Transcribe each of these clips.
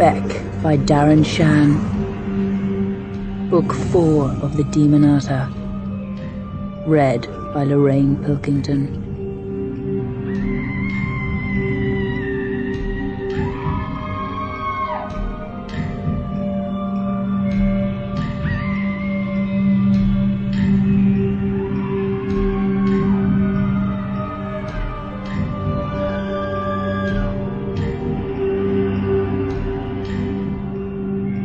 Beck by Darren Shan. Book 4 of the Demonata. Read by Lorraine Pilkington.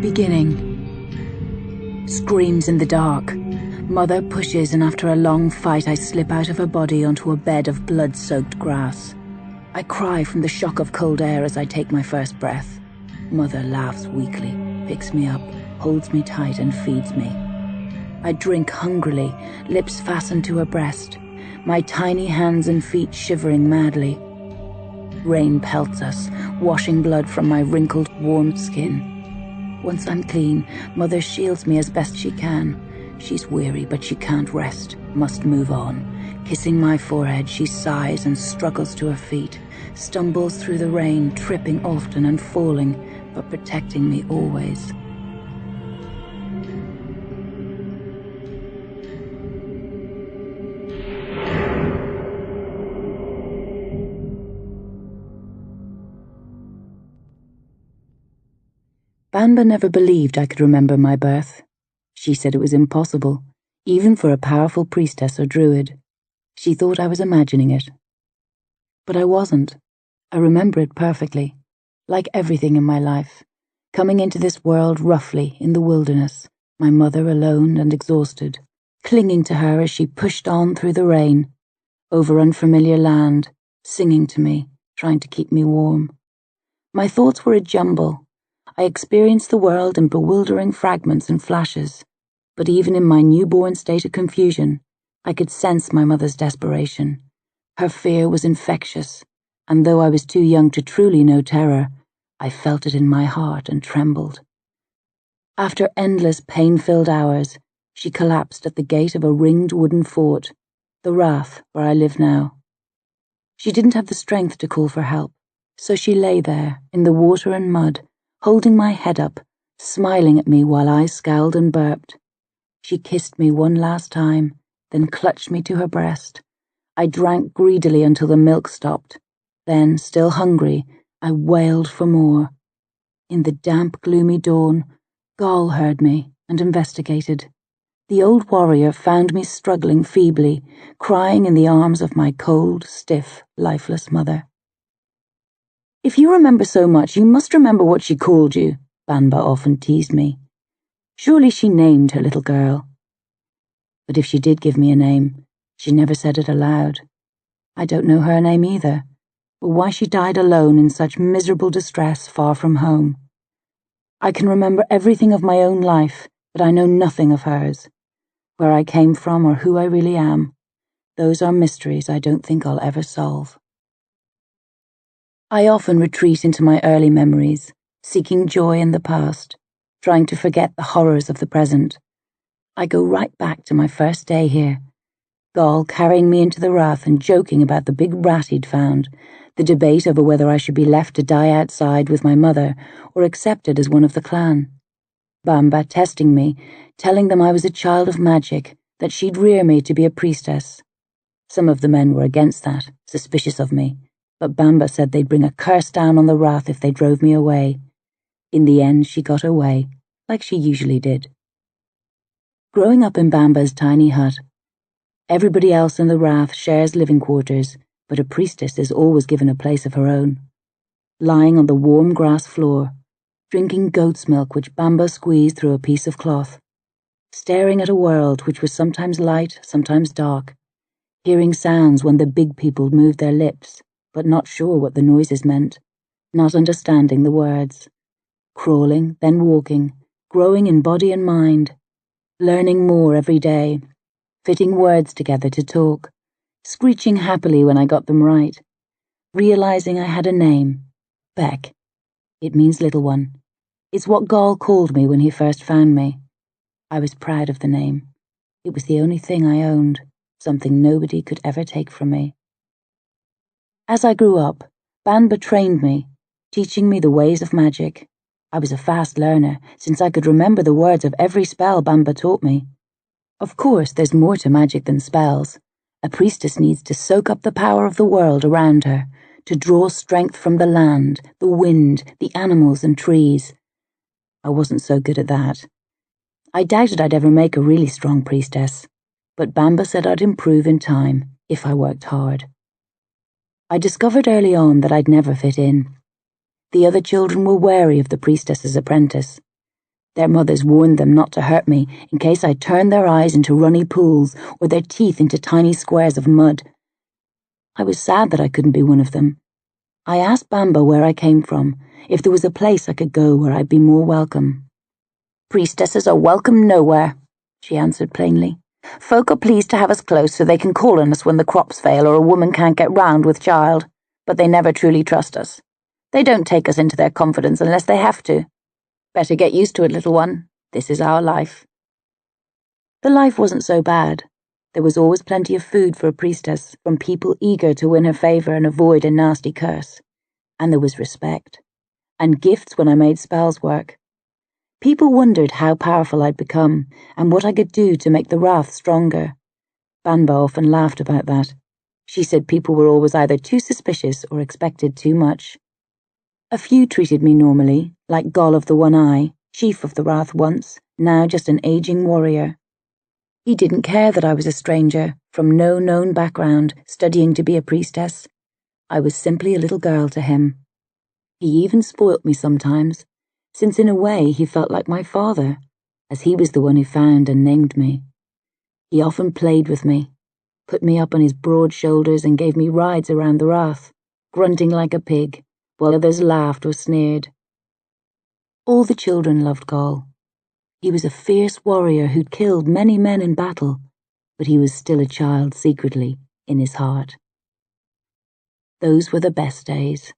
Beginning. Screams in the dark. Mother pushes, and after a long fight I slip out of her body onto a bed of blood-soaked grass. I cry from the shock of cold air as I take my first breath. Mother laughs weakly, picks me up, holds me tight and feeds me. I drink hungrily, lips fastened to her breast, my tiny hands and feet shivering madly. Rain pelts us, washing blood from my wrinkled, warm skin. Once I'm clean, Mother shields me as best she can. She's weary, but she can't rest, must move on. Kissing my forehead, she sighs and struggles to her feet, stumbles through the rain, tripping often and falling, but protecting me always. Bamba never believed I could remember my birth. She said it was impossible, even for a powerful priestess or druid. She thought I was imagining it. But I wasn't. I remember it perfectly, like everything in my life. Coming into this world roughly in the wilderness, my mother alone and exhausted, clinging to her as she pushed on through the rain, over unfamiliar land, singing to me, trying to keep me warm. My thoughts were a jumble. I experienced the world in bewildering fragments and flashes, but even in my newborn state of confusion, I could sense my mother's desperation. Her fear was infectious, and though I was too young to truly know terror, I felt it in my heart and trembled. After endless pain-filled hours, she collapsed at the gate of a ringed wooden fort, the Rath where I live now. She didn't have the strength to call for help, so she lay there in the water and mud, holding my head up, smiling at me while I scowled and burped. She kissed me one last time, then clutched me to her breast. I drank greedily until the milk stopped. Then, still hungry, I wailed for more. In the damp, gloomy dawn, Gaul heard me and investigated. The old warrior found me struggling feebly, crying in the arms of my cold, stiff, lifeless mother. "If you remember so much, you must remember what she called you," Bamba often teased me. Surely she named her little girl. But if she did give me a name, she never said it aloud. I don't know her name either, or why she died alone in such miserable distress far from home. I can remember everything of my own life, but I know nothing of hers. Where I came from or who I really am, those are mysteries I don't think I'll ever solve. I often retreat into my early memories, seeking joy in the past, trying to forget the horrors of the present. I go right back to my first day here, Gaul carrying me into the Rath and joking about the big rat he'd found, the debate over whether I should be left to die outside with my mother or accepted as one of the clan. Bamba testing me, telling them I was a child of magic, that she'd rear me to be a priestess. Some of the men were against that, suspicious of me, but Bamba said they'd bring a curse down on the Rath if they drove me away. In the end, she got her way, like she usually did. Growing up in Bamba's tiny hut, everybody else in the Rath shares living quarters, but a priestess is always given a place of her own. Lying on the warm grass floor, drinking goat's milk which Bamba squeezed through a piece of cloth, staring at a world which was sometimes light, sometimes dark, hearing sounds when the big people moved their lips, but not sure what the noises meant, not understanding the words, crawling, then walking, growing in body and mind, learning more every day, fitting words together to talk, screeching happily when I got them right, realizing I had a name, Beck. It means little one. It's what Gaul called me when he first found me. I was proud of the name. It was the only thing I owned, something nobody could ever take from me. As I grew up, Bamba trained me, teaching me the ways of magic, I was a fast learner, since I could remember the words of every spell Bamba taught me. Of course, there's more to magic than spells. A priestess needs to soak up the power of the world around her, to draw strength from the land, the wind, the animals and trees. I wasn't so good at that. I doubted I'd ever make a really strong priestess, but Bamba said I'd improve in time, if I worked hard. I discovered early on that I'd never fit in. The other children were wary of the priestess's apprentice. Their mothers warned them not to hurt me in case I turned their eyes into runny pools or their teeth into tiny squares of mud. I was sad that I couldn't be one of them. I asked Bamba where I came from, if there was a place I could go where I'd be more welcome. "Priestesses are welcome nowhere," she answered plainly. "Folk are pleased to have us close so they can call on us when the crops fail or a woman can't get round with child, but they never truly trust us. They don't take us into their confidence unless they have to. Better get used to it, little one. This is our life." The life wasn't so bad. There was always plenty of food for a priestess, from people eager to win her favor and avoid a nasty curse. And there was respect. And gifts when I made spells work. People wondered how powerful I'd become, and what I could do to make the wrath stronger. Bamba often laughed about that. She said people were always either too suspicious or expected too much. A few treated me normally, like Gol of the One Eye, chief of the Wrath once, now just an aging warrior. He didn't care that I was a stranger, from no known background, studying to be a priestess. I was simply a little girl to him. He even spoilt me sometimes, since in a way he felt like my father, as he was the one who found and named me. He often played with me, put me up on his broad shoulders and gave me rides around the Wrath, grunting like a pig, while others laughed or sneered. All the children loved Gol. He was a fierce warrior who'd killed many men in battle, but he was still a child secretly, in his heart. Those were the best days,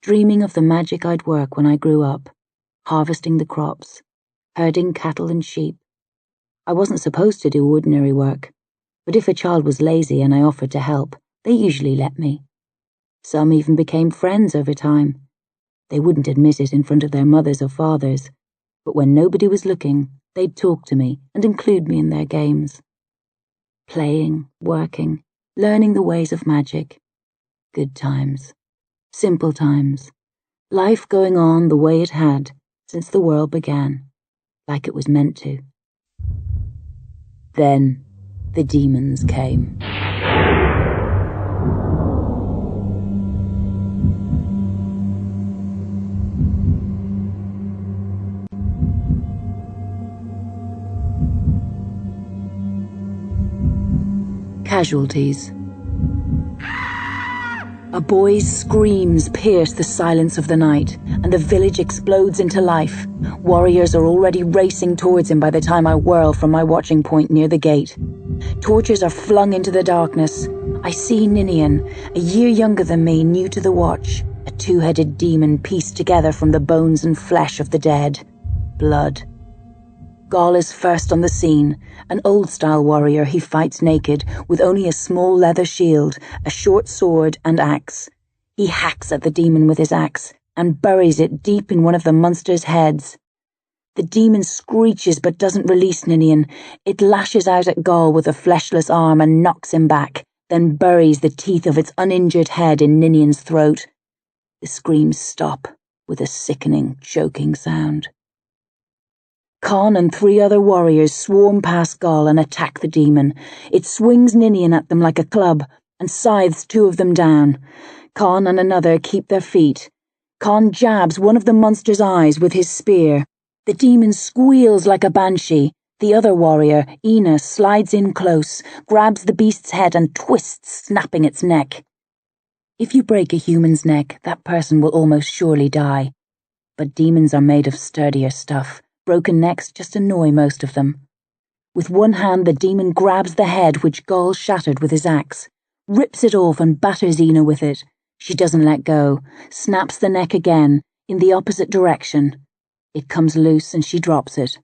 dreaming of the magic I'd work when I grew up, harvesting the crops, herding cattle and sheep. I wasn't supposed to do ordinary work, but if a child was lazy and I offered to help, they usually let me. Some even became friends over time. They wouldn't admit it in front of their mothers or fathers, but when nobody was looking, they'd talk to me and include me in their games. Playing, working, learning the ways of magic. Good times. Simple times. Life going on the way it had since the world began, like it was meant to. Then the demons came. Casualties. A boy's screams pierce the silence of the night, and the village explodes into life. Warriors are already racing towards him by the time I whirl from my watching point near the gate. Torches are flung into the darkness. I see Ninian, a year younger than me, new to the watch, a two-headed demon pieced together from the bones and flesh of the dead. Blood. Gol is first on the scene, an old-style warrior. He fights naked, with only a small leather shield, a short sword and axe. He hacks at the demon with his axe, and buries it deep in one of the monster's heads. The demon screeches but doesn't release Ninian. It lashes out at Gol with a fleshless arm and knocks him back, then buries the teeth of its uninjured head in Ninian's throat. The screams stop, with a sickening, choking sound. Khan and 3 other warriors swarm past Gol and attack the demon. It swings Ninian at them like a club and scythes 2 of them down. Khan and another keep their feet. Khan jabs one of the monster's eyes with his spear. The demon squeals like a banshee. The other warrior, Ina, slides in close, grabs the beast's head and twists, snapping its neck. If you break a human's neck, that person will almost surely die. But demons are made of sturdier stuff. Broken necks just annoy most of them. With one hand, the demon grabs the head which Gol shattered with his axe, rips it off and batters Ina with it. She doesn't let go, snaps the neck again, in the opposite direction. It comes loose and she drops it.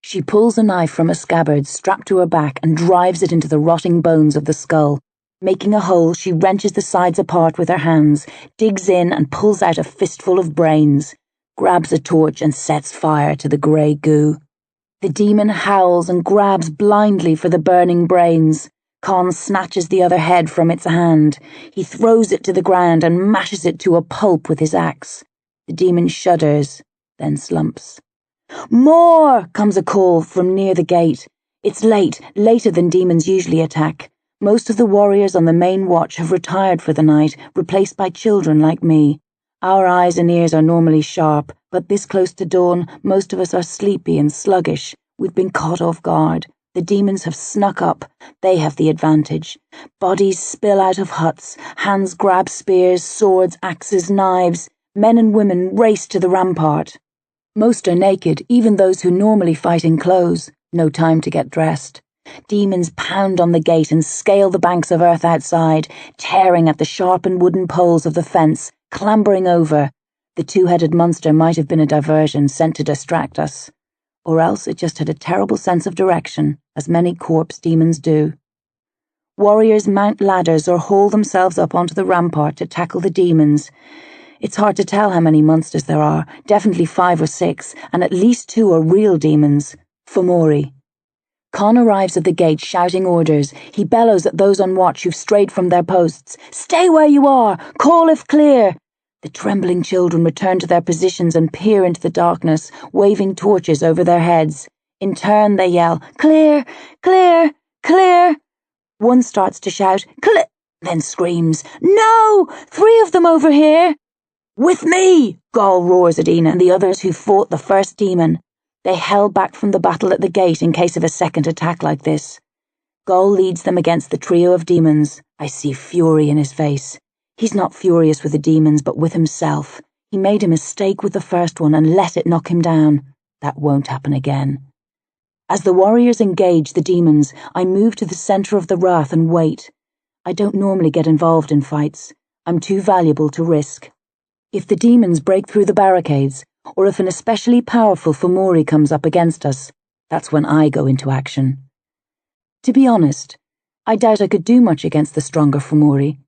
She pulls a knife from a scabbard strapped to her back and drives it into the rotting bones of the skull. Making a hole, she wrenches the sides apart with her hands, digs in and pulls out a fistful of brains. grabs a torch and sets fire to the grey goo. The demon howls and grabs blindly for the burning brains. Con snatches the other head from its hand. He throws it to the ground and mashes it to a pulp with his axe. The demon shudders, then slumps. "More!" comes a call from near the gate. It's late, later than demons usually attack. Most of the warriors on the main watch have retired for the night, replaced by children like me. Our eyes and ears are normally sharp, but this close to dawn, most of us are sleepy and sluggish. We've been caught off guard. The demons have snuck up. They have the advantage. Bodies spill out of huts. Hands grab spears, swords, axes, knives. Men and women race to the rampart. Most are naked, even those who normally fight in clothes. No time to get dressed. Demons pound on the gate and scale the banks of earth outside, tearing at the sharpened wooden poles of the fence, clambering over. The two-headed monster might have been a diversion sent to distract us. Or else it just had a terrible sense of direction, as many corpse demons do. Warriors mount ladders or haul themselves up onto the rampart to tackle the demons. It's hard to tell how many monsters there are, definitely 5 or 6, and at least 2 are real demons. Fomori. Con arrives at the gate shouting orders. He bellows at those on watch who've strayed from their posts. "Stay where you are! Call if clear!" The trembling children return to their positions and peer into the darkness, waving torches over their heads. In turn they yell, "Clear! Clear! Clear!" One starts to shout, "Clear!" then screams, "No! 3 of them over here!" "With me!" Gaul roars at Ina and the others who fought the first demon. They held back from the battle at the gate in case of a second attack like this. Gaul leads them against the trio of demons. I see fury in his face. He's not furious with the demons, but with himself. He made a mistake with the first one and let it knock him down. That won't happen again. As the warriors engage the demons, I move to the center of the wrath and wait. I don't normally get involved in fights. I'm too valuable to risk. If the demons break through the barricades, or if an especially powerful Fomori comes up against us, that's when I go into action. To be honest, I doubt I could do much against the stronger Fomori.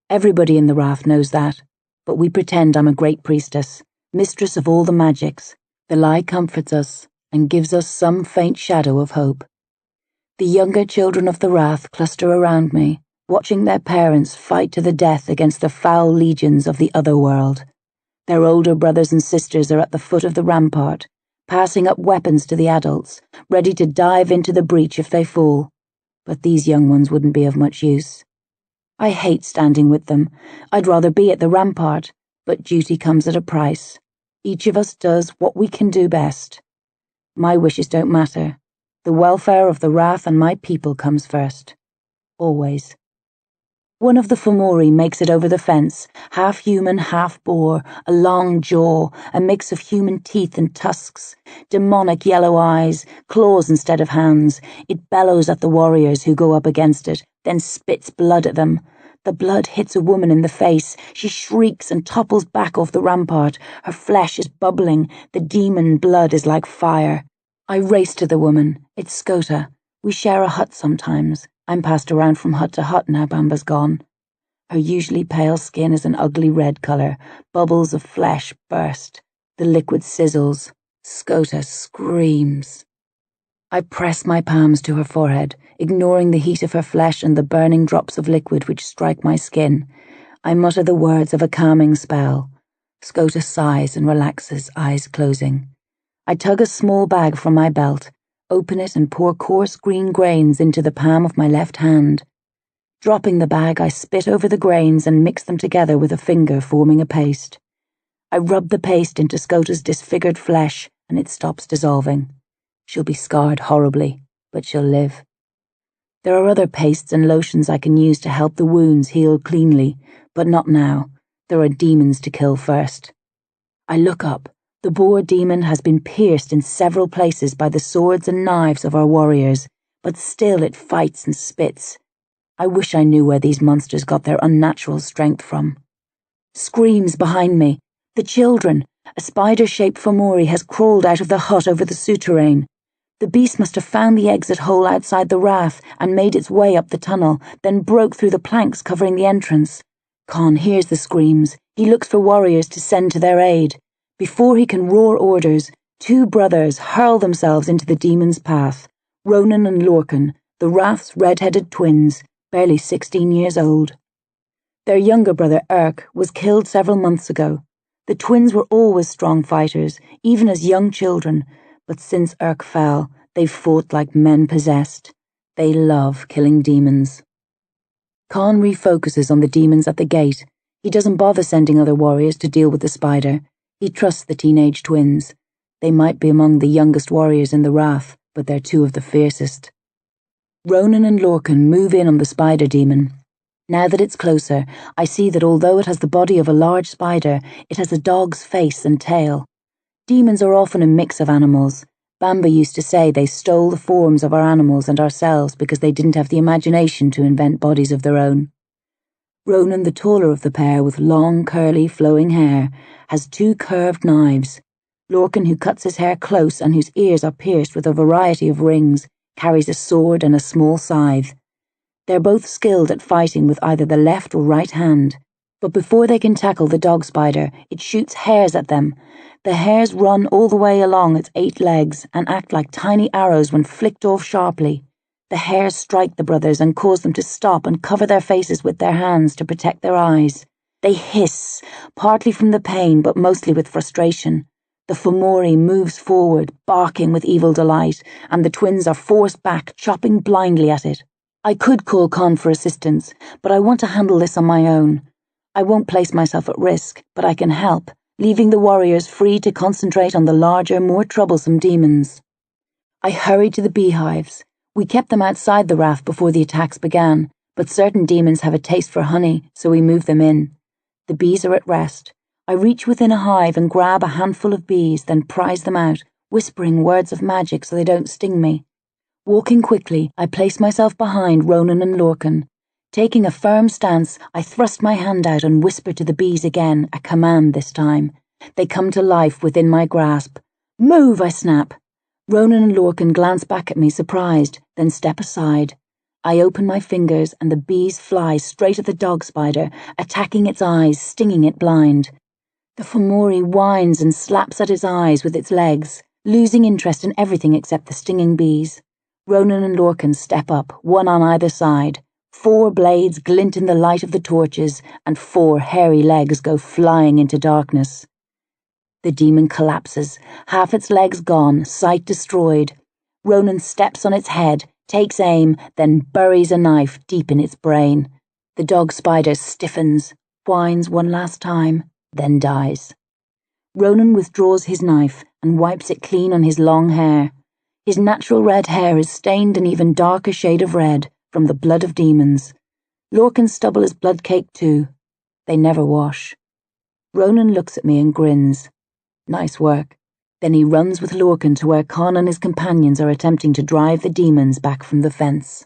Everybody in the Wrath knows that, but we pretend I'm a great priestess, mistress of all the magics. The lie comforts us and gives us some faint shadow of hope. The younger children of the Wrath cluster around me, watching their parents fight to the death against the foul legions of the other world. Their older brothers and sisters are at the foot of the rampart, passing up weapons to the adults, ready to dive into the breach if they fall. But these young ones wouldn't be of much use. I hate standing with them. I'd rather be at the rampart, but duty comes at a price. Each of us does what we can do best. My wishes don't matter. The welfare of the Wrath and my people comes first. Always. One of the Fomori makes it over the fence, half human, half boar, a long jaw, a mix of human teeth and tusks, demonic yellow eyes, claws instead of hands. It bellows at the warriors who go up against it, then spits blood at them. The blood hits a woman in the face. She shrieks and topples back off the rampart. Her flesh is bubbling. The demon blood is like fire. I race to the woman. It's Skota. We share a hut sometimes. I'm passed around from hut to hut now Bamba's gone. Her usually pale skin is an ugly red colour. Bubbles of flesh burst. The liquid sizzles. Skota screams. I press my palms to her forehead, ignoring the heat of her flesh and the burning drops of liquid which strike my skin. I mutter the words of a calming spell. Skota sighs and relaxes, eyes closing. I tug a small bag from my belt, open it and pour coarse green grains into the palm of my left hand. Dropping the bag, I spit over the grains and mix them together with a finger, forming a paste. I rub the paste into Skota's disfigured flesh, and it stops dissolving. She'll be scarred horribly, but she'll live. There are other pastes and lotions I can use to help the wounds heal cleanly, but not now. There are demons to kill first. I look up. The boar demon has been pierced in several places by the swords and knives of our warriors, but still it fights and spits. I wish I knew where these monsters got their unnatural strength from. Screams behind me. The children. A spider-shaped Fomori has crawled out of the hut over the souterrain. The beast must have found the exit hole outside the Wrath and made its way up the tunnel, then broke through the planks covering the entrance. Con hears the screams. He looks for warriors to send to their aid. Before he can roar orders, two brothers hurl themselves into the demon's path, Ronan and Lorcan, the Wrath's red-headed twins, barely 16 years old. Their younger brother, Urk, was killed several months ago. The twins were always strong fighters, even as young children, but since Urk fell, they've fought like men possessed. They love killing demons. Con refocuses on the demons at the gate. He doesn't bother sending other warriors to deal with the spider. He trusts the teenage twins. They might be among the youngest warriors in the Wrath, but they're two of the fiercest. Ronan and Lorcan move in on the spider demon. Now that it's closer, I see that although it has the body of a large spider, it has a dog's face and tail. Demons are often a mix of animals. Bamba used to say they stole the forms of our animals and ourselves because they didn't have the imagination to invent bodies of their own. Ronan, the taller of the pair with long, curly, flowing hair, has two curved knives. Lorcan, who cuts his hair close and whose ears are pierced with a variety of rings, carries a sword and a small scythe. They're both skilled at fighting with either the left or right hand. But before they can tackle the dog spider, it shoots hairs at them. The hairs run all the way along its 8 legs and act like tiny arrows when flicked off sharply. The hairs strike the brothers and cause them to stop and cover their faces with their hands to protect their eyes. They hiss, partly from the pain but mostly with frustration. The Fomori moves forward, barking with evil delight, and the twins are forced back, chopping blindly at it. I could call Con for assistance, but I want to handle this on my own. I won't place myself at risk, but I can help, leaving the warriors free to concentrate on the larger, more troublesome demons. I hurried to the beehives. We kept them outside the raft before the attacks began, but certain demons have a taste for honey, so we moved them in. The bees are at rest. I reach within a hive and grab a handful of bees, then prize them out, whispering words of magic so they don't sting me. Walking quickly, I place myself behind Ronan and Lorcan. Taking a firm stance, I thrust my hand out and whisper to the bees again, a command this time. They come to life within my grasp. "Move," I snap. Ronan and Lorcan glance back at me, surprised, then step aside. I open my fingers and the bees fly straight at the dog spider, attacking its eyes, stinging it blind. The Fomori whines and slaps at its eyes with its legs, losing interest in everything except the stinging bees. Ronan and Lorcan step up, one on either side. 4 blades glint in the light of the torches, and 4 hairy legs go flying into darkness. The demon collapses, half its legs gone, sight destroyed. Ronan steps on its head, takes aim, then buries a knife deep in its brain. The dog spider stiffens, whines one last time, then dies. Ronan withdraws his knife and wipes it clean on his long hair. His natural red hair is stained an even darker shade of red from the blood of demons. Lorcan's stubble is blood-caked too. They never wash. Ronan looks at me and grins. Nice work. Then he runs with Lorcan to where Con and his companions are attempting to drive the demons back from the fence.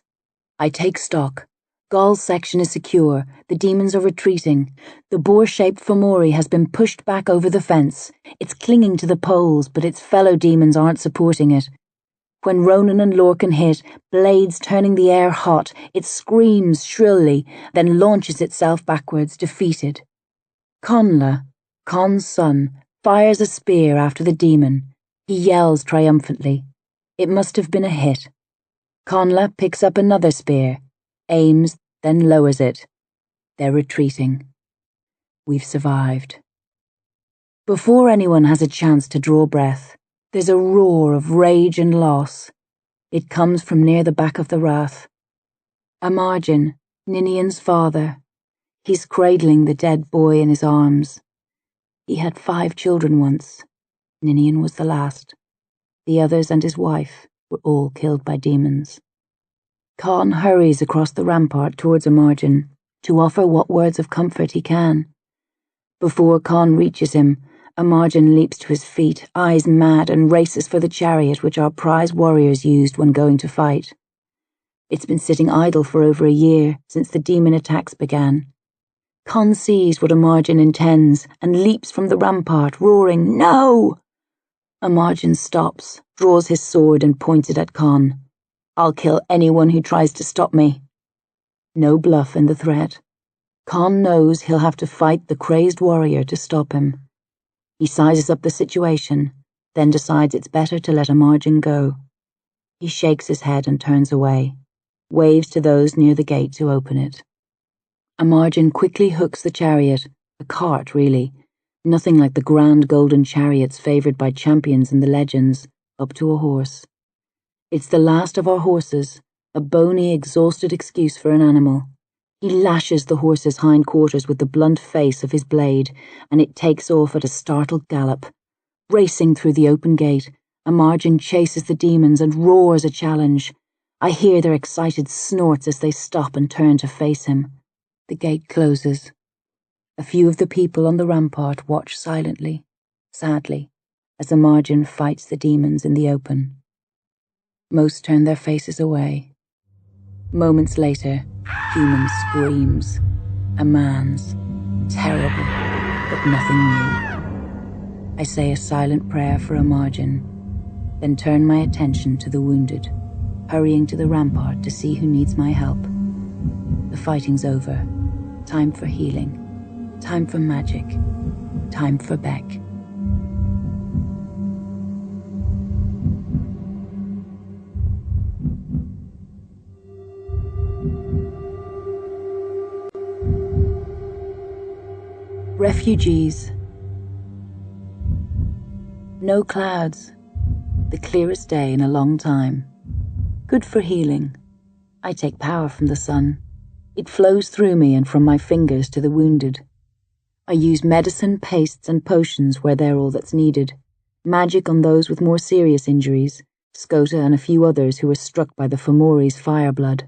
I take stock. Gaul's section is secure. The demons are retreating. The boar-shaped Fomori has been pushed back over the fence. It's clinging to the poles, but its fellow demons aren't supporting it. When Ronan and Lorcan hit, blades turning the air hot, it screams shrilly, then launches itself backwards, defeated. Conla, Con's son, fires a spear after the demon. He yells triumphantly. It must have been a hit. Conla picks up another spear, aims, then lowers it. They're retreating. We've survived. Before anyone has a chance to draw breath, there's a roar of rage and loss. It comes from near the back of the Wrath. Amarjin, Ninian's father. He's cradling the dead boy in his arms. He had 5 children once. Ninian was the last. The others and his wife were all killed by demons. Con hurries across the rampart towards Amarjin to offer what words of comfort he can. Before Con reaches him, Amarjin leaps to his feet, eyes mad, and races for the chariot which our prize warriors used when going to fight. It's been sitting idle for over a year, since the demon attacks began. Con sees what Amarjin intends and leaps from the rampart, roaring, "No!" Amarjin stops, draws his sword and points it at Con. "I'll kill anyone who tries to stop me." No bluff in the threat. Con knows he'll have to fight the crazed warrior to stop him. He sizes up the situation, then decides it's better to let a margin go. He shakes his head and turns away, waves to those near the gate to open it. A margin quickly hooks the chariot, a cart really, nothing like the grand golden chariots favoured by champions in the legends, up to a horse. It's the last of our horses, a bony, exhausted excuse for an animal. He lashes the horse's hind quarters with the blunt face of his blade, and it takes off at a startled gallop. Racing through the open gate, a margin chases the demons and roars a challenge. I hear their excited snorts as they stop and turn to face him. The gate closes. A few of the people on the rampart watch silently, sadly, as the margin fights the demons in the open. Most turn their faces away. Moments later, human screams. A man's. Terrible, but nothing new. I say a silent prayer for a margin, then turn my attention to the wounded, hurrying to the rampart to see who needs my help. The fighting's over. Time for healing. Time for magic. Time for Beck. Refugees. No clouds. The clearest day in a long time. Good for healing. I take power from the sun. It flows through me and from my fingers to the wounded. I use medicine, pastes, and potions where they're all that's needed. Magic on those with more serious injuries, Skota and a few others who were struck by the Fomori's fireblood.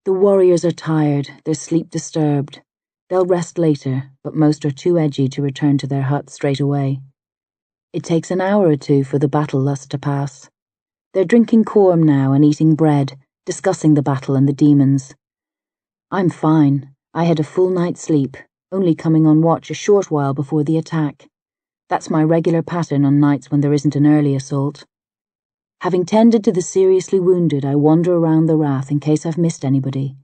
The warriors are tired, their sleep disturbed. They'll rest later, but most are too edgy to return to their huts straight away. It takes an hour or two for the battle lust to pass. They're drinking corm now and eating bread, discussing the battle and the demons. I'm fine. I had a full night's sleep, only coming on watch a short while before the attack. That's my regular pattern on nights when there isn't an early assault. Having tended to the seriously wounded, I wander around the Rath in case I've missed anybody.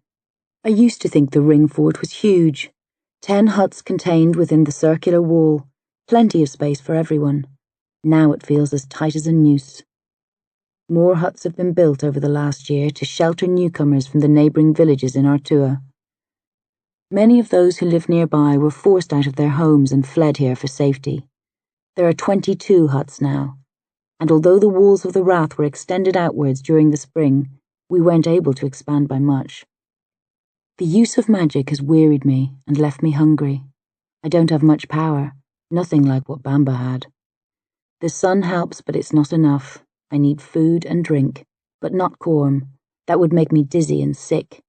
I used to think the ring fort was huge. 10 huts contained within the circular wall, plenty of space for everyone. Now it feels as tight as a noose. More huts have been built over the last year to shelter newcomers from the neighbouring villages in Artua. Many of those who live nearby were forced out of their homes and fled here for safety. There are 22 huts now, and although the walls of the Rath were extended outwards during the spring, we weren't able to expand by much. The use of magic has wearied me and left me hungry. I don't have much power, nothing like what Bamba had. The sun helps, but it's not enough. I need food and drink, but not corm. That would make me dizzy and sick.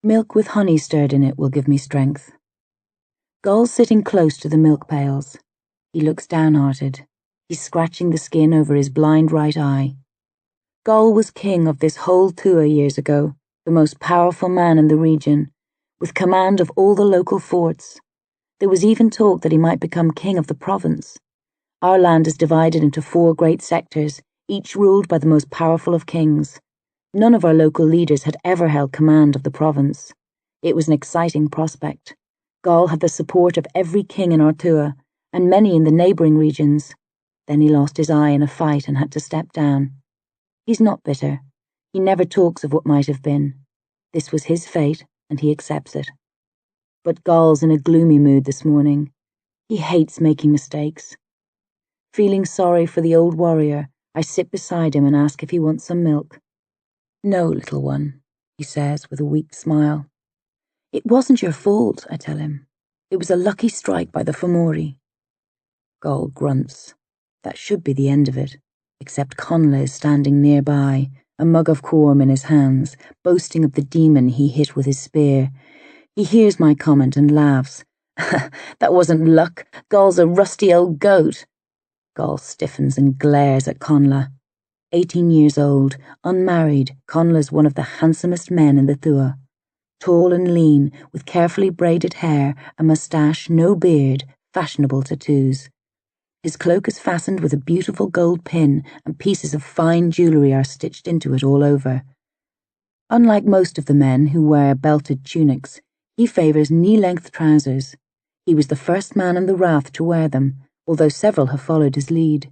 Milk with honey stirred in it will give me strength. Gull's sitting close to the milk pails. He looks downhearted. He's scratching the skin over his blind right eye. Gull was king of this whole Tua years ago, the most powerful man in the region, with command of all the local forts. There was even talk that he might become king of the province. Our land is divided into 4 great sectors, each ruled by the most powerful of kings. None of our local leaders had ever held command of the province. It was an exciting prospect. Gull had the support of every king in Artua, and many in the neighbouring regions. Then he lost his eye in a fight and had to step down. He's not bitter. He never talks of what might have been. This was his fate, and he accepts it. But Gull's in a gloomy mood this morning. He hates making mistakes. Feeling sorry for the old warrior, I sit beside him and ask if he wants some milk. No, little one, he says with a weak smile. It wasn't your fault, I tell him. It was a lucky strike by the Fomori. Gull grunts. That should be the end of it, except Conla is standing nearby, a mug of corm in his hands, boasting of the demon he hit with his spear. He hears my comment and laughs. That wasn't luck. Gull's a rusty old goat. Gull stiffens and glares at Conla. 18 years old, unmarried, Conla's one of the handsomest men in the Tua. Tall and lean, with carefully braided hair, a moustache, no beard, fashionable tattoos. His cloak is fastened with a beautiful gold pin, and pieces of fine jewellery are stitched into it all over. Unlike most of the men who wear belted tunics, he favours knee-length trousers. He was the first man in the Wrath to wear them, although several have followed his lead.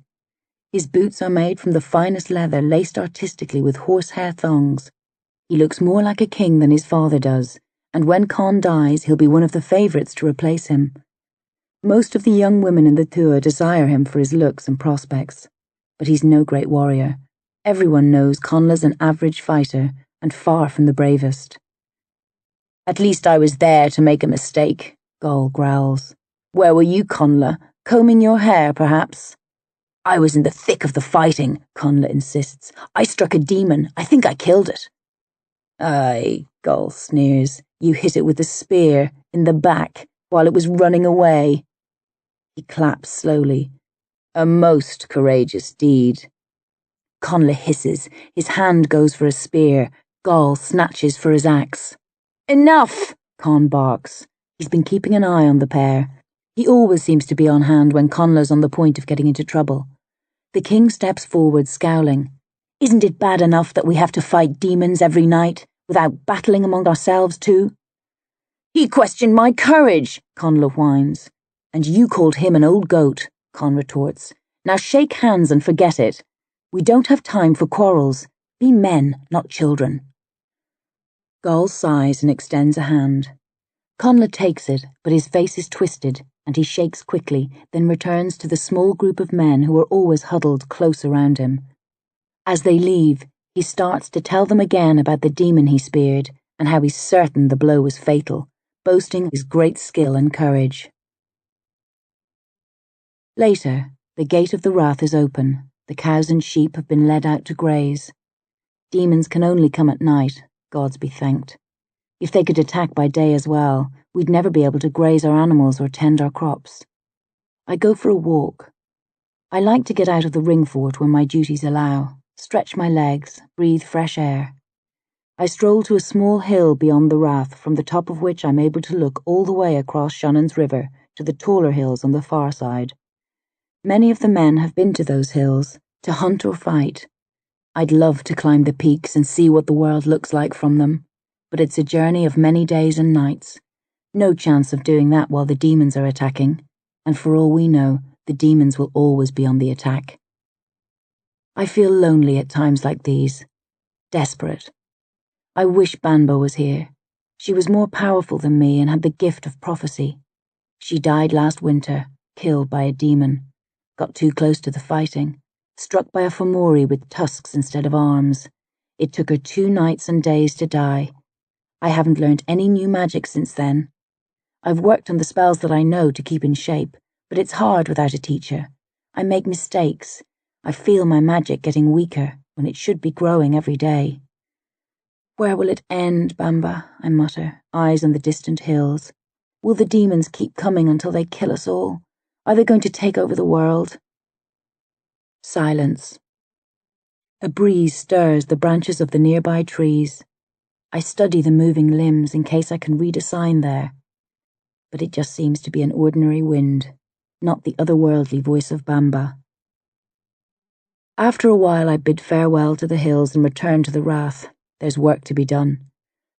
His boots are made from the finest leather laced artistically with horsehair thongs. He looks more like a king than his father does, and when Con dies, he'll be one of the favourites to replace him. Most of the young women in the tour desire him for his looks and prospects, but he's no great warrior. Everyone knows Conla's an average fighter, and far from the bravest. "At least I was there to make a mistake," Gol growls. "Where were you, Conla? Combing your hair, perhaps?" "I was in the thick of the fighting," Conla insists. "I struck a demon. I think I killed it." "Aye," Gol sneers. "You hit it with a spear, in the back, while it was running away." He claps slowly. "A most courageous deed." Conla hisses. His hand goes for a spear. Gol snatches for his axe. "Enough!" Con barks. He's been keeping an eye on the pair. He always seems to be on hand when Conla's on the point of getting into trouble. The king steps forward, scowling. "Isn't it bad enough that we have to fight demons every night, without battling among ourselves too?" "He questioned my courage," Conla whines. "And you called him an old goat," Con retorts. "Now shake hands and forget it. We don't have time for quarrels. Be men, not children." Gol sighs and extends a hand. Conla takes it, but his face is twisted, and he shakes quickly, then returns to the small group of men who are always huddled close around him. As they leave, he starts to tell them again about the demon he speared, and how he's certain the blow was fatal, boasting his great skill and courage. Later, the gate of the Wrath is open. The cows and sheep have been led out to graze. Demons can only come at night, gods be thanked. If they could attack by day as well, we'd never be able to graze our animals or tend our crops. I go for a walk. I like to get out of the ring fort when my duties allow, stretch my legs, breathe fresh air. I stroll to a small hill beyond the Wrath, from the top of which I'm able to look all the way across Shannon's River to the taller hills on the far side. Many of the men have been to those hills, to hunt or fight. I'd love to climb the peaks and see what the world looks like from them, but it's a journey of many days and nights. No chance of doing that while the demons are attacking, and for all we know, the demons will always be on the attack. I feel lonely at times like these, desperate. I wish Banba was here. She was more powerful than me and had the gift of prophecy. She died last winter, killed by a demon. Got too close to the fighting, struck by a Fomori with tusks instead of arms. It took her 2 nights and days to die. I haven't learned any new magic since then. I've worked on the spells that I know to keep in shape, but it's hard without a teacher. I make mistakes. I feel my magic getting weaker when it should be growing every day. "Where will it end, Banba?" I mutter, eyes on the distant hills. "Will the demons keep coming until they kill us all? Are they going to take over the world?" Silence. A breeze stirs the branches of the nearby trees. I study the moving limbs in case I can read a sign there. But it just seems to be an ordinary wind, not the otherworldly voice of Banba. After a while I bid farewell to the hills and return to the Wrath. There's work to be done.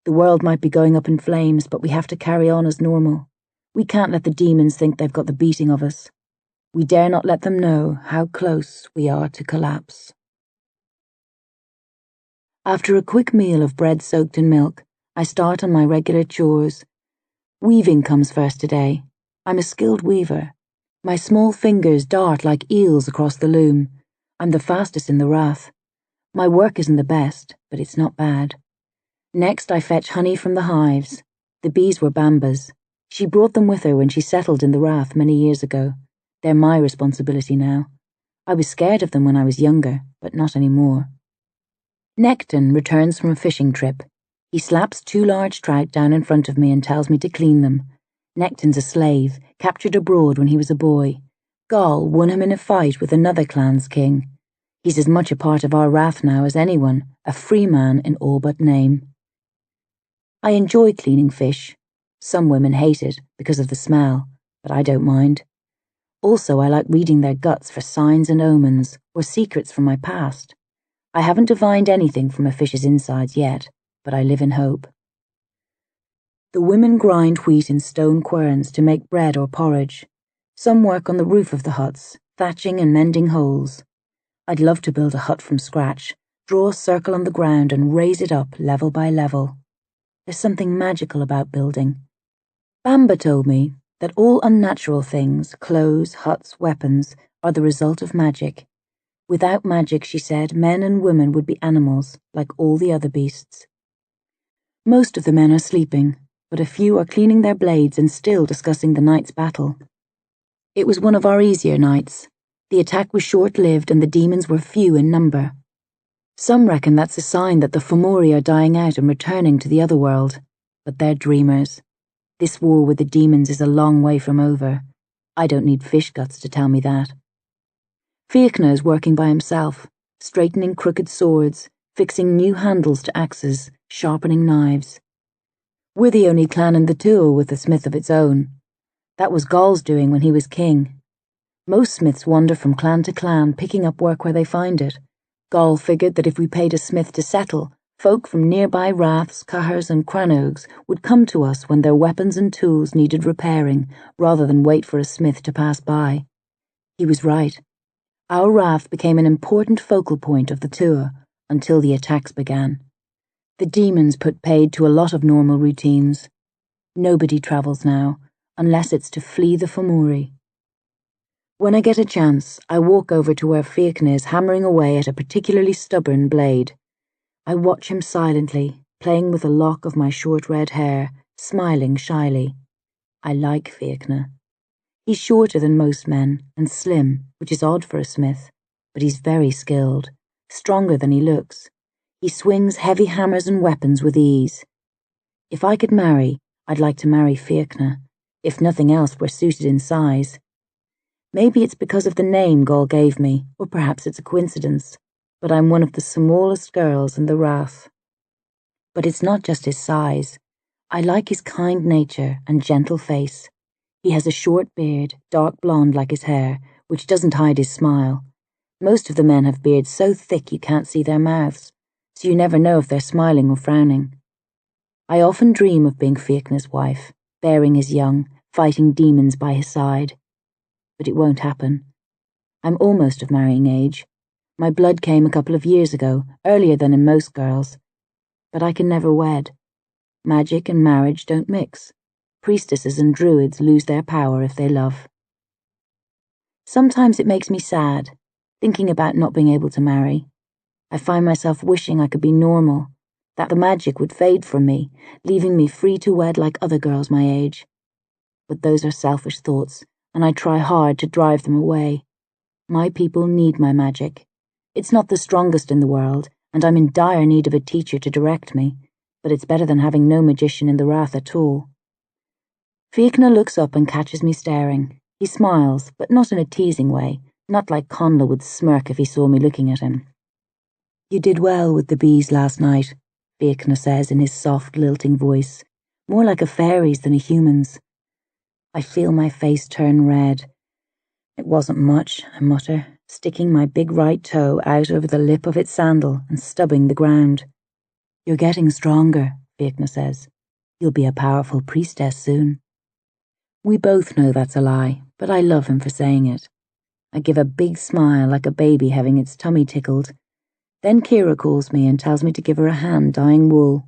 The world might be going up in flames, but we have to carry on as normal. We can't let the demons think they've got the beating of us. We dare not let them know how close we are to collapse. After a quick meal of bread soaked in milk, I start on my regular chores. Weaving comes first today. I'm a skilled weaver. My small fingers dart like eels across the loom. I'm the fastest in the Wrath. My work isn't the best, but it's not bad. Next I fetch honey from the hives. The bees were Banba's. She brought them with her when she settled in the Wrath many years ago. They're my responsibility now. I was scared of them when I was younger, but not anymore. Necton returns from a fishing trip. He slaps 2 large trout down in front of me and tells me to clean them. Necton's a slave, captured abroad when he was a boy. Gol won him in a fight with another clan's king. He's as much a part of our Wrath now as anyone, a free man in all but name. I enjoy cleaning fish. Some women hate it because of the smell, but I don't mind. Also, I like reading their guts for signs and omens, or secrets from my past. I haven't divined anything from a fish's insides yet, but I live in hope. The women grind wheat in stone querns to make bread or porridge. Some work on the roof of the huts, thatching and mending holes. I'd love to build a hut from scratch, draw a circle on the ground and raise it up level by level. There's something magical about building. Bamba told me that all unnatural things, clothes, huts, weapons, are the result of magic. Without magic, she said, men and women would be animals, like all the other beasts. Most of the men are sleeping, but a few are cleaning their blades and still discussing the night's battle. It was one of our easier nights. The attack was short-lived and the demons were few in number. Some reckon that's a sign that the Fomori are dying out and returning to the other world, but they're dreamers. This war with the demons is a long way from over. I don't need fish guts to tell me that. Fiachna is working by himself, straightening crooked swords, fixing new handles to axes, sharpening knives. We're the only clan in the Tuo with a smith of its own. That was Gaul's doing when he was king. Most smiths wander from clan to clan, picking up work where they find it. Gaul figured that if we paid a smith to settle, folk from nearby raths, cahers, and cranogs would come to us when their weapons and tools needed repairing, rather than wait for a smith to pass by. He was right. Our rath became an important focal point of the tour until the attacks began. The demons put paid to a lot of normal routines. Nobody travels now, unless it's to flee the Fomori. When I get a chance, I walk over to where Fiachna is hammering away at a particularly stubborn blade. I watch him silently, playing with a lock of my short red hair, smiling shyly. I like Fiachna. He's shorter than most men, and slim, which is odd for a smith, but he's very skilled, stronger than he looks. He swings heavy hammers and weapons with ease. If I could marry, I'd like to marry Fiachna. If nothing else, we're suited in size. Maybe it's because of the name Gaul gave me, or perhaps it's a coincidence, but I'm one of the smallest girls in the rath. But it's not just his size. I like his kind nature and gentle face. He has a short beard, dark blonde like his hair, which doesn't hide his smile. Most of the men have beards so thick you can't see their mouths, so you never know if they're smiling or frowning. I often dream of being Fiachna's wife, bearing his young, fighting demons by his side. But it won't happen. I'm almost of marrying age. My blood came a couple of years ago, earlier than in most girls. But I can never wed. Magic and marriage don't mix. Priestesses and druids lose their power if they love. Sometimes it makes me sad, thinking about not being able to marry. I find myself wishing I could be normal, that the magic would fade from me, leaving me free to wed like other girls my age. But those are selfish thoughts, and I try hard to drive them away. My people need my magic. It's not the strongest in the world, and I'm in dire need of a teacher to direct me, but it's better than having no magician in the rath at all. Fiachna looks up and catches me staring. He smiles, but not in a teasing way, not like Conla would smirk if he saw me looking at him. You did well with the bees last night, Fiachna says in his soft, lilting voice, more like a fairy's than a human's. I feel my face turn red. It wasn't much, I mutter, sticking my big right toe out over the lip of its sandal and stubbing the ground. You're getting stronger, Fiachna says. You'll be a powerful priestess soon. We both know that's a lie, but I love him for saying it. I give a big smile like a baby having its tummy tickled. Then Kira calls me and tells me to give her a hand dyeing wool.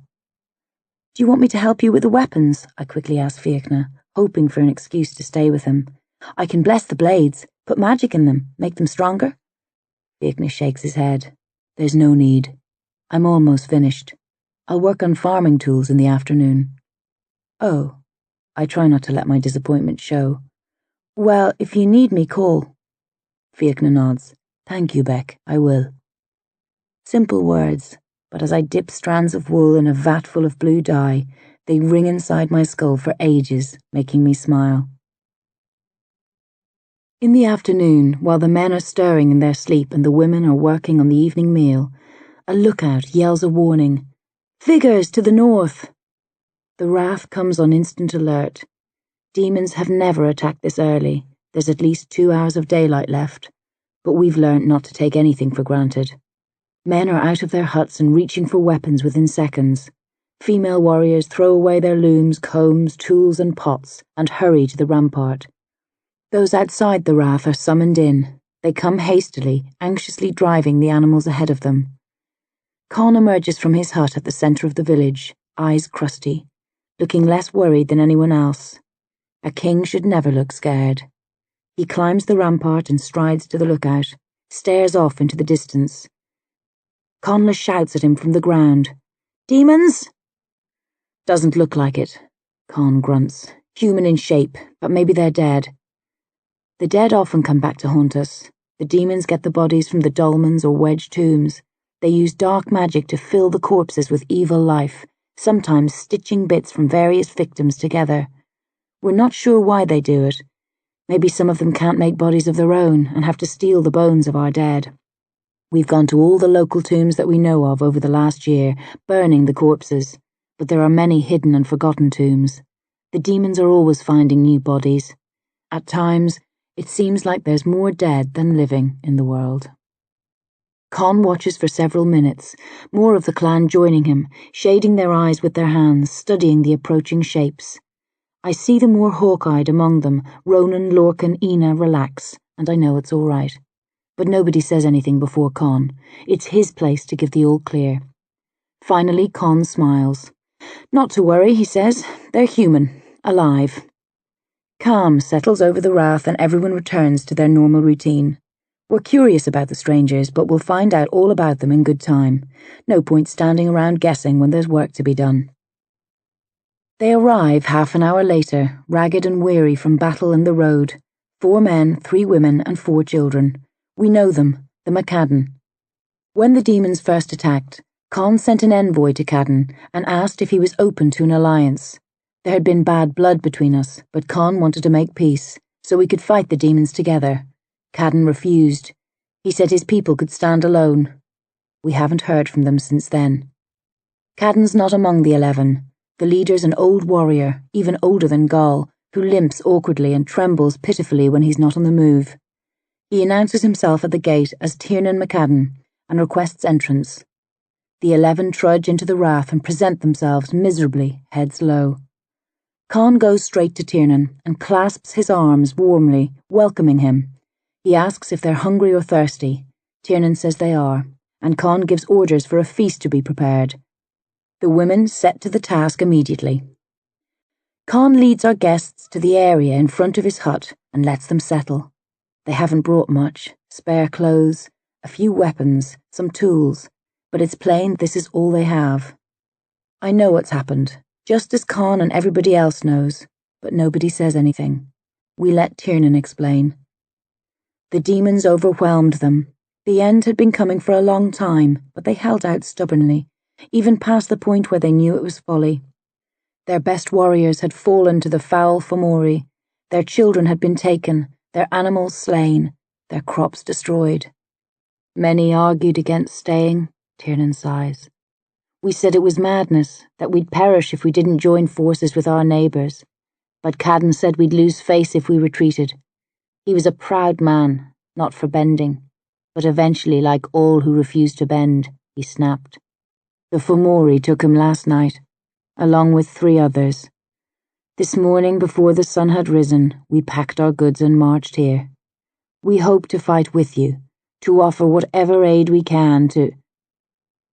Do you want me to help you with the weapons? I quickly ask Fiachna, hoping for an excuse to stay with him. I can bless the blades, put magic in them, make them stronger. Fiachna shakes his head. There's no need. I'm almost finished. I'll work on farming tools in the afternoon. Oh, I try not to let my disappointment show. Well, if you need me, call. Fiachna nods. Thank you, Beck, I will. Simple words, but as I dip strands of wool in a vat full of blue dye, they ring inside my skull for ages, making me smile. In the afternoon, while the men are stirring in their sleep and the women are working on the evening meal, a lookout yells a warning. Figures to the north! The rath comes on instant alert. Demons have never attacked this early. There's at least 2 hours of daylight left, but we've learnt not to take anything for granted. Men are out of their huts and reaching for weapons within seconds. Female warriors throw away their looms, combs, tools and pots and hurry to the rampart. Those outside the rath are summoned in. They come hastily, anxiously driving the animals ahead of them. Con emerges from his hut at the centre of the village, eyes crusty, looking less worried than anyone else. A king should never look scared. He climbs the rampart and strides to the lookout, stares off into the distance. Conla shouts at him from the ground. "Demons?" "Doesn't look like it," Con grunts. "Human in shape, but maybe they're dead." The dead often come back to haunt us. The demons get the bodies from the dolmens or wedge tombs. They use dark magic to fill the corpses with evil life, sometimes stitching bits from various victims together. We're not sure why they do it. Maybe some of them can't make bodies of their own and have to steal the bones of our dead. We've gone to all the local tombs that we know of over the last year, burning the corpses, but there are many hidden and forgotten tombs. The demons are always finding new bodies. At times, it seems like there's more dead than living in the world. Con watches for several minutes, more of the clan joining him, shading their eyes with their hands, studying the approaching shapes. I see the more hawk-eyed among them, Ronan, Lorcan, Ina, relax, and I know it's all right. But nobody says anything before Con. It's his place to give the all clear. Finally, Con smiles. "Not to worry," he says. "They're human, alive." Calm settles over the rath and everyone returns to their normal routine. We're curious about the strangers, but we'll find out all about them in good time. No point standing around guessing when there's work to be done. They arrive half an hour later, ragged and weary from battle and the road. 4 men, 3 women and 4 children. We know them, the McCadden. When the demons first attacked, Con sent an envoy to Cadden and asked if he was open to an alliance. There had been bad blood between us, but Con wanted to make peace, so we could fight the demons together. Cadden refused. He said his people could stand alone. We haven't heard from them since then. Cadden's not among the 11. The leader's an old warrior, even older than Gall, who limps awkwardly and trembles pitifully when he's not on the move. He announces himself at the gate as Tiernan McCadden and requests entrance. The 11 trudge into the rath and present themselves miserably, heads low. Con goes straight to Tiernan and clasps his arms warmly, welcoming him. He asks if they're hungry or thirsty. Tiernan says they are, and Con gives orders for a feast to be prepared. The women set to the task immediately. Con leads our guests to the area in front of his hut and lets them settle. They haven't brought much, spare clothes, a few weapons, some tools, but it's plain this is all they have. I know what's happened, just as Con and everybody else knows, but nobody says anything. We let Tiernan explain. The demons overwhelmed them. The end had been coming for a long time, but they held out stubbornly, even past the point where they knew it was folly. Their best warriors had fallen to the foul Fomori. Their children had been taken, their animals slain, their crops destroyed. Many argued against staying, Tiernan sighs. We said it was madness, that we'd perish if we didn't join forces with our neighbours. But Cadden said we'd lose face if we retreated. He was a proud man, not for bending, but eventually, like all who refused to bend, he snapped. The Fomori took him last night, along with 3 others. This morning, before the sun had risen, we packed our goods and marched here. We hope to fight with you, to offer whatever aid we can to...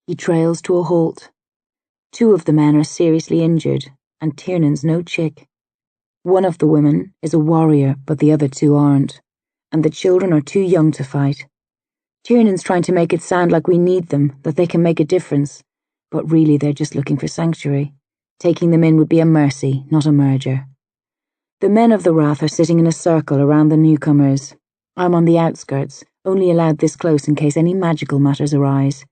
He trails to a halt. 2 of the men are seriously injured, and Tiernan's no chick. One of the women is a warrior, but the other 2 aren't, and the children are too young to fight. Tiernan's trying to make it sound like we need them, that they can make a difference, but really they're just looking for sanctuary. Taking them in would be a mercy, not a merger. The men of the Wrath are sitting in a circle around the newcomers. I'm on the outskirts, only allowed this close in case any magical matters arise.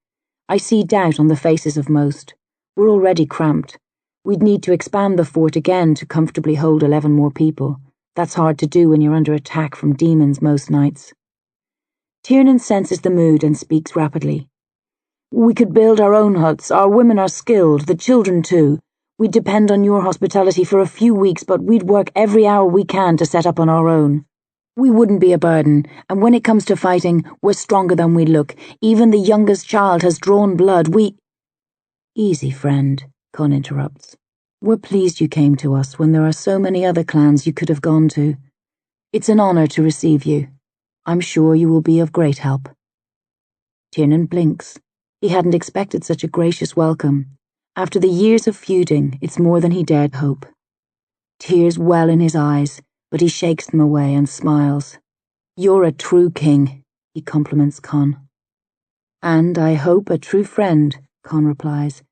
I see doubt on the faces of most. We're already cramped. We'd need to expand the fort again to comfortably hold 11 more people. That's hard to do when you're under attack from demons most nights. Tiernan senses the mood and speaks rapidly. We could build our own huts. Our women are skilled, the children too. We'd depend on your hospitality for a few weeks, but we'd work every hour we can to set up on our own. We wouldn't be a burden, and when it comes to fighting, we're stronger than we look. Even the youngest child has drawn blood. Easy, friend, Con interrupts. We're pleased you came to us when there are so many other clans you could have gone to. It's an honor to receive you. I'm sure you will be of great help. Tiernan blinks. He hadn't expected such a gracious welcome. After the years of feuding, it's more than he dared hope. Tears well in his eyes, but he shakes them away and smiles. You're a true king, he compliments Con. And I hope a true friend, Con replies,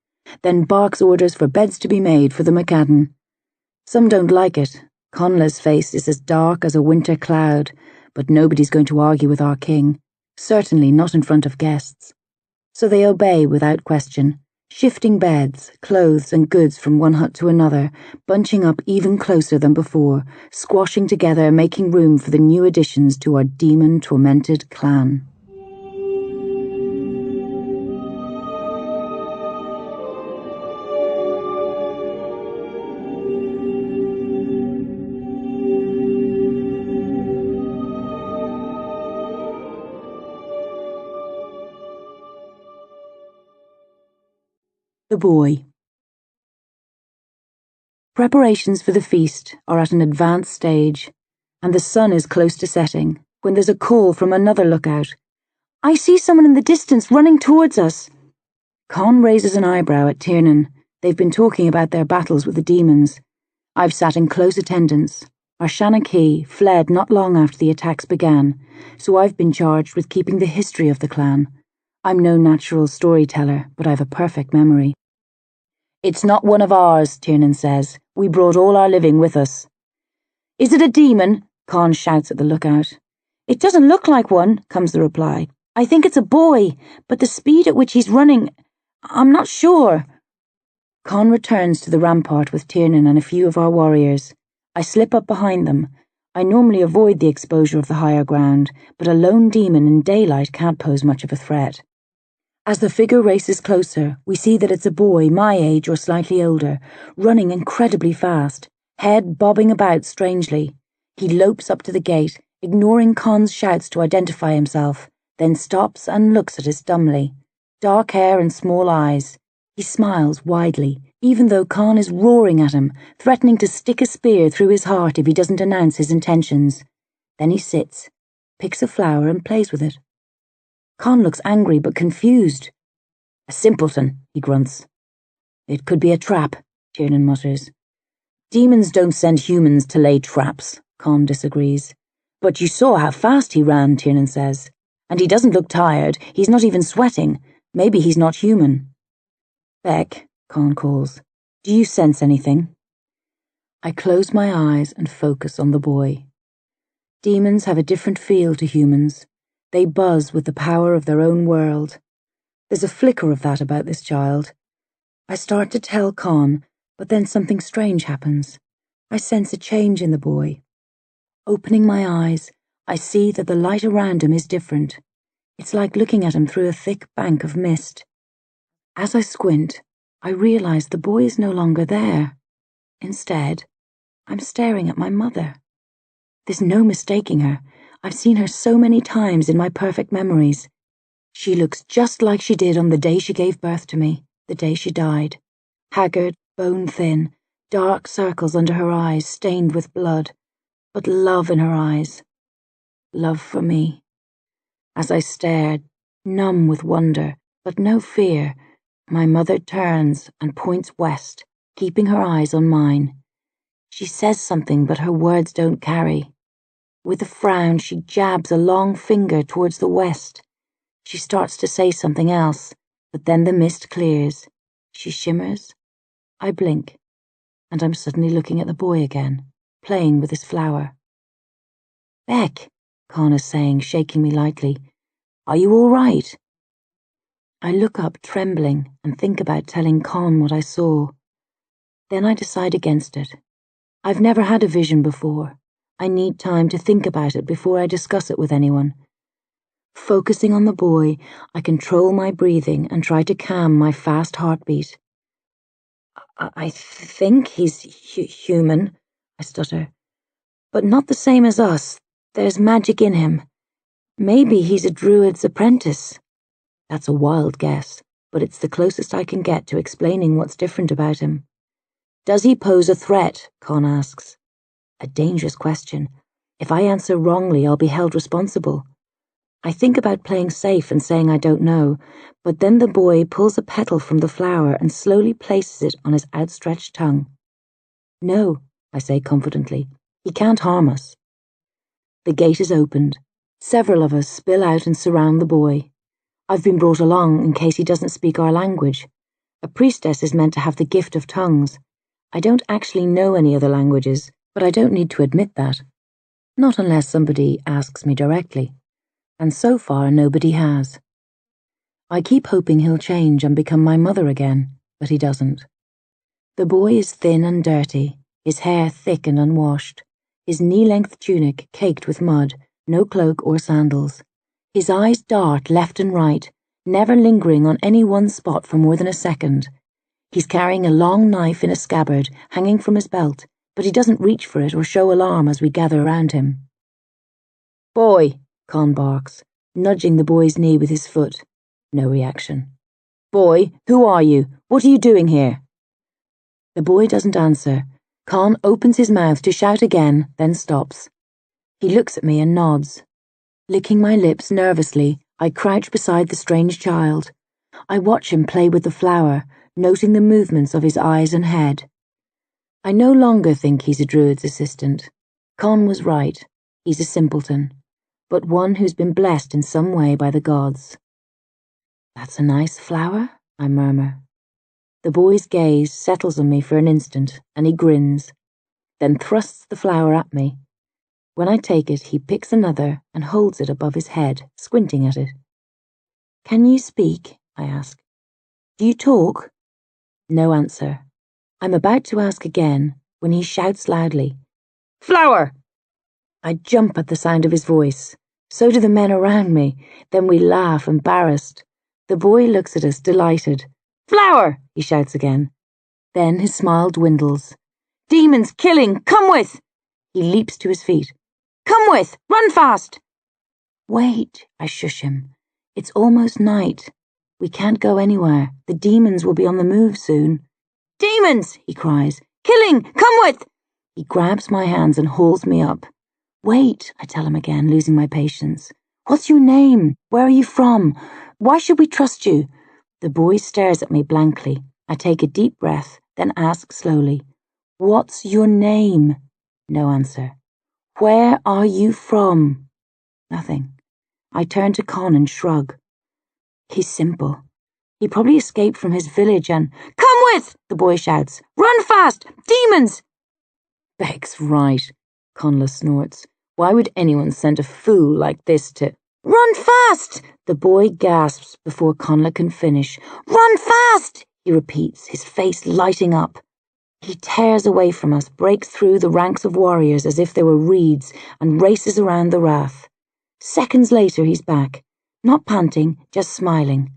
then barks orders for beds to be made for the McAdden. Some don't like it. Conla's face is as dark as a winter cloud, but nobody's going to argue with our king, certainly not in front of guests. So they obey without question, shifting beds, clothes and goods from one hut to another, bunching up even closer than before, squashing together, making room for the new additions to our demon-tormented clan. The boy. Preparations for the feast are at an advanced stage, and the sun is close to setting when there's a call from another lookout. I see someone in the distance running towards us. Con raises an eyebrow at Tiernan. They've been talking about their battles with the demons. I've sat in close attendance. Our Shan fled not long after the attacks began, so I've been charged with keeping the history of the clan. I'm no natural storyteller, but I've a perfect memory. It's not one of ours, Tiernan says. We brought all our living with us. Is it a demon? Con shouts at the lookout. It doesn't look like one, comes the reply. I think it's a boy, but the speed at which he's running, I'm not sure. Con returns to the rampart with Tiernan and a few of our warriors. I slip up behind them. I normally avoid the exposure of the higher ground, but a lone demon in daylight can't pose much of a threat. As the figure races closer, we see that it's a boy my age or slightly older, running incredibly fast, head bobbing about strangely. He lopes up to the gate, ignoring Con's shouts to identify himself, then stops and looks at us dumbly. Dark hair and small eyes. He smiles widely, even though Con is roaring at him, threatening to stick a spear through his heart if he doesn't announce his intentions. Then he sits, picks a flower and plays with it. Con looks angry but confused. A simpleton, he grunts. It could be a trap, Tiernan mutters. Demons don't send humans to lay traps, Con disagrees. But you saw how fast he ran, Tiernan says. And he doesn't look tired, he's not even sweating. Maybe he's not human. Beck, Con calls. Do you sense anything? I close my eyes and focus on the boy. Demons have a different feel to humans. They buzz with the power of their own world. There's a flicker of that about this child. I start to tell Con, but then something strange happens. I sense a change in the boy. Opening my eyes, I see that the light around him is different. It's like looking at him through a thick bank of mist. As I squint, I realize the boy is no longer there. Instead, I'm staring at my mother. There's no mistaking her. I've seen her so many times in my perfect memories. She looks just like she did on the day she gave birth to me, the day she died. Haggard, bone-thin, dark circles under her eyes stained with blood, but love in her eyes. Love for me. As I stared, numb with wonder, but no fear, my mother turns and points west, keeping her eyes on mine. She says something, but her words don't carry. With a frown, she jabs a long finger towards the west. She starts to say something else, but then the mist clears. She shimmers. I blink, and I'm suddenly looking at the boy again, playing with his flower. Beck, Con is saying, shaking me lightly. Are you all right? I look up, trembling, and think about telling Con what I saw. Then I decide against it. I've never had a vision before. I need time to think about it before I discuss it with anyone. Focusing on the boy, I control my breathing and try to calm my fast heartbeat. I think he's human, I stutter. But not the same as us. There's magic in him. Maybe he's a druid's apprentice. That's a wild guess. but it's the closest I can get to explaining what's different about him. Does he pose a threat? Con asks. A dangerous question. If I answer wrongly, I'll be held responsible. I think about playing safe and saying I don't know, but then the boy pulls a petal from the flower and slowly places it on his outstretched tongue. No, I say confidently. He can't harm us. The gate is opened. Several of us spill out and surround the boy. I've been brought along in case he doesn't speak our language. A priestess is meant to have the gift of tongues. I don't actually know any other languages, but I don't need to admit that. Not unless somebody asks me directly. And so far nobody has. I keep hoping he'll change and become my mother again, but he doesn't. The boy is thin and dirty, his hair thick and unwashed, his knee-length tunic caked with mud, no cloak or sandals. His eyes dart left and right, never lingering on any one spot for more than a second. He's carrying a long knife in a scabbard hanging from his belt, but he doesn't reach for it or show alarm as we gather around him. Boy, Con barks, nudging the boy's knee with his foot. No reaction. Boy, who are you? What are you doing here? The boy doesn't answer. Con opens his mouth to shout again, then stops. He looks at me and nods. Licking my lips nervously, I crouch beside the strange child. I watch him play with the flower, noting the movements of his eyes and head. I no longer think he's a druid's assistant. Con was right. He's a simpleton, but one who's been blessed in some way by the gods. That's a nice flower, I murmur. The boy's gaze settles on me for an instant, and he grins, then thrusts the flower at me. When I take it, he picks another and holds it above his head, squinting at it. Can you speak? I ask. Do you talk? No answer. I'm about to ask again when he shouts loudly, Flower! I jump at the sound of his voice. So do the men around me. Then we laugh, embarrassed. The boy looks at us, delighted. Flower! He shouts again. Then his smile dwindles. Demons, killing, come with! He leaps to his feet. Come with! Run fast! Wait, I shush him. It's almost night. We can't go anywhere. The demons will be on the move soon. Demons! He cries. Killing! Come with! He grabs my hands and hauls me up. Wait, I tell him again, losing my patience. What's your name? Where are you from? Why should we trust you? The boy stares at me blankly. I take a deep breath, then ask slowly, What's your name? No answer. Where are you from? Nothing. I turn to Con and shrug. He's simple. He probably escaped from his village and, Come with! The boy shouts. Run fast! Demons! Beck's right, Conla snorts. Why would anyone send a fool like this to... Run fast! The boy gasps before Conla can finish. Run fast! He repeats, his face lighting up. He tears away from us, breaks through the ranks of warriors as if they were reeds, and races around the rath. Seconds later he's back, not panting, just smiling.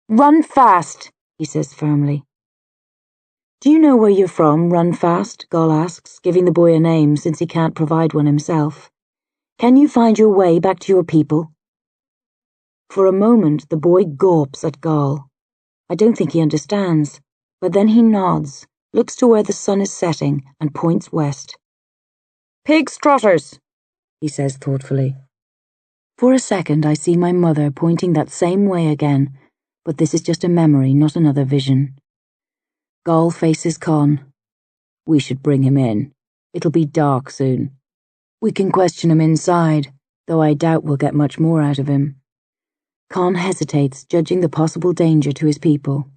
Run fast, he says firmly. Do you know where you're from, Run Fast? Gol asks, giving the boy a name since he can't provide one himself. Can you find your way back to your people? For a moment the boy gawps at Gol. I don't think he understands, but then he nods, looks to where the sun is setting, and points west. Pig's trotters, he says thoughtfully. For a second I see my mother pointing that same way again, but this is just a memory, not another vision. Gol faces Con. We should bring him in. It'll be dark soon. We can question him inside, though I doubt we'll get much more out of him. Con hesitates, judging the possible danger to his people,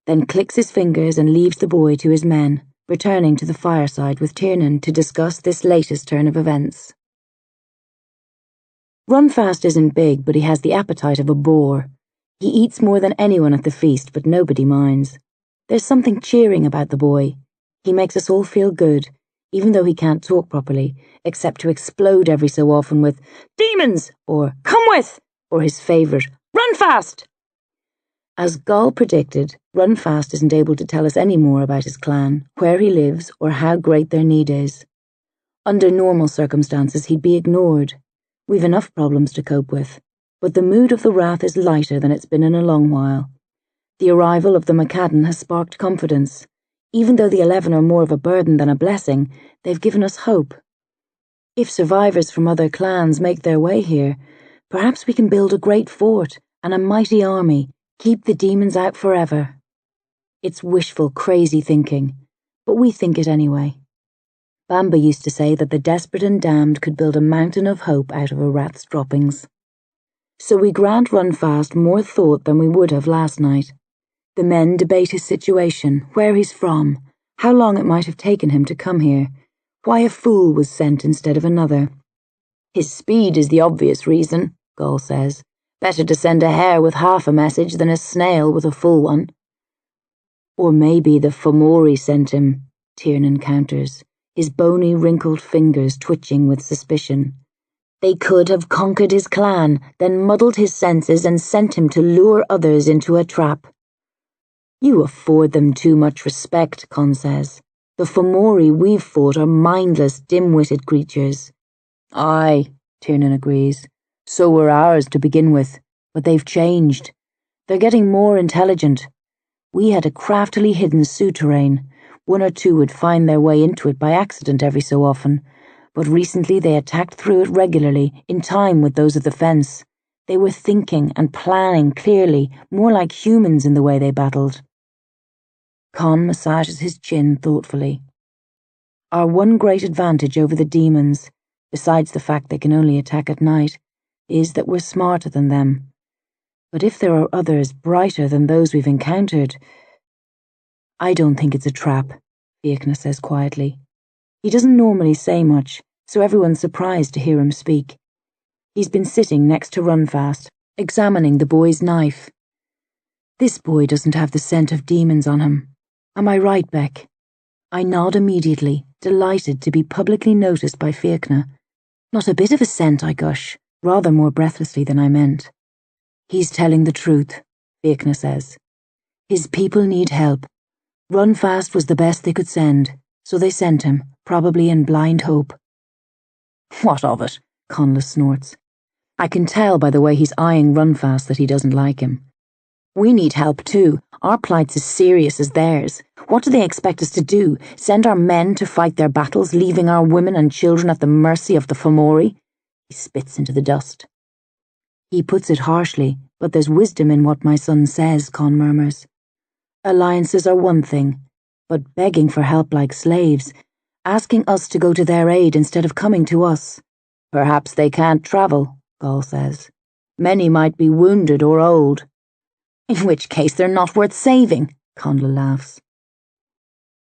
then clicks his fingers and leaves the boy to his men, returning to the fireside with Tiernan to discuss this latest turn of events. Run Fast isn't big, but he has the appetite of a boar. He eats more than anyone at the feast, but nobody minds. There's something cheering about the boy. He makes us all feel good, even though he can't talk properly, except to explode every so often with, Demons! Or, Come with! Or his favourite, Run Fast! As Gol predicted, Run Fast isn't able to tell us any more about his clan, where he lives, or how great their need is. Under normal circumstances, he'd be ignored. We've enough problems to cope with, but the mood of the wrath is lighter than it's been in a long while. The arrival of the McCadden has sparked confidence. Even though the 11 are more of a burden than a blessing, they've given us hope. If survivors from other clans make their way here, perhaps we can build a great fort and a mighty army, keep the demons out forever. It's wishful, crazy thinking, but we think it anyway. Bamba used to say that the desperate and damned could build a mountain of hope out of a rat's droppings. So we grant Runfast more thought than we would have last night. The men debate his situation, where he's from, how long it might have taken him to come here, why a fool was sent instead of another. His speed is the obvious reason, Gaul says. Better to send a hare with half a message than a snail with a full one. Or maybe the Fomori sent him, Tiernan counters, his bony, wrinkled fingers twitching with suspicion. They could have conquered his clan, then muddled his senses and sent him to lure others into a trap. You afford them too much respect, Con says. The Fomori we've fought are mindless, dim-witted creatures. Aye, Tiernan agrees. So were ours to begin with, but they've changed. They're getting more intelligent. We had a craftily hidden souterrain. One or two would find their way into it by accident every so often, but recently they attacked through it regularly, in time with those of the fence. They were thinking and planning clearly, more like humans in the way they battled. Con massages his chin thoughtfully. Our one great advantage over the demons, besides the fact they can only attack at night, is that we're smarter than them. But if there are others brighter than those we've encountered... I don't think it's a trap, Fiachna says quietly. He doesn't normally say much, so everyone's surprised to hear him speak. He's been sitting next to Runfast, examining the boy's knife. This boy doesn't have the scent of demons on him. Am I right, Beck? I nod immediately, delighted to be publicly noticed by Fiachna. Not a bit of a scent, I gush, rather more breathlessly than I meant. He's telling the truth, Fiachna says. His people need help. Runfast was the best they could send, so they sent him, probably in blind hope. What of it? Conless snorts. I can tell by the way he's eyeing Runfast that he doesn't like him. We need help too. Our plight's as serious as theirs. What do they expect us to do? Send our men to fight their battles, leaving our women and children at the mercy of the Fomori? He spits into the dust. He puts it harshly, but there's wisdom in what my son says, Con murmurs. Alliances are one thing, but begging for help like slaves, asking us to go to their aid instead of coming to us. Perhaps they can't travel, Gaul says. Many might be wounded or old. In which case they're not worth saving, Conla laughs.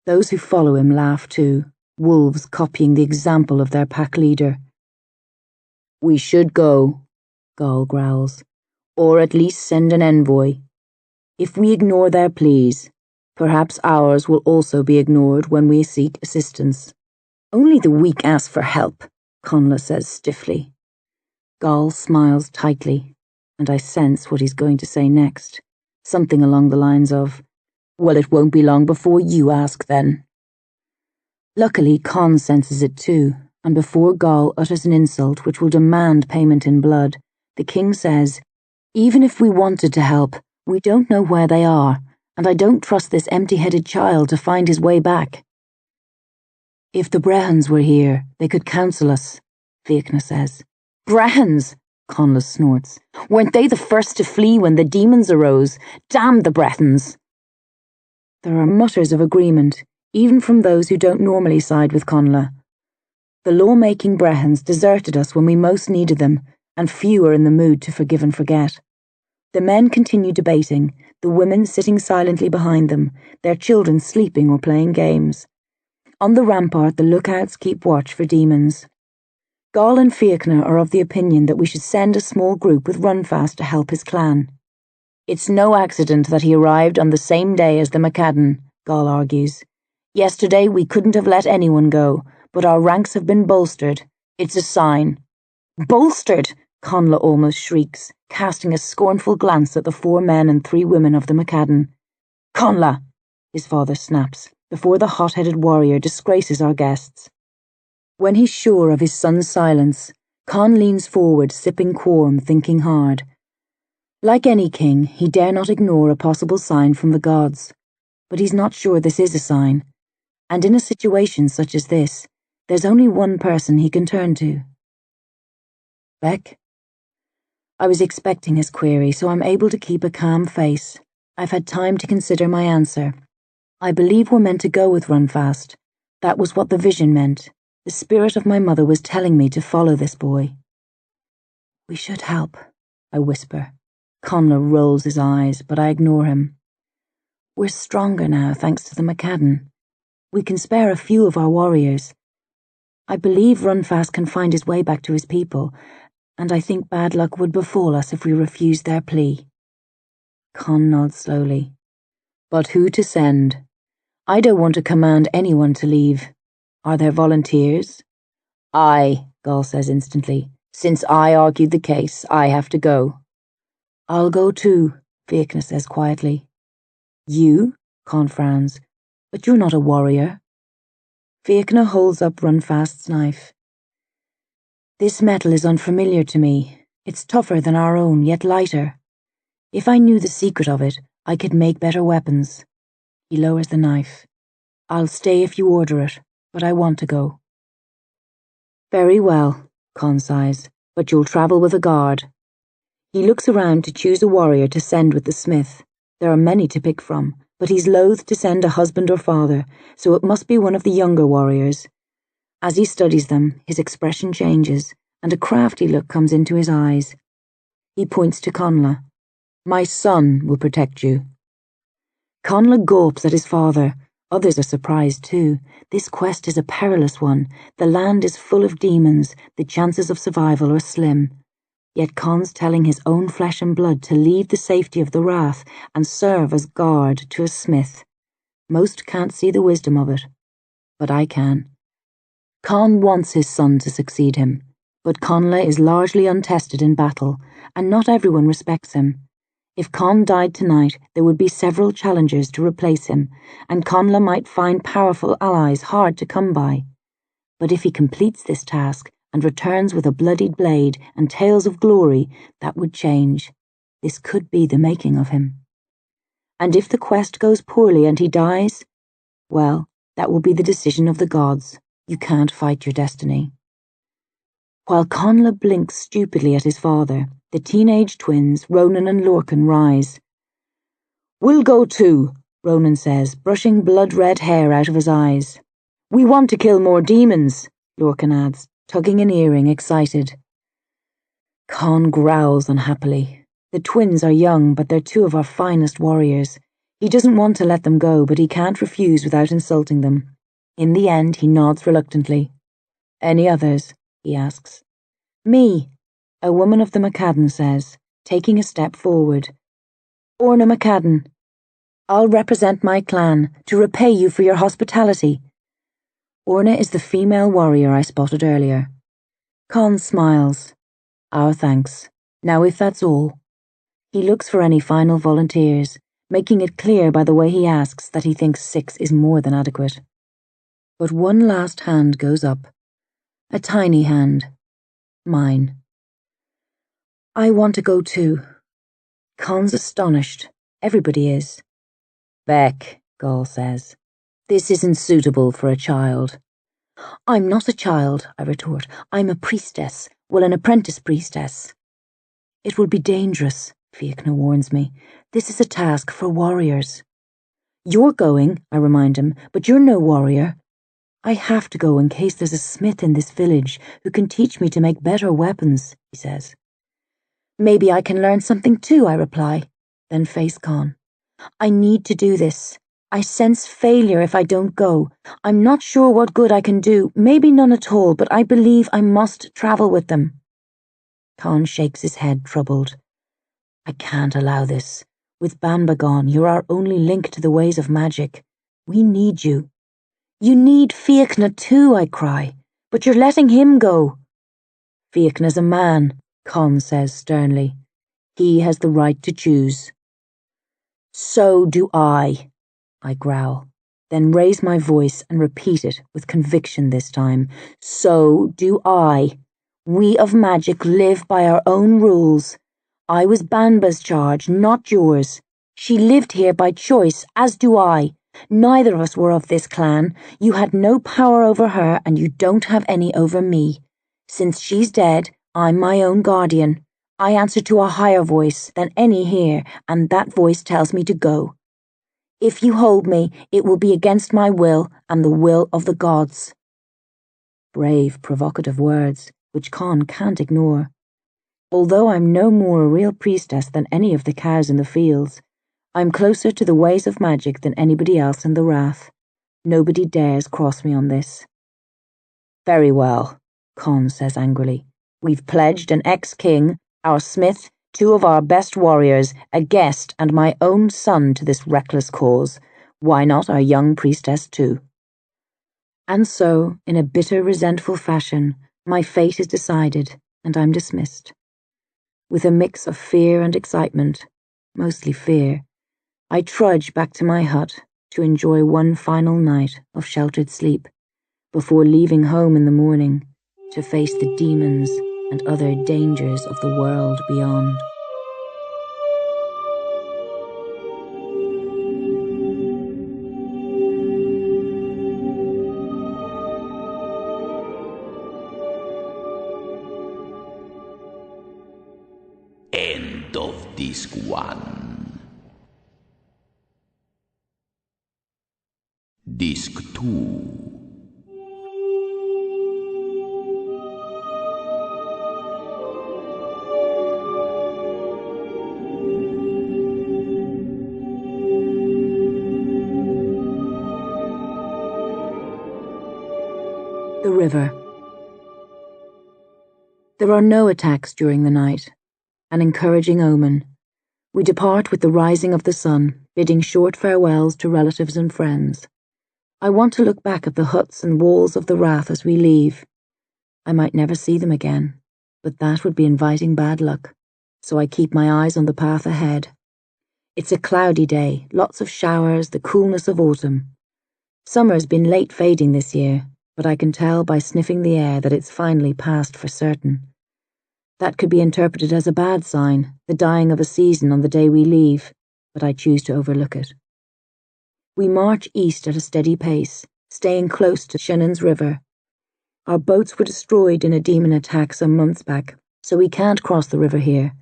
Those who follow him laugh too, wolves copying the example of their pack leader. We should go, Gaul growls, or at least send an envoy. If we ignore their pleas, perhaps ours will also be ignored when we seek assistance. Only the weak ask for help, Conla says stiffly. Gaul smiles tightly, and I sense what he's going to say next. Something along the lines of, well, it won't be long before you ask then. Luckily, Con senses it too, and before Gaul utters an insult which will demand payment in blood, the king says, even if we wanted to help, we don't know where they are, and I don't trust this empty-headed child to find his way back. If the Brehons were here, they could counsel us, Fiachna says. Brehons! Conless snorts. Weren't they the first to flee when the demons arose? Damn the Bretons! There are mutters of agreement, even from those who don't normally side with Conla. The law-making Brehons deserted us when we most needed them, and few are in the mood to forgive and forget. The men continue debating, the women sitting silently behind them, their children sleeping or playing games. On the rampart, the lookouts keep watch for demons. Gaul and Fiachna are of the opinion that we should send a small group with Runfast to help his clan. It's no accident that he arrived on the same day as the McCadden, Gaul argues. Yesterday we couldn't have let anyone go, but our ranks have been bolstered. It's a sign. Bolstered! Conla almost shrieks, casting a scornful glance at the 4 men and 3 women of the McCadden. Conla! His father snaps, before the hot-headed warrior disgraces our guests. When he's sure of his son's silence, Con leans forward, sipping quorm, thinking hard. Like any king, he dare not ignore a possible sign from the gods, but he's not sure this is a sign, and in a situation such as this, there's only one person he can turn to. Beck? I was expecting his query, so I'm able to keep a calm face. I've had time to consider my answer. I believe we're meant to go with Runfast. That was what the vision meant. The spirit of my mother was telling me to follow this boy. We should help, I whisper. Conla rolls his eyes, but I ignore him. We're stronger now, thanks to the McCadden. We can spare a few of our warriors. I believe Runfast can find his way back to his people, and I think bad luck would befall us if we refused their plea. Con nods slowly. But who to send? I don't want to command anyone to leave. Are there volunteers? Aye, Gall says instantly. Since I argued the case, I have to go. I'll go too, Fiachna says quietly. You? Con frowns. But you're not a warrior. Fiachna holds up Runfast's knife. This metal is unfamiliar to me. It's tougher than our own, yet lighter. If I knew the secret of it, I could make better weapons. He lowers the knife. I'll stay if you order it, but I want to go. Very well, Con sighs, but you'll travel with a guard. He looks around to choose a warrior to send with the smith. There are many to pick from, but he's loath to send a husband or father, so it must be one of the younger warriors. As he studies them, his expression changes, and a crafty look comes into his eyes. He points to Conla. My son will protect you. Conla gulps at his father. Others are surprised too. This quest is a perilous one. The land is full of demons. The chances of survival are slim. Yet Con's telling his own flesh and blood to leave the safety of the Wrath and serve as guard to a smith. Most can't see the wisdom of it, but I can. Con wants his son to succeed him, but Conla is largely untested in battle, and not everyone respects him. If Con died tonight, there would be several challengers to replace him, and Conla might find powerful allies hard to come by. But if he completes this task and returns with a bloodied blade and tales of glory, that would change. This could be the making of him. And if the quest goes poorly and he dies, well, that will be the decision of the gods. You can't fight your destiny. While Conla blinks stupidly at his father, the teenage twins, Ronan and Lorcan, rise. We'll go too, Ronan says, brushing blood-red hair out of his eyes. We want to kill more demons, Lorcan adds, tugging an earring, excited. Con growls unhappily. The twins are young, but they're two of our finest warriors. He doesn't want to let them go, but he can't refuse without insulting them. In the end, he nods reluctantly. Any others? He asks. Me, a woman of the McCadden says, taking a step forward. Orna McCadden. I'll represent my clan to repay you for your hospitality. Orna is the female warrior I spotted earlier. Con smiles. Our thanks. Now if that's all. He looks for any final volunteers, making it clear by the way he asks that he thinks 6 is more than adequate. But one last hand goes up. A tiny hand. Mine. I want to go too. Con's astonished. Everybody is. Beck, Gall says. This isn't suitable for a child. I'm not a child, I retort. I'm a priestess. Well, an apprentice priestess. It will be dangerous, Fiachna warns me. This is a task for warriors. You're going, I remind him, but you're no warrior. I have to go in case there's a smith in this village who can teach me to make better weapons, he says. Maybe I can learn something too, I reply, then face Con. I need to do this. I sense failure if I don't go. I'm not sure what good I can do, maybe none at all, but I believe I must travel with them. Con shakes his head, troubled. I can't allow this. With Banba gone, you're our only link to the ways of magic. We need you. You need Fiachna too, I cry, but you're letting him go. Fiachna's a man, Con says sternly. He has the right to choose. So do I growl, then raise my voice and repeat it with conviction this time. So do I. We of magic live by our own rules. I was Banba's charge, not yours. She lived here by choice, as do I. Neither of us were of this clan. You had no power over her, and you don't have any over me. Since she's dead, I'm my own guardian. I answer to a higher voice than any here, and that voice tells me to go. If you hold me, it will be against my will and the will of the gods." Brave, provocative words, which Con can't ignore. Although I'm no more a real priestess than any of the cows in the fields, I'm closer to the ways of magic than anybody else in the Wrath. Nobody dares cross me on this. "Very well," Con says angrily. "We've pledged an ex-king, our smith, 2 of our best warriors, a guest, and my own son to this reckless cause. Why not our young priestess too?" And so, in a bitter, resentful fashion, my fate is decided, and I'm dismissed. With a mix of fear and excitement, mostly fear, I trudge back to my hut to enjoy one final night of sheltered sleep before leaving home in the morning to face the demons and other dangers of the world beyond. End of Disc 1. Disc 2. The river. There are no attacks during the night. An encouraging omen. We depart with the rising of the sun, bidding short farewells to relatives and friends. I want to look back at the huts and walls of the Wrath as we leave. I might never see them again, but that would be inviting bad luck, so I keep my eyes on the path ahead. It's a cloudy day, lots of showers, the coolness of autumn. Summer's been late fading this year, but I can tell by sniffing the air that it's finally passed for certain. That could be interpreted as a bad sign, the dying of a season on the day we leave, but I choose to overlook it. We march east at a steady pace, staying close to Shannon's river. Our boats were destroyed in a demon attack some months back, so we can't cross the river here.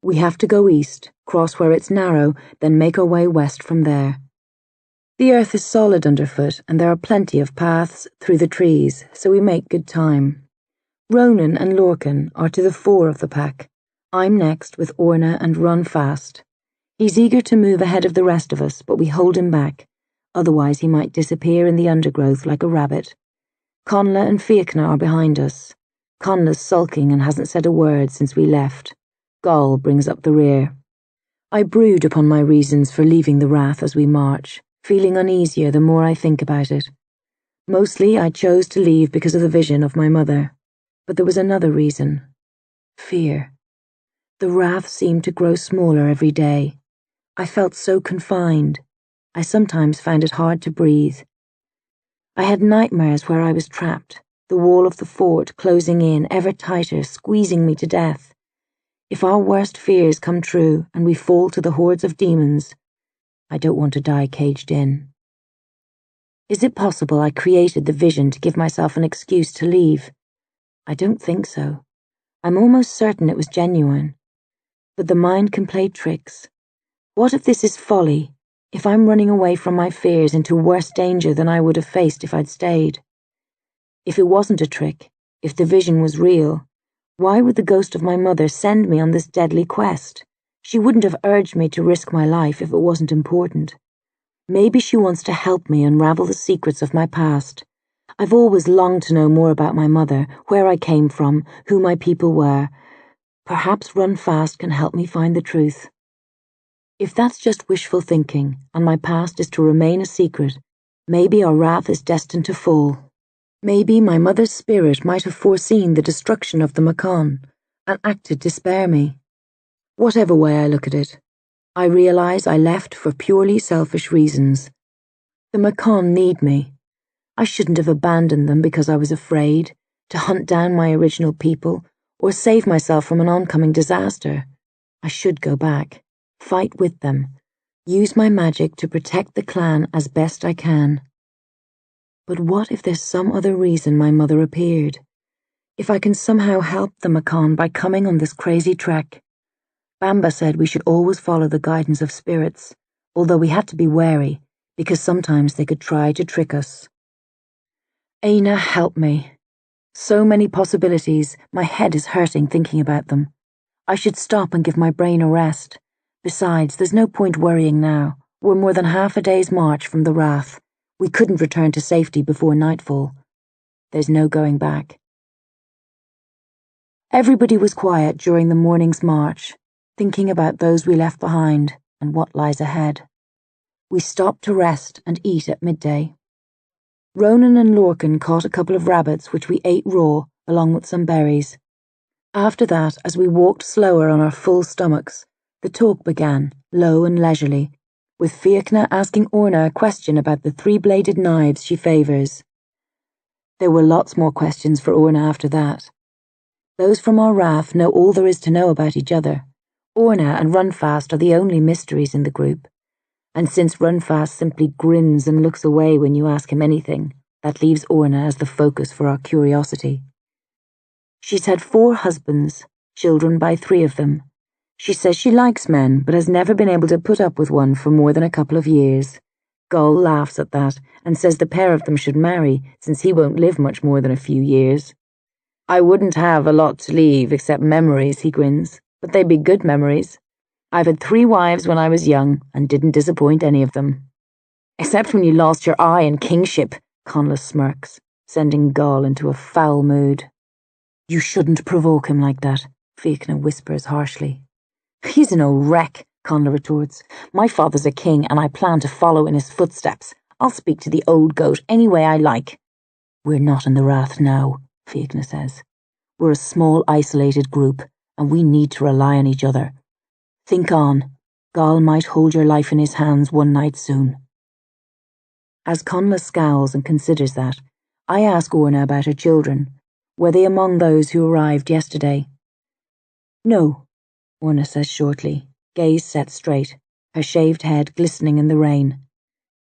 We have to go east, cross where it's narrow, then make our way west from there. The earth is solid underfoot, and there are plenty of paths through the trees, so we make good time. Ronan and Lorcan are to the fore of the pack. I'm next with Orna and Run Fast. He's eager to move ahead of the rest of us, but we hold him back. Otherwise he might disappear in the undergrowth like a rabbit. Conla and Fiachna are behind us. Conla's sulking and hasn't said a word since we left. Gull brings up the rear. I brood upon my reasons for leaving the Wrath as we march, feeling uneasier the more I think about it. Mostly I chose to leave because of the vision of my mother. But there was another reason. Fear. The Wrath seemed to grow smaller every day. I felt so confined. I sometimes found it hard to breathe. I had nightmares where I was trapped, the wall of the fort closing in ever tighter, squeezing me to death. If our worst fears come true and we fall to the hordes of demons, I don't want to die caged in. Is it possible I created the vision to give myself an excuse to leave? I don't think so. I'm almost certain it was genuine. But the mind can play tricks. What if this is folly? If I'm running away from my fears into worse danger than I would have faced if I'd stayed? If it wasn't a trick, if the vision was real, why would the ghost of my mother send me on this deadly quest? She wouldn't have urged me to risk my life if it wasn't important. Maybe she wants to help me unravel the secrets of my past. I've always longed to know more about my mother, where I came from, who my people were. Perhaps Run Fast can help me find the truth. If that's just wishful thinking, and my past is to remain a secret, maybe our Wrath is destined to fall. Maybe my mother's spirit might have foreseen the destruction of the Macon, and acted to spare me. Whatever way I look at it, I realize I left for purely selfish reasons. The Macon need me. I shouldn't have abandoned them because I was afraid to hunt down my original people or save myself from an oncoming disaster. I should go back, fight with them, use my magic to protect the clan as best I can. But what if there's some other reason my mother appeared? If I can somehow help the Macan by coming on this crazy trek? Bamba said we should always follow the guidance of spirits, although we had to be wary, because sometimes they could try to trick us. Aina, help me. So many possibilities, my head is hurting thinking about them. I should stop and give my brain a rest. Besides, there's no point worrying now. We're more than half a day's march from the Wrath. We couldn't return to safety before nightfall. There's no going back. Everybody was quiet during the morning's march, thinking about those we left behind and what lies ahead. We stopped to rest and eat at midday. Ronan and Lorcan caught a couple of rabbits which we ate raw, along with some berries. After that, as we walked slower on our full stomachs, the talk began, low and leisurely, with Fiachna asking Orna a question about the three-bladed knives she favours. There were lots more questions for Orna after that. Those from our Wrath know all there is to know about each other. Orna and Runfast are the only mysteries in the group. And since Runfast simply grins and looks away when you ask him anything, that leaves Orna as the focus for our curiosity. She's had 4 husbands, children by 3 of them. She says she likes men, but has never been able to put up with one for more than a couple of years. Gull laughs at that and says the pair of them should marry, since he won't live much more than a few years. I wouldn't have a lot to leave except memories, he grins, but they'd be good memories. I've had 3 wives when I was young, and didn't disappoint any of them. Except when you lost your eye in kingship, Conla smirks, sending Gull into a foul mood. You shouldn't provoke him like that, Fiachna whispers harshly. He's an old wreck, Conla retorts. My father's a king, and I plan to follow in his footsteps. I'll speak to the old goat any way I like. We're not in the Wrath now, Fiachna says. We're a small, isolated group, and we need to rely on each other. Think on. Gal might hold your life in his hands one night soon. As Conla scowls and considers that, I ask Orna about her children. Were they among those who arrived yesterday? No, Orna says shortly, gaze set straight, her shaved head glistening in the rain.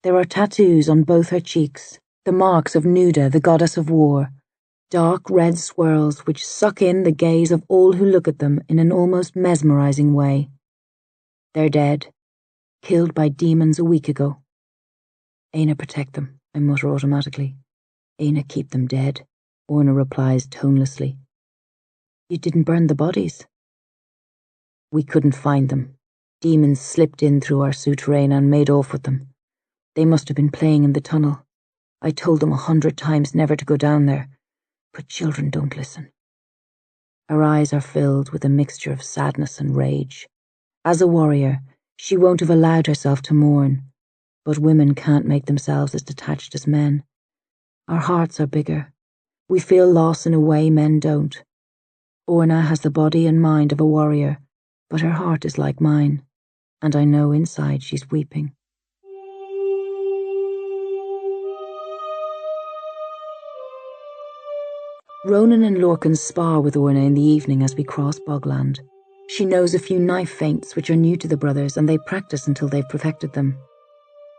There are tattoos on both her cheeks, the marks of Nuda, the goddess of war, dark red swirls which suck in the gaze of all who look at them in an almost mesmerizing way. They're dead, killed by demons a week ago. Aina, protect them, I mutter automatically. Aina, keep them dead, Orna replies tonelessly. You didn't burn the bodies? We couldn't find them. Demons slipped in through our souterrain and made off with them. They must have been playing in the tunnel. I told them 100 times never to go down there, but children don't listen. Her eyes are filled with a mixture of sadness and rage. As a warrior, she won't have allowed herself to mourn, but women can't make themselves as detached as men. Our hearts are bigger. We feel loss in a way men don't. Orna has the body and mind of a warrior, but her heart is like mine, and I know inside she's weeping. Ronan and Lorcan spar with Orna in the evening as we cross bogland. She knows a few knife feints which are new to the brothers, and they practice until they've perfected them.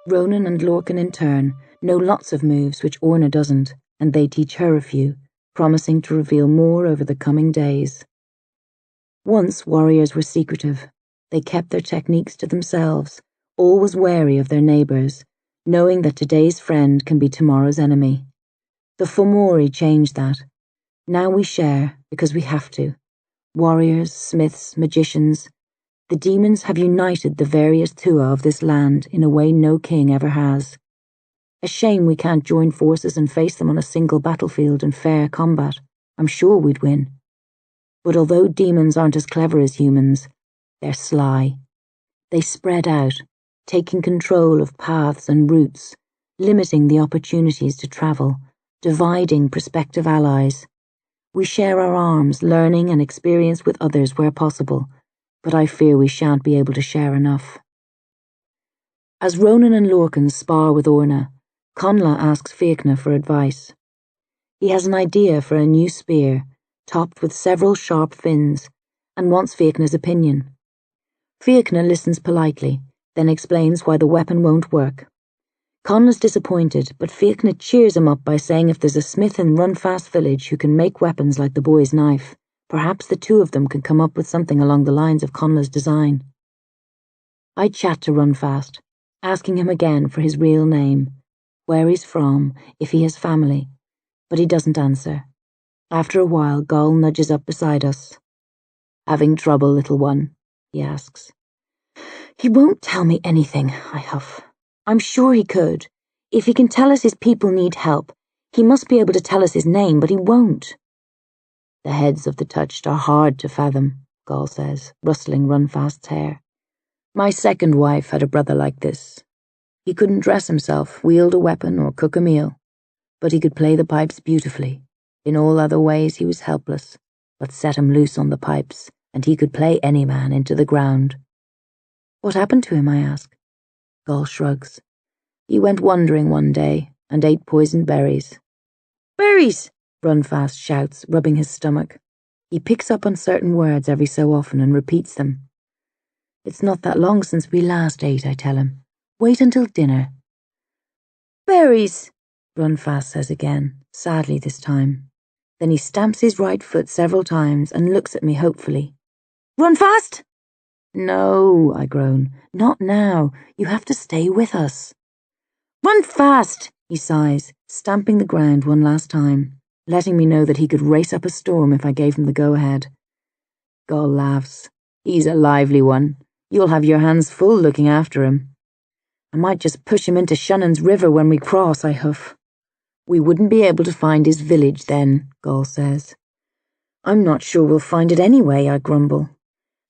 Ronan and Lorcan in turn know lots of moves which Orna doesn't, and they teach her a few, promising to reveal more over the coming days. Once warriors were secretive. They kept their techniques to themselves, always wary of their neighbours, knowing that today's friend can be tomorrow's enemy. The Fomori changed that. Now we share because we have to. Warriors, smiths, magicians. The demons have united the various Tua of this land in a way no king ever has. A shame we can't join forces and face them on a single battlefield in fair combat. I'm sure we'd win. But although demons aren't as clever as humans, they're sly. They spread out, taking control of paths and routes, limiting the opportunities to travel, dividing prospective allies. We share our arms, learning and experience with others where possible, but I fear we shan't be able to share enough. As Ronan and Lorcan spar with Orna, Conla asks Fiachna for advice. He has an idea for a new spear, topped with several sharp fins, and wants Fiachna's opinion. Fiachna listens politely, then explains why the weapon won't work. Conla's disappointed, but Fiachna cheers him up by saying if there's a smith in Runfast village who can make weapons like the boy's knife, perhaps the two of them can come up with something along the lines of Conla's design. I chat to Runfast, asking him again for his real name, where he's from, if he has family, but he doesn't answer. After a while, Gol nudges up beside us. "Having trouble, little one?" he asks. "He won't tell me anything," I huff. "I'm sure he could. If he can tell us his people need help, he must be able to tell us his name, but he won't." "The heads of the touched are hard to fathom," Gol says, rustling Runfast's hair. "My second wife had a brother like this. He couldn't dress himself, wield a weapon, or cook a meal, but he could play the pipes beautifully. In all other ways he was helpless, but set him loose on the pipes, and he could play any man into the ground." "What happened to him?" I ask. Gol shrugs. "He went wandering one day, and ate poisoned berries." "Berries!" Runfast shouts, rubbing his stomach. He picks up on certain words every so often and repeats them. "It's not that long since we last ate," I tell him. "Wait until dinner." "Berries!" Runfast says again, sadly this time. Then he stamps his right foot several times and looks at me hopefully. "Runfast!" "No," I groan. "Not now. You have to stay with us." "Runfast!" he sighs, stamping the ground one last time, letting me know that he could race up a storm if I gave him the go-ahead. Gol laughs. "He's a lively one. You'll have your hands full looking after him." "I might just push him into Shannon's River when we cross," I huff. "We wouldn't be able to find his village then," Gol says. "I'm not sure we'll find it anyway," I grumble.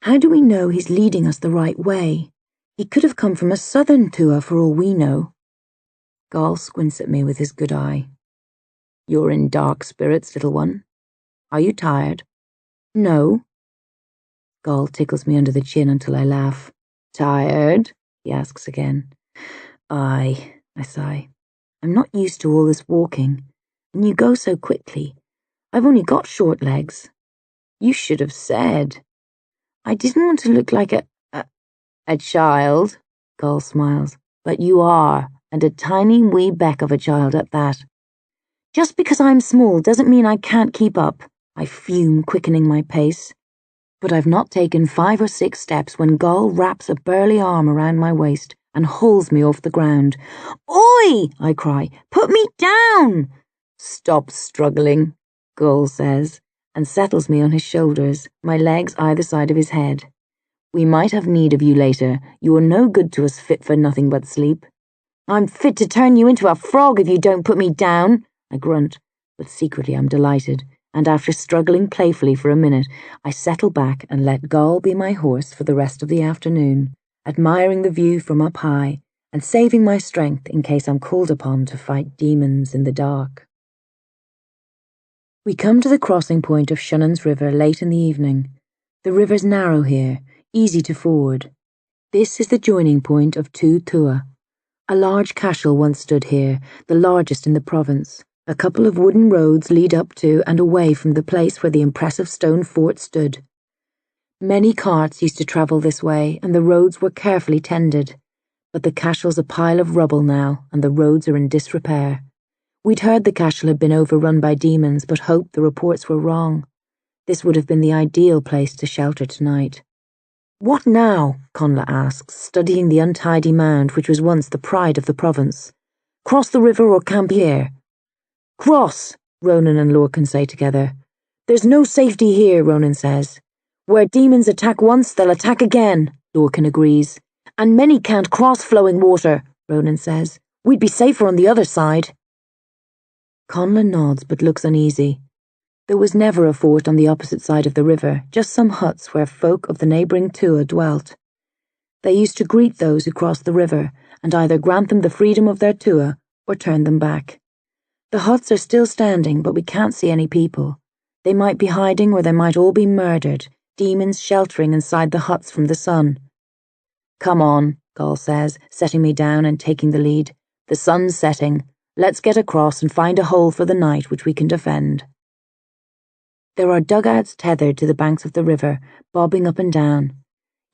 "How do we know he's leading us the right way? He could have come from a southern tour for all we know." Gol squints at me with his good eye. "You're in dark spirits, little one. Are you tired?" "No." Gol tickles me under the chin until I laugh. "Tired?" he asks again. "Aye," I sigh. "I'm not used to all this walking, and you go so quickly. I've only got short legs." "You should have said." "I didn't want to look like a child," Gol smiles. "But you are, and a tiny wee beck of a child at that." "Just because I'm small doesn't mean I can't keep up," I fume, quickening my pace. But I've not taken 5 or 6 steps when Gol wraps a burly arm around my waist and hauls me off the ground. "Oi!" I cry. "Put me down!" "Stop struggling," Gol says, and settles me on his shoulders, my legs either side of his head. "We might have need of you later. You are no good to us, fit for nothing but sleep." "I'm fit to turn you into a frog if you don't put me down," I grunt, but secretly I'm delighted, and after struggling playfully for a minute, I settle back and let Gol be my horse for the rest of the afternoon, admiring the view from up high and saving my strength in case I'm called upon to fight demons in the dark. We come to the crossing point of Shannon's River late in the evening. The river's narrow here, easy to ford. This is the joining point of two tua. A large cashel once stood here, the largest in the province. A couple of wooden roads lead up to and away from the place where the impressive stone fort stood. Many carts used to travel this way, and the roads were carefully tended. But the cashel's a pile of rubble now, and the roads are in disrepair. We'd heard the cashel had been overrun by demons, but hoped the reports were wrong. This would have been the ideal place to shelter tonight. "What now?" Conla asks, studying the untidy mound which was once the pride of the province. "Cross the river or camp here?" "Cross," Ronan and Lorcan say together. "There's no safety here," Ronan says. "Where demons attack once, they'll attack again," Lorcan agrees. "And many can't cross flowing water," Ronan says. "We'd be safer on the other side." Conla nods but looks uneasy. There was never a fort on the opposite side of the river, just some huts where folk of the neighbouring Tua dwelt. They used to greet those who crossed the river and either grant them the freedom of their Tua or turn them back. The huts are still standing, but we can't see any people. They might be hiding or they might all be murdered, demons sheltering inside the huts from the sun. "Come on," Gol says, setting me down and taking the lead. "The sun's setting. Let's get across and find a hole for the night which we can defend." There are dugouts tethered to the banks of the river, bobbing up and down.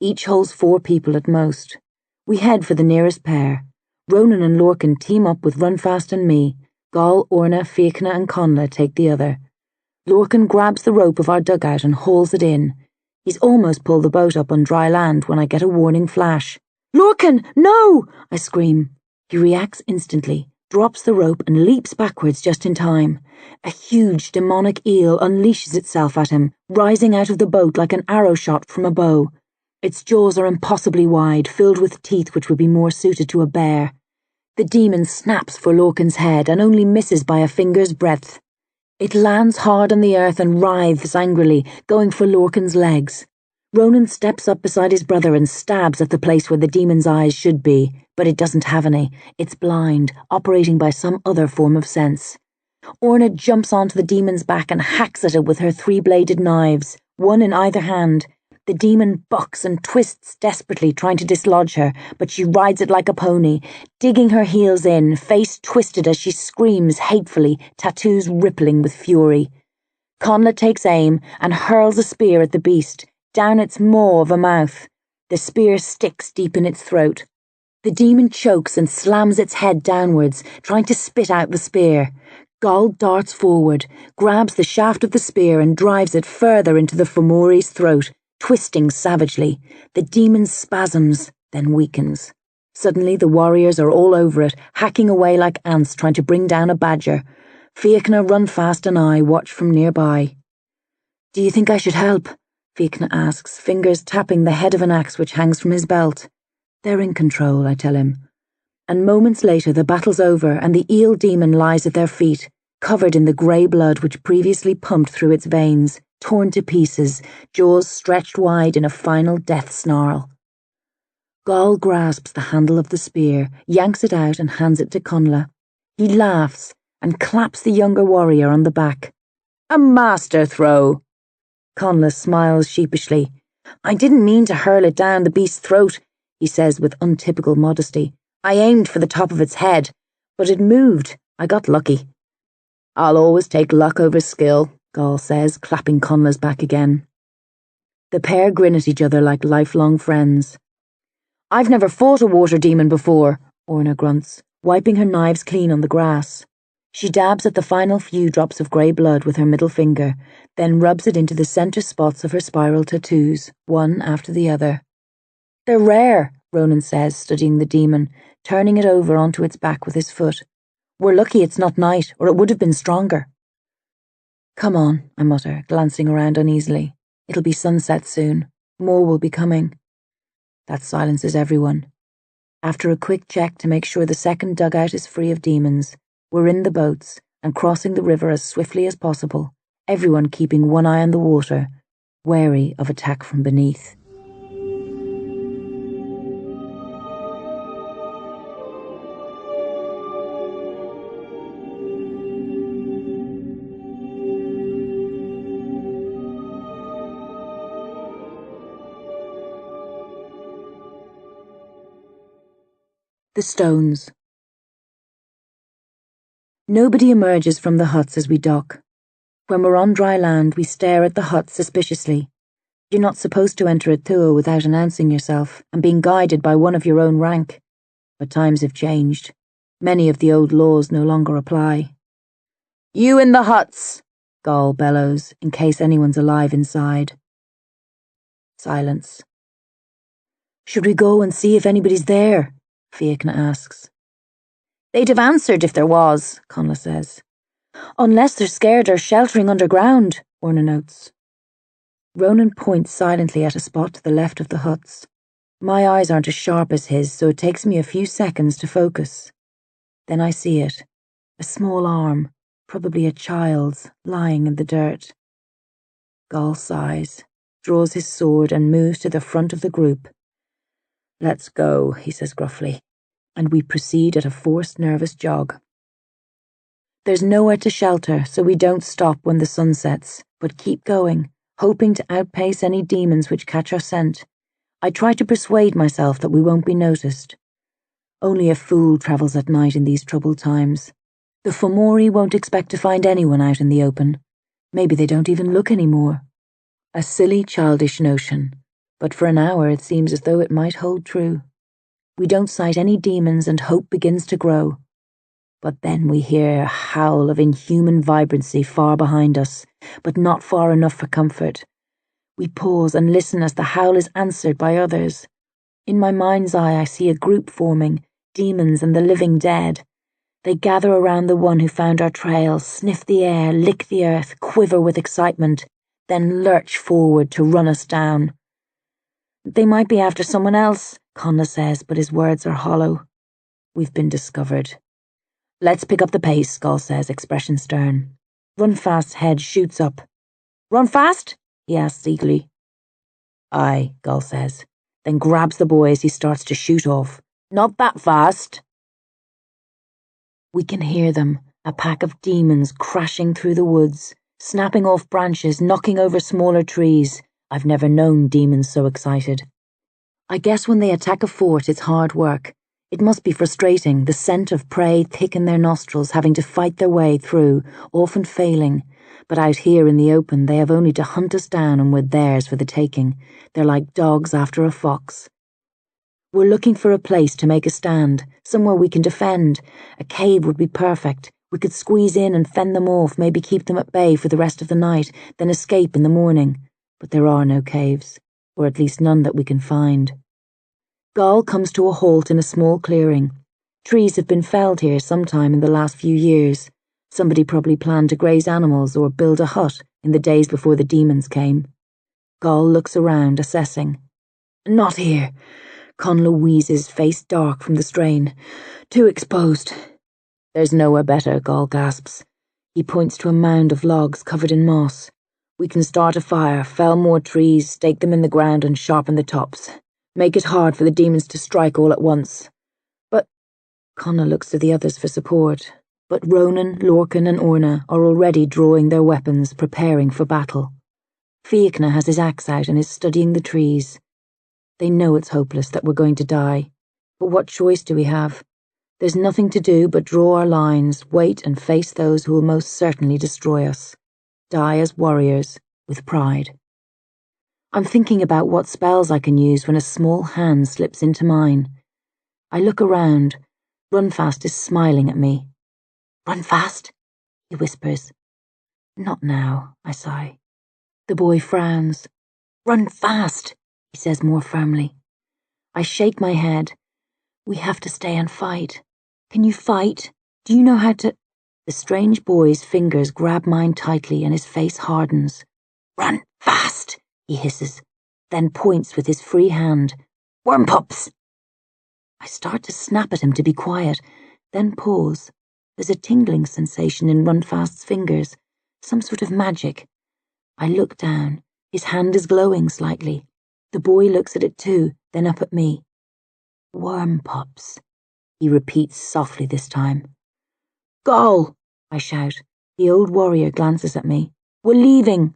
Each holds 4 people at most. We head for the nearest pair. Ronan and Lorcan team up with Runfast and me. Gall, Orna, Fiachna and Conla take the other. Lorcan grabs the rope of our dugout and hauls it in. He's almost pulled the boat up on dry land when I get a warning flash. "Lorcan, no!" I scream. He reacts instantly, drops the rope and leaps backwards just in time. A huge demonic eel unleashes itself at him, rising out of the boat like an arrow shot from a bow. Its jaws are impossibly wide, filled with teeth which would be more suited to a bear. The demon snaps for Lorcan's head and only misses by a finger's breadth. It lands hard on the earth and writhes angrily, going for Lorcan's legs. Ronan steps up beside his brother and stabs at the place where the demon's eyes should be, but it doesn't have any. It's blind, operating by some other form of sense. Orna jumps onto the demon's back and hacks at it with her 3-bladed knives, one in either hand. The demon bucks and twists desperately, trying to dislodge her, but she rides it like a pony, digging her heels in, face twisted as she screams hatefully, tattoos rippling with fury. Conla takes aim and hurls a spear at the beast, down its maw of a mouth. The spear sticks deep in its throat. The demon chokes and slams its head downwards, trying to spit out the spear. Gall darts forward, grabs the shaft of the spear and drives it further into the Fomori's throat, twisting savagely. The demon spasms, then weakens. Suddenly the warriors are all over it, hacking away like ants trying to bring down a badger. Fiachna, Runfast and I watch from nearby. "Do you think I should help?" Fiachna asks, fingers tapping the head of an axe which hangs from his belt. "They're in control," I tell him. And moments later the battle's over and the eel demon lies at their feet, covered in the grey blood which previously pumped through its veins, torn to pieces, jaws stretched wide in a final death snarl. Gall grasps the handle of the spear, yanks it out and hands it to Conla. He laughs and claps the younger warrior on the back. "A master throw!" Conla smiles sheepishly. "I didn't mean to hurl it down the beast's throat," he says with untypical modesty. "I aimed for the top of its head, but it moved. I got lucky." "I'll always take luck over skill," Gall says, clapping Conla's back again. The pair grin at each other like lifelong friends. "I've never fought a water demon before," Orna grunts, wiping her knives clean on the grass. She dabs at the final few drops of grey blood with her middle finger, then rubs it into the centre spots of her spiral tattoos, one after the other. "They're rare," Ronan says, studying the demon, turning it over onto its back with his foot. "We're lucky it's not night, or it would have been stronger." "Come on," I mutter, glancing around uneasily. "It'll be sunset soon. More will be coming." That silences everyone. After a quick check to make sure the second dugout is free of demons, we're in the boats and crossing the river as swiftly as possible, everyone keeping one eye on the water, wary of attack from beneath. The stones. Nobody emerges from the huts as we dock. When we're on dry land, we stare at the huts suspiciously. You're not supposed to enter a tua without announcing yourself and being guided by one of your own rank. But times have changed. Many of the old laws no longer apply. "You in the huts!" Gall bellows, in case anyone's alive inside. Silence. "Should we go and see if anybody's there?" Fiachna asks. "They'd have answered if there was," Conla says. "Unless they're scared or sheltering underground," Orna notes. Ronan points silently at a spot to the left of the huts. My eyes aren't as sharp as his, so it takes me a few seconds to focus. Then I see it. A small arm, probably a child's, lying in the dirt. Gall sighs, draws his sword and moves to the front of the group. "Let's go," he says gruffly, and we proceed at a forced nervous jog. There's nowhere to shelter, so we don't stop when the sun sets, but keep going, hoping to outpace any demons which catch our scent. I try to persuade myself that we won't be noticed. Only a fool travels at night in these troubled times. The Fomori won't expect to find anyone out in the open. Maybe they don't even look anymore. A silly, childish notion, but for an hour it seems as though it might hold true. We don't sight any demons and hope begins to grow. But then we hear a howl of inhuman vibrancy far behind us, but not far enough for comfort. We pause and listen as the howl is answered by others. In my mind's eye I see a group forming, demons and the living dead. They gather around the one who found our trail, sniff the air, lick the earth, quiver with excitement, then lurch forward to run us down. They might be after someone else, Connla says, but his words are hollow. We've been discovered. Let's pick up the pace, Gull says, expression stern. Runfast's head shoots up. Run fast? He asks eagerly. Aye, Gull says, then grabs the boy as he starts to shoot off. Not that fast. We can hear them, a pack of demons crashing through the woods, snapping off branches, knocking over smaller trees. I've never known demons so excited. I guess when they attack a fort, it's hard work. It must be frustrating, the scent of prey thick in their nostrils, having to fight their way through, often failing. But out here in the open, they have only to hunt us down and we're theirs for the taking. They're like dogs after a fox. We're looking for a place to make a stand, somewhere we can defend. A cave would be perfect. We could squeeze in and fend them off, maybe keep them at bay for the rest of the night, then escape in the morning. But there are no caves, or at least none that we can find. Gull comes to a halt in a small clearing. Trees have been felled here sometime in the last few years. Somebody probably planned to graze animals or build a hut in the days before the demons came. Gull looks around, assessing. Not here. Connla wheezes, face dark from the strain. Too exposed. There's nowhere better, Gull gasps. He points to a mound of logs covered in moss. We can start a fire, fell more trees, stake them in the ground and sharpen the tops. Make it hard for the demons to strike all at once. But Connla looks to the others for support. But Ronan, Lorcan and Orna are already drawing their weapons, preparing for battle. Fiachna has his axe out and is studying the trees. They know it's hopeless, that we're going to die. But what choice do we have? There's nothing to do but draw our lines, wait and face those who will most certainly destroy us. Die as warriors, with pride. I'm thinking about what spells I can use when a small hand slips into mine. I look around. Runfast is smiling at me. Run fast, he whispers. Not now, I sigh. The boy frowns. Run fast, he says more firmly. I shake my head. We have to stay and fight. Can you fight? Do you know how to... The strange boy's fingers grab mine tightly and his face hardens. Run fast, he hisses, then points with his free hand. Worm pups! I start to snap at him to be quiet, then pause. There's a tingling sensation in Runfast's fingers, some sort of magic. I look down. His hand is glowing slightly. The boy looks at it too, then up at me. Worm pups, he repeats softly this time. Gull, I shout. The old warrior glances at me. We're leaving.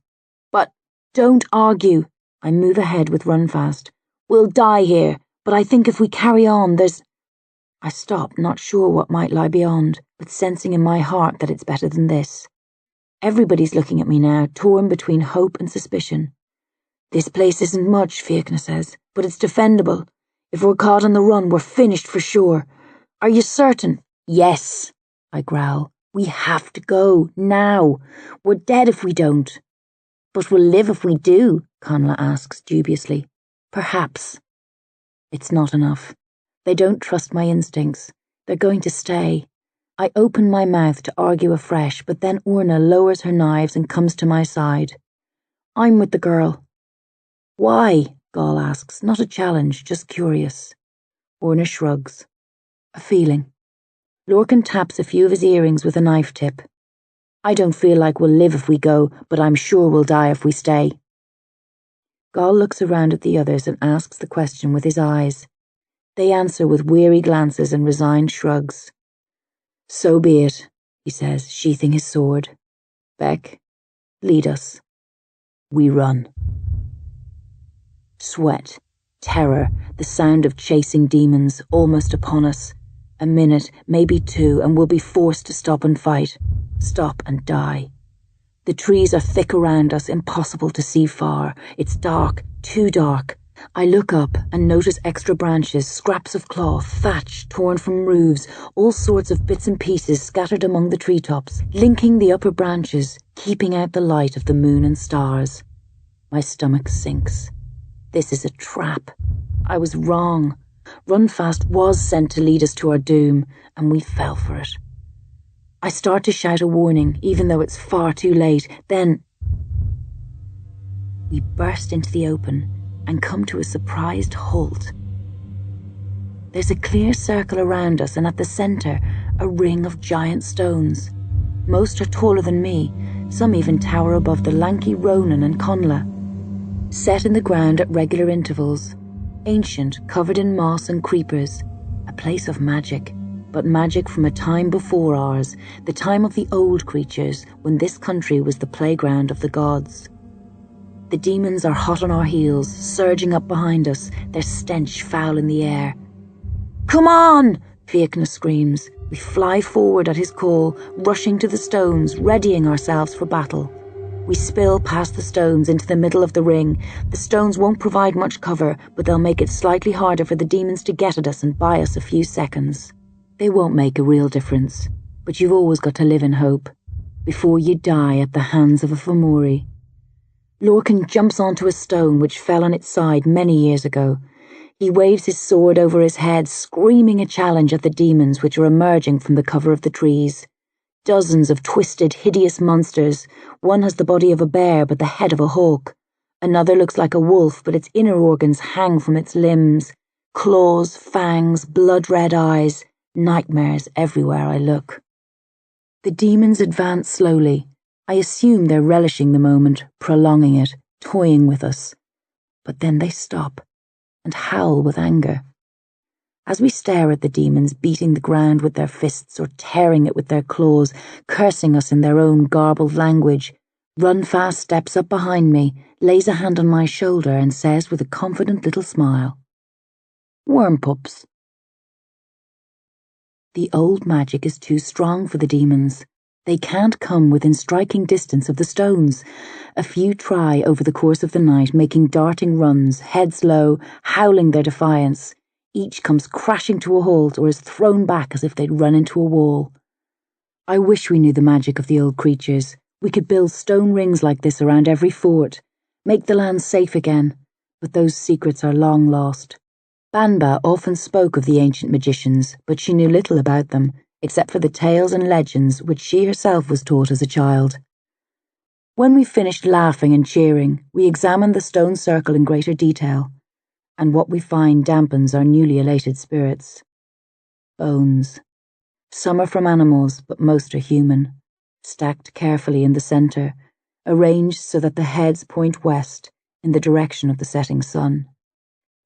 But don't argue. I move ahead with Runfast. We'll die here, but I think if we carry on, there's... I stop, not sure what might lie beyond, but sensing in my heart that it's better than this. Everybody's looking at me now, torn between hope and suspicion. This place isn't much, Fiachna says, but it's defendable. If we're caught on the run, we're finished for sure. Are you certain? Yes, I growl. We have to go, now. We're dead if we don't. But we'll live if we do, Connla asks dubiously. Perhaps. It's not enough. They don't trust my instincts. They're going to stay. I open my mouth to argue afresh, but then Orna lowers her knives and comes to my side. I'm with the girl. Why? Gull asks, not a challenge, just curious. Orna shrugs. A feeling. Lorcan taps a few of his earrings with a knife tip. I don't feel like we'll live if we go, but I'm sure we'll die if we stay. Gull looks around at the others and asks the question with his eyes. They answer with weary glances and resigned shrugs. So be it, he says, sheathing his sword. Beck, lead us. We run. Sweat, terror, the sound of chasing demons almost upon us. A minute, maybe two, and we'll be forced to stop and fight. Stop and die. The trees are thick around us, impossible to see far. It's dark, too dark. I look up and notice extra branches, scraps of cloth, thatch torn from roofs, all sorts of bits and pieces scattered among the treetops, linking the upper branches, keeping out the light of the moon and stars. My stomach sinks. This is a trap. I was wrong. Runfast was sent to lead us to our doom, and we fell for it. I start to shout a warning, even though it's far too late. Then we burst into the open and come to a surprised halt. There's a clear circle around us, and at the centre, a ring of giant stones. Most are taller than me, some even tower above the lanky Ronan and Conla. Set in the ground at regular intervals, ancient, covered in moss and creepers, a place of magic, but magic from a time before ours, the time of the old creatures, when this country was the playground of the gods. The demons are hot on our heels, surging up behind us, their stench foul in the air. "Come on!" Fiachna screams. We fly forward at his call, rushing to the stones, readying ourselves for battle. We spill past the stones into the middle of the ring. The stones won't provide much cover, but they'll make it slightly harder for the demons to get at us and buy us a few seconds. They won't make a real difference, but you've always got to live in hope, before you die at the hands of a Fomori. Lorcan jumps onto a stone which fell on its side many years ago. He waves his sword over his head, screaming a challenge at the demons which are emerging from the cover of the trees. Dozens of twisted, hideous monsters. One has the body of a bear but the head of a hawk. Another looks like a wolf, but its inner organs hang from its limbs. Claws, fangs, blood-red eyes. Nightmares everywhere I look. The demons advance slowly. I assume they're relishing the moment, prolonging it, toying with us. But then they stop and howl with anger. As we stare at the demons beating the ground with their fists or tearing it with their claws, cursing us in their own garbled language, Runfast steps up behind me, lays a hand on my shoulder and says with a confident little smile, "Worm pups." The old magic is too strong for the demons. They can't come within striking distance of the stones. A few try over the course of the night, making darting runs, heads low, howling their defiance. Each comes crashing to a halt or is thrown back as if they'd run into a wall. I wish we knew the magic of the old creatures. We could build stone rings like this around every fort, make the land safe again, but those secrets are long lost. Banba often spoke of the ancient magicians, but she knew little about them, except for the tales and legends which she herself was taught as a child. When we finished laughing and cheering, we examined the stone circle in greater detail, and what we find dampens our newly elated spirits. Bones. Some are from animals, but most are human, stacked carefully in the centre, arranged so that the heads point west, in the direction of the setting sun.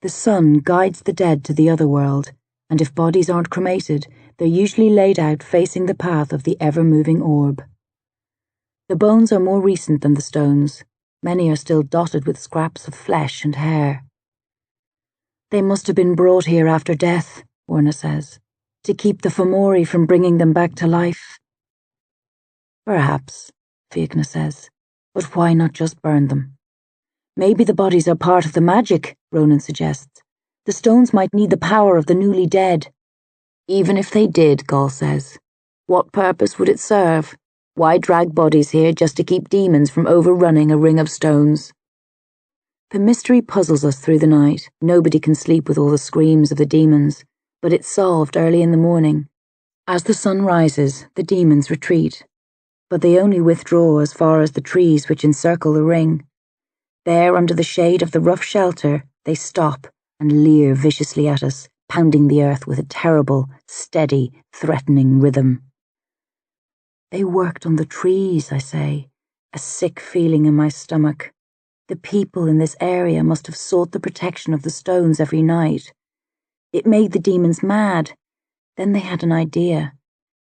The sun guides the dead to the other world, and if bodies aren't cremated, they're usually laid out facing the path of the ever-moving orb. The bones are more recent than the stones. Many are still dotted with scraps of flesh and hair. "They must have been brought here after death," Warner says, "to keep the Fomori from bringing them back to life." "Perhaps," Fiachna says, "but why not just burn them?" "Maybe the bodies are part of the magic," Ronan suggests. "The stones might need the power of the newly dead." "Even if they did," Gall says, "what purpose would it serve? Why drag bodies here just to keep demons from overrunning a ring of stones?" The mystery puzzles us through the night. Nobody can sleep with all the screams of the demons, but it's solved early in the morning. As the sun rises, the demons retreat, but they only withdraw as far as the trees which encircle the ring. There, under the shade of the rough shelter, they stop and leer viciously at us, pounding the earth with a terrible, steady, threatening rhythm. "They worked on the trees," I say, a sick feeling in my stomach. The people in this area must have sought the protection of the stones every night. It made the demons mad. Then they had an idea.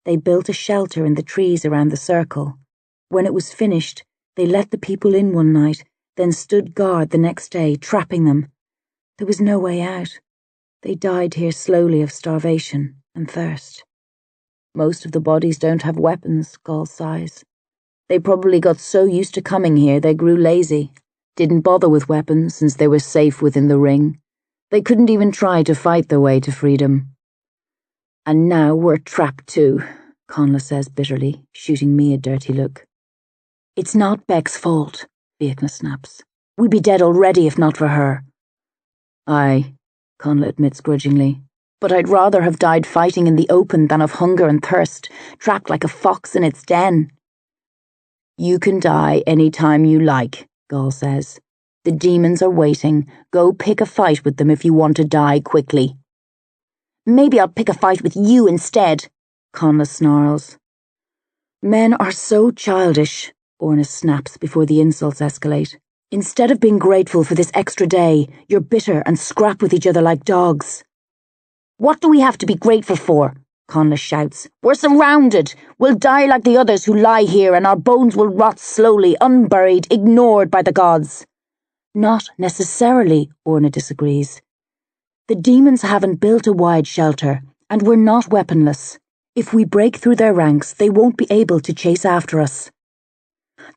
They built a shelter in the trees around the circle. When it was finished, they let the people in one night, then stood guard the next day, trapping them. There was no way out. They died here slowly of starvation and thirst. "Most of the bodies don't have weapons," Gall sighs. "They probably got so used to coming here they grew lazy. Didn't bother with weapons since they were safe within the ring. They couldn't even try to fight their way to freedom. And now we're trapped too, Conla says bitterly, shooting me a dirty look. It's not Beck's fault, Fiachna snaps. We'd be dead already if not for her. Aye, Conla admits grudgingly, but I'd rather have died fighting in the open than of hunger and thirst, trapped like a fox in its den. You can die any time you like, Gall says. The demons are waiting. Go pick a fight with them if you want to die quickly. Maybe I'll pick a fight with you instead, Conla snarls. Men are so childish, Orna snaps before the insults escalate. Instead of being grateful for this extra day, you're bitter and scrap with each other like dogs. What do we have to be grateful for? Conla shouts. We're surrounded. We'll die like the others who lie here, and our bones will rot slowly, unburied, ignored by the gods. Not necessarily, Orna disagrees. The demons haven't built a wide shelter, and we're not weaponless. If we break through their ranks, they won't be able to chase after us.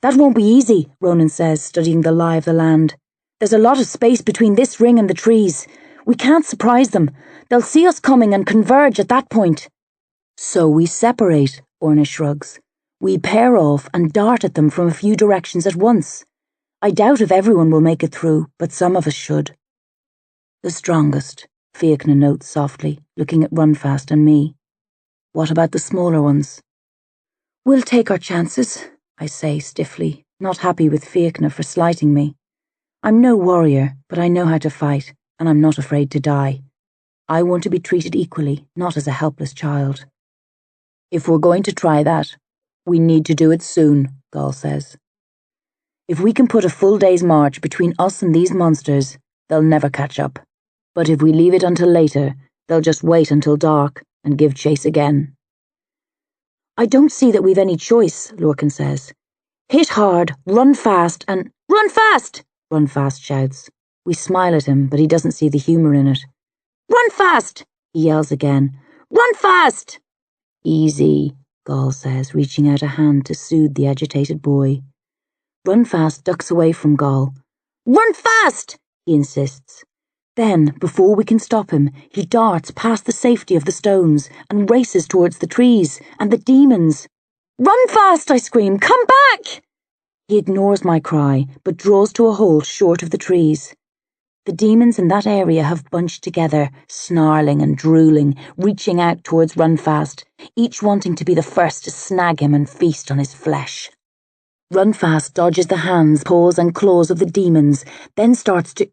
That won't be easy, Ronan says, studying the lie of the land. There's a lot of space between this ring and the trees. We can't surprise them. They'll see us coming and converge at that point. So we separate, Orna shrugs. We pair off and dart at them from a few directions at once. I doubt if everyone will make it through, but some of us should. The strongest, Fiachna notes softly, looking at Runfast and me. What about the smaller ones? We'll take our chances, I say stiffly, not happy with Fiachna for slighting me. I'm no warrior, but I know how to fight, and I'm not afraid to die. I want to be treated equally, not as a helpless child. If we're going to try that, we need to do it soon, Gall says. If we can put a full day's march between us and these monsters, they'll never catch up. But if we leave it until later, they'll just wait until dark and give chase again. I don't see that we've any choice, Lorcan says. Hit hard, run fast, and— Run fast! Runfast shouts. We smile at him, but he doesn't see the humour in it. Run fast! He yells again. Run fast! Easy, Gall says, reaching out a hand to soothe the agitated boy. Runfast ducks away from Gall. Run fast! He insists. Then, before we can stop him, he darts past the safety of the stones and races towards the trees and the demons. Run fast, I scream. Come back! He ignores my cry, but draws to a halt short of the trees. The demons in that area have bunched together, snarling and drooling, reaching out towards Runfast, each wanting to be the first to snag him and feast on his flesh. Runfast dodges the hands, paws and claws of the demons, then starts to...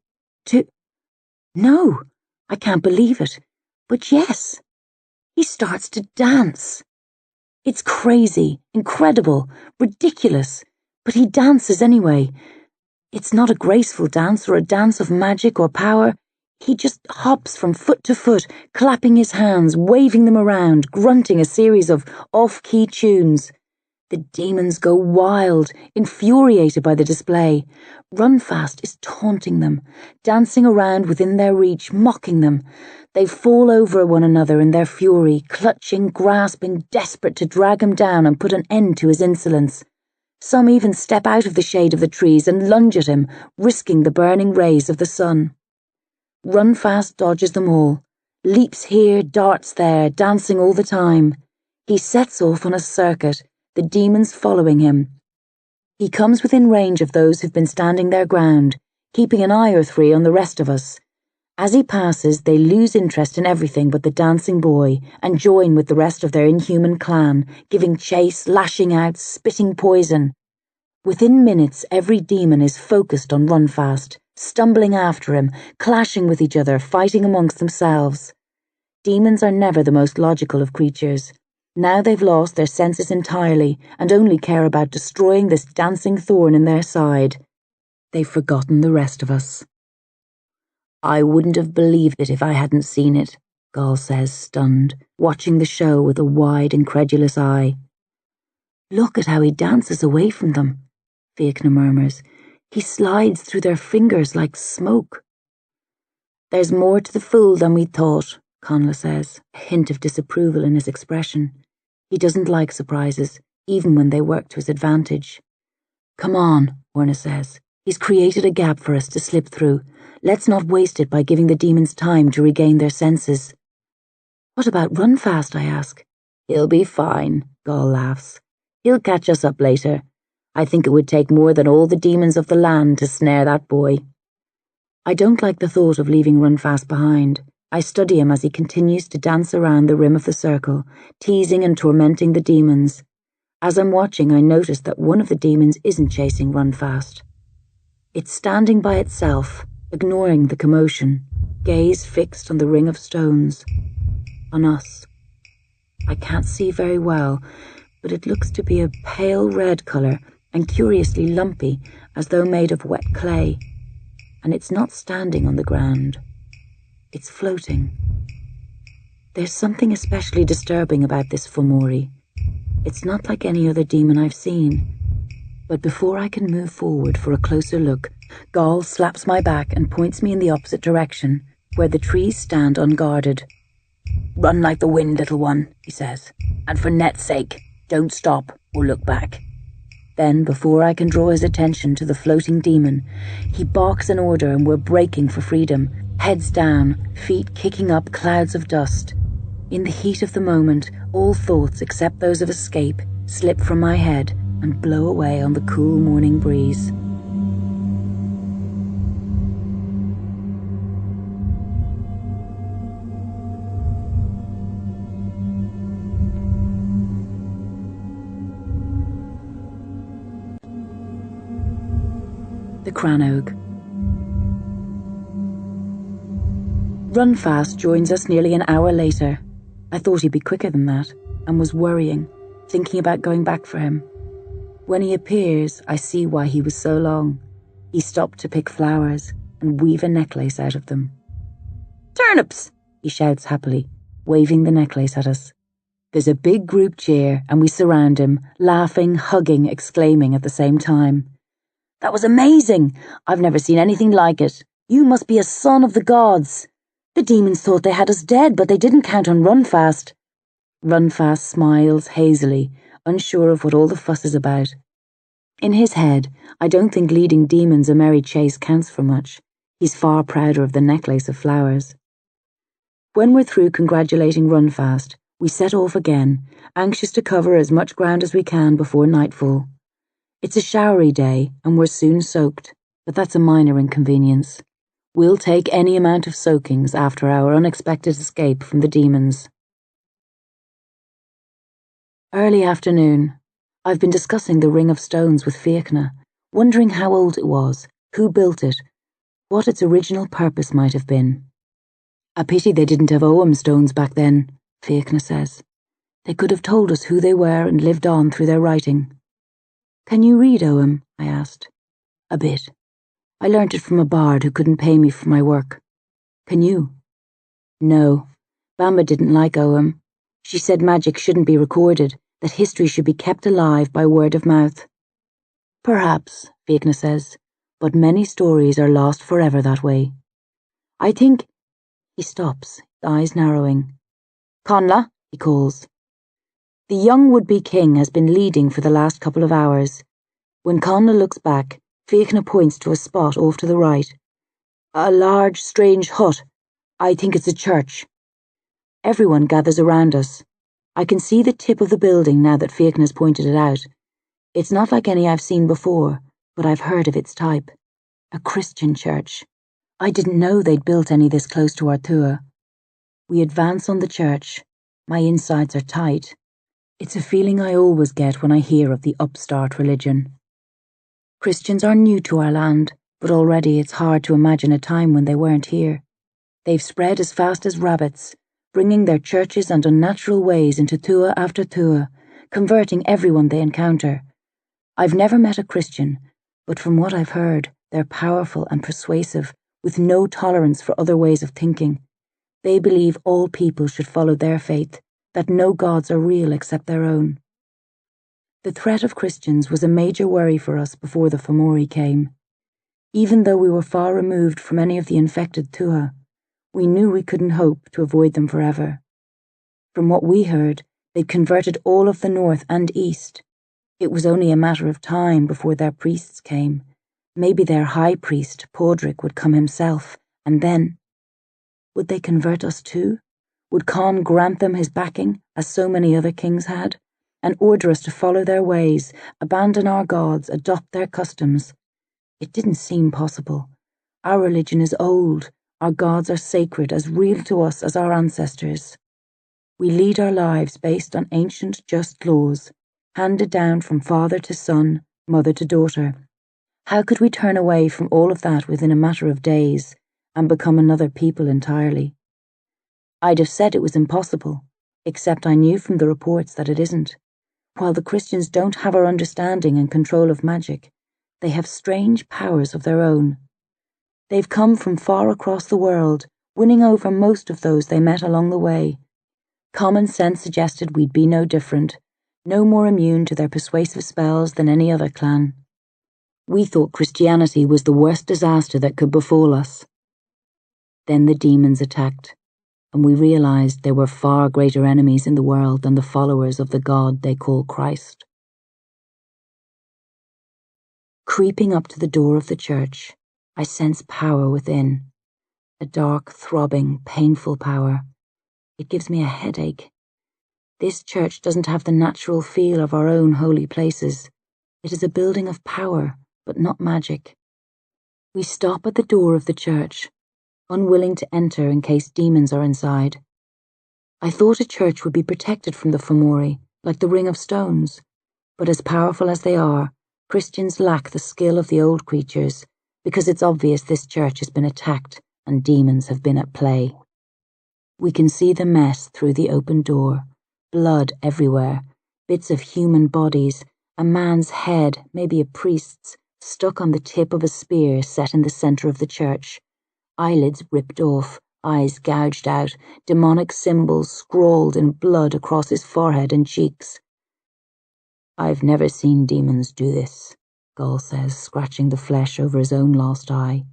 No, I can't believe it. But yes, he starts to dance. It's crazy, incredible, ridiculous, but he dances anyway. It's not a graceful dance or a dance of magic or power. He just hops from foot to foot, clapping his hands, waving them around, grunting a series of off-key tunes. The demons go wild, infuriated by the display. Runfast is taunting them, dancing around within their reach, mocking them. They fall over one another in their fury, clutching, grasping, desperate to drag him down and put an end to his insolence. Some even step out of the shade of the trees and lunge at him, risking the burning rays of the sun. Runfast dodges them all, leaps here, darts there, dancing all the time. He sets off on a circuit, the demons following him. He comes within range of those who've been standing their ground, keeping an eye or three on the rest of us. As he passes, they lose interest in everything but the dancing boy and join with the rest of their inhuman clan, giving chase, lashing out, spitting poison. Within minutes, every demon is focused on Runfast, stumbling after him, clashing with each other, fighting amongst themselves. Demons are never the most logical of creatures. Now they've lost their senses entirely and only care about destroying this dancing thorn in their side. They've forgotten the rest of us. I wouldn't have believed it if I hadn't seen it, Gall says, stunned, watching the show with a wide, incredulous eye. Look at how he dances away from them, Fiachna murmurs. He slides through their fingers like smoke. There's more to the fool than we thought, Conla says, a hint of disapproval in his expression. He doesn't like surprises, even when they work to his advantage. Come on, Orna says. He's created a gap for us to slip through. Let's not waste it by giving the demons time to regain their senses. What about Runfast, I ask. He'll be fine, Gaul laughs. He'll catch us up later. I think it would take more than all the demons of the land to snare that boy. I don't like the thought of leaving Runfast behind. I study him as he continues to dance around the rim of the circle, teasing and tormenting the demons. As I'm watching, I notice that one of the demons isn't chasing Runfast. It's standing by itself, ignoring the commotion, gaze fixed on the ring of stones. On us. I can't see very well, but it looks to be a pale red colour and curiously lumpy, as though made of wet clay. And it's not standing on the ground. It's floating. There's something especially disturbing about this Fomori. It's not like any other demon I've seen. But before I can move forward for a closer look, Gaul slaps my back and points me in the opposite direction, where the trees stand unguarded. Run like the wind, little one, he says, and for Net's sake, don't stop or look back. Then, before I can draw his attention to the floating demon, he barks an order and we're breaking for freedom, heads down, feet kicking up clouds of dust. In the heat of the moment, all thoughts except those of escape slip from my head and blow away on the cool morning breeze. The Crannog. Runfast joins us nearly an hour later. I thought he'd be quicker than that, and was worrying, thinking about going back for him. When he appears, I see why he was so long. He stopped to pick flowers and weave a necklace out of them. Turnips! He shouts happily, waving the necklace at us. There's a big group cheer, and we surround him, laughing, hugging, exclaiming at the same time. That was amazing! I've never seen anything like it. You must be a son of the gods. The demons thought they had us dead, but they didn't count on Runfast. Runfast smiles hazily, unsure of what all the fuss is about. In his head, I don't think leading demons a merry chase counts for much. He's far prouder of the necklace of flowers. When we're through congratulating Runfast, we set off again, anxious to cover as much ground as we can before nightfall. It's a showery day, and we're soon soaked, but that's a minor inconvenience. We'll take any amount of soakings after our unexpected escape from the demons. Early afternoon. I've been discussing the ring of stones with Fiachna, wondering how old it was, who built it, what its original purpose might have been. A pity they didn't have Ogham stones back then, Fiachna says. They could have told us who they were and lived on through their writing. Can you read Ogham? I asked. A bit. I learnt it from a bard who couldn't pay me for my work. Can you? No. Bamba didn't like Ogham. She said magic shouldn't be recorded, that history should be kept alive by word of mouth. Perhaps, Fiachna says, but many stories are lost forever that way. I think... He stops, eyes narrowing. Conla, he calls. The young would-be king has been leading for the last couple of hours. When Conla looks back, Fiachna points to a spot off to the right. A large, strange hut. I think it's a church. Everyone gathers around us. I can see the tip of the building now that Fiachna's pointed it out. It's not like any I've seen before, but I've heard of its type. A Christian church. I didn't know they'd built any this close to Artua. We advance on the church. My insides are tight. It's a feeling I always get when I hear of the upstart religion. Christians are new to our land, but already it's hard to imagine a time when they weren't here. They've spread as fast as rabbits, bringing their churches and unnatural ways into Tua after Tua, converting everyone they encounter. I've never met a Christian, but from what I've heard, they're powerful and persuasive, with no tolerance for other ways of thinking. They believe all people should follow their faith, that no gods are real except their own. The threat of Christians was a major worry for us before the Fomori came. Even though we were far removed from any of the infected Tuha, we knew we couldn't hope to avoid them forever. From what we heard, they'd converted all of the north and east. It was only a matter of time before their priests came, Maybe their high priest, Podrick, would come himself, and then... Would they convert us too? Would Con grant them his backing, as so many other kings had, and order us to follow their ways, abandon our gods, adopt their customs? It didn't seem possible. Our religion is old, our gods are sacred, as real to us as our ancestors. We lead our lives based on ancient, just laws, handed down from father to son, mother to daughter. How could we turn away from all of that within a matter of days and become another people entirely? I'd have said it was impossible, except I knew from the reports that it isn't. While the Christians don't have our understanding and control of magic, they have strange powers of their own. They've come from far across the world, winning over most of those they met along the way. Common sense suggested we'd be no different, no more immune to their persuasive spells than any other clan. We thought Christianity was the worst disaster that could befall us. Then the demons attacked, and we realized there were far greater enemies in the world than the followers of the God they call Christ. Creeping up to the door of the church, I sense power within, a dark, throbbing, painful power. It gives me a headache. This church doesn't have the natural feel of our own holy places. It is a building of power, but not magic. We stop at the door of the church, unwilling to enter in case demons are inside. I thought a church would be protected from the Fomori, like the Ring of Stones, but as powerful as they are, Christians lack the skill of the old creatures, because it's obvious this church has been attacked and demons have been at play. We can see the mess through the open door, blood everywhere, bits of human bodies, a man's head, maybe a priest's, stuck on the tip of a spear set in the center of the church, eyelids ripped off, eyes gouged out, demonic symbols scrawled in blood across his forehead and cheeks. I've never seen demons do this, Gull says, scratching the flesh over his own lost eye.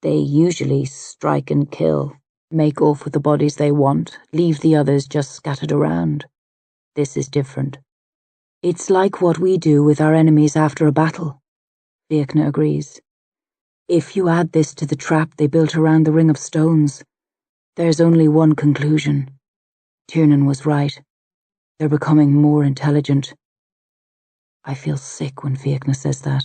They usually strike and kill, make off with the bodies they want, leave the others just scattered around. This is different. It's like what we do with our enemies after a battle, Fiachna agrees. If you add this to the trap they built around the Ring of Stones, there's only one conclusion. Tiernan was right. They're becoming more intelligent. I feel sick when Fiachna says that.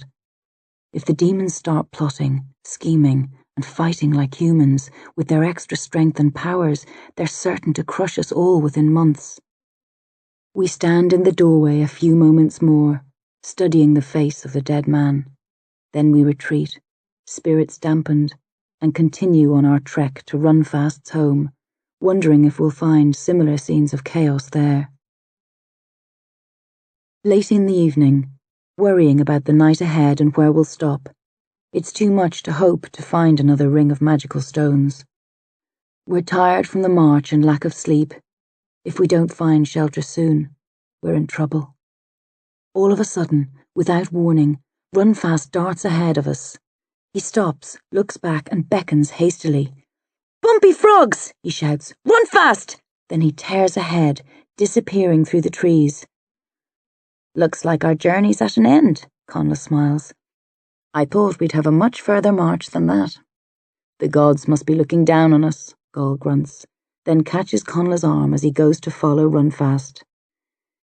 If the demons start plotting, scheming, and fighting like humans, with their extra strength and powers, they're certain to crush us all within months. We stand in the doorway a few moments more, studying the face of the dead man. Then we retreat, spirits dampened, and continue on our trek to Runfast's home, wondering if we'll find similar scenes of chaos there. Late in the evening, worrying about the night ahead and where we'll stop. It's too much to hope to find another ring of magical stones. We're tired from the march and lack of sleep. If we don't find shelter soon, we're in trouble. All of a sudden, without warning, Runfast darts ahead of us. He stops, looks back, and beckons hastily. "Bumpy frogs!" he shouts. "Run fast!" Then he tears ahead, disappearing through the trees. "Looks like our journey's at an end," Conla smiles. "I thought we'd have a much further march than that." "The gods must be looking down on us," Gull grunts, then catches Conla's arm as he goes to follow Runfast.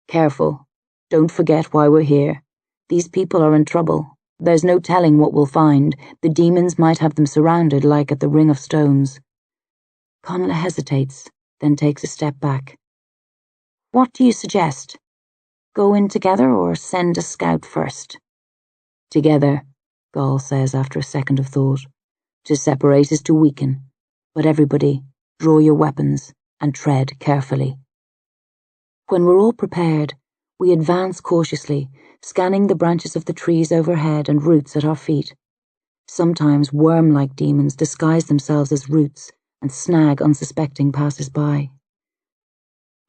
"Careful. Don't forget why we're here. These people are in trouble. There's no telling what we'll find. The demons might have them surrounded like at the Ring of Stones." Conla hesitates, then takes a step back. "What do you suggest? Go in together or send a scout first?" "Together," Gull says after a second of thought. "To separate is to weaken. But everybody, draw your weapons and tread carefully." When we're all prepared, we advance cautiously, scanning the branches of the trees overhead and roots at our feet. Sometimes worm-like demons disguise themselves as roots and snag unsuspecting passers-by.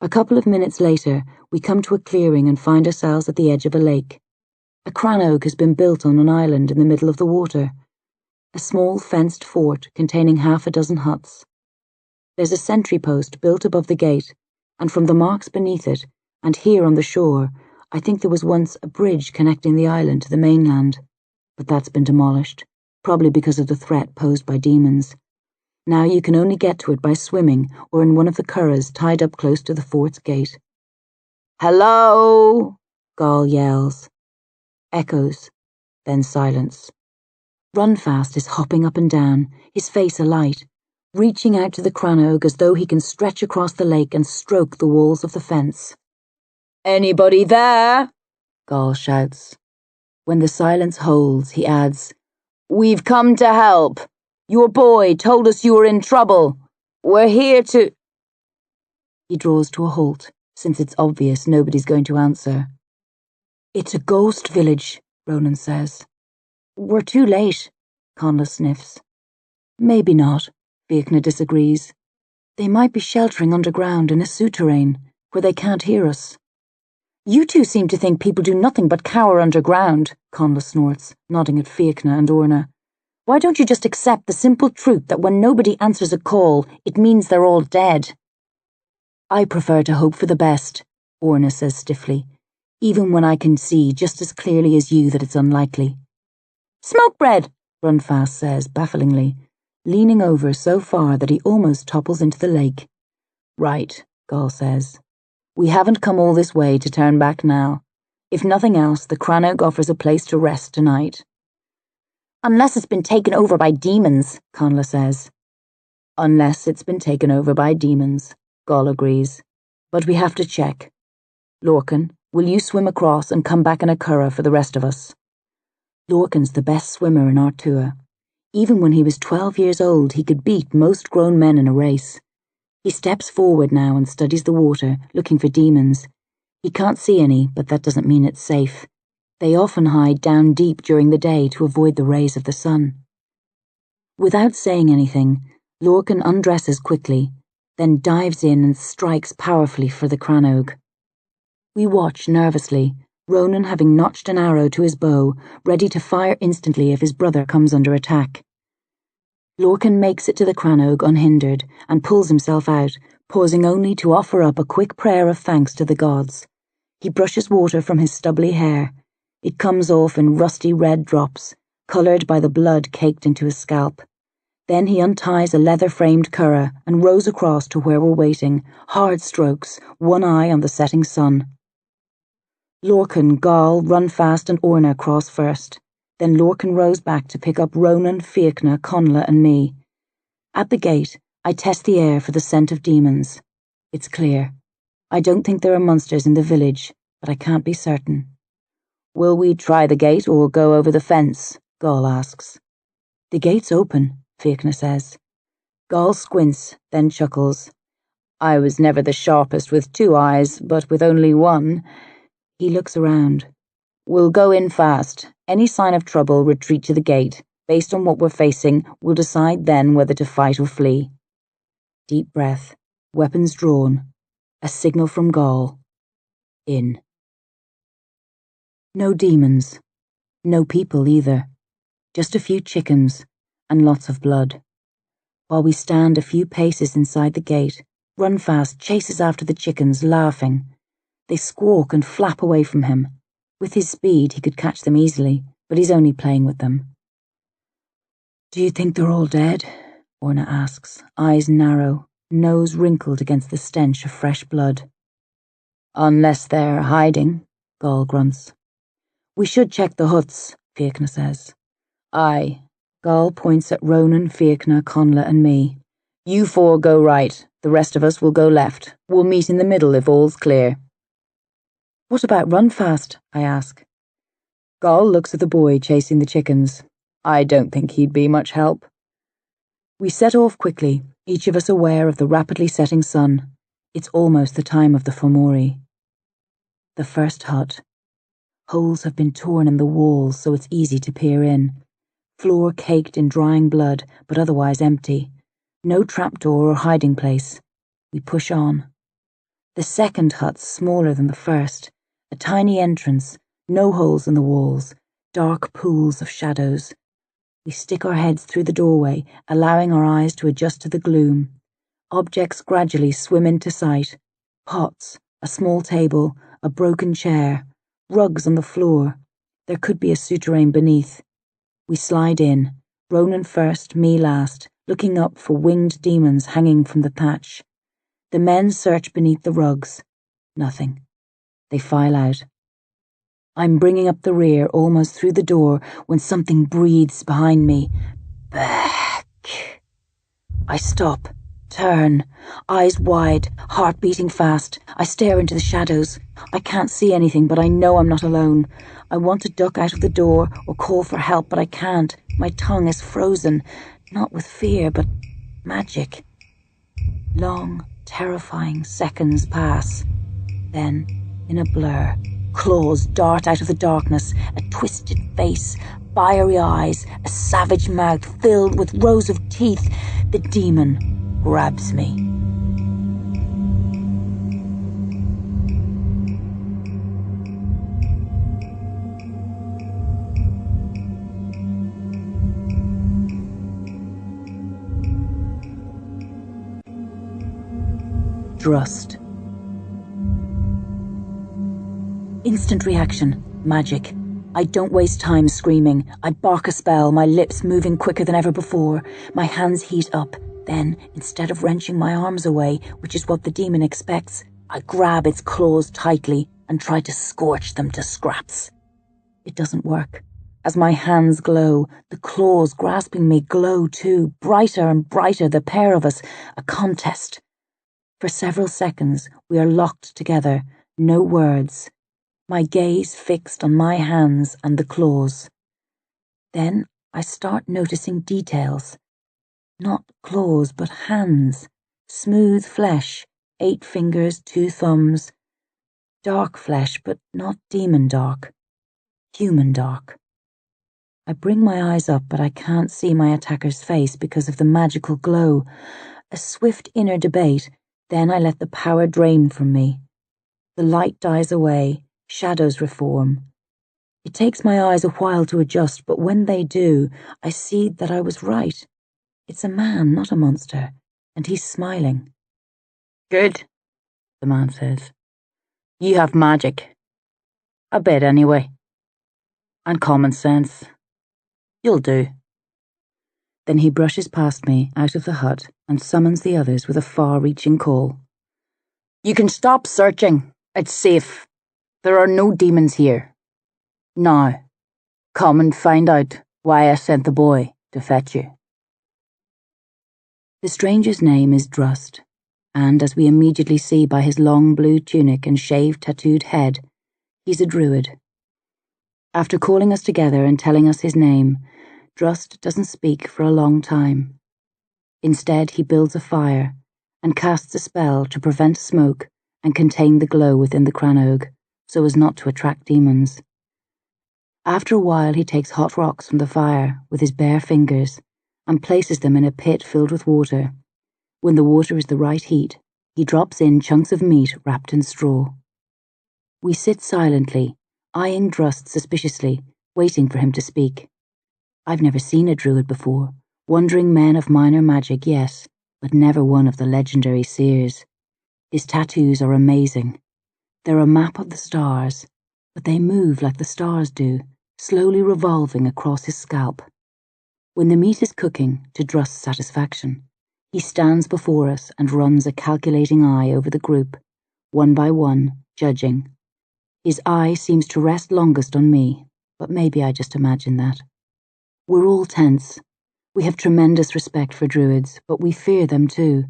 A couple of minutes later, we come to a clearing and find ourselves at the edge of a lake. A crannog has been built on an island in the middle of the water, a small fenced fort containing half a dozen huts. There's a sentry post built above the gate, and from the marks beneath it, and here on the shore, I think there was once a bridge connecting the island to the mainland. but that's been demolished, probably because of the threat posed by demons. Now you can only get to it by swimming or in one of the curraghs tied up close to the fort's gate. "Hello!" Gall yells. Echoes, then silence. Runfast is hopping up and down, his face alight, reaching out to the crannog as though he can stretch across the lake and stroke the walls of the fence. "Anybody there?" Gall shouts. When the silence holds, he adds, "We've come to help. Your boy told us you were in trouble. We're here to—" He draws to a halt, since it's obvious nobody's going to answer. "It's a ghost village," Ronan says. "We're too late," Connla sniffs. "Maybe not," Fiachna disagrees. "They might be sheltering underground in a souterrain, where they can't hear us." "You two seem to think people do nothing but cower underground," Connla snorts, nodding at Fiachna and Orna. "Why don't you just accept the simple truth that when nobody answers a call, it means they're all dead?" "I prefer to hope for the best," Orna says stiffly, "even when I can see just as clearly as you that it's unlikely." "Smoke bread," Runfast says bafflingly, leaning over so far that he almost topples into the lake. "Right," Gall says. "We haven't come all this way to turn back now. If nothing else, the crannog offers a place to rest tonight." "Unless it's been taken over by demons," Connla says. "Unless it's been taken over by demons," Gall agrees. "But we have to check. Lorcan, will you swim across and come back in a curragh for the rest of us?" Lorcan's the best swimmer in Artua. Even when he was 12 years old, he could beat most grown men in a race. He steps forward now and studies the water, looking for demons. He can't see any, but that doesn't mean it's safe. They often hide down deep during the day to avoid the rays of the sun. Without saying anything, Lorcan undresses quickly, then dives in and strikes powerfully for the crannog. We watch nervously, Ronan having notched an arrow to his bow, ready to fire instantly if his brother comes under attack. Lorcan makes it to the crannog unhindered and pulls himself out, pausing only to offer up a quick prayer of thanks to the gods. He brushes water from his stubbly hair. It comes off in rusty red drops, coloured by the blood caked into his scalp. Then he unties a leather-framed curragh and rows across to where we're waiting, hard strokes, one eye on the setting sun. Lorcan, Gall, Runfast and Orna cross first. Then Lorcan rows back to pick up Ronan, Fiachna, Connla and me. At the gate, I test the air for the scent of demons. It's clear. I don't think there are monsters in the village, but I can't be certain. "Will we try the gate or go over the fence?" Gall asks. "The gate's open," Fiachna says. Gall squints, then chuckles. "I was never the sharpest with 2 eyes, but with only 1. He looks around. "We'll go in fast. Any sign of trouble, retreat to the gate. Based on what we're facing, we'll decide then whether to fight or flee." Deep breath, weapons drawn. A signal from Gall. In. No demons. No people either. Just a few chickens, and lots of blood. While we stand a few paces inside the gate, Runfast chases after the chickens, laughing. They squawk and flap away from him. With his speed, he could catch them easily, but he's only playing with them. "Do you think they're all dead?" Orna asks, eyes narrow, nose wrinkled against the stench of fresh blood. "Unless they're hiding," Gall grunts. "We should check the huts," Fiachna says. "Aye." Gall points at Ronan, Fiachna, Connla and me. "You 4 go right, the rest of us will go left. We'll meet in the middle if all's clear." "What about Runfast?" I ask. Gall looks at the boy chasing the chickens. "I don't think he'd be much help." We set off quickly, each of us aware of the rapidly setting sun. It's almost the time of the Fomori. The first hut. Holes have been torn in the walls so it's easy to peer in. Floor caked in drying blood, but otherwise empty. No trapdoor or hiding place. We push on. The second hut's smaller than the first. A tiny entrance, no holes in the walls, dark pools of shadows. We stick our heads through the doorway, allowing our eyes to adjust to the gloom. Objects gradually swim into sight. Pots, a small table, a broken chair, rugs on the floor. There could be a souterrain beneath. We slide in, Ronan first, me last, looking up for winged demons hanging from the thatch. The men search beneath the rugs. Nothing. They file out. I'm bringing up the rear, almost through the door, when something breathes behind me. Back. I stop, turn, eyes wide, heart beating fast. I stare into the shadows. I can't see anything, but I know I'm not alone. I want to duck out of the door or call for help, but I can't. My tongue is frozen, not with fear, but magic. Long, terrifying seconds pass. Then, in a blur, claws dart out of the darkness, a twisted face, fiery eyes, a savage mouth filled with rows of teeth. The demon grabs me. Drust. Instant reaction. Magic. I don't waste time screaming. I bark a spell, my lips moving quicker than ever before. My hands heat up. Then, instead of wrenching my arms away, which is what the demon expects, I grab its claws tightly and try to scorch them to scraps. It doesn't work. As my hands glow, the claws grasping me glow too, brighter and brighter, the pair of us, a contest. For several seconds, we are locked together, no words. My gaze fixed on my hands and the claws. Then I start noticing details. Not claws, but hands. Smooth flesh, 8 fingers, 2 thumbs. Dark flesh, but not demon dark. Human dark. I bring my eyes up, but I can't see my attacker's face because of the magical glow. A swift inner debate, then I let the power drain from me. The light dies away. Shadows reform. It takes my eyes a while to adjust, but when they do, I see that I was right. It's a man, not a monster, and he's smiling. Good, the man says. You have magic. A bit, anyway. And common sense. You'll do. Then he brushes past me, out of the hut, and summons the others with a far-reaching call. You can stop searching. It's safe. There are no demons here. Now, come and find out why I sent the boy to fetch you. The stranger's name is Drust, and as we immediately see by his long blue tunic and shaved tattooed head, he's a druid. After calling us together and telling us his name, Drust doesn't speak for a long time. Instead, he builds a fire and casts a spell to prevent smoke and contain the glow within the crannog, so as not to attract demons. After a while, he takes hot rocks from the fire with his bare fingers and places them in a pit filled with water. When the water is the right heat, he drops in chunks of meat wrapped in straw. We sit silently, eyeing Drust suspiciously, waiting for him to speak. I've never seen a druid before, wandering men of minor magic, yes, but never one of the legendary seers. His tattoos are amazing. They're a map of the stars, but they move like the stars do, slowly revolving across his scalp. When the meat is cooking, to Drust's satisfaction, he stands before us and runs a calculating eye over the group, one by one, judging. His eye seems to rest longest on me, but maybe I just imagine that. We're all tense. We have tremendous respect for druids, but we fear them too.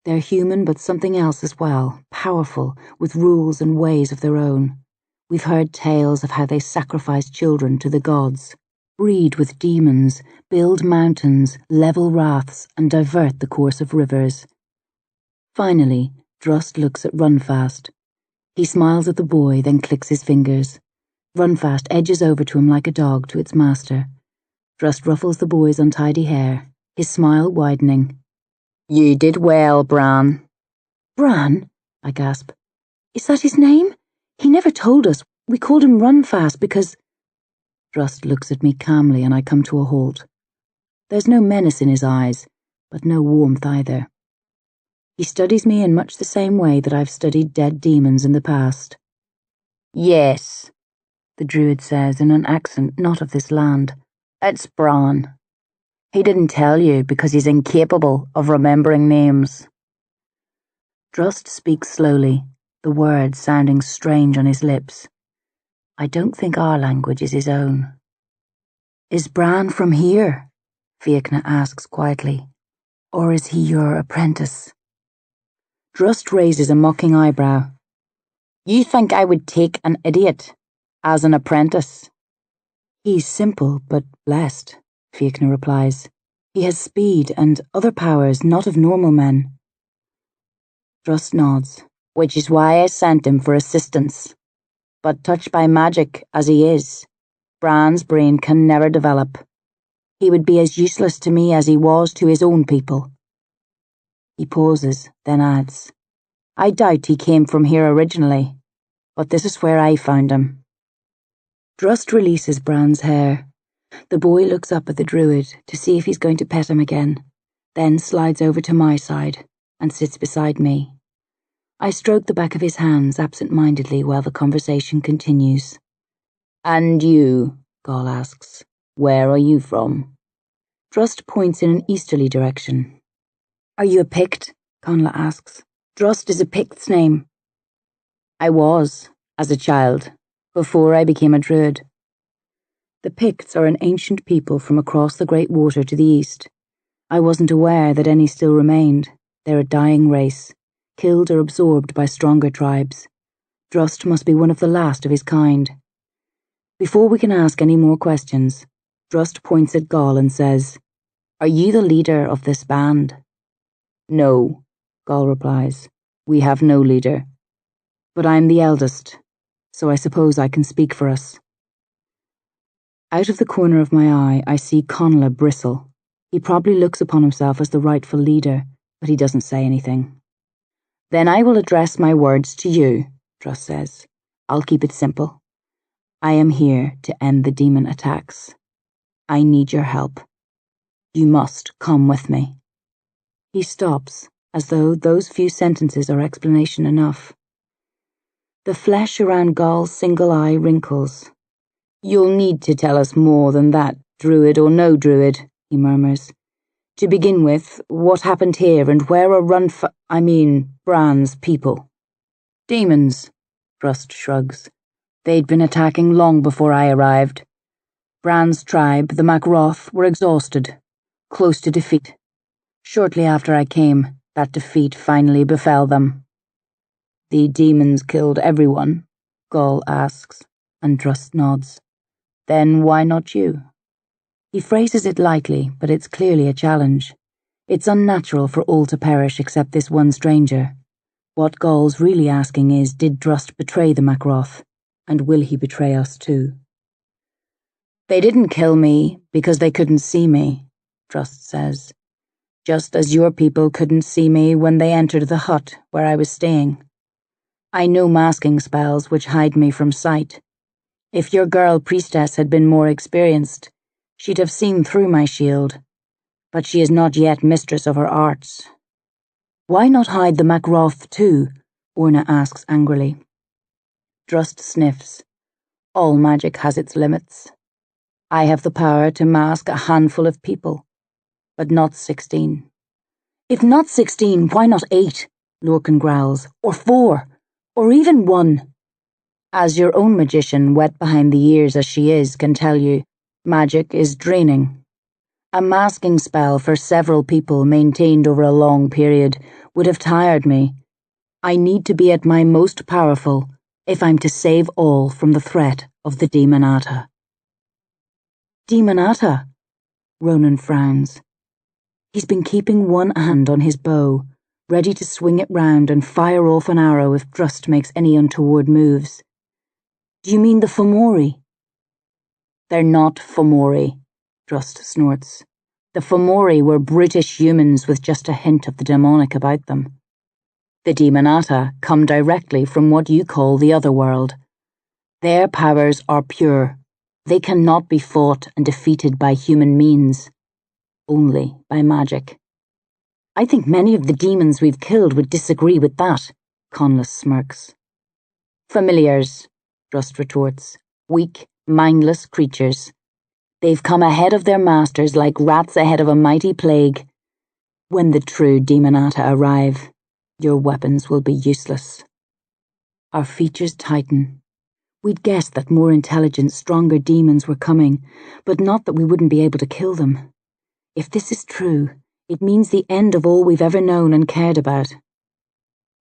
They're human, but something else as well, powerful, with rules and ways of their own. We've heard tales of how they sacrifice children to the gods, breed with demons, build mountains, level raths, and divert the course of rivers. Finally, Drust looks at Runfast. He smiles at the boy, then clicks his fingers. Runfast edges over to him like a dog to its master. Drust ruffles the boy's untidy hair, his smile widening. You did well, Bran. Bran? I gasp. Is that his name? He never told us. We called him Runfast because... Drust looks at me calmly and I come to a halt. There's no menace in his eyes, but no warmth either. He studies me in much the same way that I've studied dead demons in the past. Yes, the druid says in an accent not of this land. It's Bran. He didn't tell you because he's incapable of remembering names. Drust speaks slowly, the words sounding strange on his lips. I don't think our language is his own. Is Bran from here? Fiachna asks quietly. Or is he your apprentice? Drust raises a mocking eyebrow. You think I would take an idiot as an apprentice? He's simple but blessed, Fiachna replies. He has speed and other powers not of normal men. Drust nods, which is why I sent him for assistance. But touched by magic as he is, Bran's brain can never develop. He would be as useless to me as he was to his own people. He pauses, then adds, I doubt he came from here originally, but this is where I found him. Drust releases Bran's hair. The boy looks up at the druid to see if he's going to pet him again, then slides over to my side and sits beside me. I stroke the back of his hands absent-mindedly while the conversation continues. And you, Gall asks, where are you from? Drust points in an easterly direction. Are you a Pict? Connla asks. Drust is a Pict's name. I was, as a child, before I became a druid. The Picts are an ancient people from across the Great Water to the east. I wasn't aware that any still remained. They're a dying race, killed or absorbed by stronger tribes. Drust must be one of the last of his kind. Before we can ask any more questions, Drust points at Gall and says, Are you the leader of this band? No, Gall replies. We have no leader. But I'm the eldest, so I suppose I can speak for us. Out of the corner of my eye, I see Connla bristle. He probably looks upon himself as the rightful leader, but he doesn't say anything. Then I will address my words to you, Drust says. I'll keep it simple. I am here to end the demon attacks. I need your help. You must come with me. He stops, as though those few sentences are explanation enough. The flesh around Gall's single eye wrinkles. You'll need to tell us more than that, druid or no druid, he murmurs. To begin with, what happened here and where are Bran's people? Demons, Drust shrugs. They'd been attacking long before I arrived. Bran's tribe, the Macroth, were exhausted, close to defeat. Shortly after I came, that defeat finally befell them. The demons killed everyone? Gall asks, and Drust nods. Then why not you? He phrases it lightly, but it's clearly a challenge. It's unnatural for all to perish except this one stranger. What Gall's really asking is, did Drust betray the Macroth, and will he betray us too? They didn't kill me because they couldn't see me, Drust says. Just as your people couldn't see me when they entered the hut where I was staying. I know masking spells which hide me from sight. If your girl priestess had been more experienced, she'd have seen through my shield. But she is not yet mistress of her arts. Why not hide the Macroth too? Orna asks angrily. Drust sniffs. All magic has its limits. I have the power to mask a handful of people, but not 16. If not 16, why not 8? Lorcan growls. Or 4. Or even 1. As your own magician, wet behind the ears as she is, can tell you, magic is draining. A masking spell for several people maintained over a long period would have tired me. I need to be at my most powerful if I'm to save all from the threat of the Demonata. Demonata? Ronan frowns. He's been keeping one hand on his bow, ready to swing it round and fire off an arrow if Drust makes any untoward moves. Do you mean the Fomori? They're not Fomori, Drust snorts. The Fomori were brutish humans with just a hint of the demonic about them. The Demonata come directly from what you call the other world. Their powers are pure. They cannot be fought and defeated by human means, only by magic. I think many of the demons we've killed would disagree with that, Connla smirks. Familiars, Drust retorts. Weak, mindless creatures. They've come ahead of their masters like rats ahead of a mighty plague. When the true Demonata arrive, your weapons will be useless. Our features tighten. We'd guessed that more intelligent, stronger demons were coming, but not that we wouldn't be able to kill them. If this is true, it means the end of all we've ever known and cared about.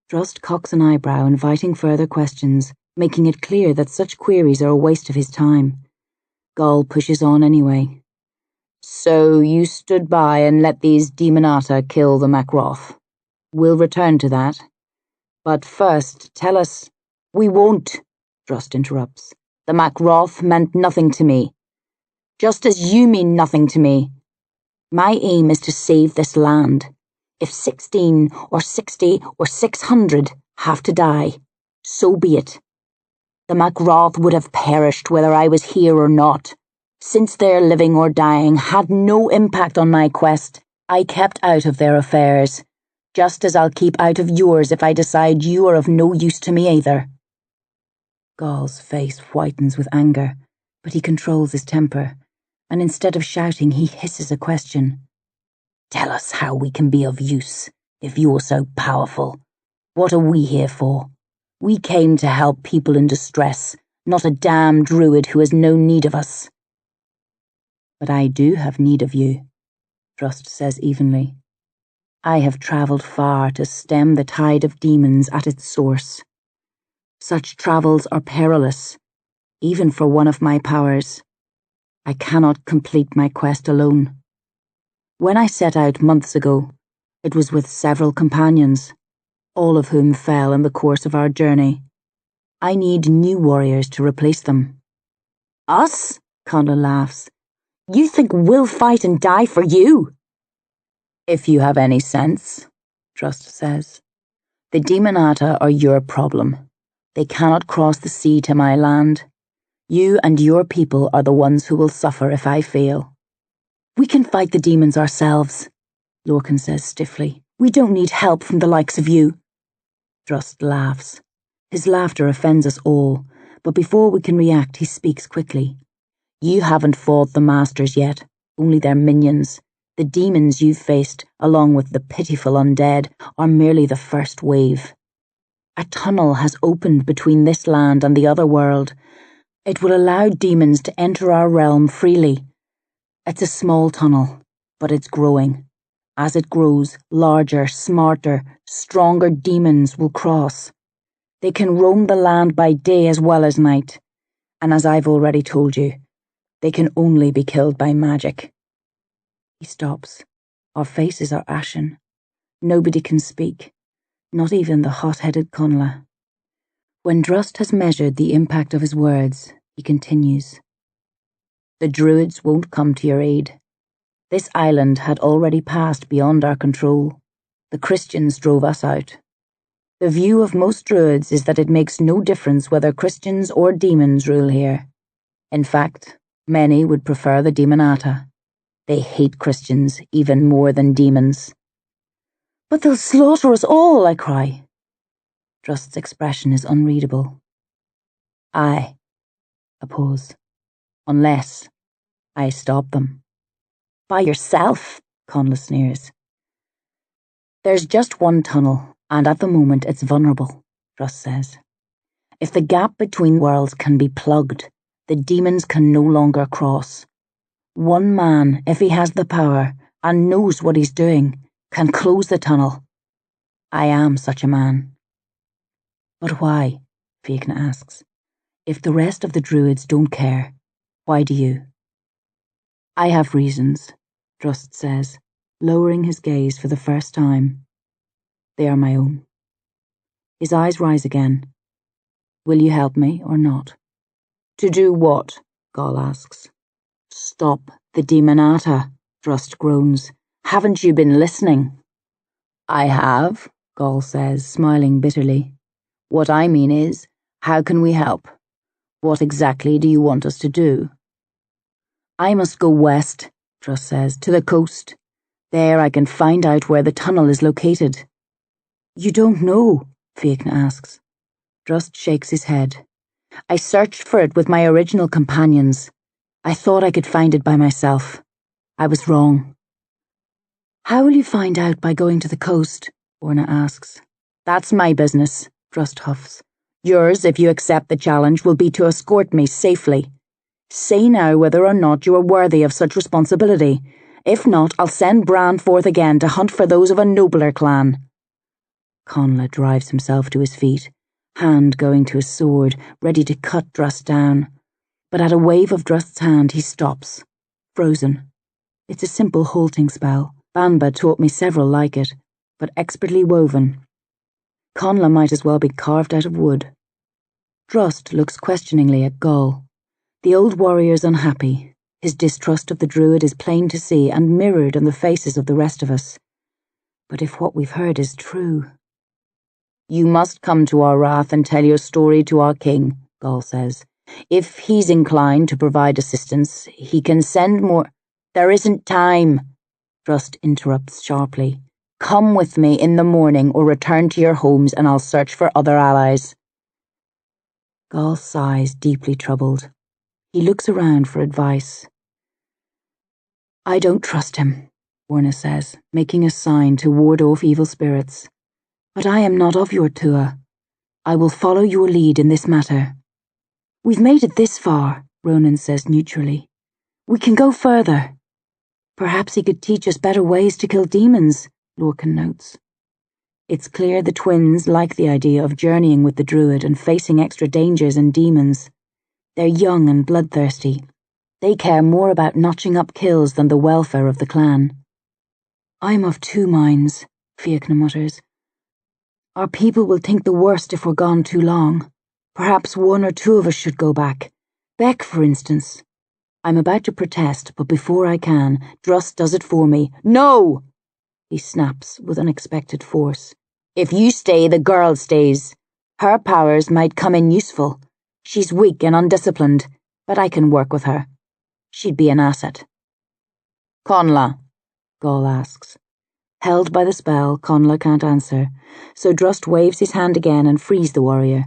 Drust cocks an eyebrow, inviting further questions, making it clear that such queries are a waste of his time. Gall pushes on anyway. So you stood by and let these Demonata kill the Macroth. We'll return to that. But first, tell us— We won't, Drust interrupts. The Macroth meant nothing to me. Just as you mean nothing to me. My aim is to save this land. If 16 or 60 or 600 have to die, so be it. The Macroth would have perished whether I was here or not. Since their living or dying had no impact on my quest, I kept out of their affairs, just as I'll keep out of yours if I decide you are of no use to me either. Gall's face whitens with anger, but he controls his temper, and instead of shouting, he hisses a question. Tell us how we can be of use, if you're so powerful. What are we here for? We came to help people in distress, not a damn druid who has no need of us. But I do have need of you, Drust says evenly. I have travelled far to stem the tide of demons at its source. Such travels are perilous, even for one of my powers. I cannot complete my quest alone. When I set out months ago, it was with several companions, all of whom fell in the course of our journey. I need new warriors to replace them. Us? Connla laughs. You think we'll fight and die for you? If you have any sense, Drust says. The Demonata are your problem. They cannot cross the sea to my land. You and your people are the ones who will suffer if I fail. We can fight the demons ourselves, Lorcan says stiffly. We don't need help from the likes of you. Drust laughs. His laughter offends us all, but before we can react, he speaks quickly. You haven't fought the masters yet, only their minions. The demons you've faced, along with the pitiful undead, are merely the first wave. A tunnel has opened between this land and the other world. It will allow demons to enter our realm freely. It's a small tunnel, but it's growing. As it grows, larger, smarter, stronger demons will cross. They can roam the land by day as well as night. And as I've already told you, they can only be killed by magic. He stops. Our faces are ashen. Nobody can speak, not even the hot-headed Connla. When Drust has measured the impact of his words, he continues. The druids won't come to your aid. This island had already passed beyond our control. The Christians drove us out. The view of most druids is that it makes no difference whether Christians or demons rule here. In fact, many would prefer the Demonata. They hate Christians even more than demons. But they'll slaughter us all, I cry. Drust's expression is unreadable. Aye. A pause. Unless I stop them. By yourself, Connla sneers. There's just one tunnel, and at the moment it's vulnerable, Drust says. If the gap between worlds can be plugged, the demons can no longer cross. One man, if he has the power and knows what he's doing, can close the tunnel. I am such a man. But why? Fiachna asks. If the rest of the druids don't care, why do you? I have reasons, Drust says, lowering his gaze for the first time. They are my own. His eyes rise again. Will you help me or not? To do what? Gall asks. Stop the Demonata, Drust groans. Haven't you been listening? I have, Gall says, smiling bitterly. What I mean is, how can we help? What exactly do you want us to do? I must go west, Drust says, to the coast. There I can find out where the tunnel is located. You don't know, Fiachna asks. Drust shakes his head. I searched for it with my original companions. I thought I could find it by myself. I was wrong. How will you find out by going to the coast? Orna asks. That's my business, Drust huffs. Yours, if you accept the challenge, will be to escort me safely. Say now whether or not you are worthy of such responsibility. If not, I'll send Bran forth again to hunt for those of a nobler clan. Connla drives himself to his feet, hand going to his sword, ready to cut Drust down. But at a wave of Drust's hand he stops, frozen. It's a simple halting spell. Banba taught me several like it, but expertly woven. Connla might as well be carved out of wood. Drust looks questioningly at Gol. The old warrior's unhappy. His distrust of the druid is plain to see and mirrored in the faces of the rest of us. But if what we've heard is true... You must come to our wrath and tell your story to our king, Gol says. If he's inclined to provide assistance, he can send more... There isn't time, Drust interrupts sharply. Come with me in the morning or return to your homes and I'll search for other allies. Gol sighs, deeply troubled. He looks around for advice. I don't trust him, Orna says, making a sign to ward off evil spirits. But I am not of your Tua. I will follow your lead in this matter. We've made it this far, Ronan says neutrally. We can go further. Perhaps he could teach us better ways to kill demons, Lorcan notes. It's clear the twins like the idea of journeying with the druid and facing extra dangers and demons. They're young and bloodthirsty. They care more about notching up kills than the welfare of the clan. I'm of two minds, Fiachna mutters. Our people will think the worst if we're gone too long. Perhaps one or two of us should go back. Beck, for instance. I'm about to protest, but before I can, Drust does it for me. No! He snaps with unexpected force. If you stay, the girl stays. Her powers might come in useful. She's weak and undisciplined, but I can work with her. She'd be an asset. Connla, Gol asks. Held by the spell, Connla can't answer, so Drust waves his hand again and frees the warrior.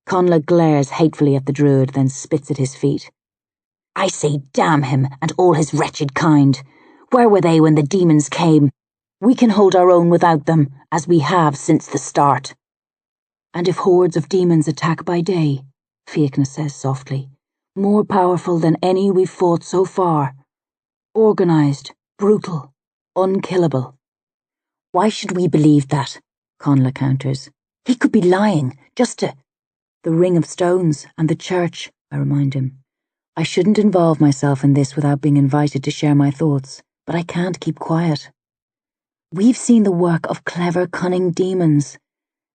Connla glares hatefully at the druid, then spits at his feet. I say damn him and all his wretched kind. Where were they when the demons came? We can hold our own without them, as we have since the start. And if hordes of demons attack by day, Fiachna says softly, more powerful than any we've fought so far. Organized, brutal, unkillable. Why should we believe that? Connla counters. He could be lying, just to... The Ring of Stones and the church, I remind him. I shouldn't involve myself in this without being invited to share my thoughts, but I can't keep quiet. We've seen the work of clever, cunning demons.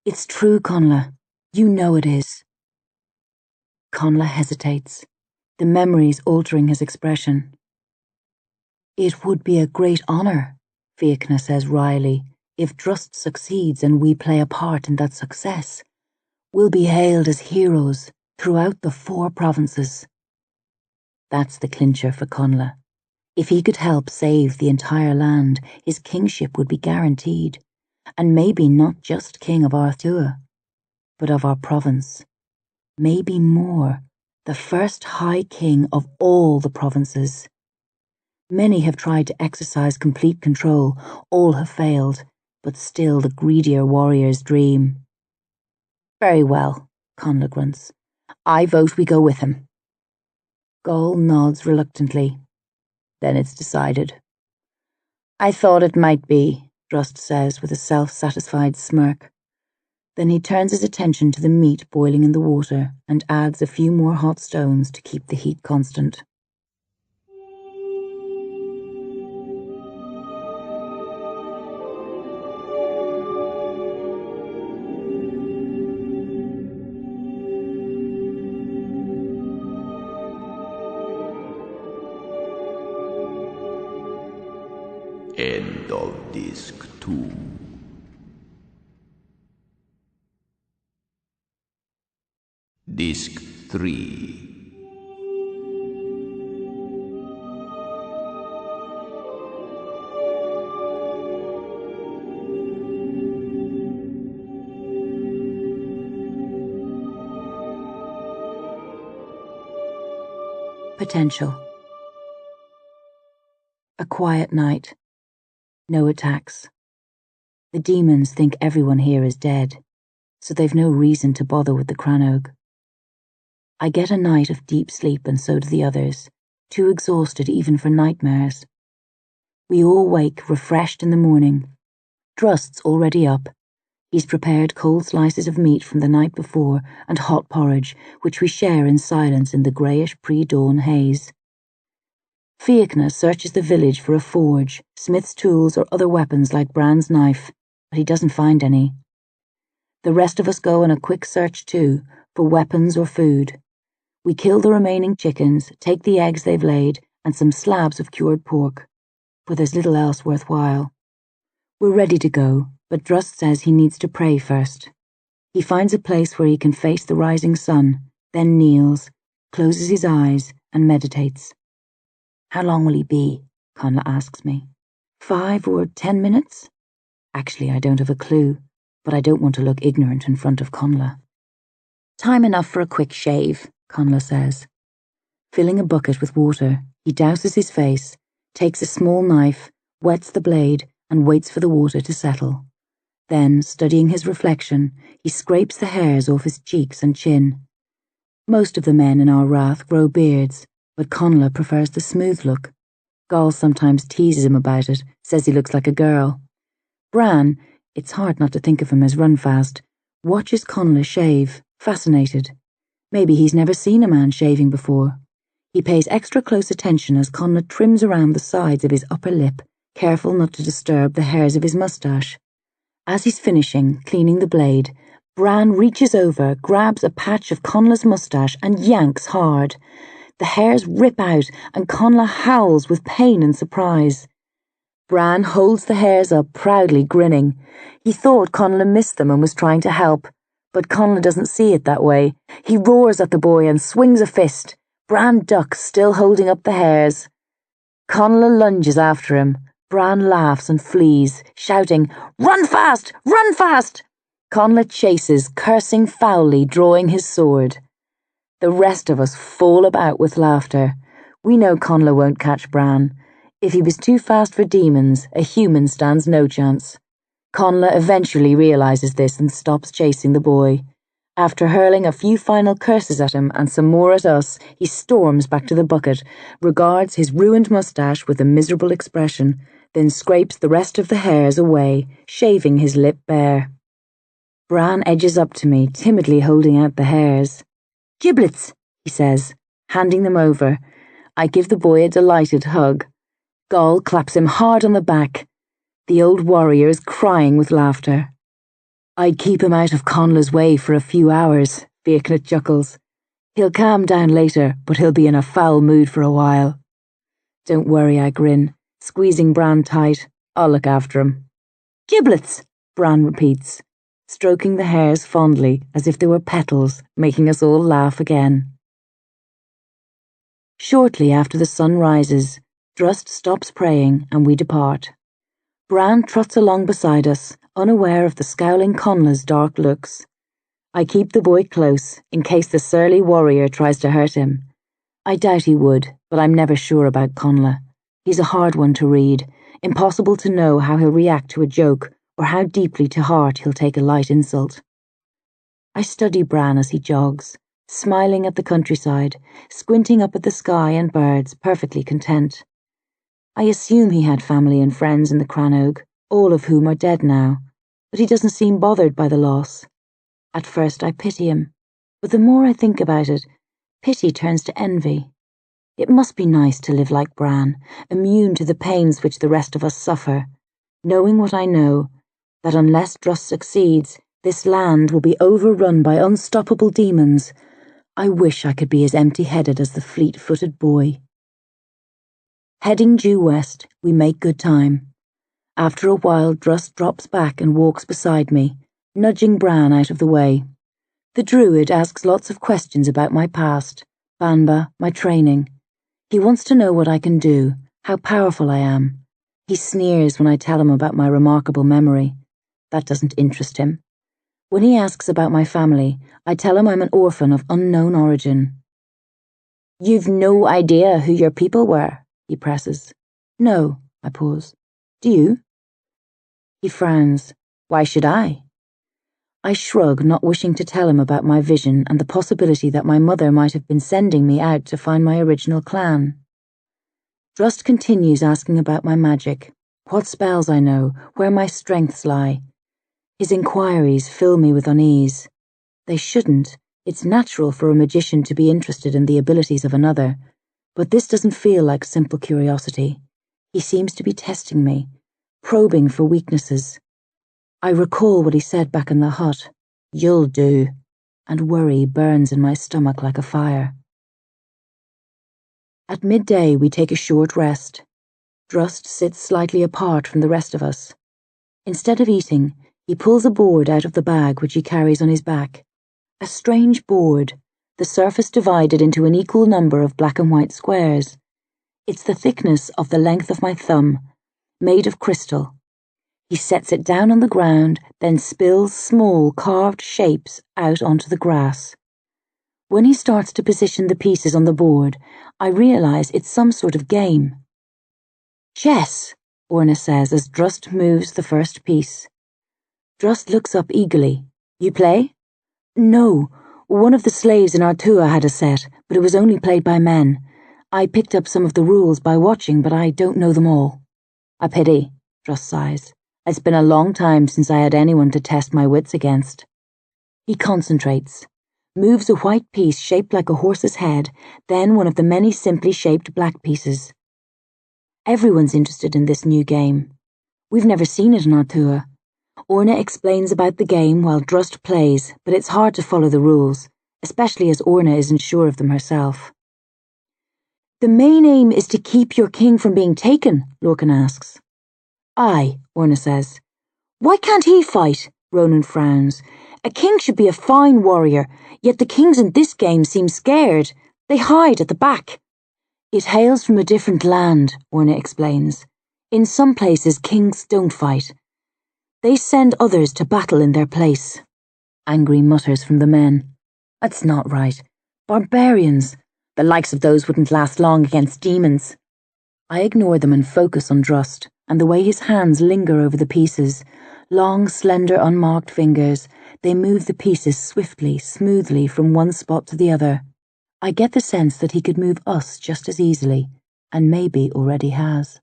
It's true, Connla. You know it is. Connla hesitates, the memories altering his expression. It would be a great honor, Fiachna says wryly, if Drust succeeds and we play a part in that success. We'll be hailed as heroes throughout the 4 provinces. That's the clincher for Connla. If he could help save the entire land, his kingship would be guaranteed, and maybe not just king of Arthur, but of our province. Maybe more, the first high king of all the provinces. Many have tried to exercise complete control, all have failed, but still the greedier warriors dream. Very well, Connla grunts. I vote we go with him. Gol nods reluctantly. Then it's decided. I thought it might be, Drust says with a self-satisfied smirk. Then he turns his attention to the meat boiling in the water and adds a few more hot stones to keep the heat constant. End of Disc 2. Disc 3. Potential. A quiet night. No attacks. The demons think everyone here is dead, so they've no reason to bother with the Crannog. I get a night of deep sleep, and so do the others, too exhausted even for nightmares. We all wake refreshed in the morning. Drust's already up. He's prepared cold slices of meat from the night before and hot porridge, which we share in silence in the greyish pre-dawn haze. Fiachna searches the village for a forge, smith's tools or other weapons like Bran's knife, but he doesn't find any. The rest of us go on a quick search too, for weapons or food. We kill the remaining chickens, take the eggs they've laid, and some slabs of cured pork, for there's little else worthwhile. We're ready to go, but Drust says he needs to pray first. He finds a place where he can face the rising sun, then kneels, closes his eyes, and meditates. How long will he be? Conla asks me. 5 or 10 minutes? Actually, I don't have a clue, but I don't want to look ignorant in front of Conla. Time enough for a quick shave, Conla says. Filling a bucket with water, he douses his face, takes a small knife, wets the blade, and waits for the water to settle. Then, studying his reflection, he scrapes the hairs off his cheeks and chin. Most of the men in our wrath grow beards, but Conla prefers the smooth look. Gall sometimes teases him about it, says he looks like a girl. Bran, it's hard not to think of him as Runfast, watches Conla shave, fascinated. Maybe he's never seen a man shaving before. He pays extra close attention as Conla trims around the sides of his upper lip, careful not to disturb the hairs of his moustache. As he's finishing, cleaning the blade, Bran reaches over, grabs a patch of Conla's moustache and yanks hard. The hairs rip out and Conla howls with pain and surprise. Bran holds the hairs up, proudly grinning. He thought Conla missed them and was trying to help, but Conla doesn't see it that way. He roars at the boy and swings a fist. Bran ducks, still holding up the hairs. Conla lunges after him. Bran laughs and flees, shouting, "Run fast! Run fast!" Conla chases, cursing foully, drawing his sword. The rest of us fall about with laughter. We know Conla won't catch Bran. If he was too fast for demons, a human stands no chance. Conla eventually realizes this and stops chasing the boy. After hurling a few final curses at him and some more at us, he storms back to the bucket, regards his ruined moustache with a miserable expression, then scrapes the rest of the hairs away, shaving his lip bare. Bran edges up to me, timidly holding out the hairs. "Giblets," he says, handing them over. I give the boy a delighted hug. Gall claps him hard on the back. The old warrior is crying with laughter. "I'd keep him out of Conla's way for a few hours," Fiachna chuckles. "He'll calm down later, but he'll be in a foul mood for a while." "Don't worry," I grin, squeezing Bran tight. "I'll look after him." "Giblets," Bran repeats, stroking the hairs fondly as if they were petals, making us all laugh again. Shortly after the sun rises, Drust stops praying and we depart. Bran trots along beside us, unaware of the scowling Conla's dark looks. I keep the boy close, in case the surly warrior tries to hurt him. I doubt he would, but I'm never sure about Conla. He's a hard one to read, impossible to know how he'll react to a joke, or how deeply to heart he'll take a light insult. I study Bran as he jogs, smiling at the countryside, squinting up at the sky and birds, perfectly content. I assume he had family and friends in the Crannog, all of whom are dead now, but he doesn't seem bothered by the loss. At first I pity him, but the more I think about it, pity turns to envy. It must be nice to live like Bran, immune to the pains which the rest of us suffer, knowing what I know, that unless Drust succeeds, this land will be overrun by unstoppable demons. I wish I could be as empty-headed as the fleet-footed boy. Heading due west, we make good time. After a while, Drust drops back and walks beside me, nudging Bran out of the way. The druid asks lots of questions about my past, Banba, my training. He wants to know what I can do, how powerful I am. He sneers when I tell him about my remarkable memory. That doesn't interest him. When he asks about my family, I tell him I'm an orphan of unknown origin. "You've no idea who your people were," he presses. No, I pause. Do you? He frowns. Why should I? I shrug, not wishing to tell him about my vision and the possibility that my mother might have been sending me out to find my original clan. Drust continues asking about my magic, what spells I know, where my strengths lie. His inquiries fill me with unease. They shouldn't. It's natural for a magician to be interested in the abilities of another, but this doesn't feel like simple curiosity. He seems to be testing me, probing for weaknesses. I recall what he said back in the hut, "You'll do," and worry burns in my stomach like a fire. At midday, we take a short rest. Drust sits slightly apart from the rest of us. Instead of eating, he pulls a board out of the bag which he carries on his back. A strange board, the surface divided into an equal number of black and white squares. It's the thickness of the length of my thumb, made of crystal. He sets it down on the ground, then spills small carved shapes out onto the grass. When he starts to position the pieces on the board, I realize it's some sort of game. "Chess," Orna says as Drust moves the first piece. Drust looks up eagerly. "You play?" "No. One of the slaves in Artua had a set, but it was only played by men. I picked up some of the rules by watching, but I don't know them all." "A pity," Drust sighs. "It's been a long time since I had anyone to test my wits against." He concentrates, moves a white piece shaped like a horse's head, then one of the many simply shaped black pieces. Everyone's interested in this new game. We've never seen it in Artua. Orna explains about the game while Drust plays, but it's hard to follow the rules, especially as Orna isn't sure of them herself. "The main aim is to keep your king from being taken?" Lorcan asks. "Aye," Orna says. "Why can't he fight?" Ronan frowns. "A king should be a fine warrior, yet the kings in this game seem scared. They hide at the back." "It hails from a different land," Orna explains. "In some places, kings don't fight. They send others to battle in their place." Angry mutters from the men. "That's not right. Barbarians. The likes of those wouldn't last long against demons." I ignore them and focus on Drust, and the way his hands linger over the pieces. Long, slender, unmarked fingers. They move the pieces swiftly, smoothly from one spot to the other. I get the sense that he could move us just as easily, and maybe already has.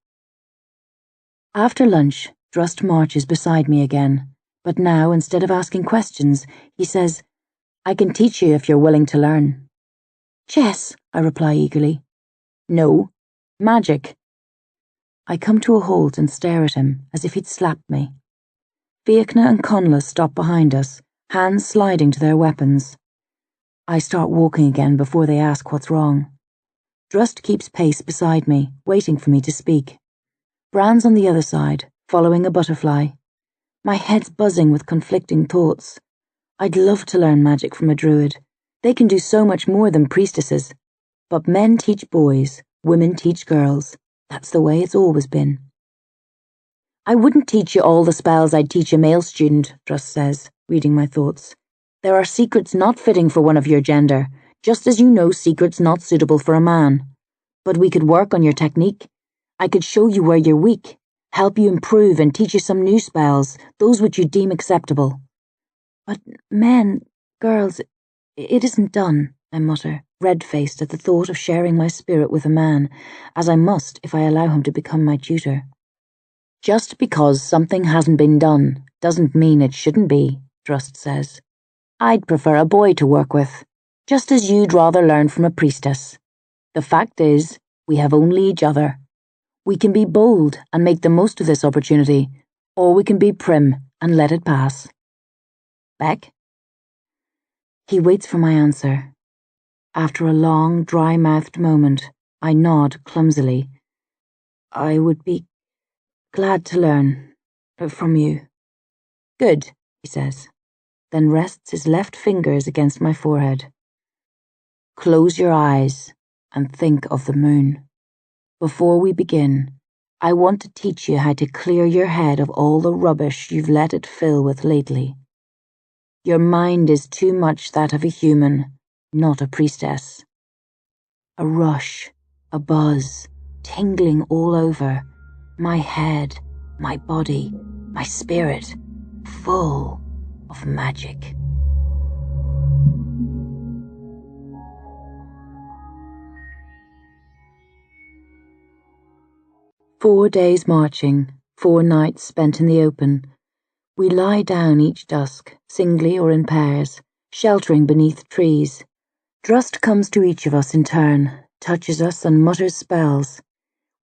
After lunch, Drust marches beside me again, but now, instead of asking questions, he says, "I can teach you if you're willing to learn." "Chess," I reply eagerly. "No, magic." I come to a halt and stare at him, as if he'd slapped me. Fiachna and Conla stop behind us, hands sliding to their weapons. I start walking again before they ask what's wrong. Drust keeps pace beside me, waiting for me to speak. Bran's on the other side, following a butterfly. My head's buzzing with conflicting thoughts. I'd love to learn magic from a druid. They can do so much more than priestesses. But men teach boys, women teach girls. That's the way it's always been. "I wouldn't teach you all the spells I'd teach a male student," Drust says, reading my thoughts. "There are secrets not fitting for one of your gender, just as you know secrets not suitable for a man. But we could work on your technique. I could show you where you're weak, help you improve and teach you some new spells, those which you deem acceptable." "But men, girls, it isn't done," I mutter, red-faced at the thought of sharing my spirit with a man, as I must if I allow him to become my tutor. "Just because something hasn't been done doesn't mean it shouldn't be," Drust says. "I'd prefer a boy to work with, just as you'd rather learn from a priestess. The fact is, we have only each other. We can be bold and make the most of this opportunity, or we can be prim and let it pass. Beck?" He waits for my answer. After a long, dry-mouthed moment, I nod clumsily. "I would be glad to learn from you." "Good," he says, then rests his left fingers against my forehead. "Close your eyes and think of the moon. Before we begin, I want to teach you how to clear your head of all the rubbish you've let it fill with lately. Your mind is too much that of a human, not a priestess." A rush, a buzz, tingling all over, my head, my body, my spirit, full of magic. "4 days marching, 4 nights spent in the open. We lie down each dusk, singly or in pairs, sheltering beneath trees. Drust comes to each of us in turn, touches us and mutters spells.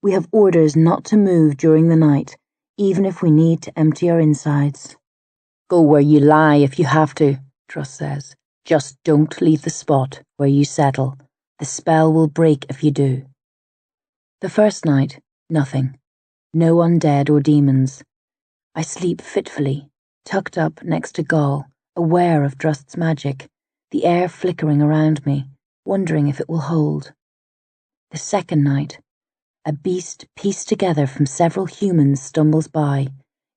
We have orders not to move during the night, even if we need to empty our insides. Go where you lie if you have to, Drust says. Just don't leave the spot where you settle. The spell will break if you do." The first night, nothing. No undead or demons. I sleep fitfully, tucked up next to Gaul, aware of Drust's magic, the air flickering around me, wondering if it will hold. The second night, a beast pieced together from several humans stumbles by,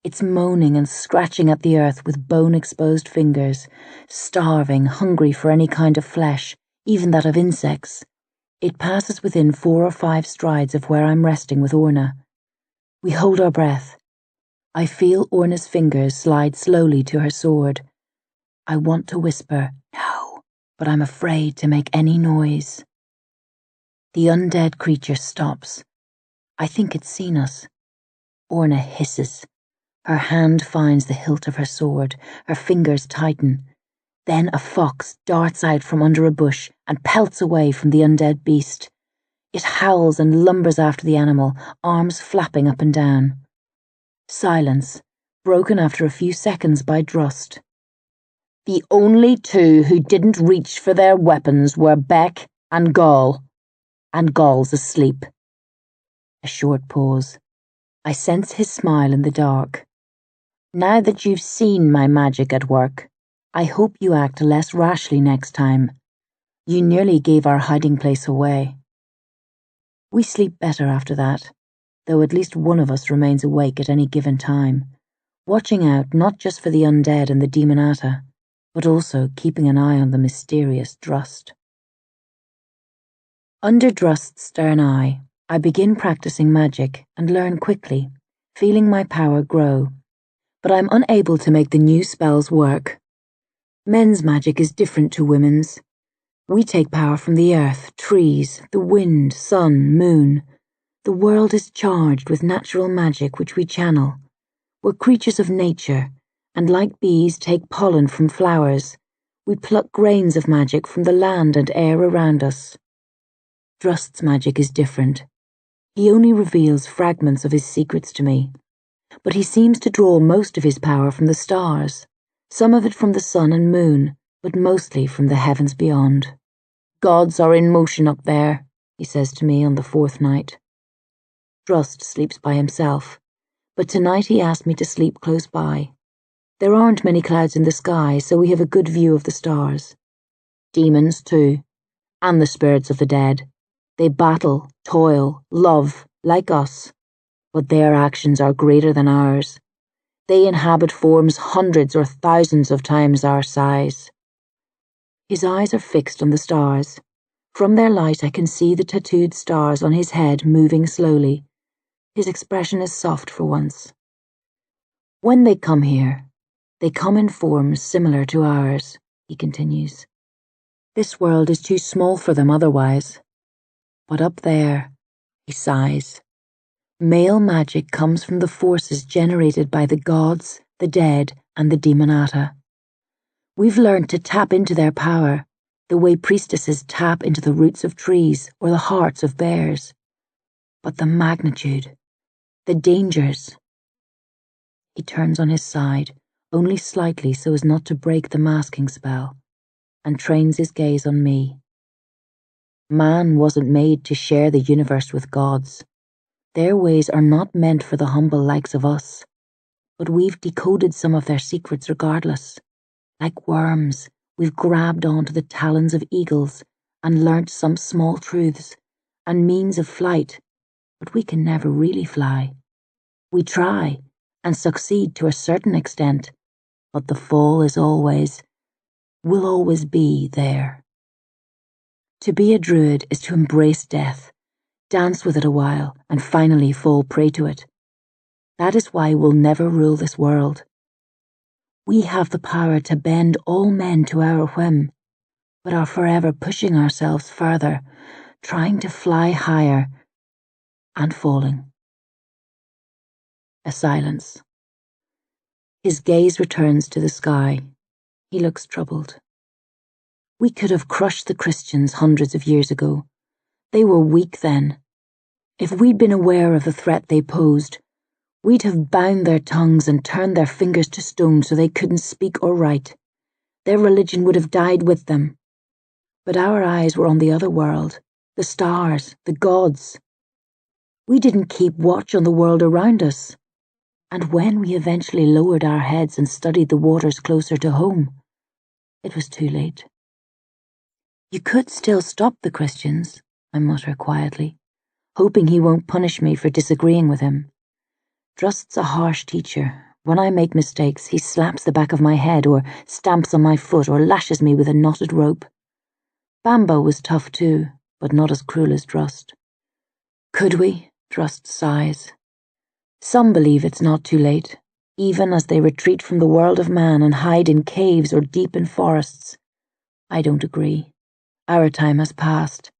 its moaning and scratching at the earth with bone-exposed fingers, starving, hungry for any kind of flesh, even that of insects. It passes within 4 or 5 strides of where I'm resting with Orna. We hold our breath. I feel Orna's fingers slide slowly to her sword. I want to whisper, "No," but I'm afraid to make any noise. The undead creature stops. I think it's seen us. Orna hisses. Her hand finds the hilt of her sword, her fingers tighten. Then a fox darts out from under a bush and pelts away from the undead beast. It howls and lumbers after the animal, arms flapping up and down. Silence, broken after a few seconds by Drust. "The only 2 who didn't reach for their weapons were Beck and Gaul. And Gaul's asleep." A short pause. I sense his smile in the dark. "Now that you've seen my magic at work, I hope you act less rashly next time. You nearly gave our hiding place away." We sleep better after that, though at least one of us remains awake at any given time, watching out not just for the undead and the Demonata, but also keeping an eye on the mysterious Drust. Under Drust's stern eye, I begin practicing magic and learn quickly, feeling my power grow. But I'm unable to make the new spells work. Men's magic is different to women's. We take power from the earth, trees, the wind, sun, moon. The world is charged with natural magic which we channel. We're creatures of nature, and like bees take pollen from flowers, we pluck grains of magic from the land and air around us. Drust's magic is different. He only reveals fragments of his secrets to me, but he seems to draw most of his power from the stars, some of it from the sun and moon, but mostly from the heavens beyond. "Gods are in motion up there," he says to me on the 4th night. Drust sleeps by himself, but tonight he asked me to sleep close by. There aren't many clouds in the sky, so we have a good view of the stars. Demons, too, and the spirits of the dead. They battle, toil, love, like us, but their actions are greater than ours. They inhabit forms hundreds or thousands of times our size. His eyes are fixed on the stars. From their light I can see the tattooed stars on his head moving slowly. His expression is soft for once. "When they come here, they come in forms similar to ours," he continues. "This world is too small for them otherwise. But up there," he sighs, "male magic comes from the forces generated by the gods, the dead, and the Demonata. We've learned to tap into their power, the way priestesses tap into the roots of trees or the hearts of bears. But the magnitude, the dangers..." He turns on his side, only slightly so as not to break the masking spell, and trains his gaze on me. "Man wasn't made to share the universe with gods. Their ways are not meant for the humble likes of us, but we've decoded some of their secrets regardless. Like worms, we've grabbed onto the talons of eagles and learnt some small truths and means of flight, but we can never really fly. We try and succeed to a certain extent, but the fall is will always be there. To be a druid is to embrace death, dance with it a while, and finally fall prey to it. That is why we'll never rule this world. We have the power to bend all men to our whim, but are forever pushing ourselves further, trying to fly higher, and falling. A silence. His gaze returns to the sky. He looks troubled. We could have crushed the Christians hundreds of years ago. They were weak then. If we'd been aware of the threat they posed, we'd have bound their tongues and turned their fingers to stone so they couldn't speak or write. Their religion would have died with them. But our eyes were on the other world, the stars, the gods. We didn't keep watch on the world around us. And when we eventually lowered our heads and studied the waters closer to home, it was too late. You could still stop the Christians, I mutter quietly, hoping he won't punish me for disagreeing with him. Drust's a harsh teacher. When I make mistakes, he slaps the back of my head or stamps on my foot or lashes me with a knotted rope. Bambo was tough too, but not as cruel as Drust. Could we? Drust sighs. Some believe it's not too late, even as they retreat from the world of man and hide in caves or deep in forests. I don't agree. Our time has passed.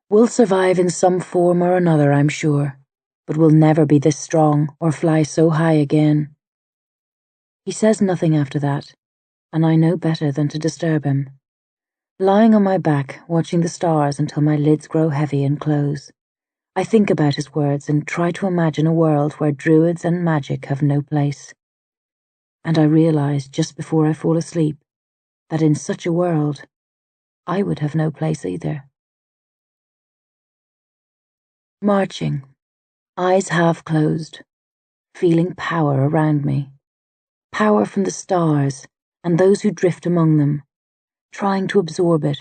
We'll survive in some form or another, I'm sure, but we'll never be this strong or fly so high again. He says nothing after that, and I know better than to disturb him. Lying on my back, watching the stars until my lids grow heavy and close, I think about his words and try to imagine a world where druids and magic have no place. And I realize just before I fall asleep that in such a world, I would have no place either. Marching, eyes half closed, feeling power around me. Power from the stars and those who drift among them, trying to absorb it,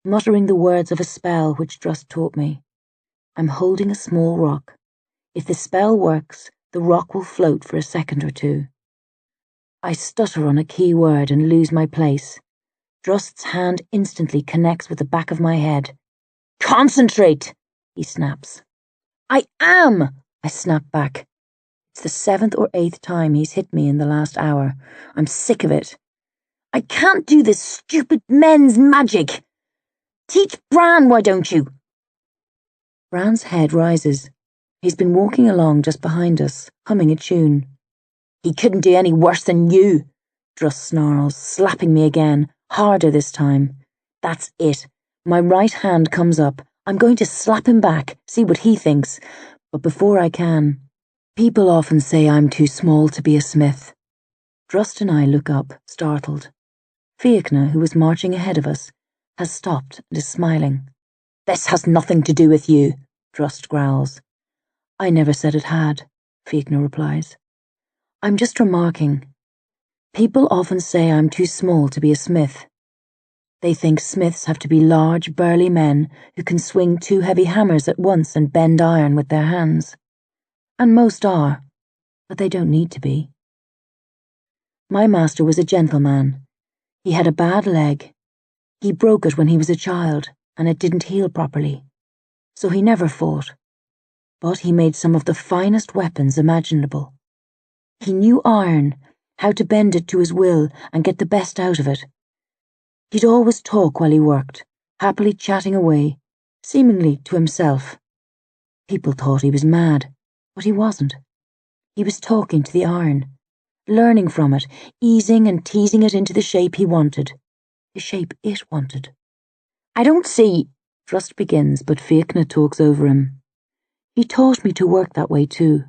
muttering the words of a spell which Drust taught me. I'm holding a small rock. If the spell works, the rock will float for a second or two. I stutter on a key word and lose my place. Drust's hand instantly connects with the back of my head. Concentrate, he snaps. I am, I snap back. It's the 7th or 8th time he's hit me in the last hour. I'm sick of it. I can't do this stupid men's magic. Teach Bran, why don't you? Bran's head rises. He's been walking along just behind us, humming a tune. He couldn't do any worse than you, Drust snarls, slapping me again, harder this time. That's it. My right hand comes up. I'm going to slap him back, see what he thinks. But before I can, people often say I'm too small to be a smith. Drust and I look up, startled. Fiachna, who was marching ahead of us, has stopped and is smiling. This has nothing to do with you, Drust growls. I never said it had, Fiachna replies. I'm just remarking. People often say I'm too small to be a smith. They think smiths have to be large, burly men who can swing 2 heavy hammers at once and bend iron with their hands. And most are, but they don't need to be. My master was a gentleman. He had a bad leg. He broke it when he was a child, and it didn't heal properly. So he never fought. But he made some of the finest weapons imaginable. He knew iron, how to bend it to his will and get the best out of it. He'd always talk while he worked, happily chatting away, seemingly to himself. People thought he was mad, but he wasn't. He was talking to the iron, learning from it, easing and teasing it into the shape he wanted, the shape it wanted. I don't see, Drust begins, but Fiachna talks over him. He taught me to work that way too.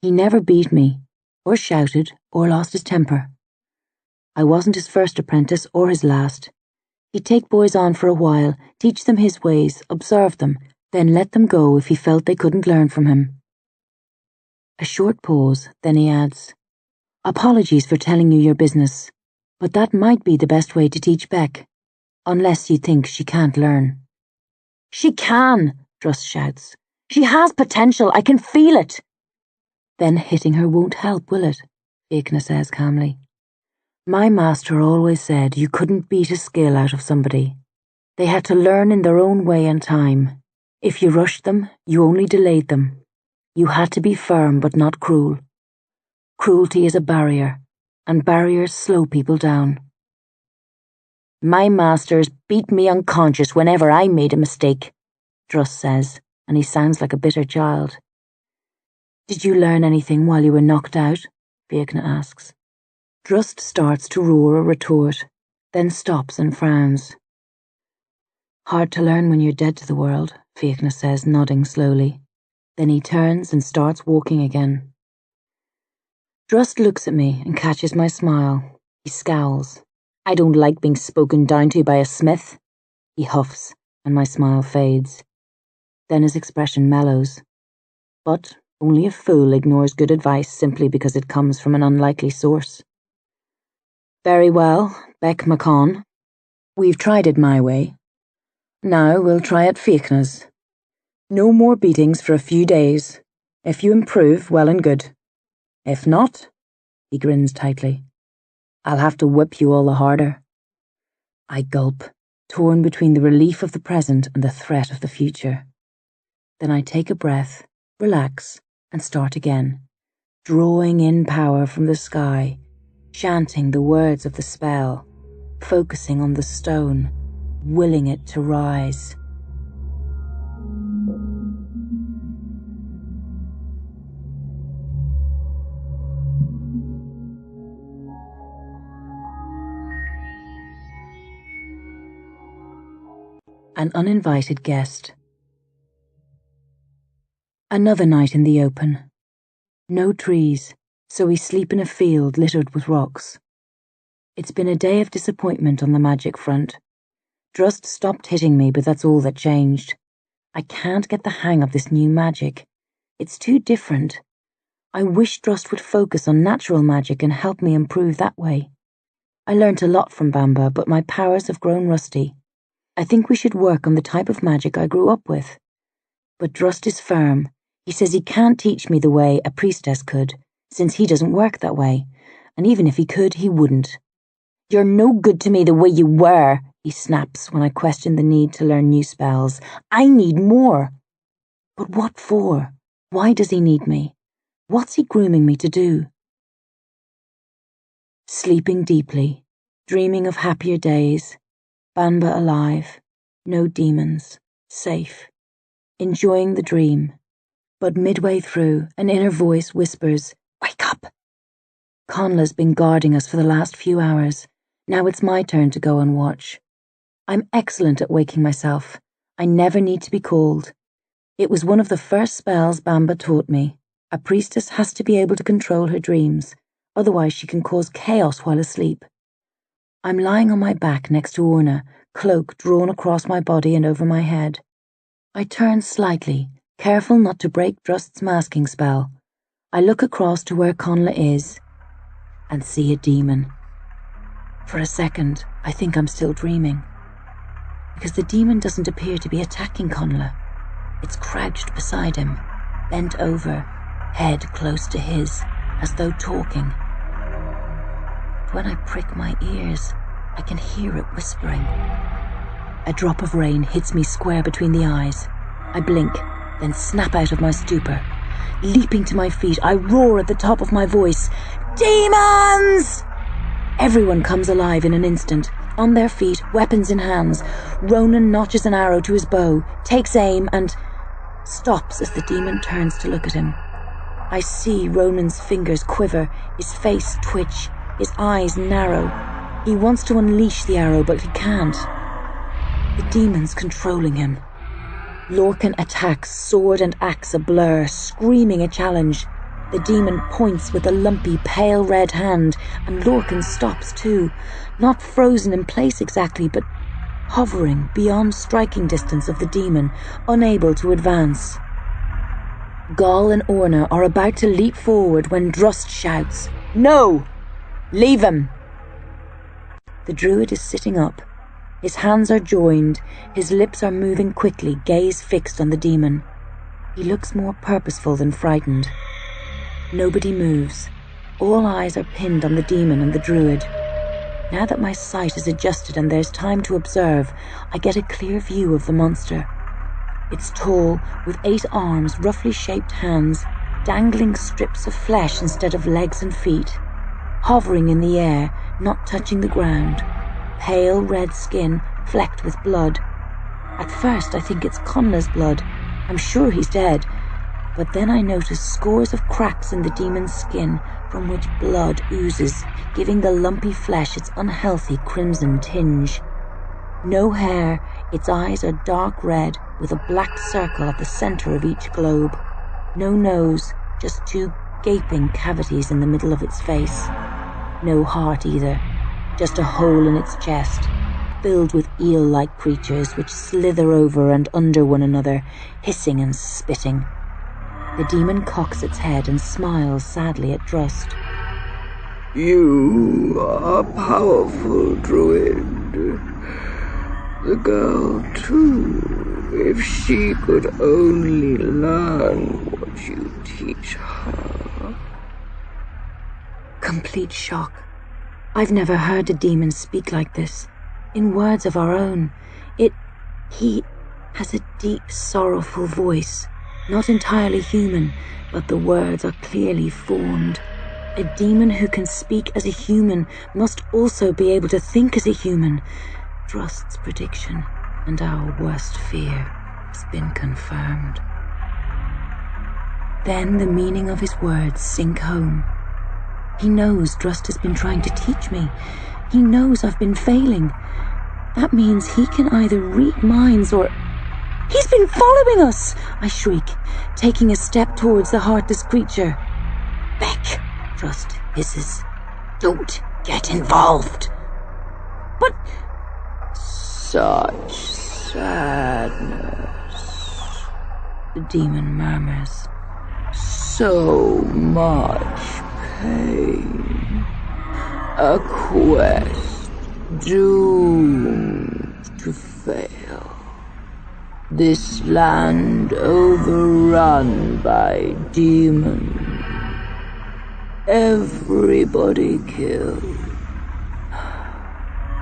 He never beat me, or shouted, or lost his temper. I wasn't his first apprentice or his last. He'd take boys on for a while, teach them his ways, observe them, then let them go if he felt they couldn't learn from him. A short pause, then he adds, Apologies for telling you your business, but that might be the best way to teach Beck, unless you think she can't learn. She can, Drust shouts. She has potential, I can feel it. Then hitting her won't help, will it? Fiachna says calmly. My master always said you couldn't beat a skill out of somebody. They had to learn in their own way and time. If you rushed them, you only delayed them. You had to be firm but not cruel. Cruelty is a barrier, and barriers slow people down. My masters beat me unconscious whenever I made a mistake, Druss says, and he sounds like a bitter child. Did you learn anything while you were knocked out? Fiachna asks. Drust starts to roar a retort, then stops and frowns. Hard to learn when you're dead to the world, Fiachna says, nodding slowly. Then he turns and starts walking again. Drust looks at me and catches my smile. He scowls. I don't like being spoken down to by a smith. He huffs, and my smile fades. Then his expression mellows. But only a fool ignores good advice simply because it comes from an unlikely source. Very well, Beck Macon. We've tried it my way. Now we'll try it Fiachna's. No more beatings for a few days. If you improve, well and good. If not, he grins tightly, I'll have to whip you all the harder. I gulp, torn between the relief of the present and the threat of the future. Then I take a breath, relax, and start again, drawing in power from the sky, chanting the words of the spell, focusing on the stone, willing it to rise. An uninvited guest. Another night in the open. No trees, so we sleep in a field littered with rocks. It's been a day of disappointment on the magic front. Drust stopped hitting me, but that's all that changed. I can't get the hang of this new magic. It's too different. I wish Drust would focus on natural magic and help me improve that way. I learnt a lot from Bamba, but my powers have grown rusty. I think we should work on the type of magic I grew up with. But Drust is firm. He says he can't teach me the way a priestess could, since he doesn't work that way, and even if he could, he wouldn't. You're no good to me the way you were, he snaps when I question the need to learn new spells. I need more. But what for? Why does he need me? What's he grooming me to do? Sleeping deeply, dreaming of happier days, Bamba alive, no demons, safe, enjoying the dream. But midway through, an inner voice whispers, Wake up! Conla's been guarding us for the last few hours. Now it's my turn to go and watch. I'm excellent at waking myself. I never need to be called. It was one of the first spells Bamba taught me. A priestess has to be able to control her dreams, otherwise she can cause chaos while asleep. I'm lying on my back next to Orna, cloak drawn across my body and over my head. I turn slightly, careful not to break Drust's masking spell. I look across to where Conla is, and see a demon. For a second, I think I'm still dreaming, because the demon doesn't appear to be attacking Conla. It's crouched beside him, bent over, head close to his, as though talking. When I prick my ears, I can hear it whispering. A drop of rain hits me square between the eyes. I blink, then snap out of my stupor. Leaping to my feet, I roar at the top of my voice, Demons! Everyone comes alive in an instant. On their feet, weapons in hands. Ronan notches an arrow to his bow, takes aim, and stops as the demon turns to look at him. I see Ronan's fingers quiver, his face twitch, his eyes narrow. He wants to unleash the arrow, but he can't. The demon's controlling him. Lorcan attacks, sword and axe a blur, screaming a challenge. The demon points with a lumpy, pale red hand, and Lorcan stops too, not frozen in place exactly, but hovering beyond striking distance of the demon, unable to advance. Gall and Orna are about to leap forward when Drust shouts, No! Leave him! The druid is sitting up. His hands are joined, his lips are moving quickly, gaze fixed on the demon. He looks more purposeful than frightened. Nobody moves. All eyes are pinned on the demon and the druid. Now that my sight is adjusted and there's time to observe, I get a clear view of the monster. It's tall, with 8 arms, roughly shaped hands, dangling strips of flesh instead of legs and feet, hovering in the air, not touching the ground, pale red skin flecked with blood. At first I think it's Conla's blood. I'm sure he's dead. But then I notice scores of cracks in the demon's skin from which blood oozes, giving the lumpy flesh its unhealthy crimson tinge. No hair, its eyes are dark red with a black circle at the center of each globe. No nose, just 2 gaping cavities in the middle of its face. No heart either, just a hole in its chest, filled with eel-like creatures which slither over and under one another, hissing and spitting. The demon cocks its head and smiles sadly at Drust. You are powerful, druid. The girl, too, if she could only learn what you teach her. Complete shock. I've never heard a demon speak like this, in words of our own. He has a deep, sorrowful voice. Not entirely human, but the words are clearly formed. A demon who can speak as a human must also be able to think as a human. Drust's prediction and our worst fear has been confirmed. Then the meaning of his words sink home. He knows Drust has been trying to teach me. He knows I've been failing. That means he can either read minds or... He's been following us! I shriek, taking a step towards the heartless creature. Beck, Drust hisses. Don't get involved. But... Such sadness, the demon murmurs. So much pain. A quest doomed to fail. This land overrun by demons. Everybody killed.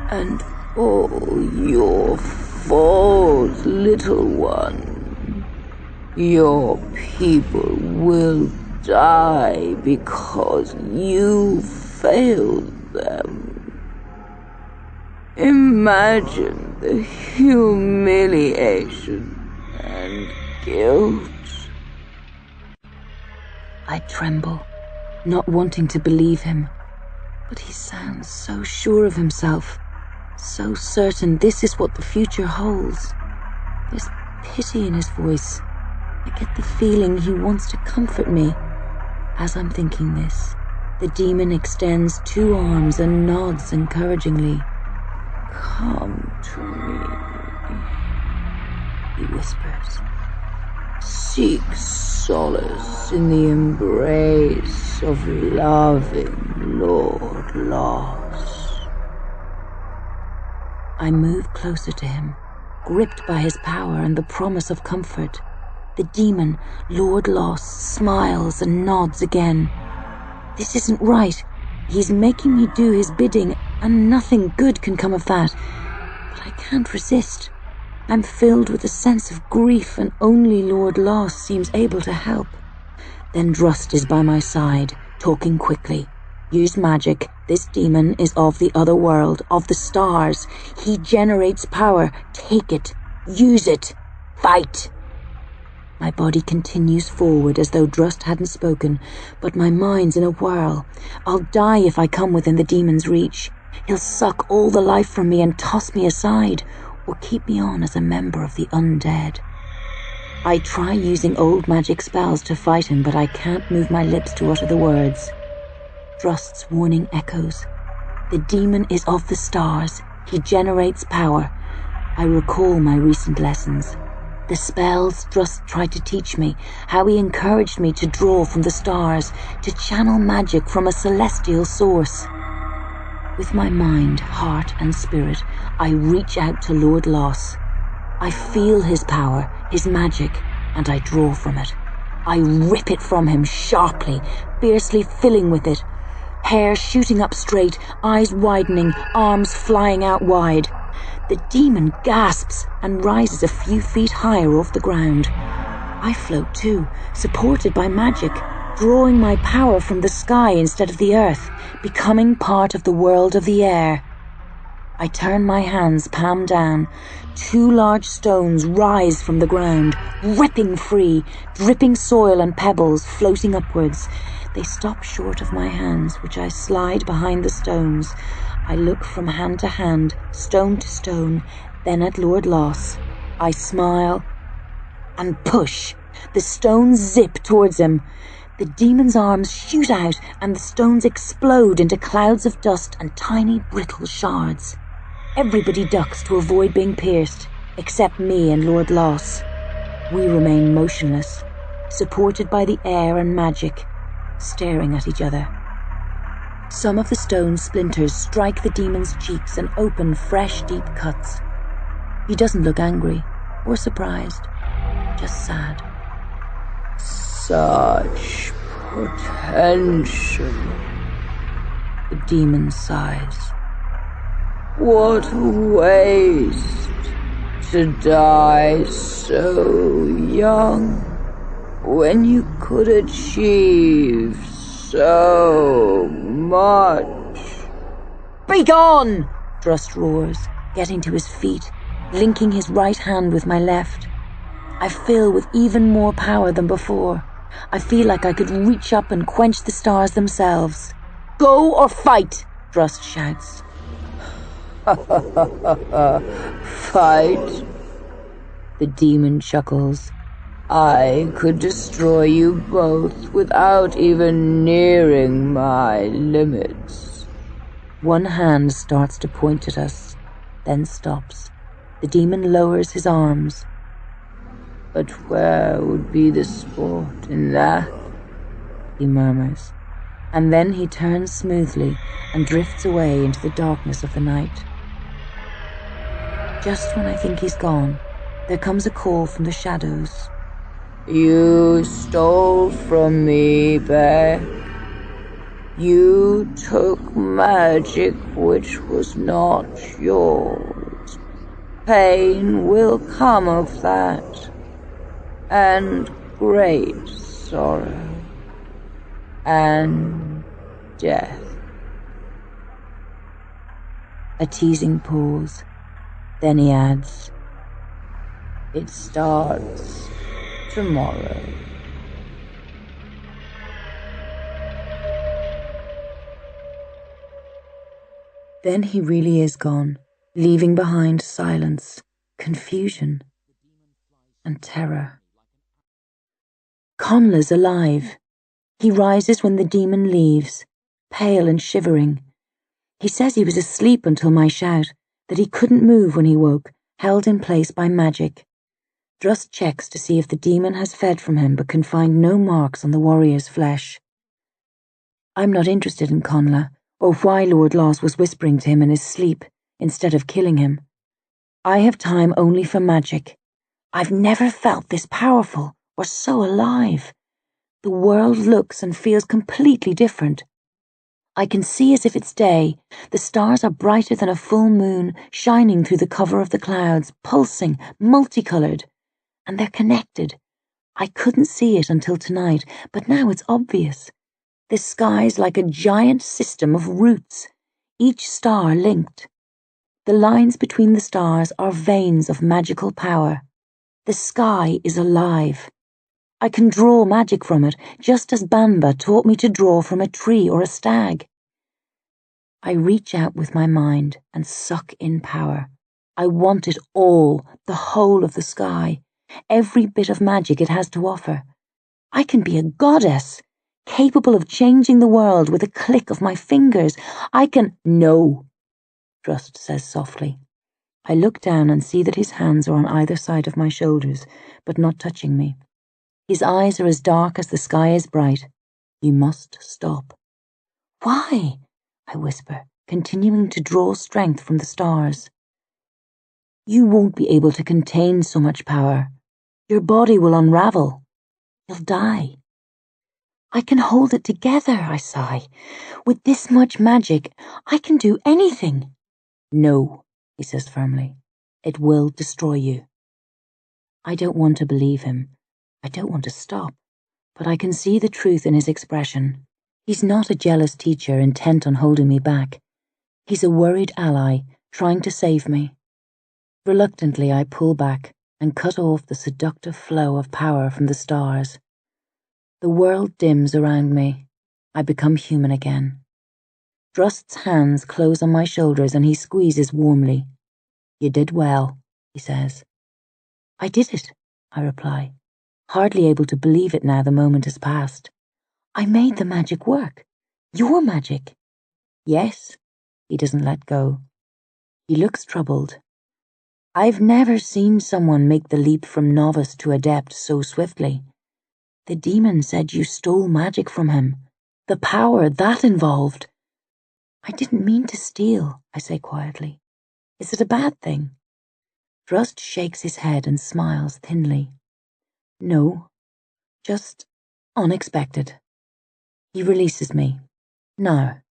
And all your fault, little one. Your people will die because you failed them. Imagine the humiliation and guilt. I tremble, not wanting to believe him, but he sounds so sure of himself, so certain this is what the future holds. There's pity in his voice. I get the feeling he wants to comfort me. As I'm thinking this, the demon extends 2 arms and nods encouragingly. Come to me, he whispers. Seek solace in the embrace of loving Lord Loss. I move closer to him, gripped by his power and the promise of comfort. The demon, Lord Loss, smiles and nods again. This isn't right. He's making me do his bidding, and nothing good can come of that. But I can't resist. I'm filled with a sense of grief, and only Lord Loss seems able to help. Then Drust is by my side, talking quickly. Use magic. This demon is of the other world, of the stars. He generates power. Take it. Use it. Fight. My body continues forward as though Drust hadn't spoken, but my mind's in a whirl. I'll die if I come within the demon's reach. He'll suck all the life from me and toss me aside, or keep me on as a member of the undead. I try using old magic spells to fight him, but I can't move my lips to utter the words. Drust's warning echoes. The demon is of the stars. He generates power. I recall my recent lessons. The spells Drust tried to teach me, how he encouraged me to draw from the stars, to channel magic from a celestial source. With my mind, heart, and spirit, I reach out to Lord Loss. I feel his power, his magic, and I draw from it. I rip it from him sharply, fiercely filling with it. Hair shooting up straight, eyes widening, arms flying out wide. The demon gasps and rises a few feet higher off the ground. I float too, supported by magic, drawing my power from the sky instead of the earth, becoming part of the world of the air. I turn my hands palm down. 2 large stones rise from the ground, ripping free, dripping soil and pebbles floating upwards. They stop short of my hands, which I slide behind the stones. I look from hand to hand, stone to stone, then at Lord Loss. I smile and push. The stones zip towards him. The demon's arms shoot out and the stones explode into clouds of dust and tiny brittle shards. Everybody ducks to avoid being pierced, except me and Lord Loss. We remain motionless, supported by the air and magic, staring at each other. Some of the stone splinters strike the demon's cheeks and open fresh, deep cuts. He doesn't look angry or surprised, just sad. Such potential. The demon sighs. What a waste to die so young when you could achieve so much. Begone! Drust roars, getting to his feet, linking his right hand with my left. I fill with even more power than before. I feel like I could reach up and quench the stars themselves. Go or fight, Drust shouts. Fight? The demon chuckles. I could destroy you both without even nearing my limits. One hand starts to point at us, then stops. The demon lowers his arms. But where would be the sport in that? He murmurs, and then he turns smoothly and drifts away into the darkness of the night. Just when I think he's gone, there comes a call from the shadows. You stole from me, Beck. You took magic which was not yours. Pain will come of that, and great sorrow, and death. A teasing pause. Then he adds, It starts tomorrow. Then he really is gone, leaving behind silence, confusion, and terror. Connla's alive. He rises when the demon leaves, pale and shivering. He says he was asleep until my shout, that he couldn't move when he woke, held in place by magic. Drust checks to see if the demon has fed from him but can find no marks on the warrior's flesh. I'm not interested in Connla, or why Lord Loss was whispering to him in his sleep instead of killing him. I have time only for magic. I've never felt this powerful or so alive. The world looks and feels completely different. I can see as if it's day. The stars are brighter than a full moon, shining through the cover of the clouds, pulsing, multicolored. And they're connected. I couldn't see it until tonight, but now it's obvious. The sky's like a giant system of roots, each star linked. The lines between the stars are veins of magical power. The sky is alive. I can draw magic from it, just as Bamba taught me to draw from a tree or a stag. I reach out with my mind and suck in power. I want it all, the whole of the sky, every bit of magic it has to offer. I can be a goddess, capable of changing the world with a click of my fingers. I can— No, Drust says softly. I look down and see that his hands are on either side of my shoulders, but not touching me. His eyes are as dark as the sky is bright. You must stop. Why? I whisper, continuing to draw strength from the stars. You won't be able to contain so much power. Your body will unravel. You'll die. I can hold it together, I sigh. With this much magic, I can do anything. No, he says firmly. It will destroy you. I don't want to believe him. I don't want to stop. But I can see the truth in his expression. He's not a jealous teacher intent on holding me back. He's a worried ally trying to save me. Reluctantly, I pull back and cut off the seductive flow of power from the stars. The world dims around me. I become human again. Drust's hands close on my shoulders and he squeezes warmly. You did well, he says. I did it, I reply, hardly able to believe it now the moment has passed. I made the magic work. Your magic. Yes, he doesn't let go. He looks troubled. I've never seen someone make the leap from novice to adept so swiftly. The demon said you stole magic from him. The power that involved. I didn't mean to steal, I say quietly. Is it a bad thing? Drust shakes his head and smiles thinly. No, just unexpected. He releases me. Now,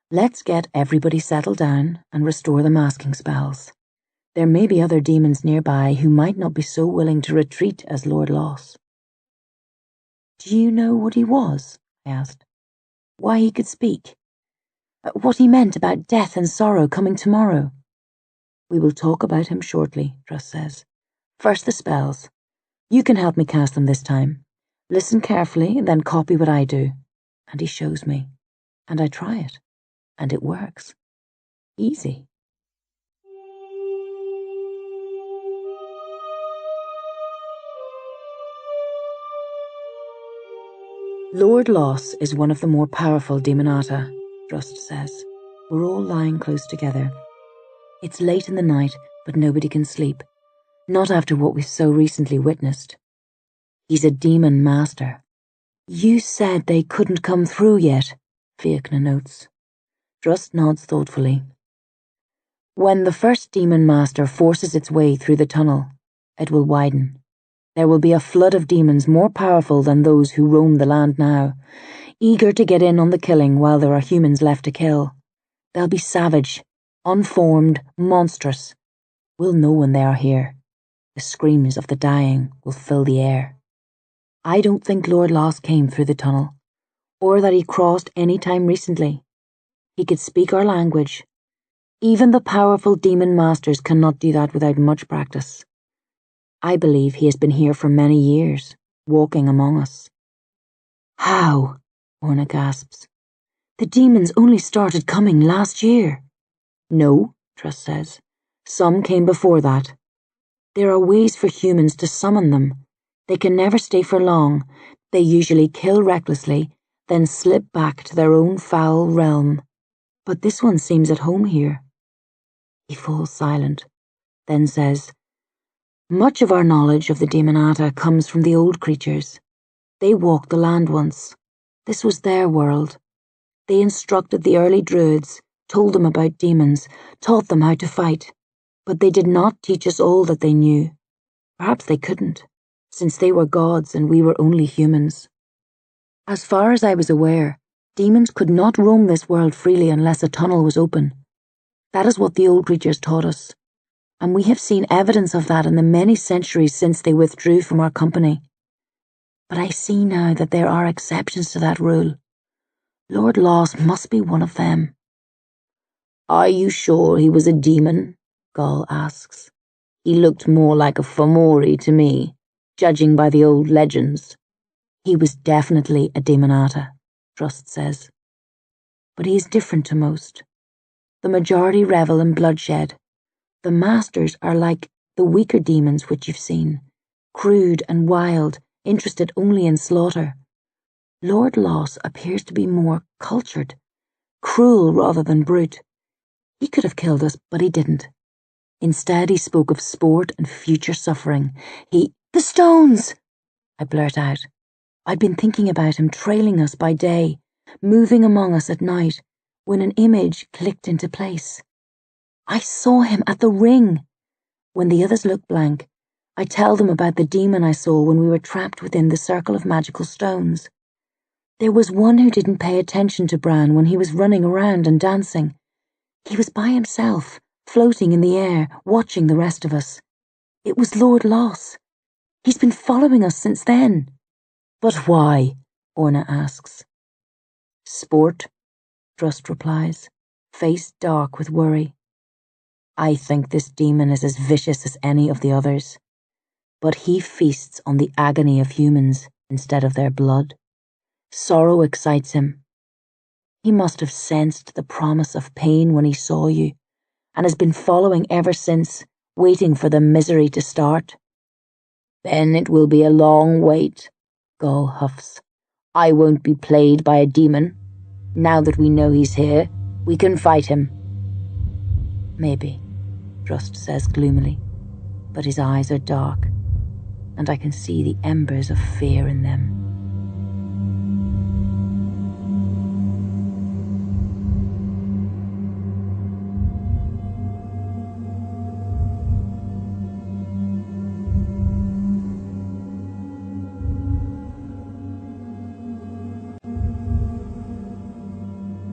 let's get everybody settled down and restore the masking spells. There may be other demons nearby who might not be so willing to retreat as Lord Loss. Do you know what he was? I asked. Why he could speak? What he meant about death and sorrow coming tomorrow? We will talk about him shortly, Drust says. First the spells. You can help me cast them this time. Listen carefully, then copy what I do. And he shows me. And I try it. And it works. Easy. Lord Loss is one of the more powerful Demonata, Drust says. We're all lying close together. It's late in the night, but nobody can sleep. Not after what we've so recently witnessed. He's a demon master. You said they couldn't come through yet, Fiachna notes. Drust nods thoughtfully. When the first demon master forces its way through the tunnel, it will widen. There will be a flood of demons more powerful than those who roam the land now, eager to get in on the killing while there are humans left to kill. They'll be savage, unformed, monstrous. We'll know when they are here. The screams of the dying will fill the air. I don't think Lord Loss came through the tunnel, or that he crossed any time recently. He could speak our language. Even the powerful demon masters cannot do that without much practice. I believe he has been here for many years, walking among us. How? Orna gasps. The demons only started coming last year. No, Drust says. Some came before that. There are ways for humans to summon them. They can never stay for long. They usually kill recklessly, then slip back to their own foul realm. But this one seems at home here. He falls silent, then says, Much of our knowledge of the Demonata comes from the old creatures. They walked the land once. This was their world. They instructed the early druids, told them about demons, taught them how to fight. But they did not teach us all that they knew. Perhaps they couldn't, since they were gods and we were only humans. As far as I was aware, demons could not roam this world freely unless a tunnel was open. That is what the old creatures taught us. And we have seen evidence of that in the many centuries since they withdrew from our company. But I see now that there are exceptions to that rule. Lord Loss must be one of them. Are you sure he was a demon? Gall asks. He looked more like a Fomori to me, judging by the old legends. He was definitely a Demonata, Drust says. But he is different to most. The majority revel in bloodshed. The masters are like the weaker demons which you've seen, crude and wild, interested only in slaughter. Lord Loss appears to be more cultured, cruel rather than brute. He could have killed us, but he didn't. Instead, he spoke of sport and future suffering. The stones! I blurt out. I'd been thinking about him trailing us by day, moving among us at night, when an image clicked into place. I saw him at the ring. When the others look blank, I tell them about the demon I saw when we were trapped within the circle of magical stones. There was one who didn't pay attention to Bran when he was running around and dancing. He was by himself, floating in the air, watching the rest of us. It was Lord Loss. He's been following us since then. But why? Orna asks. Sport, Drust replies, face dark with worry. I think this demon is as vicious as any of the others, but he feasts on the agony of humans instead of their blood. Sorrow excites him. He must have sensed the promise of pain when he saw you, and has been following ever since, waiting for the misery to start. Then it will be a long wait, Gull huffs. I won't be played by a demon. Now that we know he's here, we can fight him. Maybe, Drust says gloomily, but his eyes are dark, and I can see the embers of fear in them.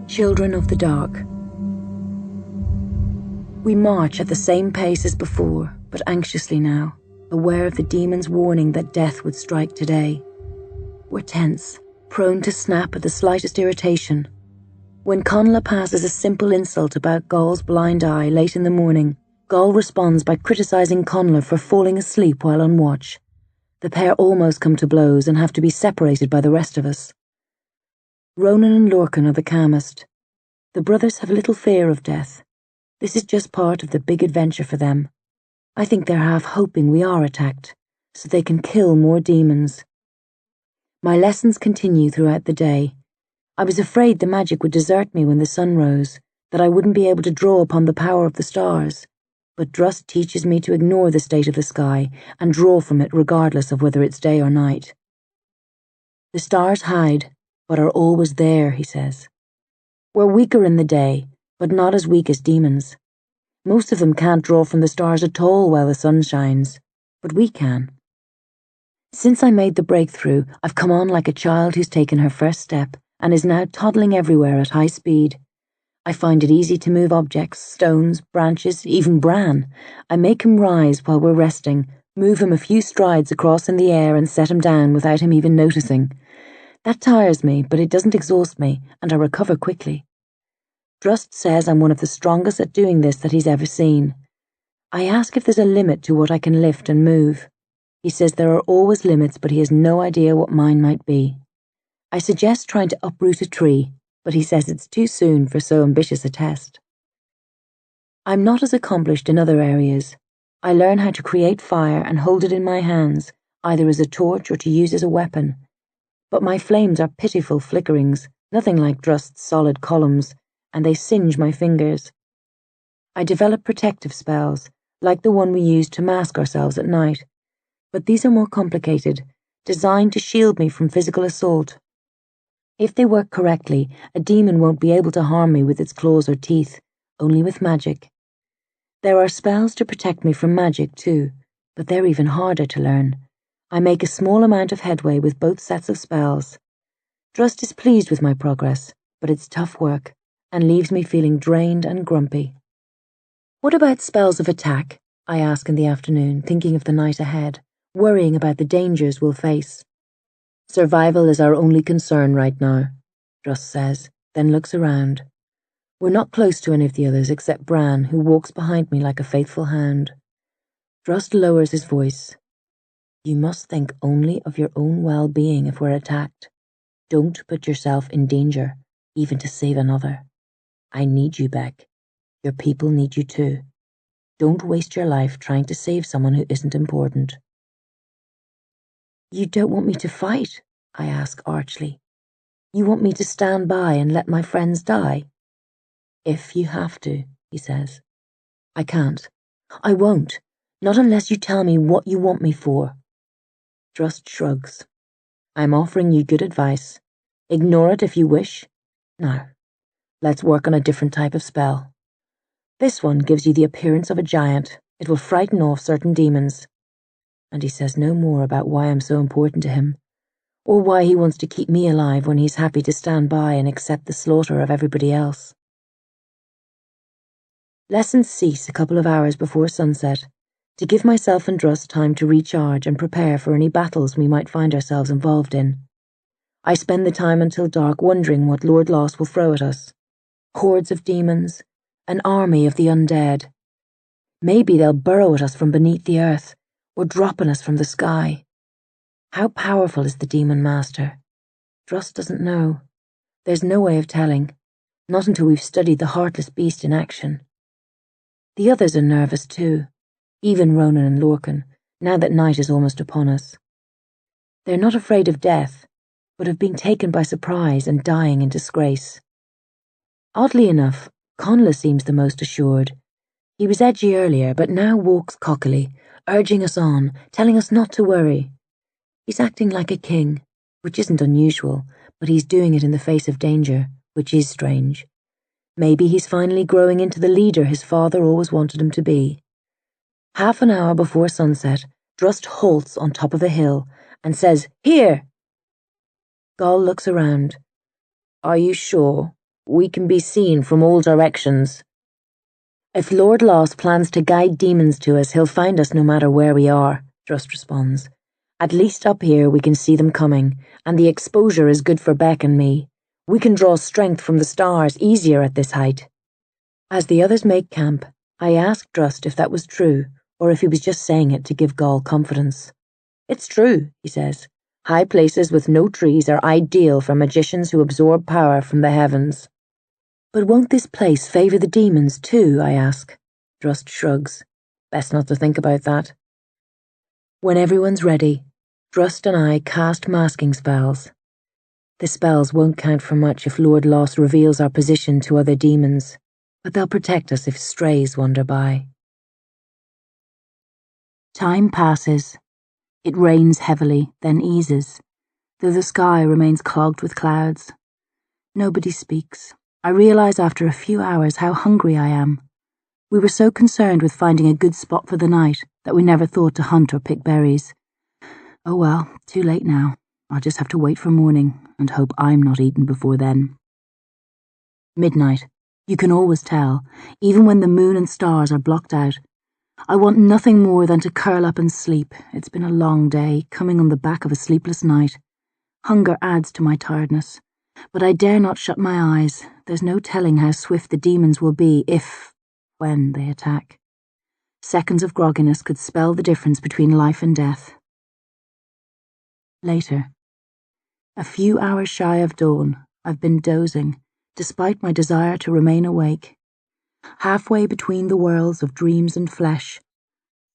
Children of the Dark. We march at the same pace as before, but anxiously now, aware of the demon's warning that death would strike today. We're tense, prone to snap at the slightest irritation. When Connla passes a simple insult about Gull's blind eye late in the morning, Gull responds by criticizing Connla for falling asleep while on watch. The pair almost come to blows and have to be separated by the rest of us. Ronan and Lorcan are the calmest. The brothers have little fear of death. This is just part of the big adventure for them. I think they're half hoping we are attacked, so they can kill more demons. My lessons continue throughout the day. I was afraid the magic would desert me when the sun rose, that I wouldn't be able to draw upon the power of the stars, but Drust teaches me to ignore the state of the sky and draw from it regardless of whether it's day or night. The stars hide, but are always there, he says. We're weaker in the day, but not as weak as demons. Most of them can't draw from the stars at all while the sun shines, but we can. Since I made the breakthrough, I've come on like a child who's taken her first step and is now toddling everywhere at high speed. I find it easy to move objects, stones, branches, even Bran. I make him rise while we're resting, move him a few strides across in the air and set him down without him even noticing. That tires me, but it doesn't exhaust me, and I recover quickly. Drust says I'm one of the strongest at doing this that he's ever seen. I ask if there's a limit to what I can lift and move. He says there are always limits, but he has no idea what mine might be. I suggest trying to uproot a tree, but he says it's too soon for so ambitious a test. I'm not as accomplished in other areas. I learn how to create fire and hold it in my hands, either as a torch or to use as a weapon. But my flames are pitiful flickerings, nothing like Drust's solid columns, and they singe my fingers. I develop protective spells, like the one we use to mask ourselves at night, but these are more complicated, designed to shield me from physical assault. If they work correctly, a demon won't be able to harm me with its claws or teeth, only with magic. There are spells to protect me from magic too, but they're even harder to learn. I make a small amount of headway with both sets of spells. Drust is pleased with my progress, but it's tough work, and leaves me feeling drained and grumpy. What about spells of attack? I ask in the afternoon, thinking of the night ahead, worrying about the dangers we'll face. Survival is our only concern right now, Drust says, then looks around. We're not close to any of the others except Bran, who walks behind me like a faithful hound. Drust lowers his voice. You must think only of your own well-being if we're attacked. Don't put yourself in danger, even to save another. I need you, Beck. Your people need you too. Don't waste your life trying to save someone who isn't important. You don't want me to fight? I ask archly. You want me to stand by and let my friends die? If you have to, he says. I can't. I won't. Not unless you tell me what you want me for. Drust shrugs. I'm offering you good advice. Ignore it if you wish. Now, let's work on a different type of spell. This one gives you the appearance of a giant. It will frighten off certain demons. And he says no more about why I'm so important to him, or why he wants to keep me alive when he's happy to stand by and accept the slaughter of everybody else. Lessons cease a couple of hours before sunset, to give myself and Druss time to recharge and prepare for any battles we might find ourselves involved in. I spend the time until dark wondering what Lord Loss will throw at us. Hordes of demons, an army of the undead. Maybe they'll burrow at us from beneath the earth, or drop on us from the sky. How powerful is the demon master? Druss doesn't know. There's no way of telling, not until we've studied the heartless beast in action. The others are nervous too, even Ronan and Lorcan, now that night is almost upon us. They're not afraid of death, but of being taken by surprise and dying in disgrace. Oddly enough, Connla seems the most assured. He was edgy earlier, but now walks cockily, urging us on, telling us not to worry. He's acting like a king, which isn't unusual, but he's doing it in the face of danger, which is strange. Maybe he's finally growing into the leader his father always wanted him to be. Half an hour before sunset, Druss halts on top of a hill and says, "Here!" Gall looks around. "Are you sure? We can be seen from all directions." "If Lord Loss plans to guide demons to us, he'll find us no matter where we are," Druss responds. "At least up here we can see them coming, and the exposure is good for Beck and me. We can draw strength from the stars easier at this height." As the others make camp, I asked Druss if that was true, or if he was just saying it to give Gall confidence. "It's true," he says. "High places with no trees are ideal for magicians who absorb power from the heavens." "But won't this place favour the demons too?" I ask. Druss shrugs. "Best not to think about that." When everyone's ready, Druss and I cast masking spells. The spells won't count for much if Lord Loss reveals our position to other demons, but they'll protect us if strays wander by. Time passes. It rains heavily, then eases, though the sky remains clogged with clouds. Nobody speaks. I realize after a few hours how hungry I am. We were so concerned with finding a good spot for the night that we never thought to hunt or pick berries. Oh well, too late now. I'll just have to wait for morning and hope I'm not eaten before then. Midnight. You can always tell, even when the moon and stars are blocked out. I want nothing more than to curl up and sleep. It's been a long day, coming on the back of a sleepless night. Hunger adds to my tiredness, but I dare not shut my eyes. There's no telling how swift the demons will be when they attack. Seconds of grogginess could spell the difference between life and death. Later. A few hours shy of dawn, I've been dozing, despite my desire to remain awake. Halfway between the worlds of dreams and flesh.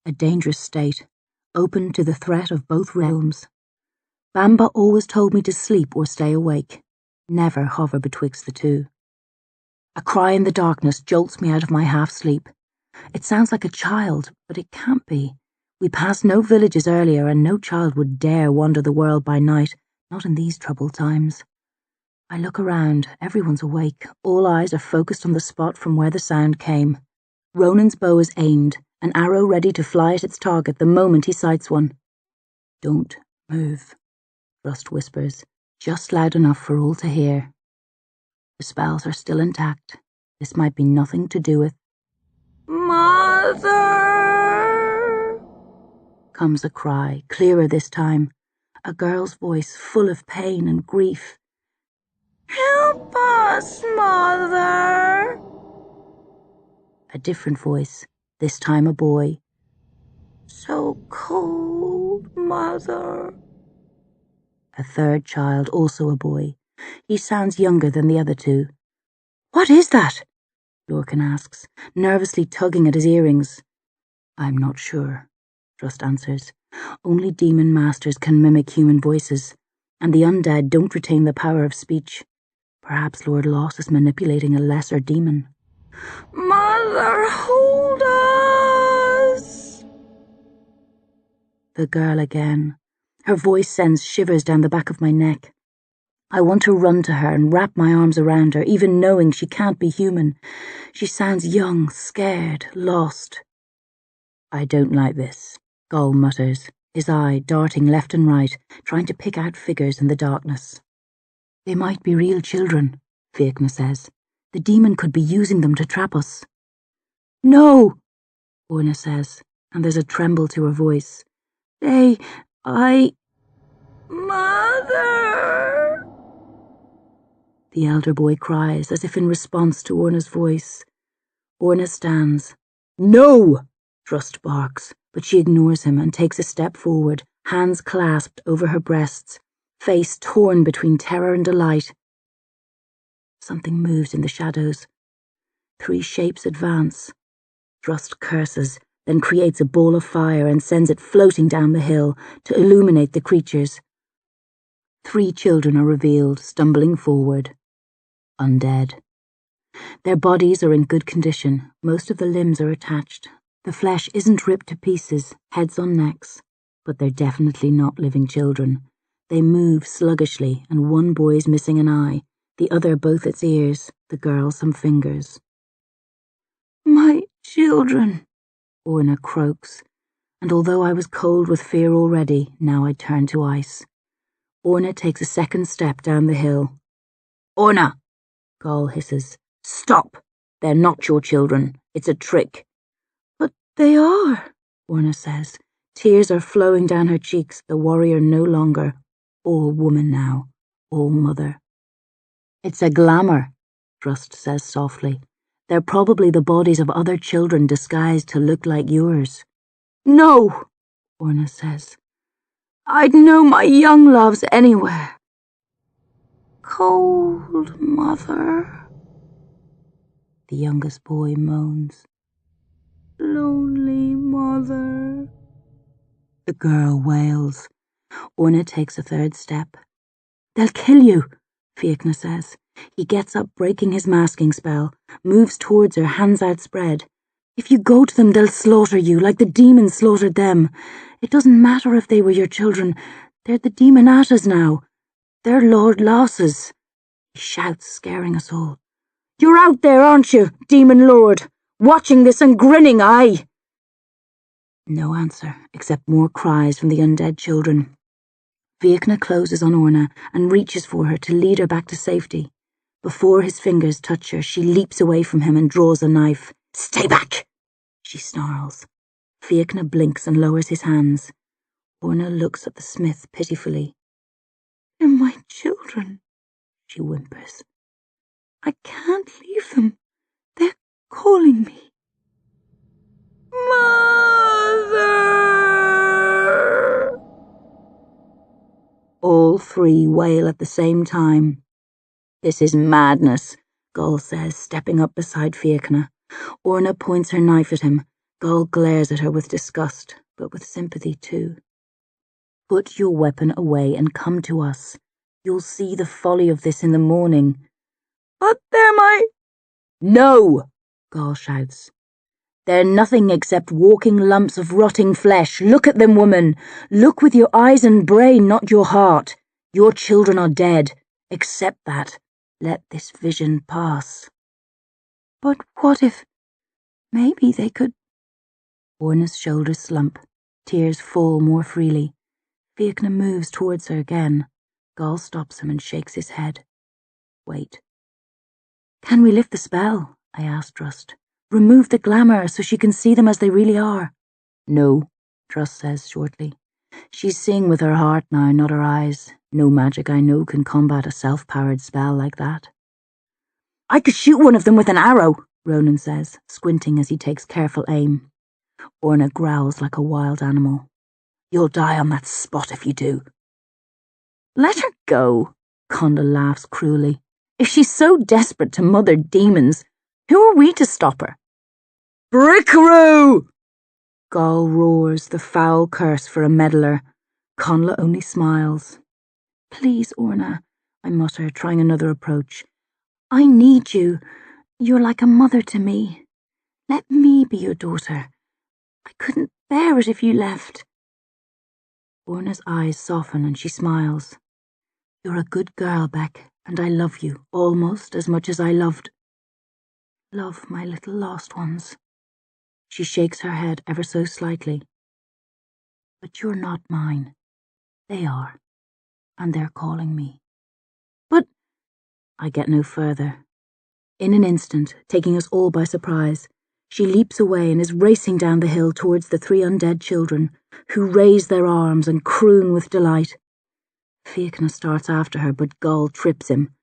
A dangerous state, open to the threat of both realms. Bamba always told me to sleep or stay awake, never hover betwixt the two. A cry in the darkness jolts me out of my half-sleep. It sounds like a child, but it can't be. We passed no villages earlier, and no child would dare wander the world by night, not in these troubled times. I look around, everyone's awake, all eyes are focused on the spot from where the sound came. Ronan's bow is aimed, an arrow ready to fly at its target the moment he sights one. "Don't move," Rust whispers, just loud enough for all to hear. The spells are still intact. This might be nothing to do with... "Mother!" comes a cry, clearer this time. A girl's voice full of pain and grief. "Help us, Mother!" A different voice, this time a boy. "So cold, Mother." A third child, also a boy. He sounds younger than the other two. "What is that?" Lorcan asks, nervously tugging at his earrings. "I'm not sure," Trust answers. "Only demon masters can mimic human voices, and the undead don't retain the power of speech. Perhaps Lord Loss is manipulating a lesser demon." "Mother, hold us!" The girl again. Her voice sends shivers down the back of my neck. I want to run to her and wrap my arms around her, even knowing she can't be human. She sounds young, scared, lost. "I don't like this," Gull mutters, his eye darting left and right, trying to pick out figures in the darkness. "They might be real children," Fiachna says. "The demon could be using them to trap us." No, Orna says, and there's a tremble to her voice. Mother! The elder boy cries, as if in response to Orna's voice. Orna stands. No! Trust barks, but she ignores him and takes a step forward, hands clasped over her breasts, face torn between terror and delight. Something moves in the shadows. 3 shapes advance. Trust curses, then creates a ball of fire and sends it floating down the hill to illuminate the creatures. 3 children are revealed, stumbling forward. Undead. Their bodies are in good condition. Most of the limbs are attached. The flesh isn't ripped to pieces, heads on necks. But they're definitely not living children. They move sluggishly, and one boy's missing an eye, the other both its ears, the girl some fingers. My children, Orna croaks, and although I was cold with fear already, now I turn to ice. Orna takes a second step down the hill. Orna, Gall hisses. Stop! They're not your children. It's a trick. But they are, Orna says. Tears are flowing down her cheeks, the warrior no longer. All woman now. All mother. It's a glamour, Trust says softly. They're probably the bodies of other children disguised to look like yours. No, Orna says. I'd know my young loves anywhere. Cold mother. The youngest boy moans. Lonely mother. The girl wails. Orna takes a third step. They'll kill you, Fiachna says. He gets up, breaking his masking spell, moves towards her, hands outspread. If you go to them, they'll slaughter you, like the demons slaughtered them. It doesn't matter if they were your children. They're the Demonatas now. They're Lord Losses. He shouts, scaring us all. You're out there, aren't you, Demon Lord? Watching this and grinning, aye? No answer, except more cries from the undead children. Fiachna closes on Orna and reaches for her to lead her back to safety. Before his fingers touch her, she leaps away from him and draws a knife. Stay back, she snarls. Fiachna blinks and lowers his hands. Orna looks at the smith pitifully. They're my children, she whimpers. I can't leave them. They're calling me. Mother! All 3 wail at the same time. This is madness, Gall says, stepping up beside Fiachna. Orna points her knife at him. Gall glares at her with disgust, but with sympathy too. Put your weapon away and come to us. You'll see the folly of this in the morning. But they're my... No, Gall shouts. They're nothing except walking lumps of rotting flesh. Look at them, woman. Look with your eyes and brain, not your heart. Your children are dead. Accept that. Let this vision pass. But what if... Maybe they could... Orna's shoulders slump. Tears fall more freely. Fiachna moves towards her again. Gall stops him and shakes his head. Wait. Can we lift the spell? I asked Trust. Remove the glamour so she can see them as they really are. No, Trust says shortly. She's seeing with her heart now, not her eyes. No magic I know can combat a self-powered spell like that. I could shoot one of them with an arrow, Ronan says, squinting as he takes careful aim. Orna growls like a wild animal. You'll die on that spot if you do. Let her go, Conda laughs cruelly. If she's so desperate to mother demons, who are we to stop her? Brickaroo! Gall roars, the foul curse for a meddler. Conla only smiles. Please, Orna, I mutter, trying another approach. I need you. You're like a mother to me. Let me be your daughter. I couldn't bear it if you left. Orna's eyes soften and she smiles. You're a good girl, Beck, and I love you almost as much as I loved my little lost ones. She shakes her head ever so slightly. But you're not mine. They are, and they're calling me. But I get no further. In an instant, taking us all by surprise, She leaps away and is racing down the hill towards the 3 undead children, who raise their arms and croon with delight. Fiachna starts after her, but Gall trips him.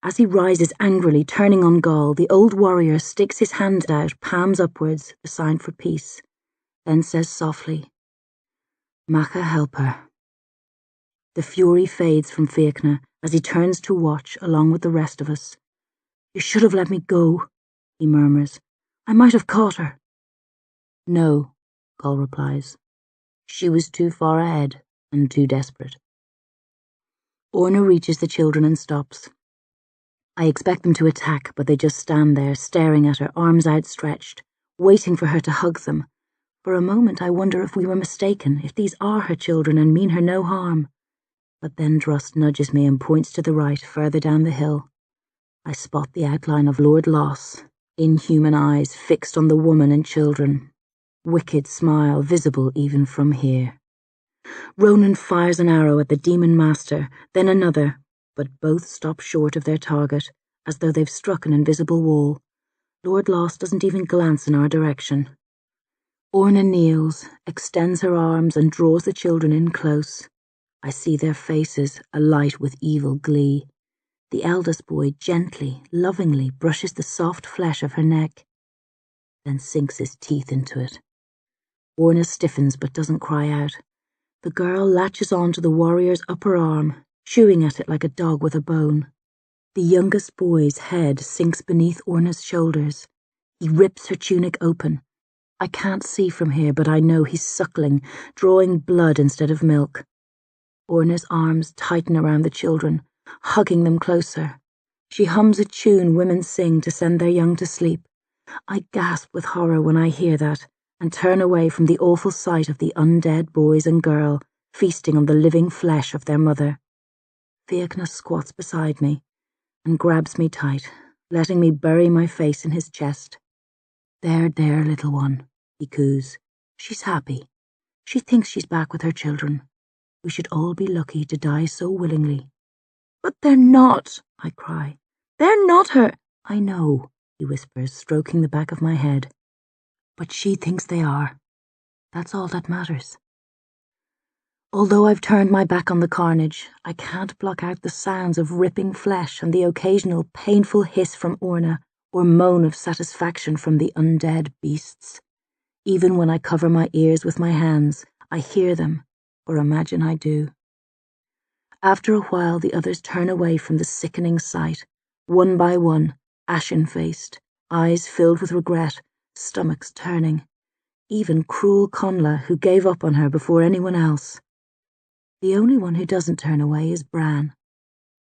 As he rises angrily, turning on Gall, the old warrior sticks his hand out, palms upwards, the sign for peace, then says softly, "Macha help her." The fury fades from Fiachna as he turns to watch along with the rest of us. "You should have let me go," he murmurs. "I might have caught her." "No," Gall replies. "She was too far ahead and too desperate." Orna reaches the children and stops. I expect them to attack, but they just stand there, staring at her, arms outstretched, waiting for her to hug them. For a moment I wonder if we were mistaken, if these are her children and mean her no harm. But then Drust nudges me and points to the right, further down the hill. I spot the outline of Lord Loss, inhuman eyes fixed on the woman and children, wicked smile visible even from here. Ronan fires an arrow at the demon master, then another, but both stop short of their target, as though they've struck an invisible wall. Lord Loss doesn't even glance in our direction. Orna kneels, extends her arms and draws the children in close. I see their faces alight with evil glee. The eldest boy gently, lovingly brushes the soft flesh of her neck, then sinks his teeth into it. Orna stiffens but doesn't cry out. The girl latches on to the warrior's upper arm, chewing at it like a dog with a bone. The youngest boy's head sinks beneath Orna's shoulders. He rips her tunic open. I can't see from here, but I know he's suckling, drawing blood instead of milk. Orna's arms tighten around the children, hugging them closer. She hums a tune women sing to send their young to sleep. I gasp with horror when I hear that, and turn away from the awful sight of the undead boys and girl feasting on the living flesh of their mother. Fiachna squats beside me and grabs me tight, letting me bury my face in his chest. "There, there, little one," he coos. "She's happy. She thinks she's back with her children. We should all be lucky to die so willingly." "But they're not," I cry. "They're not her." "I know," he whispers, stroking the back of my head. "But she thinks they are. That's all that matters." Although I've turned my back on the carnage, I can't block out the sounds of ripping flesh and the occasional painful hiss from Orna or moan of satisfaction from the undead beasts. Even when I cover my ears with my hands, I hear them, or imagine I do. After a while, the others turn away from the sickening sight, one by one, ashen-faced, eyes filled with regret, stomachs turning. Even cruel Conla, who gave up on her before anyone else. The only one who doesn't turn away is Bran.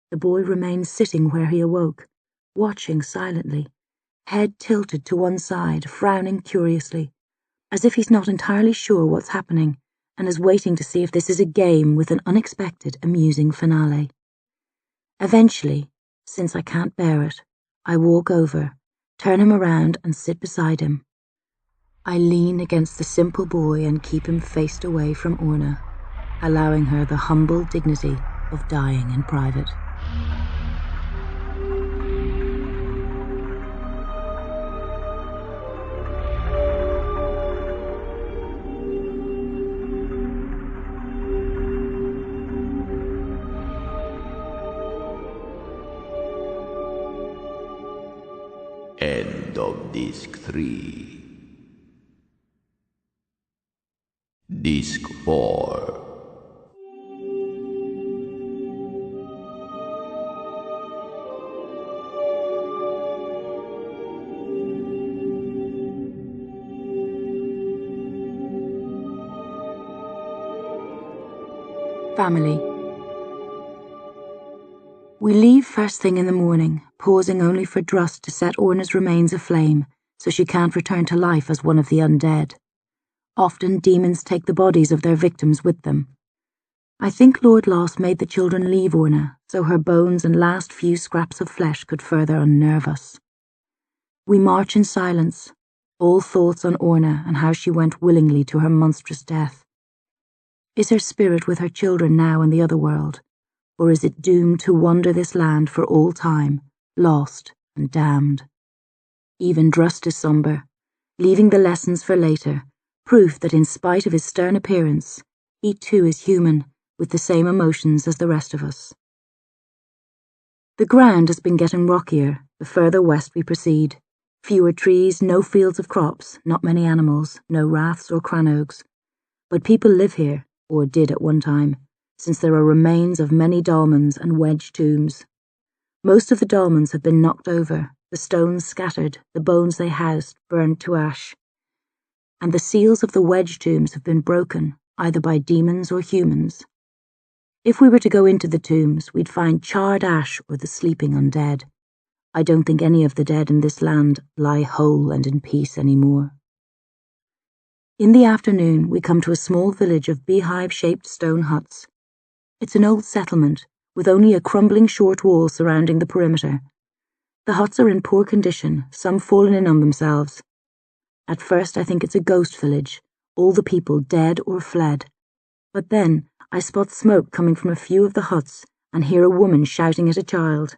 The boy remains sitting where he awoke, watching silently, head tilted to one side, frowning curiously, as if he's not entirely sure what's happening, and is waiting to see if this is a game with an unexpected, amusing finale. Eventually, since I can't bear it, I walk over, turn him around and sit beside him. I lean against the simple boy and keep him faced away from Orna, allowing her the humble dignity of dying in private. End of Disc 3. Disc 4. Family. We leave first thing in the morning, pausing only for Drust to set Orna's remains aflame, so she can't return to life as one of the undead. Often demons take the bodies of their victims with them. I think Lord Loss made the children leave Orna, so her bones and last few scraps of flesh could further unnerve us. We march in silence, all thoughts on Orna and how she went willingly to her monstrous death. Is her spirit with her children now in the other world? Or is it doomed to wander this land for all time, lost and damned? Even Drust is somber. leaving the lessons for later, proof that in spite of his stern appearance, he too is human, with the same emotions as the rest of us. The ground has been getting rockier the further west we proceed. Fewer trees, no fields of crops, not many animals, no raths or crannogs. But people live here, or did at one time, since there are remains of many dolmens and wedge tombs. Most of the dolmens have been knocked over, the stones scattered, the bones they housed burned to ash. And the seals of the wedge tombs have been broken, either by demons or humans. If we were to go into the tombs, we'd find charred ash or the sleeping undead. I don't think any of the dead in this land lie whole and in peace anymore. In the afternoon, we come to a small village of beehive-shaped stone huts. It's an old settlement, with only a crumbling short wall surrounding the perimeter. The huts are in poor condition, some fallen in on themselves. At first I think it's a ghost village, all the people dead or fled. But then I spot smoke coming from a few of the huts and hear a woman shouting at a child.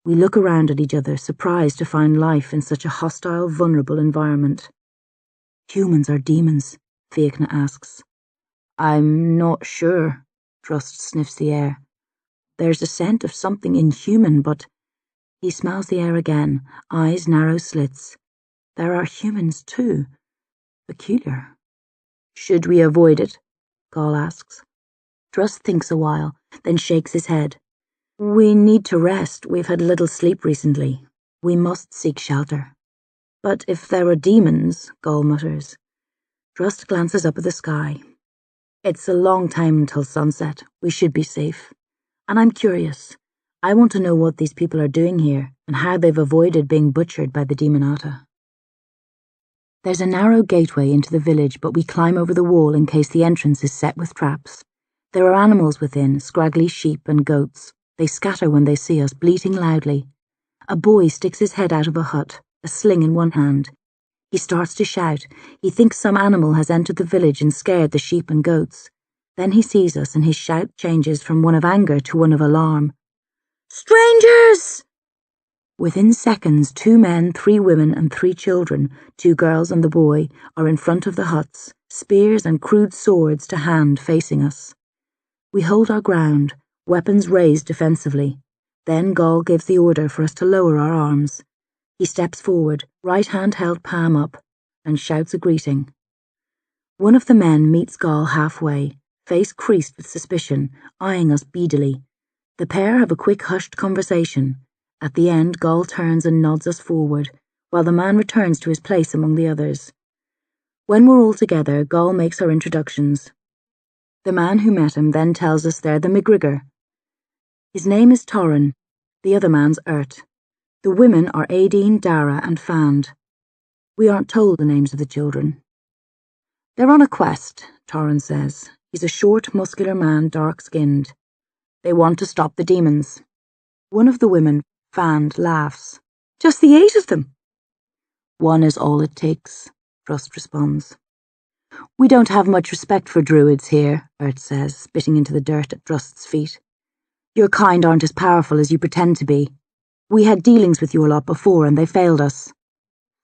We look around at each other, surprised to find life in such a hostile, vulnerable environment. Humans are demons? Fiachna asks. I'm not sure, Trust sniffs the air. There's a scent of something inhuman, but... He smells the air again, eyes narrow slits. There are humans too. Peculiar. Should we avoid it? Gall asks. Trust thinks a while, then shakes his head. We need to rest. We've had little sleep recently. We must seek shelter. But if there are demons, Gall mutters. Trust glances up at the sky. It's a long time until sunset. We should be safe. And I'm curious. I want to know what these people are doing here and how they've avoided being butchered by the Demonata. There's a narrow gateway into the village, but we climb over the wall in case the entrance is set with traps. There are animals within, scraggly sheep and goats. They scatter when they see us, bleating loudly. A boy sticks his head out of a hut, a sling in one hand. He starts to shout. He thinks some animal has entered the village and scared the sheep and goats. Then he sees us and his shout changes from one of anger to one of alarm. Strangers! Within seconds, 2 men, 3 women and 3 children, 2 girls and the boy, are in front of the huts, spears and crude swords to hand facing us. We hold our ground, weapons raised defensively. Then Gall gives the order for us to lower our arms. He steps forward, right hand held palm up, and shouts a greeting. One of the men meets Gall halfway, face creased with suspicion, eyeing us beadily. The pair have a quick hushed conversation. At the end, Gall turns and nods us forward, while the man returns to his place among the others. When we're all together, Gall makes our introductions. The man who met him then tells us they're the McGrigor. His name is Darren, the other man's Ert. The women are Aideen, Dara and Fand. We aren't told the names of the children. They're on a quest, Darren says. He's a short, muscular man, dark-skinned. They want to stop the demons. One of the women, Fand, laughs. Just the 8 of them? One is all it takes, Trust responds. We don't have much respect for druids here, Ert says, spitting into the dirt at Trust's feet. Your kind aren't as powerful as you pretend to be. We had dealings with your lot before and they failed us.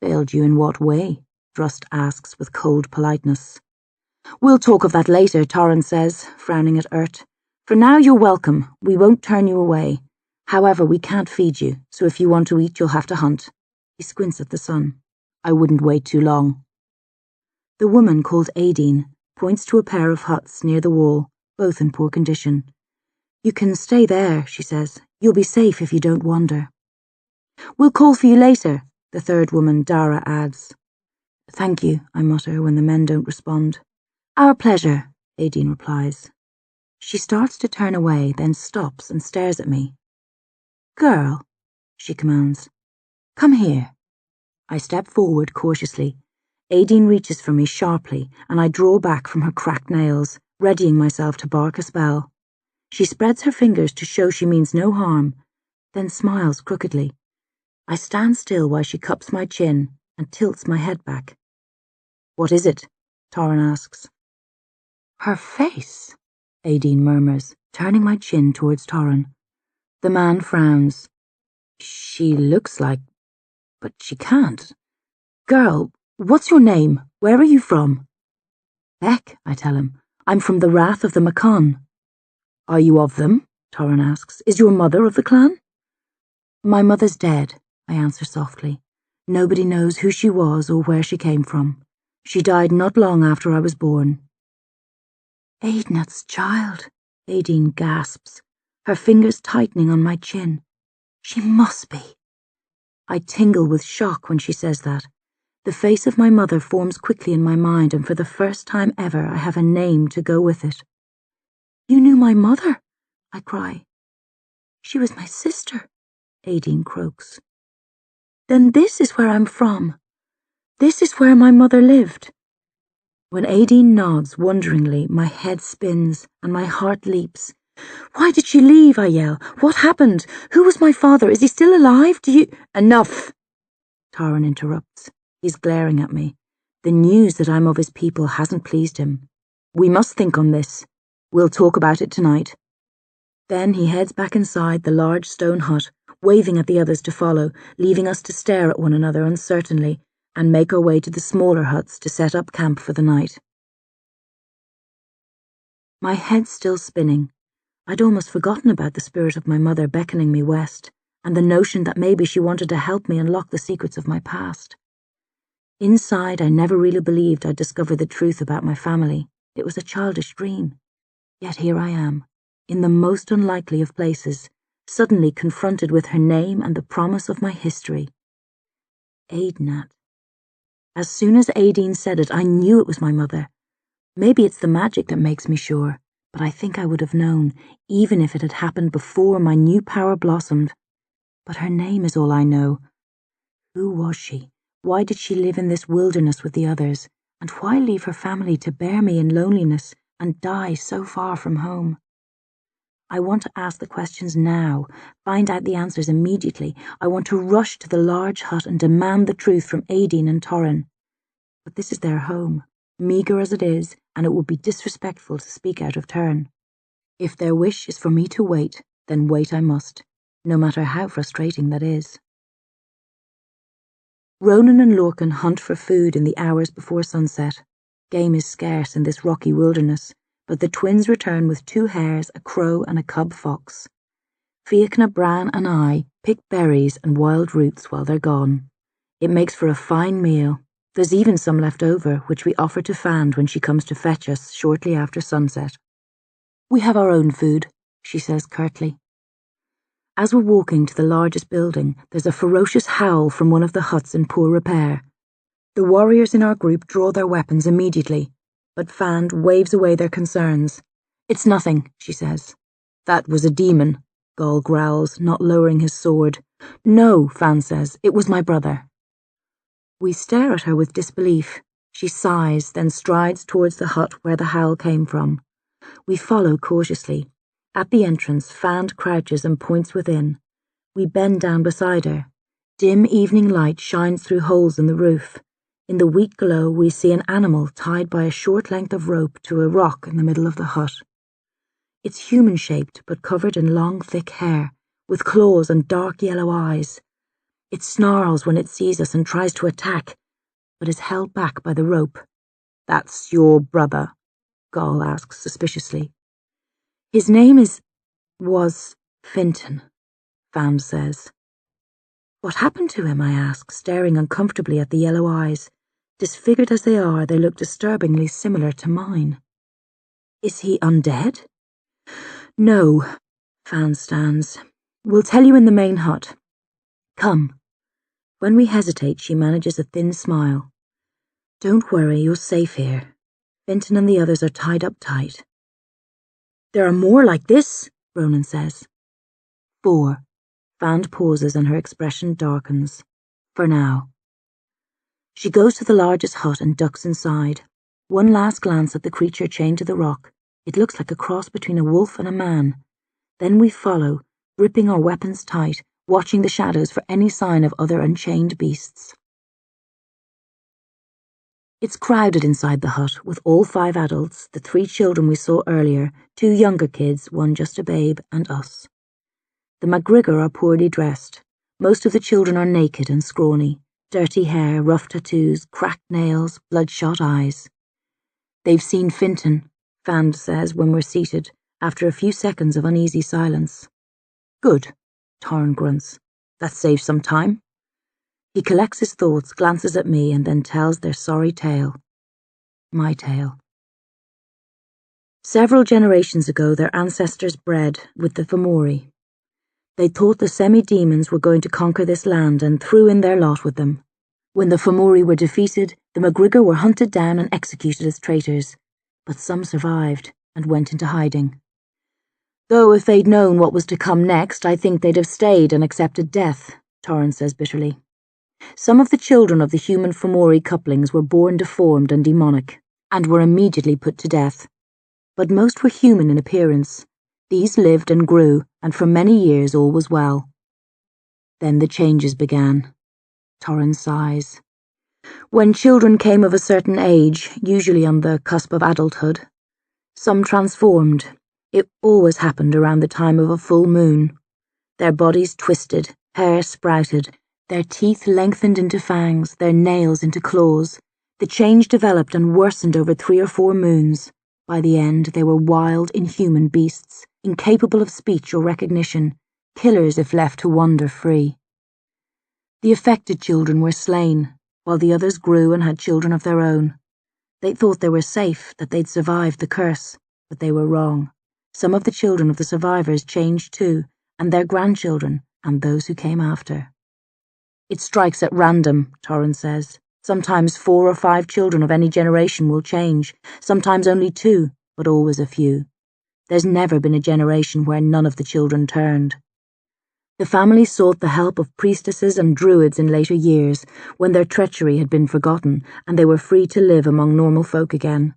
Failed you in what way? Trust asks with cold politeness. We'll talk of that later, Darren says, frowning at Ert. For now you're welcome. We won't turn you away. However, we can't feed you, so if you want to eat, you'll have to hunt. He squints at the sun. I wouldn't wait too long. The woman, called Aideen, points to a pair of huts near the wall, both in poor condition. You can stay there, she says. You'll be safe if you don't wander. We'll call for you later, the third woman, Dara, adds. Thank you, I mutter when the men don't respond. Our pleasure, Aideen replies. She starts to turn away, then stops and stares at me. Girl, she commands. Come here. I step forward cautiously. Aideen reaches for me sharply, and I draw back from her cracked nails, readying myself to bark a spell. She spreads her fingers to show she means no harm, then smiles crookedly. I stand still while she cups my chin and tilts my head back. What is it? Darren asks. Her face, Aideen murmurs, turning my chin towards Darren. The man frowns. She looks like... but she can't. Girl, What's your name? Where are you from? Beck, I tell him. I'm from the Wrath of the Macon. Are you of them? Torrin asks. Is your mother of the clan? My mother's dead, I answer softly. Nobody knows who she was or where she came from. She died not long after I was born. Aidnat's child, Aideen gasps, her fingers tightening on my chin. She must be. I tingle with shock when she says that. The face of my mother forms quickly in my mind, and for the first time ever I have a name to go with it. You knew my mother, I cry. She was my sister, Aideen croaks. Then this is where I'm from. This is where my mother lived. When Aideen nods wonderingly, my head spins and my heart leaps. Why did she leave? I yell. What happened? Who was my father? Is he still alive? Do you— Enough! Darren interrupts. He's glaring at me. The news that I'm of his people hasn't pleased him. We must think on this. We'll talk about it tonight. Then he heads back inside the large stone hut, waving at the others to follow, leaving us to stare at one another uncertainly, and make our way to the smaller huts to set up camp for the night. My head's still spinning. I'd almost forgotten about the spirit of my mother beckoning me west, and the notion that maybe she wanted to help me unlock the secrets of my past. Inside, I never really believed I'd discover the truth about my family. It was a childish dream. Yet here I am, in the most unlikely of places, suddenly confronted with her name and the promise of my history. Aidnat. As soon as Aideen said it, I knew it was my mother. Maybe it's the magic that makes me sure, but I think I would have known, even if it had happened before my new power blossomed. But her name is all I know. Who was she? Why did she live in this wilderness with the others? And why leave her family to bear me in loneliness and die so far from home? I want to ask the questions now, find out the answers immediately. I want to rush to the large hut and demand the truth from Aideen and Torrin. But this is their home, meagre as it is, and it would be disrespectful to speak out of turn. If their wish is for me to wait, then wait I must, no matter how frustrating that is. Ronan and Lorcan hunt for food in the hours before sunset. Game is scarce in this rocky wilderness, but the twins return with 2 hares, a crow, and a cub fox. Fiachna, Bran, and I pick berries and wild roots while they're gone. It makes for a fine meal. There's even some left over, which we offer to Fand when she comes to fetch us shortly after sunset. We have our own food, she says curtly. As we're walking to the largest building, there's a ferocious howl from one of the huts in poor repair. The warriors in our group draw their weapons immediately, but Fand waves away their concerns. It's nothing, she says. That was a demon, Gaul growls, not lowering his sword. No, Fand says, it was my brother. We stare at her with disbelief. She sighs, then strides towards the hut where the howl came from. We follow cautiously. At the entrance, Fand crouches and points within. We bend down beside her. Dim evening light shines through holes in the roof. In the weak glow, we see an animal tied by a short length of rope to a rock in the middle of the hut. It's human-shaped, but covered in long, thick hair, with claws and dark yellow eyes. It snarls when it sees us and tries to attack, but is held back by the rope. That's your brother? Gaul asks suspiciously. His name was Finton, Fand says. What happened to him? I ask, staring uncomfortably at the yellow eyes. Disfigured as they are, they look disturbingly similar to mine. Is he undead? No, Fand stands. We'll tell you in the main hut. Come. When we hesitate, she manages a thin smile. Don't worry, you're safe here. Finton and the others are tied up tight. There are more like this, Ronan says. 4. Fand pauses and her expression darkens. For now. She goes to the largest hut and ducks inside. One last glance at the creature chained to the rock. It looks like a cross between a wolf and a man. Then we follow, gripping our weapons tight, watching the shadows for any sign of other unchained beasts. It's crowded inside the hut, with all 5 adults, the 3 children we saw earlier, 2 younger kids, one just a babe, and us. The MacGregor are poorly dressed. Most of the children are naked and scrawny. Dirty hair, rough tattoos, cracked nails, bloodshot eyes. They've seen Finton, Fand says when we're seated, after a few seconds of uneasy silence. Good, Torrin grunts. That saves some time. He collects his thoughts, glances at me, and then tells their sorry tale. My tale. Several generations ago, their ancestors bred with the Fomori. They thought the semi-demons were going to conquer this land and threw in their lot with them. When the Fomori were defeated, the MacGregor were hunted down and executed as traitors, but some survived and went into hiding. Though if they'd known what was to come next, I think they'd have stayed and accepted death, Torrin says bitterly. Some of the children of the human Fomori couplings were born deformed and demonic, and were immediately put to death. But most were human in appearance. These lived and grew, and for many years all was well. Then the changes began. Torrin sighs. When children came of a certain age, usually on the cusp of adulthood, some transformed. It always happened around the time of a full moon. Their bodies twisted, hair sprouted, their teeth lengthened into fangs, their nails into claws. The change developed and worsened over 3 or 4 moons. By the end, they were wild, inhuman beasts, incapable of speech or recognition, killers if left to wander free. The affected children were slain, while the others grew and had children of their own. They thought they were safe, that they'd survived the curse, but they were wrong. Some of the children of the survivors changed too, and their grandchildren, and those who came after. It strikes at random, Torrin says. Sometimes 4 or 5 children of any generation will change, sometimes only 2, but always a few. There's never been a generation where none of the children turned. The family sought the help of priestesses and druids in later years, when their treachery had been forgotten and they were free to live among normal folk again.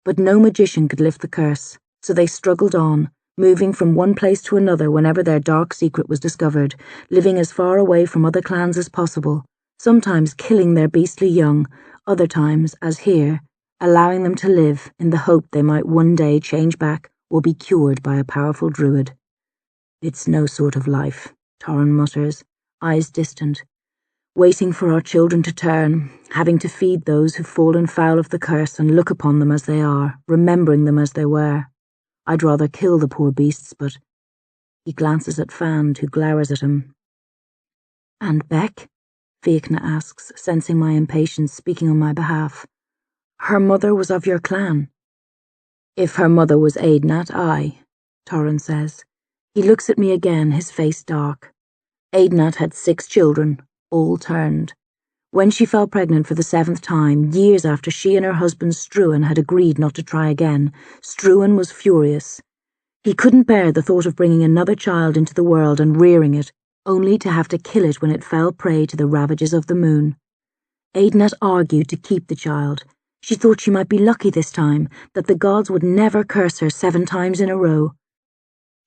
But no magician could lift the curse, so they struggled on, moving from one place to another whenever their dark secret was discovered, living as far away from other clans as possible, sometimes killing their beastly young, other times, as here, allowing them to live in the hope they might one day change back or be cured by a powerful druid. It's no sort of life, Torrin mutters, eyes distant, waiting for our children to turn, having to feed those who've fallen foul of the curse and look upon them as they are, remembering them as they were. I'd rather kill the poor beasts, but... He glances at Fand, who glowers at him. And Beck? Fiachna asks, sensing my impatience, speaking on my behalf. Her mother was of your clan. If her mother was Aidnat, aye, Torrin says. He looks at me again, his face dark. Aidnat had 6 children, all turned. When she fell pregnant for the 7th time, years after she and her husband Struan had agreed not to try again, Struan was furious. He couldn't bear the thought of bringing another child into the world and rearing it, only to have to kill it when it fell prey to the ravages of the moon. Aidnat argued to keep the child. She thought she might be lucky this time, that the gods would never curse her 7 times in a row.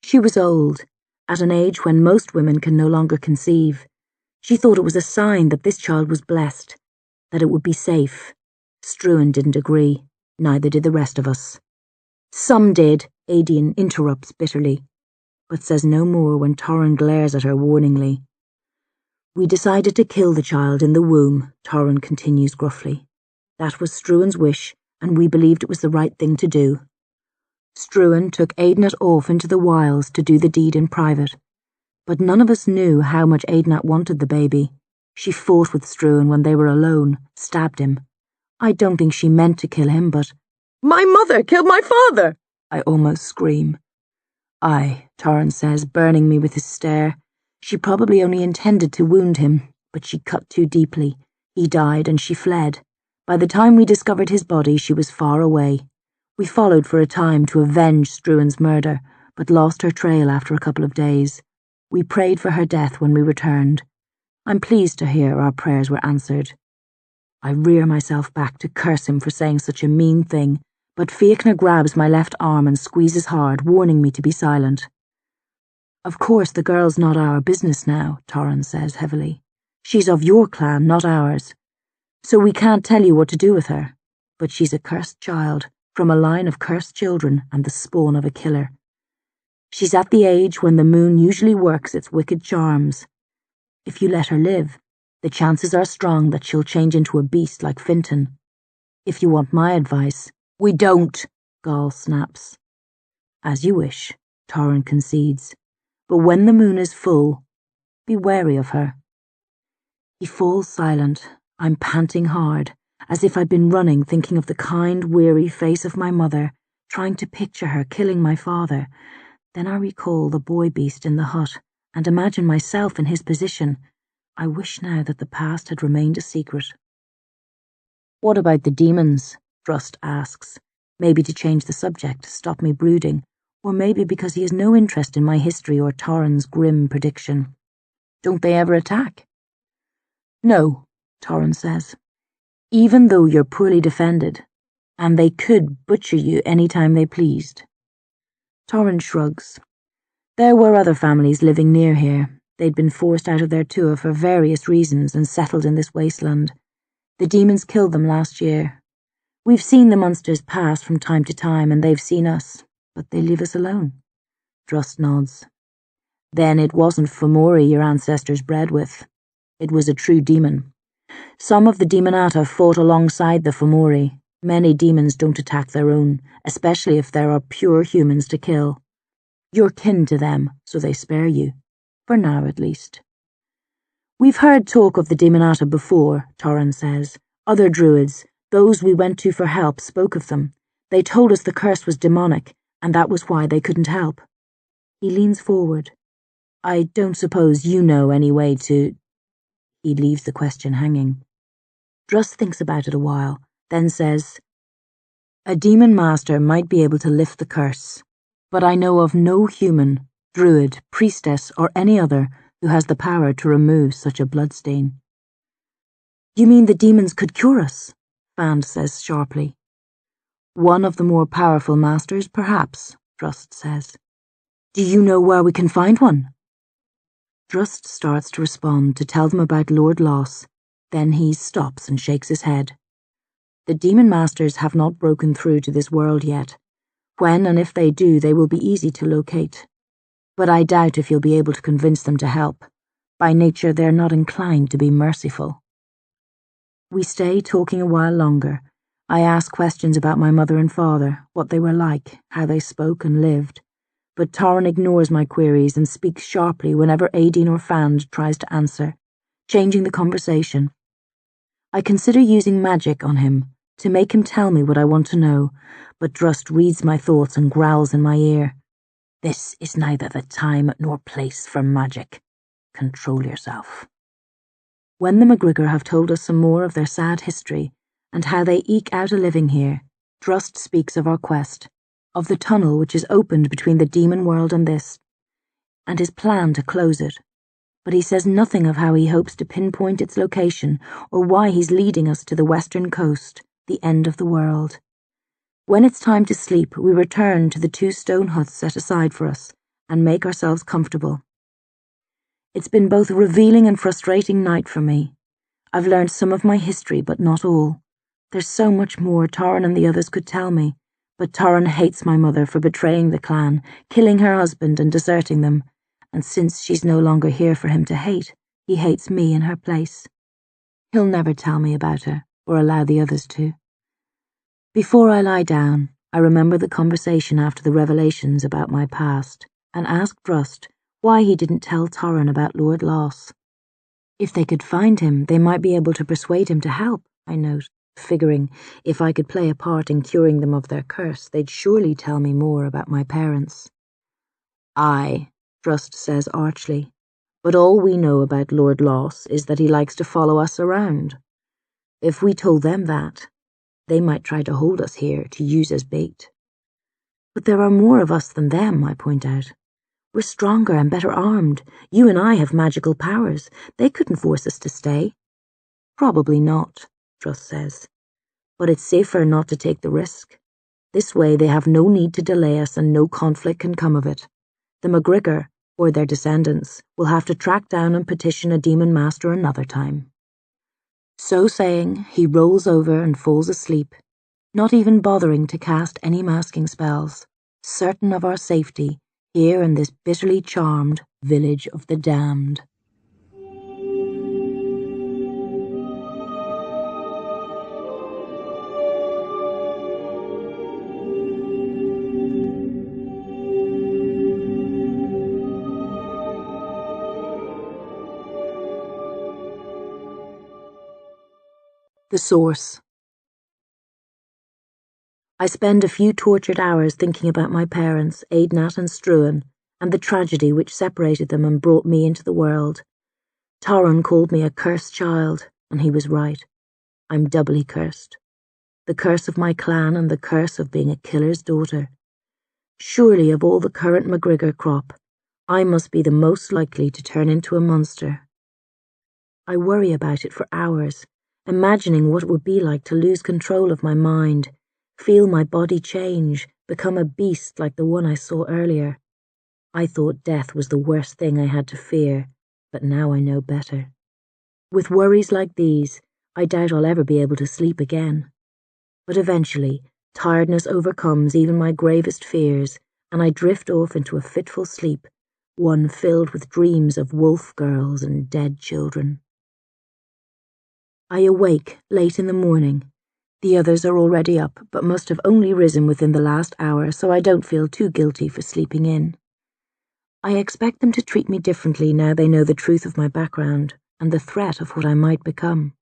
She was old, at an age when most women can no longer conceive. She thought it was a sign that this child was blessed, that it would be safe. Struan didn't agree, neither did the rest of us. Some did, Aedion interrupts bitterly, but says no more when Torrin glares at her warningly. We decided to kill the child in the womb, Torrin continues gruffly. That was Struan's wish, and we believed it was the right thing to do. Struan took Aidnat off into the wilds to do the deed in private. But none of us knew how much Aidnat wanted the baby. She fought with Struan when they were alone, stabbed him. I don't think she meant to kill him, but... My mother killed my father! I almost scream. Aye, Torrin says, burning me with his stare. She probably only intended to wound him, but she cut too deeply. He died and she fled. By the time we discovered his body, she was far away. We followed for a time to avenge Struan's murder, but lost her trail after a couple of days. We prayed for her death when we returned. I'm pleased to hear our prayers were answered. I rear myself back to curse him for saying such a mean thing, but Fiachna grabs my left arm and squeezes hard, warning me to be silent. Of course the girl's not our business now, Torrin says heavily. She's of your clan, not ours. So we can't tell you what to do with her. But she's a cursed child, from a line of cursed children and the spawn of a killer. She's at the age when the moon usually works its wicked charms. If you let her live, The chances are strong that she'll change into a beast like Finton. If you want my advice, we don't, Gall snaps. As you wish, Torrin concedes, but when the moon is full, be wary of her. He falls silent. I'm panting hard, as if I'd been running, thinking of the kind, weary face of my mother, trying to picture her killing my father. Then I recall the boy beast in the hut, and imagine myself in his position. I wish now that the past had remained a secret. What about the demons? Drust asks, maybe to change the subject, stop me brooding, or maybe because he has no interest in my history or Torrin's grim prediction. Don't they ever attack? No, Torrin says, even though you're poorly defended, and they could butcher you any time they pleased. Torrin shrugs. There were other families living near here. They'd been forced out of their tour for various reasons and settled in this wasteland. The demons killed them last year. We've seen the monsters pass from time to time, and they've seen us, but they leave us alone. Drust nods. Then it wasn't Fomori your ancestors bred with. It was a true demon. Some of the Demonata fought alongside the Fomori. Many demons don't attack their own, especially if there are pure humans to kill. You're kin to them, so they spare you. For now, at least. We've heard talk of the Demonata before, Torrin says. Other druids, those we went to for help, spoke of them. They told us the curse was demonic, and that was why they couldn't help. He leans forward. I don't suppose you know any way to... He leaves the question hanging. Drust thinks about it a while, then says, a demon master might be able to lift the curse, but I know of no human, druid, priestess, or any other who has the power to remove such a bloodstain. You mean the demons could cure us? Fand says sharply. One of the more powerful masters, perhaps, Drust says. Do you know where we can find one? Drust starts to respond, to tell them about Lord Loss. Then he stops and shakes his head. The demon masters have not broken through to this world yet. When and if they do, they will be easy to locate. But I doubt if you'll be able to convince them to help. By nature, they're not inclined to be merciful. We stay talking a while longer. I ask questions about my mother and father, what they were like, how they spoke and lived. But Torrin ignores my queries and speaks sharply whenever Aideen or Fand tries to answer, changing the conversation. I consider using magic on him, to make him tell me what I want to know, but Drust reads my thoughts and growls in my ear. This is neither the time nor place for magic. Control yourself. When the McGregor have told us some more of their sad history, and how they eke out a living here, Drust speaks of our quest, of the tunnel which is opened between the demon world and this, and his plan to close it. But he says nothing of how he hopes to pinpoint its location or why he's leading us to the western coast, the end of the world. When it's time to sleep, we return to the 2 stone huts set aside for us and make ourselves comfortable. It's been both a revealing and frustrating night for me. I've learned some of my history, but not all. There's so much more Torrin and the others could tell me, but Torrin hates my mother for betraying the clan, killing her husband and deserting them, and since she's no longer here for him to hate, he hates me in her place. He'll never tell me about her, or allow the others to. Before I lie down, I remember the conversation after the revelations about my past, and ask Drust why he didn't tell Torrin about Lord Loss. If they could find him, they might be able to persuade him to help, I note, figuring if I could play a part in curing them of their curse, they'd surely tell me more about my parents. Aye, Drust says archly, but all we know about Lord Loss is that he likes to follow us around. If we told them that, they might try to hold us here to use as bait. But there are more of us than them, I point out. We're stronger and better armed. You and I have magical powers. They couldn't force us to stay. Probably not, Drust says. But it's safer not to take the risk. This way they have no need to delay us and no conflict can come of it. The McGregor, or their descendants, will have to track down and petition a demon master another time. So saying, he rolls over and falls asleep, not even bothering to cast any masking spells, certain of our safety here in this bitterly charmed village of the damned. The source. I spend a few tortured hours thinking about my parents, Aidnat and Struan, and the tragedy which separated them and brought me into the world. Darren called me a cursed child, and he was right. I'm doubly cursed. The curse of my clan and the curse of being a killer's daughter. Surely of all the current MacGregor crop, I must be the most likely to turn into a monster. I worry about it for hours, imagining what it would be like to lose control of my mind, feel my body change, become a beast like the one I saw earlier. I thought death was the worst thing I had to fear, but now I know better. With worries like these, I doubt I'll ever be able to sleep again. But eventually, tiredness overcomes even my gravest fears, and I drift off into a fitful sleep, one filled with dreams of wolf girls and dead children. I awake late in the morning. The others are already up, but must have only risen within the last hour, so I don't feel too guilty for sleeping in. I expect them to treat me differently now they know the truth of my background and the threat of what I might become.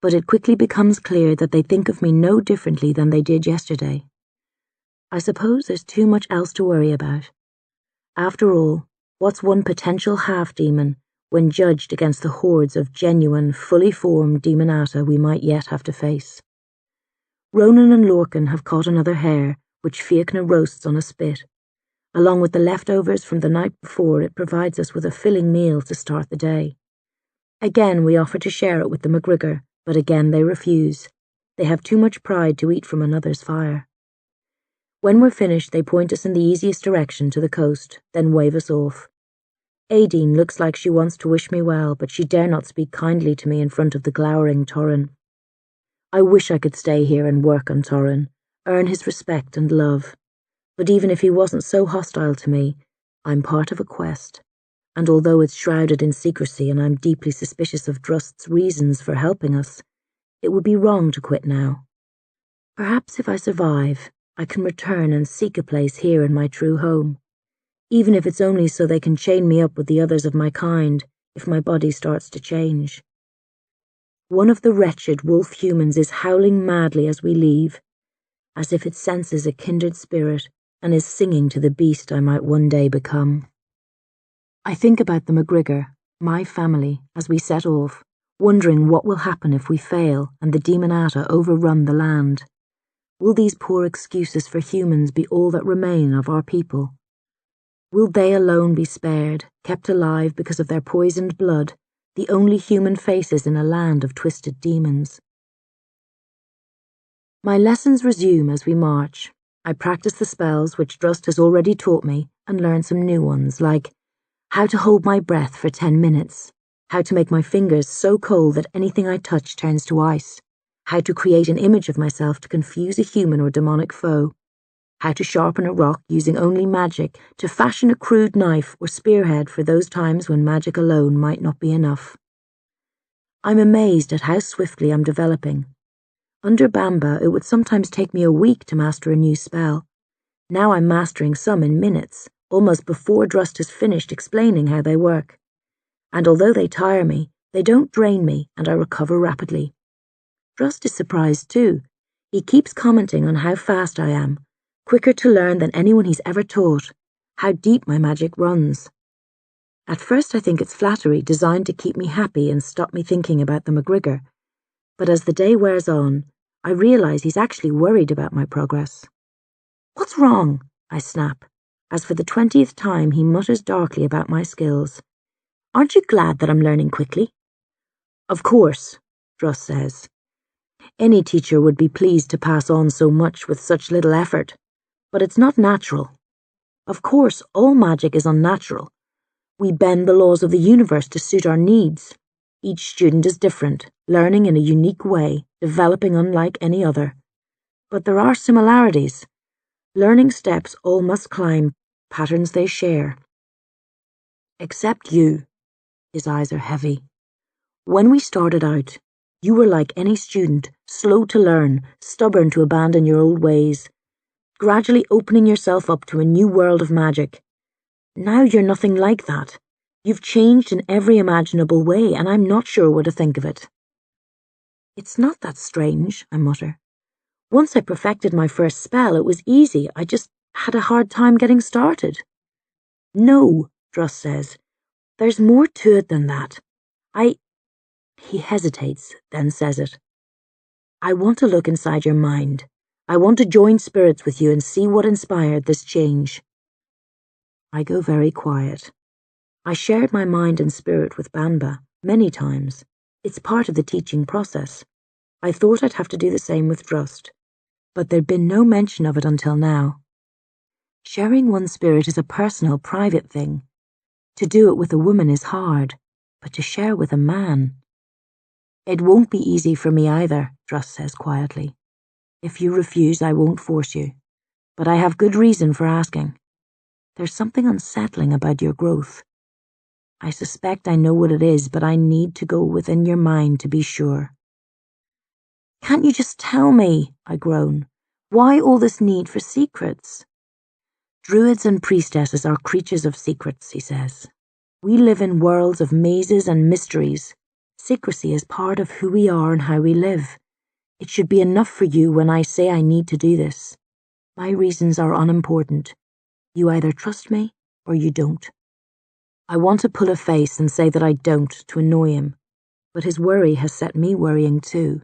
But it quickly becomes clear that they think of me no differently than they did yesterday. I suppose there's too much else to worry about. After all, what's one potential half-demon when judged against the hordes of genuine, fully formed Demonata we might yet have to face? Ronan and Lorcan have caught another hare, which Fiachna roasts on a spit. Along with the leftovers from the night before, it provides us with a filling meal to start the day. Again we offer to share it with the MacGregor, but again they refuse. They have too much pride to eat from another's fire. When we're finished, they point us in the easiest direction to the coast, then wave us off. Aideen looks like she wants to wish me well, but she dare not speak kindly to me in front of the glowering Torrin. I wish I could stay here and work on Torrin, earn his respect and love. But even if he wasn't so hostile to me, I'm part of a quest, and although it's shrouded in secrecy and I'm deeply suspicious of Drust's reasons for helping us, it would be wrong to quit now. Perhaps if I survive, I can return and seek a place here in my true home, even if it's only so they can chain me up with the others of my kind if my body starts to change. One of the wretched wolf humans is howling madly as we leave, as if it senses a kindred spirit and is singing to the beast I might one day become. I think about the MacGregor, my family, as we set off, wondering what will happen if we fail and the Demonata overrun the land. Will these poor excuses for humans be all that remain of our people? Will they alone be spared, kept alive because of their poisoned blood, the only human faces in a land of twisted demons? My lessons resume as we march. I practice the spells which Drust has already taught me and learn some new ones, like how to hold my breath for 10 minutes, how to make my fingers so cold that anything I touch turns to ice, how to create an image of myself to confuse a human or demonic foe, how to sharpen a rock using only magic to fashion a crude knife or spearhead for those times when magic alone might not be enough. I'm amazed at how swiftly I'm developing. Under Bamba, it would sometimes take me a week to master a new spell. Now I'm mastering some in minutes, almost before Drust has finished explaining how they work. And although they tire me, they don't drain me and I recover rapidly. Drust is surprised too. He keeps commenting on how fast I am, quicker to learn than anyone he's ever taught, how deep my magic runs. At first I think it's flattery designed to keep me happy and stop me thinking about the MacGregor. But as the day wears on, I realize he's actually worried about my progress. "What's wrong?" I snap, as for the 20th time he mutters darkly about my skills. "Aren't you glad that I'm learning quickly?" "Of course," Drust says. "Any teacher would be pleased to pass on so much with such little effort, but it's not natural. Of course, all magic is unnatural. We bend the laws of the universe to suit our needs. Each student is different, learning in a unique way, developing unlike any other. But there are similarities. Learning steps all must climb, patterns they share. Except you." His eyes are heavy. "When we started out, you were like any student, slow to learn, stubborn to abandon your old ways, gradually opening yourself up to a new world of magic. Now you're nothing like that. You've changed in every imaginable way, and I'm not sure what to think of it." It's not that strange, I mutter. Once I perfected my first spell, it was easy. I just had a hard time getting started. No, Druss says. There's more to it than that. He hesitates, then says it. I want to look inside your mind. I want to join spirits with you and see what inspired this change. I go very quiet. I shared my mind and spirit with Bamba many times. It's part of the teaching process. I thought I'd have to do the same with Drust, but there'd been no mention of it until now. Sharing one's spirit is a personal, private thing. To do it with a woman is hard, but to share with a man... It won't be easy for me either, Druss says quietly. If you refuse, I won't force you. But I have good reason for asking. There's something unsettling about your growth. I suspect I know what it is, but I need to go within your mind to be sure. Can't you just tell me, I groan. Why all this need for secrets? Druids and priestesses are creatures of secrets, he says. We live in worlds of mazes and mysteries. Secrecy is part of who we are and how we live. It should be enough for you when I say I need to do this. My reasons are unimportant. You either trust me or you don't. I want to pull a face and say that I don't to annoy him, but his worry has set me worrying too.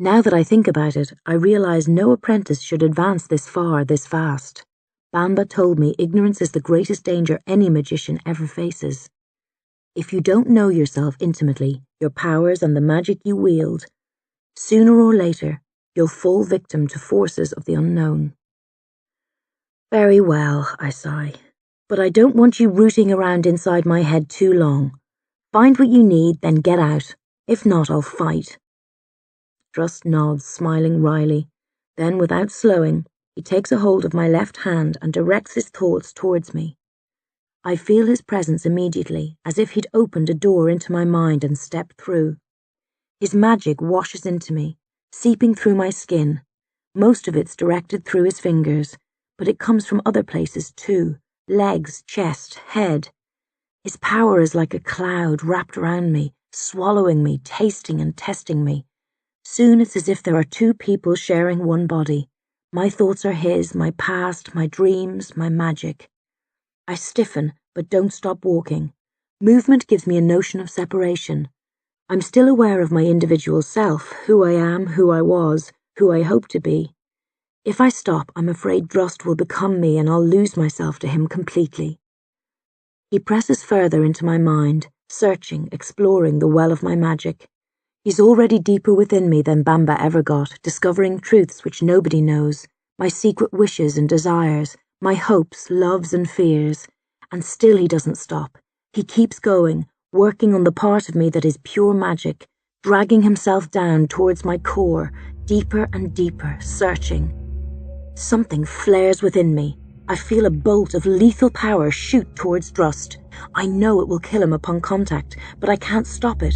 Now that I think about it, I realize no apprentice should advance this far, this fast. Bamba told me ignorance is the greatest danger any magician ever faces. If you don't know yourself intimately, your powers and the magic you wield, sooner or later you'll fall victim to forces of the unknown. Very well, I sigh, but I don't want you rooting around inside my head too long. Find what you need, then get out. If not, I'll fight. Druss nods, smiling wryly. Then, without slowing, he takes a hold of my left hand and directs his thoughts towards me. I feel his presence immediately, as if he'd opened a door into my mind and stepped through. His magic washes into me, seeping through my skin. Most of it's directed through his fingers, but it comes from other places too. Legs, chest, head. His power is like a cloud wrapped around me, swallowing me, tasting and testing me. Soon it's as if there are two people sharing one body. My thoughts are his, my past, my dreams, my magic. I stiffen, but don't stop walking. Movement gives me a notion of separation. I'm still aware of my individual self, who I am, who I was, who I hope to be. If I stop, I'm afraid Drust will become me and I'll lose myself to him completely. He presses further into my mind, searching, exploring the well of my magic. He's already deeper within me than Bamba ever got, discovering truths which nobody knows, my secret wishes and desires, my hopes, loves and fears. And still he doesn't stop. He keeps going, working on the part of me that is pure magic, dragging himself down towards my core, deeper and deeper, searching. Something flares within me. I feel a bolt of lethal power shoot towards Drust. I know it will kill him upon contact, but I can't stop it.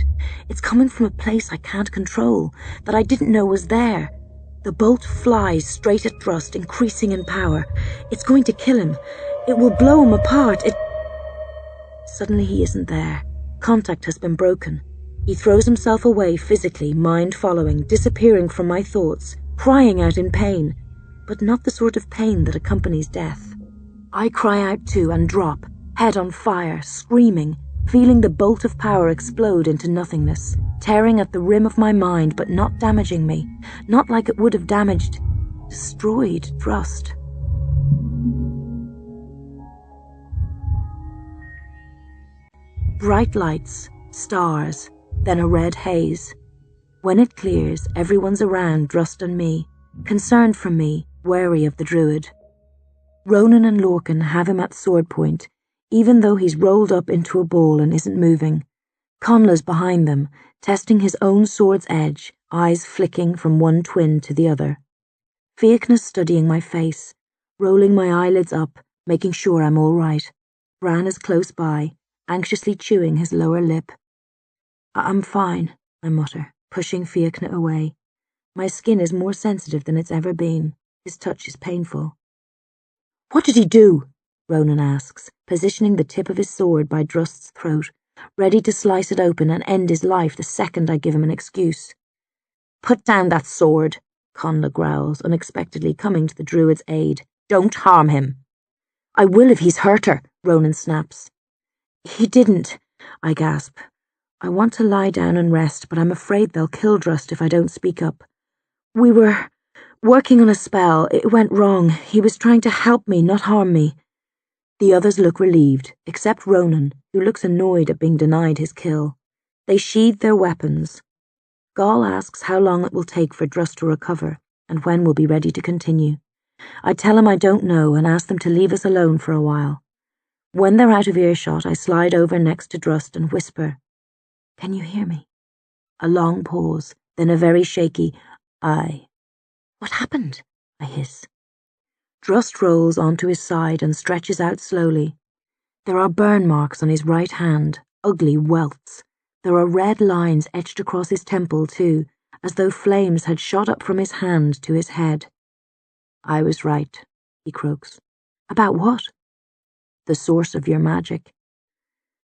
It's coming from a place I can't control, that I didn't know was there. The bolt flies straight at Drust, increasing in power. It's going to kill him. It will blow him apart. Suddenly he isn't there. Contact has been broken. He throws himself away physically, mind following, disappearing from my thoughts, crying out in pain, but not the sort of pain that accompanies death. I cry out too and drop, head on fire, screaming, feeling the bolt of power explode into nothingness, tearing at the rim of my mind but not damaging me, not like it would have destroyed Drust. Bright lights, stars, then a red haze. When it clears, everyone's around Drust and me, concerned for me, wary of the druid. Ronan and Lorcan have him at sword point, even though he's rolled up into a ball and isn't moving. Conla's behind them, testing his own sword's edge, eyes flicking from one twin to the other. Fiachna's studying my face, rolling my eyelids up, making sure I'm all right. Bran is close by, anxiously chewing his lower lip. I'm fine, I mutter, pushing Fiachna away. My skin is more sensitive than it's ever been. His touch is painful. What did he do? Ronan asks, positioning the tip of his sword by Drust's throat, ready to slice it open and end his life the second I give him an excuse. Put down that sword, Conla growls, unexpectedly coming to the druid's aid. Don't harm him. I will if he's hurt her, Ronan snaps. He didn't, I gasp. I want to lie down and rest, but I'm afraid they'll kill Drust if I don't speak up. We were working on a spell. It went wrong. He was trying to help me, not harm me. The others look relieved, except Ronan, who looks annoyed at being denied his kill. They sheathe their weapons. Gaul asks how long it will take for Drust to recover, and when we'll be ready to continue. I tell him I don't know and ask them to leave us alone for a while. When they're out of earshot, I slide over next to Drust and whisper, Can you hear me? A long pause, then a very shaky, Aye. What happened? I hiss. Drust rolls onto his side and stretches out slowly. There are burn marks on his right hand, ugly welts. There are red lines etched across his temple too, as though flames had shot up from his hand to his head. I was right, he croaks. About what? The source of your magic.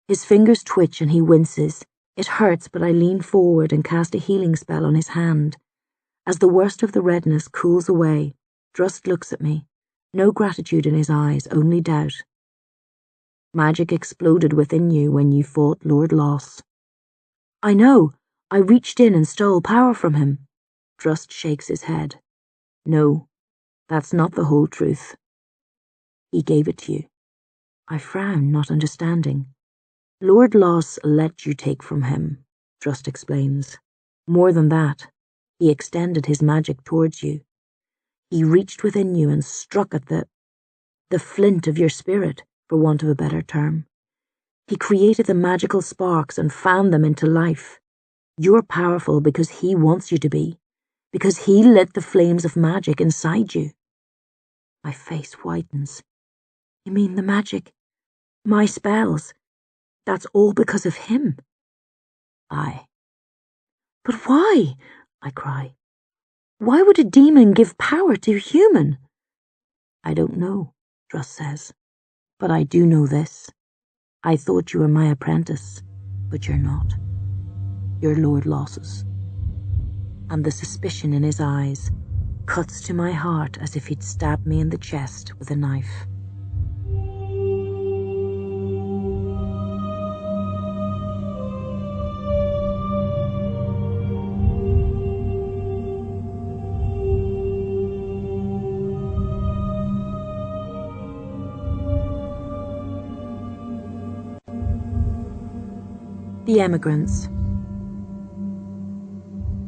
His fingers twitch and he winces. It hurts, but I lean forward and cast a healing spell on his hand. As the worst of the redness cools away, Drust looks at me. No gratitude in his eyes, only doubt. Magic exploded within you when you fought Lord Loss. I know. I reached in and stole power from him. Drust shakes his head. No, that's not the whole truth. He gave it to you. I frown, not understanding. Lord Loss let you take from him, Drust explains. More than that, he extended his magic towards you. He reached within you and struck at the flint of your spirit, for want of a better term. He created the magical sparks and fanned them into life. You're powerful because he wants you to be, because he lit the flames of magic inside you. My face whitens. You mean the magic? My spells? That's all because of him? Aye. But why? I cry. Why would a demon give power to a human? I don't know, Drust says. But I do know this. I thought you were my apprentice, but you're not. You're Lord Loss's. And the suspicion in his eyes cuts to my heart as if he'd stabbed me in the chest with a knife. The emigrants.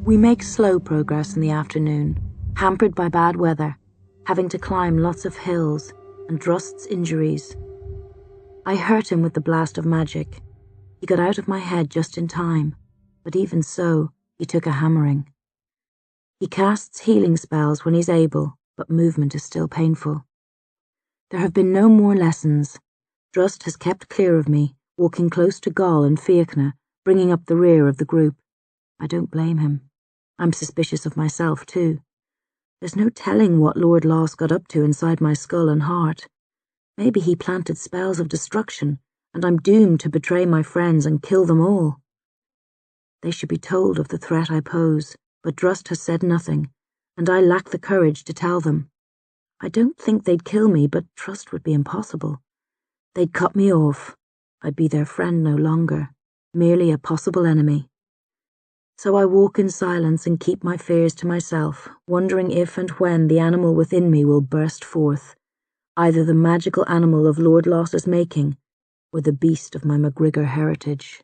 We make slow progress in the afternoon, hampered by bad weather, having to climb lots of hills, and Drust's injuries. I hurt him with the blast of magic. He got out of my head just in time, but even so, he took a hammering. He casts healing spells when he's able, but movement is still painful. There have been no more lessons. Drust has kept clear of me, walking close to Gaul and Fiachna, bringing up the rear of the group. I don't blame him. I'm suspicious of myself, too. There's no telling what Lord Loss got up to inside my skull and heart. Maybe he planted spells of destruction, and I'm doomed to betray my friends and kill them all. They should be told of the threat I pose, but Drust has said nothing, and I lack the courage to tell them. I don't think they'd kill me, but trust would be impossible. They'd cut me off. I'd be their friend no longer, merely a possible enemy. So I walk in silence and keep my fears to myself, wondering if and when the animal within me will burst forth, either the magical animal of Lord Loss's making, or the beast of my MacGregor heritage.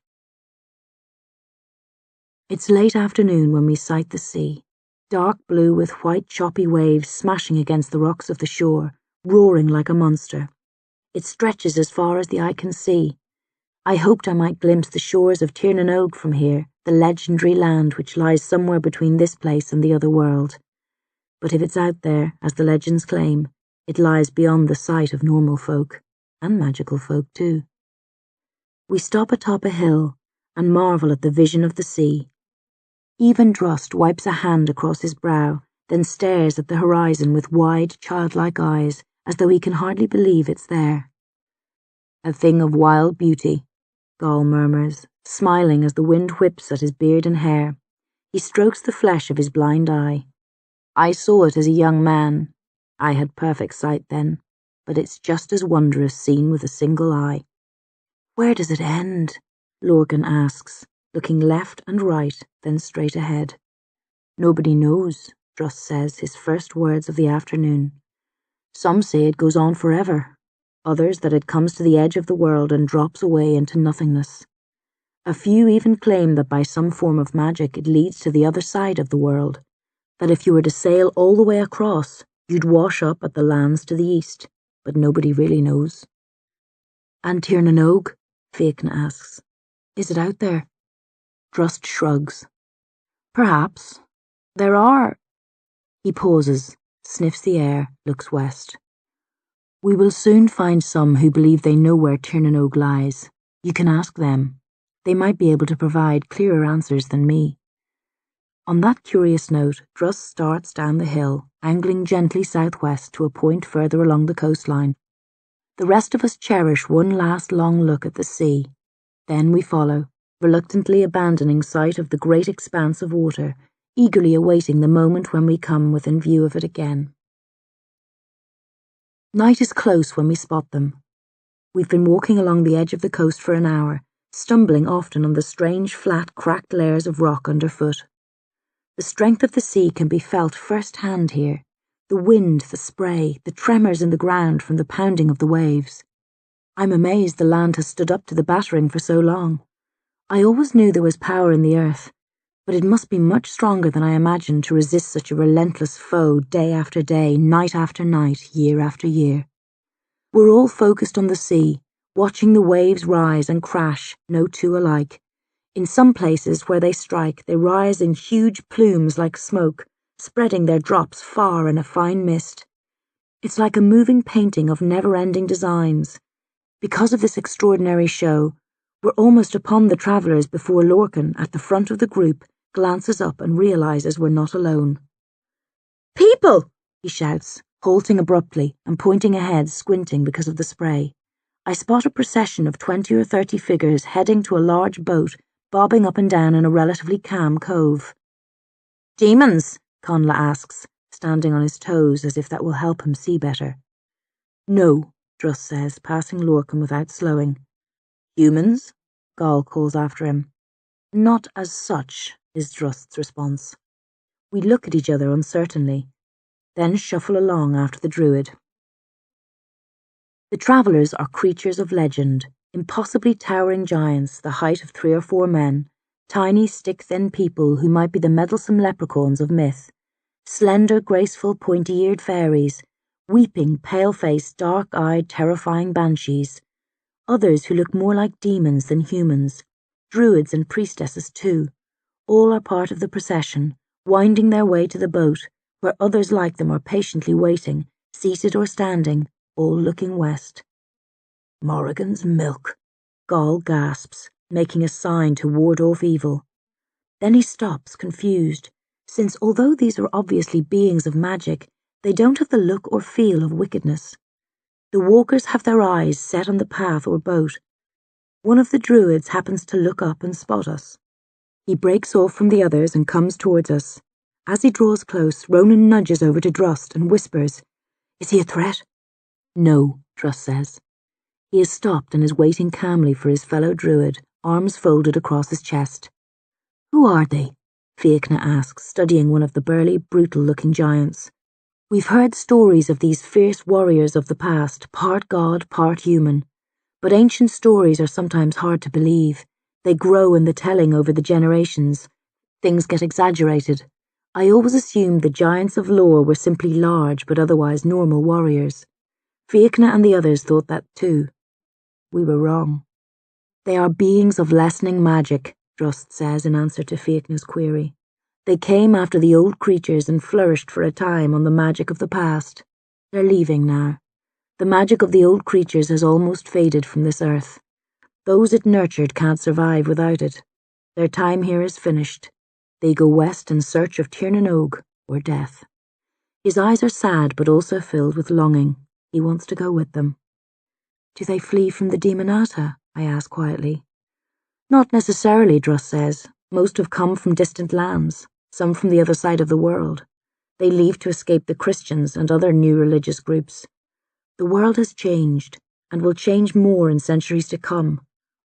It's late afternoon when we sight the sea, dark blue with white choppy waves smashing against the rocks of the shore, roaring like a monster. It stretches as far as the eye can see. I hoped I might glimpse the shores of Tirnanog from here, the legendary land which lies somewhere between this place and the other world. But if it's out there, as the legends claim, it lies beyond the sight of normal folk, and magical folk too. We stop atop a hill and marvel at the vision of the sea. Even Drust wipes a hand across his brow, then stares at the horizon with wide, childlike eyes, as though he can hardly believe it's there. A thing of wild beauty, Gaul murmurs, smiling as the wind whips at his beard and hair. He strokes the flesh of his blind eye. I saw it as a young man. I had perfect sight then, but it's just as wondrous seen with a single eye. Where does it end? Lorcan asks, looking left and right, then straight ahead. Nobody knows, Druss says, his first words of the afternoon. Some say it goes on forever, others that it comes to the edge of the world and drops away into nothingness. A few even claim that by some form of magic it leads to the other side of the world, that if you were to sail all the way across, you'd wash up at the lands to the east, but nobody really knows. And Tir na nog? Fiachna asks. Is it out there? Drust shrugs. Perhaps. There are. He pauses, sniffs the air, looks west. We will soon find some who believe they know where Tir na nog lies. You can ask them. They might be able to provide clearer answers than me. On that curious note, Druss starts down the hill, angling gently southwest to a point further along the coastline. The rest of us cherish one last long look at the sea. Then we follow, reluctantly abandoning sight of the great expanse of water, eagerly awaiting the moment when we come within view of it again. Night is close when we spot them. We've been walking along the edge of the coast for an hour, stumbling often on the strange flat cracked layers of rock underfoot. The strength of the sea can be felt first-hand here, the wind, the spray, the tremors in the ground from the pounding of the waves. I'm amazed the land has stood up to the battering for so long. I always knew there was power in the earth, but it must be much stronger than I imagined to resist such a relentless foe day after day, night after night, year after year. We're all focused on the sea, watching the waves rise and crash, no two alike. In some places where they strike, they rise in huge plumes like smoke, spreading their drops far in a fine mist. It's like a moving painting of never-ending designs. Because of this extraordinary show, we're almost upon the travellers before Lorcan, at the front of the group, glances up and realises we're not alone. People! He shouts, halting abruptly and pointing ahead, squinting because of the spray. I spot a procession of 20 or 30 figures heading to a large boat, bobbing up and down in a relatively calm cove. Demons? Conla asks, standing on his toes as if that will help him see better. No, Druss says, passing Lorcan without slowing. Humans? Gall calls after him. Not as such, is Drust's response. We look at each other uncertainly, then shuffle along after the druid. The travellers are creatures of legend, impossibly towering giants the height of 3 or 4 men, tiny stick-thin people who might be the meddlesome leprechauns of myth, slender, graceful, pointy-eared fairies, weeping, pale-faced, dark-eyed, terrifying banshees, others who look more like demons than humans, druids and priestesses too. All are part of the procession, winding their way to the boat, where others like them are patiently waiting, seated or standing, all looking west. Morrigan's milk, Gall gasps, making a sign to ward off evil. Then he stops, confused, since although these are obviously beings of magic, they don't have the look or feel of wickedness. The walkers have their eyes set on the path or boat. One of the druids happens to look up and spot us. He breaks off from the others and comes towards us. As he draws close, Ronan nudges over to Drust and whispers, Is he a threat? No, Druss says. He has stopped and is waiting calmly for his fellow druid, arms folded across his chest. Who are they? Fiachna asks, studying one of the burly, brutal-looking giants. We've heard stories of these fierce warriors of the past, part god, part human. But ancient stories are sometimes hard to believe. They grow in the telling over the generations. Things get exaggerated. I always assumed the giants of lore were simply large but otherwise normal warriors. Fiachna and the others thought that too. We were wrong. They are beings of lessening magic, Drust says in answer to Fiachna's query. They came after the old creatures and flourished for a time on the magic of the past. They're leaving now. The magic of the old creatures has almost faded from this earth. Those it nurtured can't survive without it. Their time here is finished. They go west in search of Tir na nog, or death. His eyes are sad but also filled with longing. He wants to go with them. Do they flee from the Demonata? I ask quietly. Not necessarily, Druss says. Most have come from distant lands, some from the other side of the world. They leave to escape the Christians and other new religious groups. The world has changed, and will change more in centuries to come.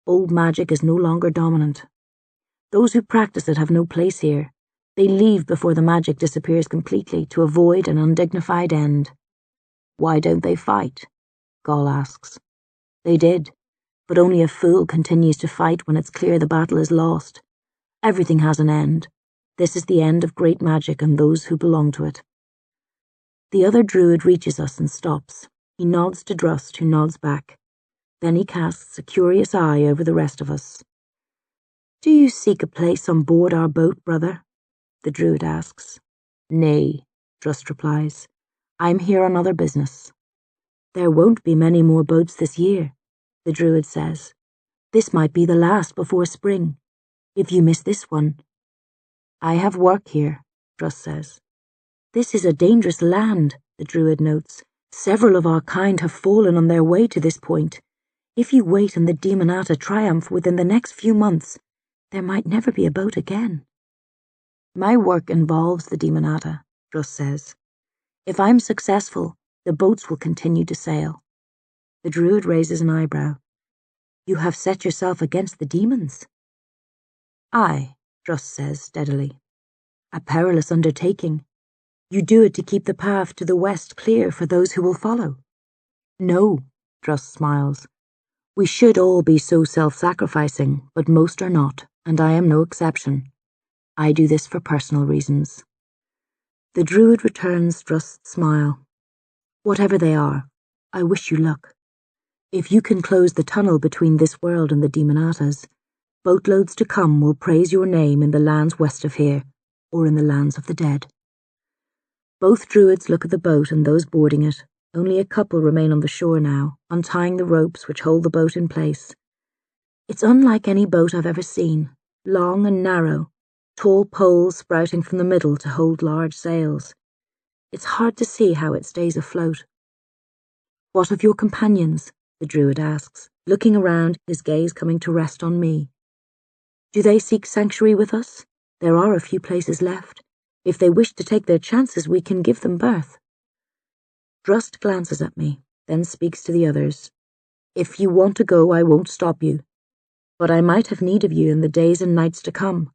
Old magic is no longer dominant. Those who practice it have no place here. They leave before the magic disappears completely to avoid an undignified end. Why don't they fight? Gaul asks. They did, but only a fool continues to fight when it's clear the battle is lost. Everything has an end. This is the end of great magic and those who belong to it. The other druid reaches us and stops. He nods to Drust, who nods back. Then he casts a curious eye over the rest of us. Do you seek a place on board our boat, brother? The druid asks. Nay, Drust replies. I'm here on other business. There won't be many more boats this year, the druid says. This might be the last before spring. If you miss this one. I have work here, Drust says. This is a dangerous land, the druid notes. Several of our kind have fallen on their way to this point. If you wait and the Demonata triumph within the next few months, there might never be a boat again. My work involves the Demonata, Drust says. If I'm successful, the boats will continue to sail. The druid raises an eyebrow. You have set yourself against the demons? Aye, Drust says steadily. A perilous undertaking. You do it to keep the path to the west clear for those who will follow. No, Drust smiles. We should all be so self-sacrificing, but most are not, and I am no exception. I do this for personal reasons. The druid returns Drust's smile. Whatever they are, I wish you luck. If you can close the tunnel between this world and the Demonatas, boatloads to come will praise your name in the lands west of here, or in the lands of the dead. Both druids look at the boat and those boarding it. Only a couple remain on the shore now, untying the ropes which hold the boat in place. It's unlike any boat I've ever seen, long and narrow, tall poles sprouting from the middle to hold large sails. It's hard to see how it stays afloat. What of your companions? The druid asks, looking around, his gaze coming to rest on me. Do they seek sanctuary with us? There are a few places left. If they wish to take their chances, we can give them berth. Drust glances at me, then speaks to the others. If you want to go, I won't stop you. But I might have need of you in the days and nights to come.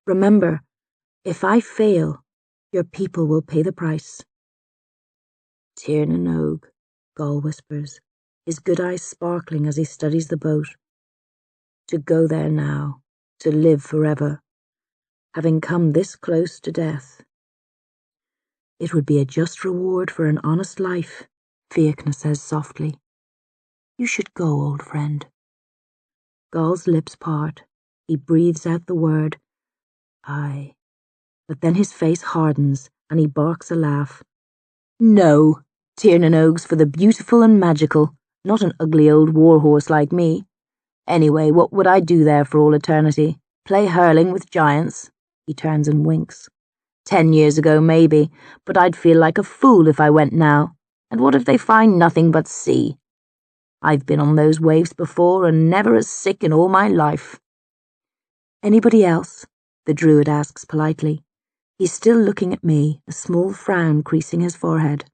Remember, if I fail, your people will pay the price. Tir na nog, Gaul whispers, his good eyes sparkling as he studies the boat. To go there now, to live forever, having come this close to death. It would be a just reward for an honest life, Fiachna says softly. You should go, old friend. Gaul's lips part. He breathes out the word, aye. But then his face hardens, and he barks a laugh. No, Tir na nog's for the beautiful and magical, not an ugly old warhorse like me. Anyway, what would I do there for all eternity? Play hurling with giants? He turns and winks. 10 years ago, maybe, but I'd feel like a fool if I went now. And what if they find nothing but sea? I've been on those waves before and never as sick in all my life. Anybody else? The druid asks politely. He's still looking at me, a small frown creasing his forehead.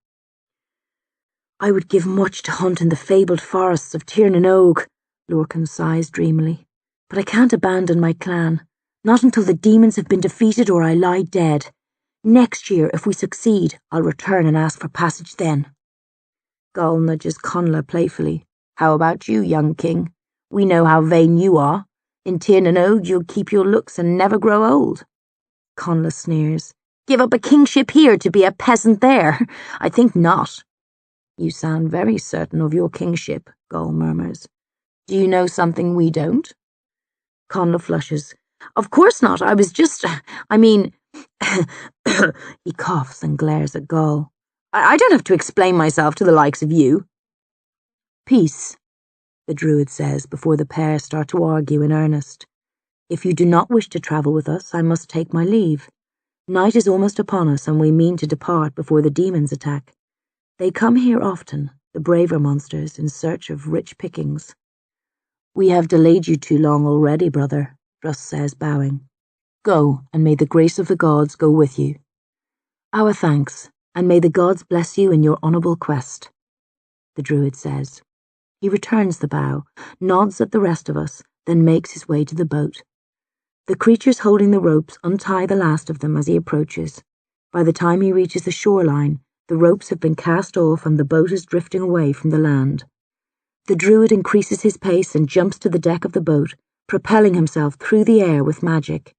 I would give much to hunt in the fabled forests of Tir na nog, Lorcan sighs dreamily. But I can't abandon my clan, not until the demons have been defeated or I lie dead. Next year, if we succeed, I'll return and ask for passage then. Gaul nudges Conla playfully. How about you, young king? We know how vain you are. In Tir na nog, you'll keep your looks and never grow old. Conla sneers. Give up a kingship here to be a peasant there? I think not. You sound very certain of your kingship, Gaul murmurs. Do you know something we don't? Conla flushes. Of course not. I was just... He coughs and glares at Gaul. I don't have to explain myself to the likes of you. Peace, the druid says before the pair start to argue in earnest. If you do not wish to travel with us, I must take my leave. Night is almost upon us, and we mean to depart before the demons attack. They come here often, the braver monsters, in search of rich pickings. We have delayed you too long already, brother, Drust says, bowing. Go, and may the grace of the gods go with you. Our thanks, and may the gods bless you in your honourable quest, the druid says. He returns the bow, nods at the rest of us, then makes his way to the boat. The creatures holding the ropes untie the last of them as he approaches. By the time he reaches the shoreline, the ropes have been cast off and the boat is drifting away from the land. The druid increases his pace and jumps to the deck of the boat, propelling himself through the air with magic.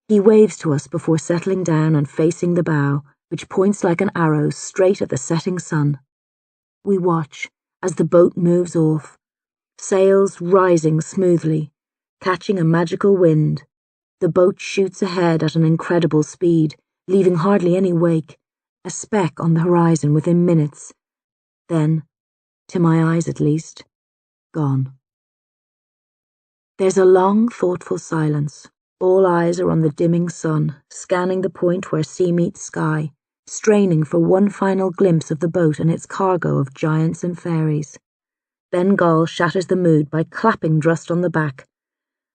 He waves to us before settling down and facing the bow, which points like an arrow straight at the setting sun. We watch as the boat moves off, sails rising smoothly, catching a magical wind. The boat shoots ahead at an incredible speed, leaving hardly any wake, a speck on the horizon within minutes. Then, to my eyes at least, gone. There's a long, thoughtful silence. All eyes are on the dimming sun, scanning the point where sea meets sky, straining for one final glimpse of the boat and its cargo of giants and fairies. Then Gall shatters the mood by clapping Drust on the back.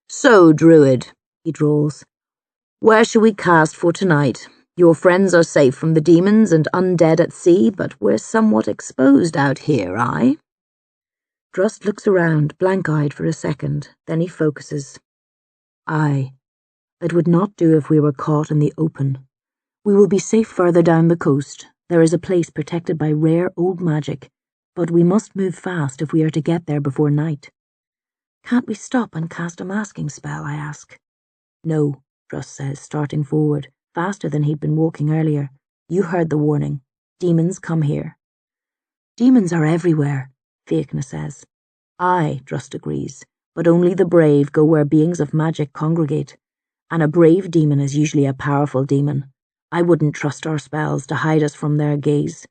"So, druid," he drawls, "where shall we cast for tonight? Your friends are safe from the demons and undead at sea, but we're somewhat exposed out here, aye?" Drust looks around, blank-eyed for a second, then he focuses. "Aye. It would not do if we were caught in the open. We will be safe further down the coast. There is a place protected by rare old magic, but we must move fast if we are to get there before night." "Can't we stop and cast a masking spell?" I ask. "No," Drust says, starting forward, faster than he'd been walking earlier. "You heard the warning. Demons come here." "Demons are everywhere," Fiachna says. "Aye," Drust agrees, "but only the brave go where beings of magic congregate, and a brave demon is usually a powerful demon. I wouldn't trust our spells to hide us from their gaze.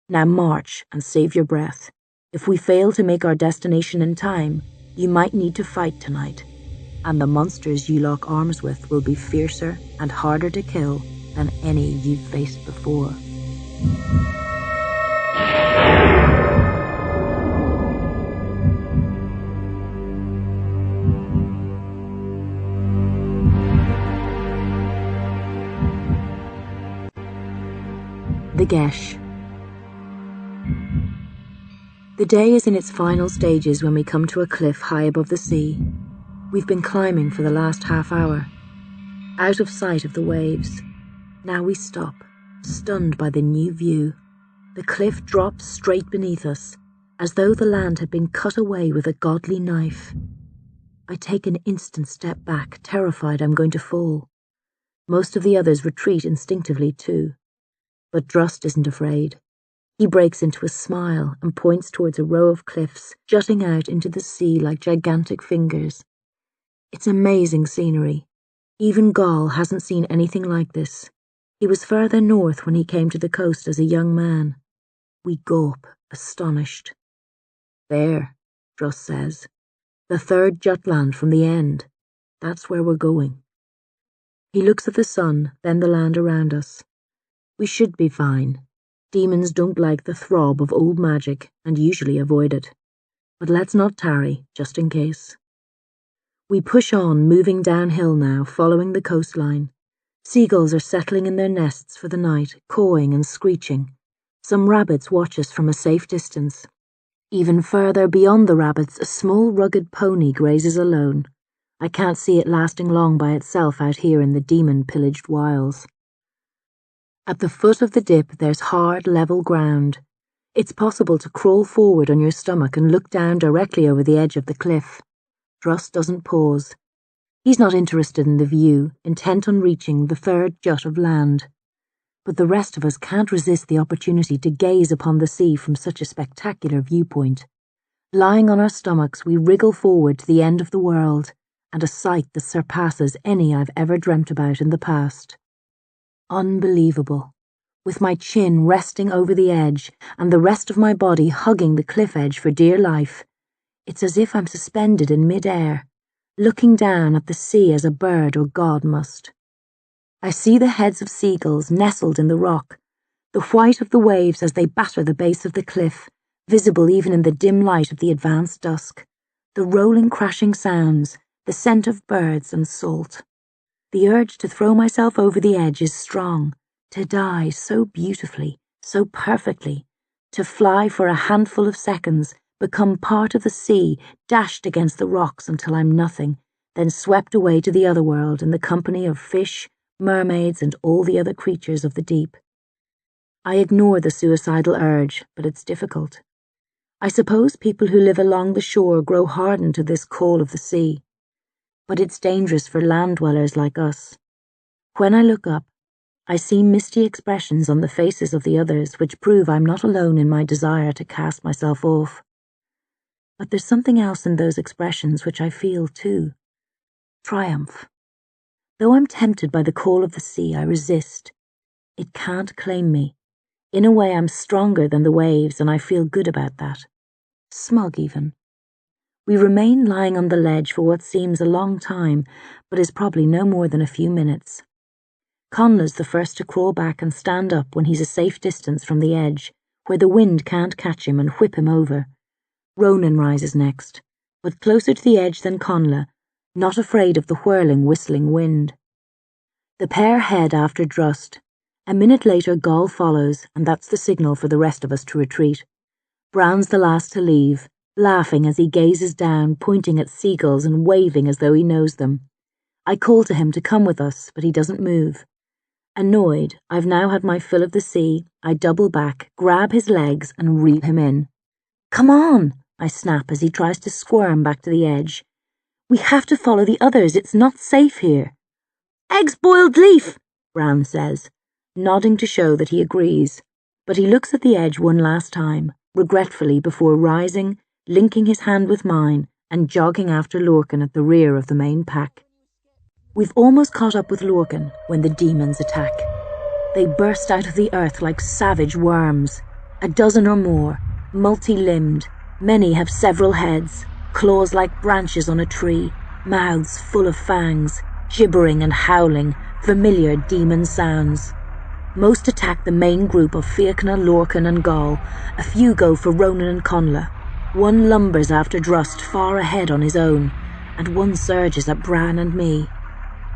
Now march and save your breath. If we fail to make our destination in time, you might need to fight tonight, and the monsters you lock arms with will be fiercer and harder to kill than any you've faced before." The Gesh. The day is in its final stages when we come to a cliff high above the sea. We've been climbing for the last half hour, out of sight of the waves. Now we stop, stunned by the new view. The cliff drops straight beneath us, as though the land had been cut away with a godly knife. I take an instant step back, terrified I'm going to fall. Most of the others retreat instinctively too. But Drust isn't afraid. He breaks into a smile and points towards a row of cliffs jutting out into the sea like gigantic fingers. It's amazing scenery. Even Gall hasn't seen anything like this. He was further north when he came to the coast as a young man. We gawp, astonished. "There," Drust says. "The third Jutland from the end. That's where we're going." He looks at the sun, then the land around us. We should be fine. Demons don't like the throb of old magic and usually avoid it. But let's not tarry, just in case. We push on, moving downhill now, following the coastline. Seagulls are settling in their nests for the night, cawing and screeching. Some rabbits watch us from a safe distance. Even further beyond the rabbits, a small rugged pony grazes alone. I can't see it lasting long by itself out here in the demon-pillaged wilds. At the foot of the dip there's hard, level ground. It's possible to crawl forward on your stomach and look down directly over the edge of the cliff. Drust doesn't pause. He's not interested in the view, intent on reaching the third jut of land. But the rest of us can't resist the opportunity to gaze upon the sea from such a spectacular viewpoint. Lying on our stomachs, we wriggle forward to the end of the world, and a sight that surpasses any I've ever dreamt about in the past. Unbelievable. With my chin resting over the edge and the rest of my body hugging the cliff edge for dear life, it's as if I'm suspended in mid-air, looking down at the sea as a bird or god must. I see the heads of seagulls nestled in the rock, the white of the waves as they batter the base of the cliff, visible even in the dim light of the advanced dusk, the rolling crashing sounds, the scent of birds and salt. The urge to throw myself over the edge is strong, to die so beautifully, so perfectly, to fly for a handful of seconds, become part of the sea, dashed against the rocks until I'm nothing, then swept away to the other world in the company of fish, mermaids, and all the other creatures of the deep. I ignore the suicidal urge, but it's difficult. I suppose people who live along the shore grow hardened to this call of the sea. But it's dangerous for land dwellers like us. When I look up, I see misty expressions on the faces of the others which prove I'm not alone in my desire to cast myself off. But there's something else in those expressions which I feel too. Triumph. Though I'm tempted by the call of the sea, I resist. It can't claim me. In a way, I'm stronger than the waves, and I feel good about that. Smug, even. We remain lying on the ledge for what seems a long time, but is probably no more than a few minutes. Conla's the first to crawl back and stand up when he's a safe distance from the edge, where the wind can't catch him and whip him over. Ronan rises next, but closer to the edge than Conla, not afraid of the whirling, whistling wind. The pair head after Drust. A minute later Gall follows, and that's the signal for the rest of us to retreat. Bran's the last to leave, laughing as he gazes down, pointing at seagulls and waving as though he knows them. I call to him to come with us, but he doesn't move. Annoyed, I've now had my fill of the sea, I double back, grab his legs, and reel him in. "Come on," I snap as he tries to squirm back to the edge. "We have to follow the others, it's not safe here." "Eggs boiled leaf," Bran says, nodding to show that he agrees, but he looks at the edge one last time, regretfully before rising, linking his hand with mine, and jogging after Lorcan at the rear of the main pack. We've almost caught up with Lorcan when the demons attack. They burst out of the earth like savage worms, a dozen or more, multi-limbed. Many have several heads, claws like branches on a tree, mouths full of fangs, gibbering and howling, familiar demon sounds. Most attack the main group of Fiachna, Lorcan and Gall. A few go for Ronan and Conla. One lumbers after Drust far ahead on his own, and one surges at Bran and me.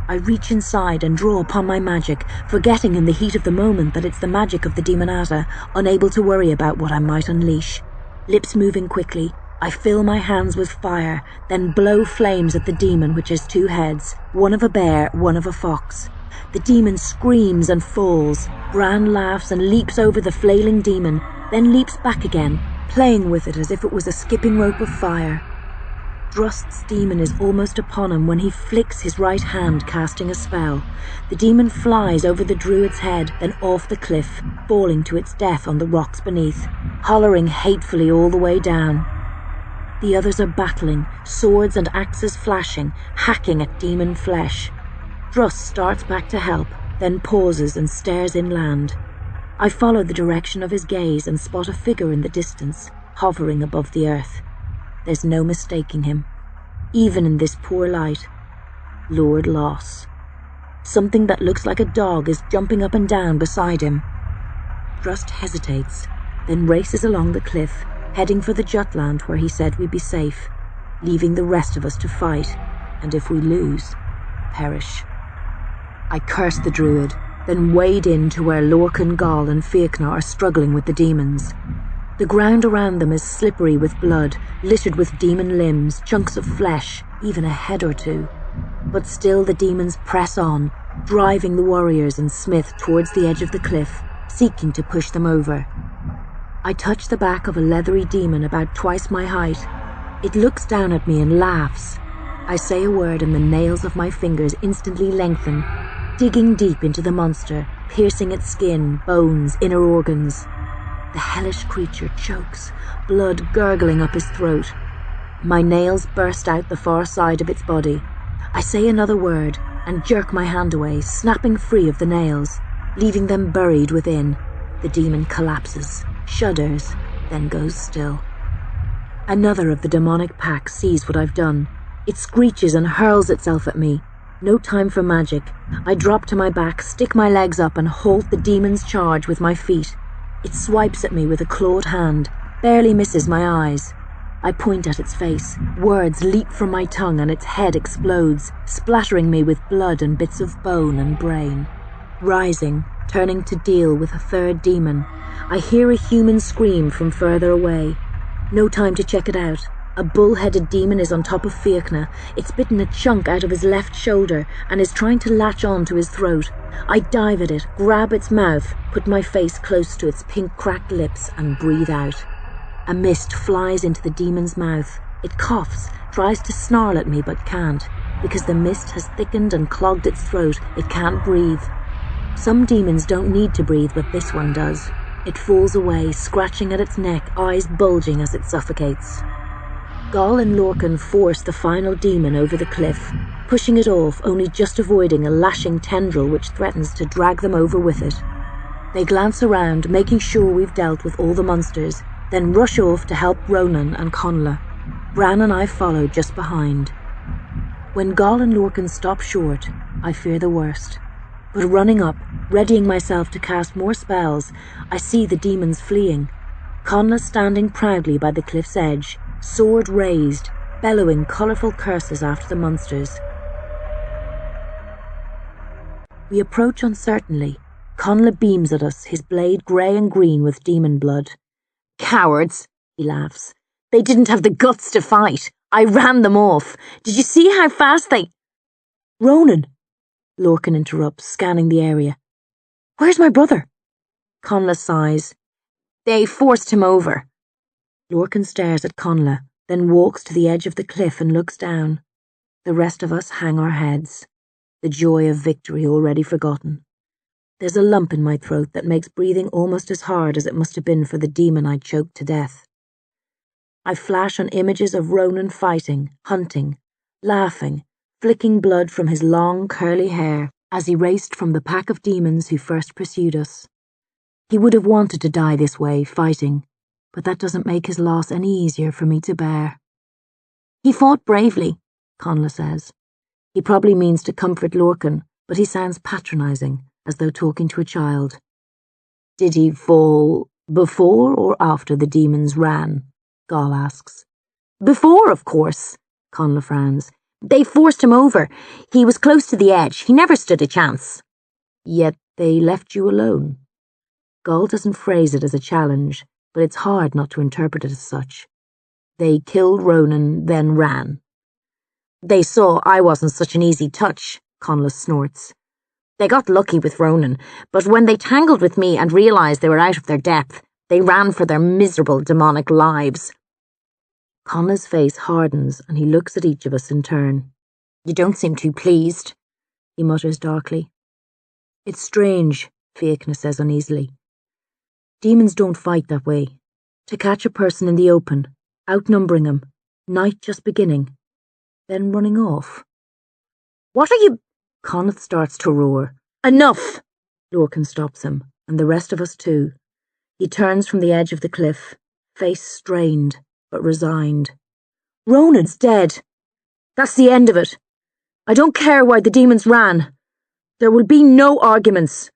I reach inside and draw upon my magic, forgetting in the heat of the moment that it's the magic of the Demonata, unable to worry about what I might unleash. Lips moving quickly, I fill my hands with fire, then blow flames at the demon which has two heads, one of a bear, one of a fox. The demon screams and falls. Bran laughs and leaps over the flailing demon, then leaps back again, playing with it as if it was a skipping rope of fire. Drust's demon is almost upon him when he flicks his right hand, casting a spell. The demon flies over the druid's head, then off the cliff, falling to its death on the rocks beneath, hollering hatefully all the way down. The others are battling, swords and axes flashing, hacking at demon flesh. Drust starts back to help, then pauses and stares inland. I follow the direction of his gaze and spot a figure in the distance, hovering above the earth. There's no mistaking him, even in this poor light. Lord Loss. Something that looks like a dog is jumping up and down beside him. Drust hesitates, then races along the cliff, heading for the Jutland where he said we'd be safe, leaving the rest of us to fight, and if we lose, perish. I curse the druid, then wade in to where Lorcan, Gall and Fiachna are struggling with the demons. The ground around them is slippery with blood, littered with demon limbs, chunks of flesh, even a head or two. But still the demons press on, driving the warriors and Smith towards the edge of the cliff, seeking to push them over. I touch the back of a leathery demon about twice my height. It looks down at me and laughs. I say a word and the nails of my fingers instantly lengthen, digging deep into the monster, piercing its skin, bones, inner organs. The hellish creature chokes, blood gurgling up his throat. My nails burst out the far side of its body. I say another word and jerk my hand away, snapping free of the nails, leaving them buried within. The demon collapses, shudders, then goes still. Another of the demonic pack sees what I've done. It screeches and hurls itself at me. No time for magic. I drop to my back, stick my legs up and halt the demon's charge with my feet. It swipes at me with a clawed hand, barely misses my eyes. I point at its face. Words leap from my tongue and its head explodes, splattering me with blood and bits of bone and brain. Rising, turning to deal with a third demon, I hear a human scream from further away. No time to check it out. A bull-headed demon is on top of Fiachna. It's bitten a chunk out of his left shoulder and is trying to latch on to his throat. I dive at it, grab its mouth, put my face close to its pink cracked lips and breathe out. A mist flies into the demon's mouth. It coughs, tries to snarl at me but can't. Because the mist has thickened and clogged its throat, it can't breathe. Some demons don't need to breathe, but this one does. It falls away, scratching at its neck, eyes bulging as it suffocates. Gall and Lorcan force the final demon over the cliff, pushing it off, only just avoiding a lashing tendril which threatens to drag them over with it. They glance around, making sure we've dealt with all the monsters, then rush off to help Ronan and Conla. Bran and I follow just behind. When Gall and Lorcan stop short, I fear the worst. But running up, readying myself to cast more spells, I see the demons fleeing. Conla standing proudly by the cliff's edge, sword raised, bellowing colourful curses after the monsters. We approach uncertainly. Conla beams at us, his blade grey and green with demon blood. "Cowards," he laughs. "They didn't have the guts to fight. I ran them off. Did you see how fast they—" "Ronan," Lorcan interrupts, scanning the area. "Where's my brother?" Conla sighs. "They forced him over." Lorcan stares at Conla, then walks to the edge of the cliff and looks down. The rest of us hang our heads, the joy of victory already forgotten. There's a lump in my throat that makes breathing almost as hard as it must have been for the demon I choked to death. I flash on images of Ronan fighting, hunting, laughing, flicking blood from his long, curly hair as he raced from the pack of demons who first pursued us. He would have wanted to die this way, fighting, but that doesn't make his loss any easier for me to bear. "He fought bravely," Conla says. He probably means to comfort Lorcan, but he sounds patronising, as though talking to a child. "Did he fall before or after the demons ran?" Gall asks. "Before, of course," Conla frowns. "They forced him over. He was close to the edge. He never stood a chance." "Yet they left you alone." Gall doesn't phrase it as a challenge, but it's hard not to interpret it as such. "They killed Ronan, then ran." "They saw I wasn't such an easy touch," Conla snorts. "They got lucky with Ronan, but when they tangled with me and realised they were out of their depth, they ran for their miserable demonic lives." Conla's face hardens and he looks at each of us in turn. "You don't seem too pleased," he mutters darkly. "It's strange," Fiachna says uneasily. "Demons don't fight that way. To catch a person in the open, outnumbering him, night just beginning, then running off." "What are you—" Connaught starts to roar. "Enough!" Lorcan stops him, and the rest of us too. He turns from the edge of the cliff, face strained, but resigned. "Ronan's dead. That's the end of it. I don't care why the demons ran. There will be no arguments.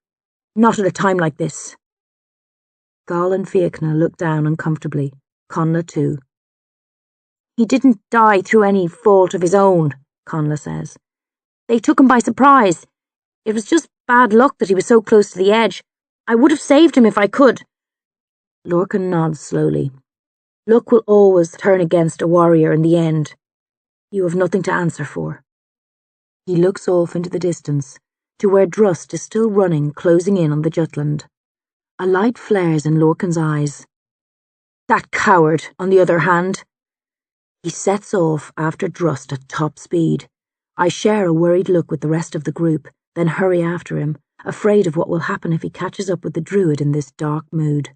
Not at a time like this." Gall and Fiachna look down uncomfortably, Conla too. "He didn't die through any fault of his own," Conla says. "They took him by surprise. It was just bad luck that he was so close to the edge. I would have saved him if I could." Lorcan nods slowly. "Luck will always turn against a warrior in the end. You have nothing to answer for." He looks off into the distance, to where Drust is still running, closing in on the Jutland. A light flares in Lorcan's eyes. "That coward, on the other hand." He sets off after Drust at top speed. I share a worried look with the rest of the group, then hurry after him, afraid of what will happen if he catches up with the druid in this dark mood.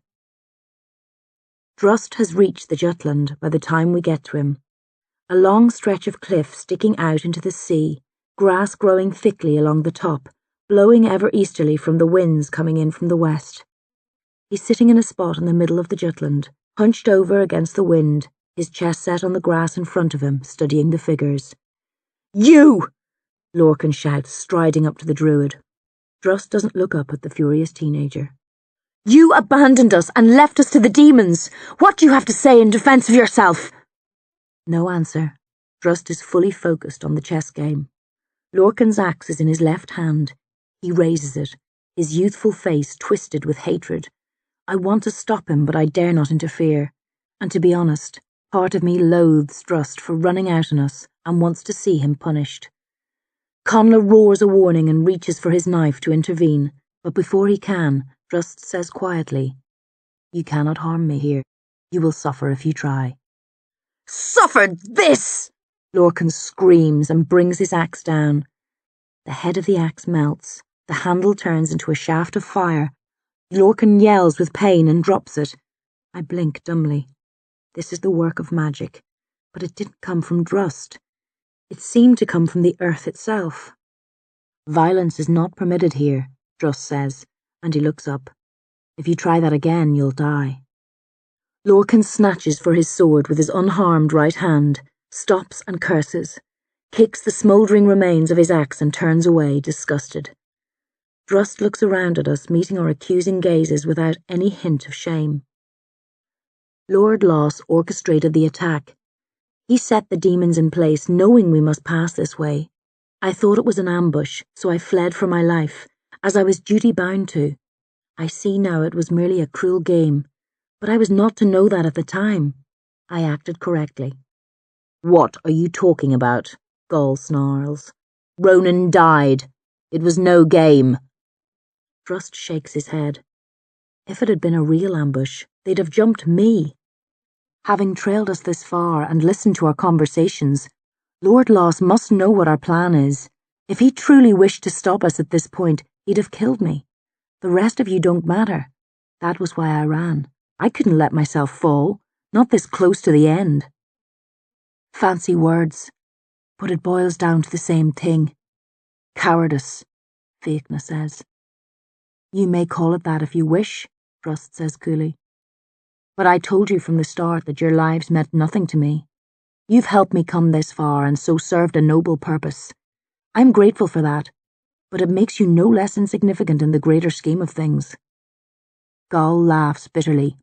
Drust has reached the Jutland by the time we get to him. A long stretch of cliff sticking out into the sea, grass growing thickly along the top, blowing ever easterly from the winds coming in from the west. He's sitting in a spot in the middle of the Jutland, hunched over against the wind, his chest set on the grass in front of him, studying the figures. "You!" Lorcan shouts, striding up to the druid. Drust doesn't look up at the furious teenager. "You abandoned us and left us to the demons. What do you have to say in defense of yourself?" No answer. Drust is fully focused on the chess game. Lorcan's axe is in his left hand. He raises it, his youthful face twisted with hatred. I want to stop him, but I dare not interfere. And to be honest, part of me loathes Drust for running out on us and wants to see him punished. Connla roars a warning and reaches for his knife to intervene, but before he can, Drust says quietly, "You cannot harm me here. You will suffer if you try." "Suffer this!" Lorcan screams and brings his axe down. The head of the axe melts, the handle turns into a shaft of fire. Lorcan yells with pain and drops it. I blink dumbly. This is the work of magic, but it didn't come from Drust. It seemed to come from the earth itself. "Violence is not permitted here," Drust says, and he looks up. "If you try that again, you'll die." Lorcan snatches for his sword with his unharmed right hand, stops and curses, kicks the smouldering remains of his axe and turns away, disgusted. Drust looks around at us, meeting our accusing gazes without any hint of shame. Lord Loss orchestrated the attack. He set the demons in place, knowing we must pass this way. I thought it was an ambush, so I fled for my life, as I was duty-bound to. I see now it was merely a cruel game, but I was not to know that at the time. I acted correctly. "What are you talking about?" Gaul snarls. "Ronan died. It was no game." Drust shakes his head. If it had been a real ambush, they'd have jumped me. Having trailed us this far and listened to our conversations, Lord Loss must know what our plan is. If he truly wished to stop us at this point, he'd have killed me. The rest of you don't matter. That was why I ran. I couldn't let myself fall, not this close to the end. Fancy words, but it boils down to the same thing. Cowardice, Fiachna says. "You may call it that if you wish," Drust says coolly. "But I told you from the start that your lives meant nothing to me. You've helped me come this far and so served a noble purpose. I'm grateful for that, but it makes you no less insignificant in the greater scheme of things." Gaul laughs bitterly.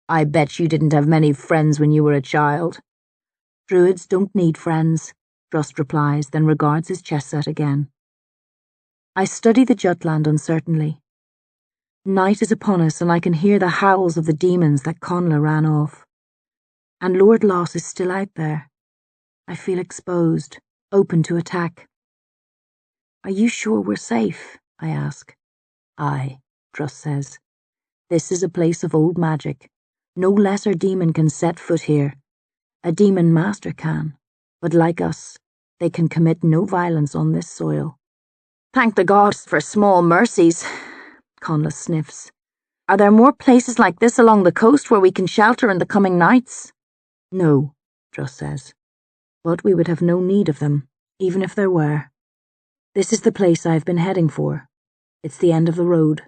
"I bet you didn't have many friends when you were a child." "Druids don't need friends," Drust replies, then regards his chess set again. I study the Jutland uncertainly. Night is upon us, and I can hear the howls of the demons that Connla ran off. And Lord Loss is still out there. I feel exposed, open to attack. "Are you sure we're safe?" I ask. "Aye," Drust says. "This is a place of old magic. No lesser demon can set foot here. A demon master can, but like us, they can commit no violence on this soil." "Thank the gods for small mercies," Connla sniffs. "Are there more places like this along the coast where we can shelter in the coming nights?" "No," Drust says. "But we would have no need of them, even if there were. This is the place I've been heading for. It's the end of the road."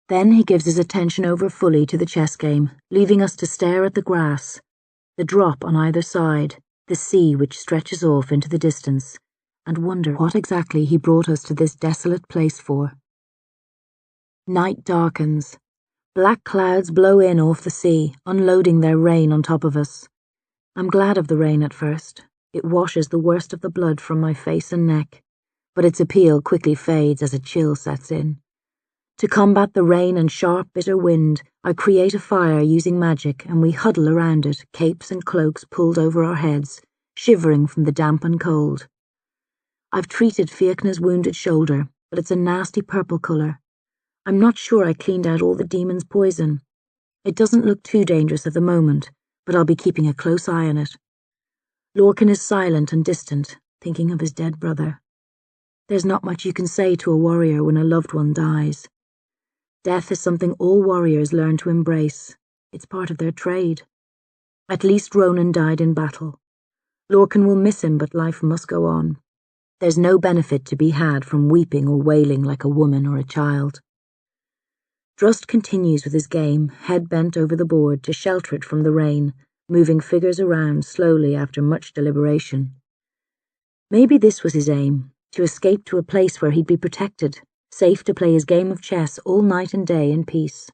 Then he gives his attention over fully to the chess game, leaving us to stare at the grass, the drop on either side, the sea which stretches off into the distance, and wonder what exactly he brought us to this desolate place for. Night darkens. Black clouds blow in off the sea, unloading their rain on top of us. I'm glad of the rain at first. It washes the worst of the blood from my face and neck, but its appeal quickly fades as a chill sets in. To combat the rain and sharp, bitter wind, I create a fire using magic, and we huddle around it, capes and cloaks pulled over our heads, shivering from the damp and cold. I've treated Fiachna's wounded shoulder, but it's a nasty purple colour. I'm not sure I cleaned out all the demon's poison. It doesn't look too dangerous at the moment, but I'll be keeping a close eye on it. Lorcan is silent and distant, thinking of his dead brother. There's not much you can say to a warrior when a loved one dies. Death is something all warriors learn to embrace. It's part of their trade. At least Ronan died in battle. Lorcan will miss him, but life must go on. There's no benefit to be had from weeping or wailing like a woman or a child. Drust continues with his game, head bent over the board to shelter it from the rain, moving figures around slowly after much deliberation. Maybe this was his aim, to escape to a place where he'd be protected, safe to play his game of chess all night and day in peace.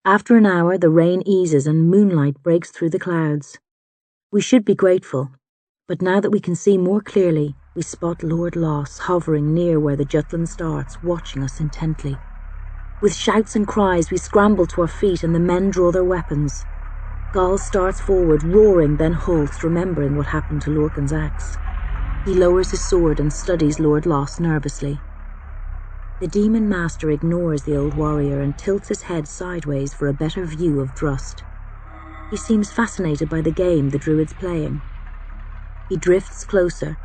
After an hour, the rain eases and moonlight breaks through the clouds. We should be grateful, but now that we can see more clearly, we spot Lord Loss hovering near where the Jutland starts, watching us intently. With shouts and cries, we scramble to our feet and the men draw their weapons. Gall starts forward, roaring, then halts, remembering what happened to Lorcan's axe. He lowers his sword and studies Lord Loss nervously. The demon master ignores the old warrior and tilts his head sideways for a better view of Drust. He seems fascinated by the game the druid's playing. He drifts closer.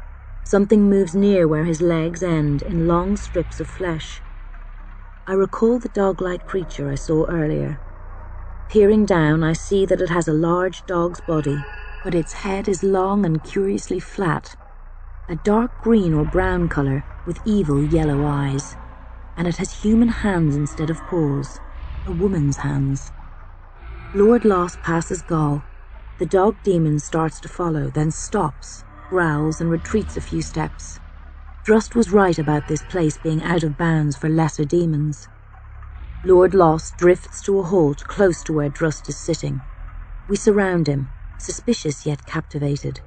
Something moves near where his legs end in long strips of flesh. I recall the dog-like creature I saw earlier. Peering down, I see that it has a large dog's body, but its head is long and curiously flat, a dark green or brown colour with evil yellow eyes, and it has human hands instead of paws, a woman's hands. Lord Loss passes Gall. The dog demon starts to follow, then stops, growls, and retreats a few steps. Drust was right about this place being out of bounds for lesser demons. Lord Loss drifts to a halt close to where Drust is sitting. We surround him, suspicious yet captivated.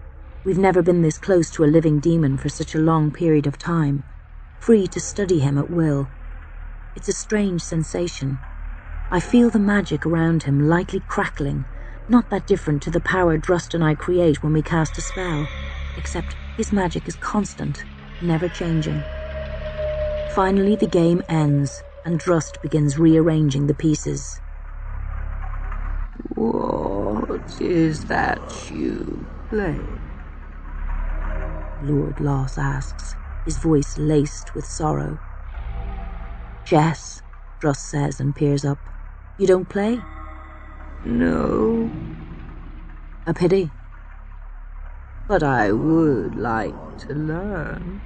We've never been this close to a living demon for such a long period of time, free to study him at will. It's a strange sensation. I feel the magic around him lightly crackling, not that different to the power Drust and I create when we cast a spell, except his magic is constant, never changing. Finally, the game ends, and Drust begins rearranging the pieces. What is that you play? Lord Loss asks, his voice laced with sorrow. Chess, Drust says and peers up. You don't play? No. A pity. But I would like to learn.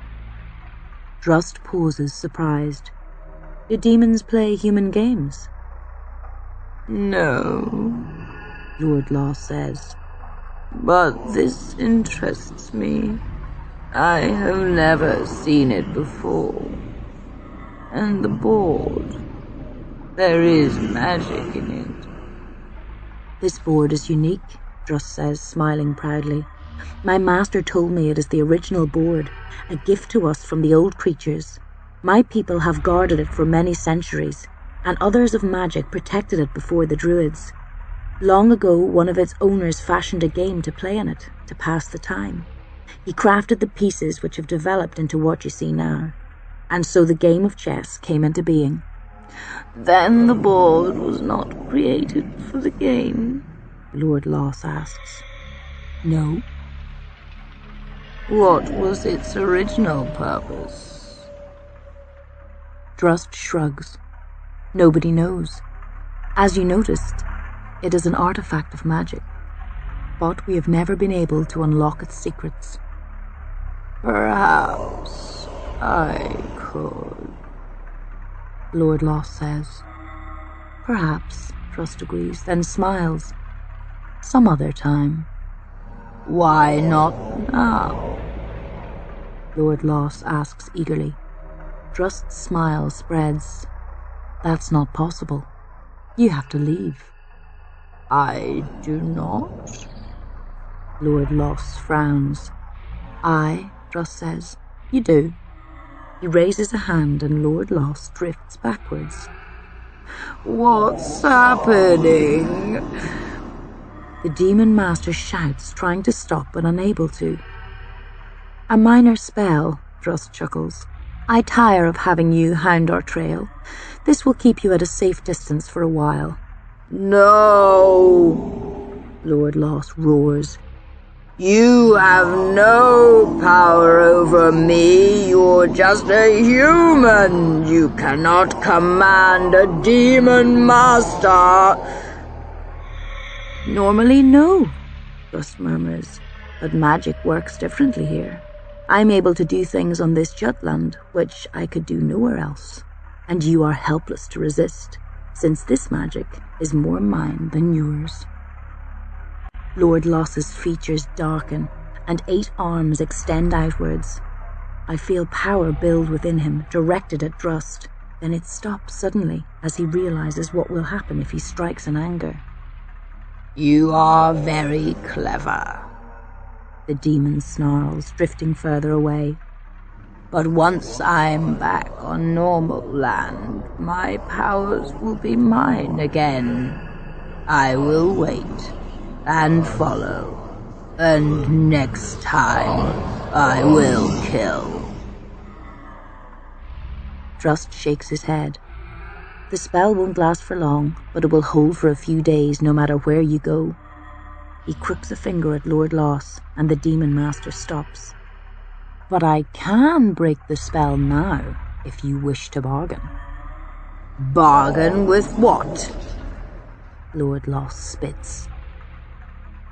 Drust pauses, surprised. Do demons play human games? No, Lord Loss says. But this interests me. I have never seen it before. And the board. There is magic in it. This board is unique, Drust says, smiling proudly. My master told me it is the original board, a gift to us from the old creatures. My people have guarded it for many centuries, and others of magic protected it before the druids. Long ago, one of its owners fashioned a game to play in it, to pass the time. He crafted the pieces which have developed into what you see now, and so the game of chess came into being. Then the board was not created for the game? Lord Loss asks. No. What was its original purpose? Drust shrugs. Nobody knows. As you noticed, it is an artifact of magic, but we have never been able to unlock its secrets. Perhaps I could, Lord Loss says. Perhaps, Drust agrees, then smiles. Some other time. Why not now? Lord Loss asks eagerly. Drust's smile spreads. That's not possible. You have to leave. I do not. Lord Loss frowns. Aye, Drust says. You do. He raises a hand and Lord Loss drifts backwards. What's happening? The demon master shouts, trying to stop but unable to. A minor spell, Drust chuckles. I tire of having you hound our trail. This will keep you at a safe distance for a while. No! Lord Loss roars. You have no power over me. You're just a human. You cannot command a demon master. Normally, no, Drust murmurs, but magic works differently here. I'm able to do things on this Jutland which I could do nowhere else, and you are helpless to resist, since this magic is more mine than yours. Lord Loss's features darken, and 8 arms extend outwards. I feel power build within him, directed at Drust. Then it stops suddenly, as he realizes what will happen if he strikes in anger. You are very clever, the demon snarls, drifting further away. But once I'm back on normal land, my powers will be mine again. I will wait and follow, and next time I will kill. Drust shakes his head. The spell won't last for long, but it will hold for a few days no matter where you go. He crooks a finger at Lord Loss, and the Demon Master stops. But I can break the spell now, if you wish to bargain. Bargain with what? Lord Loss spits.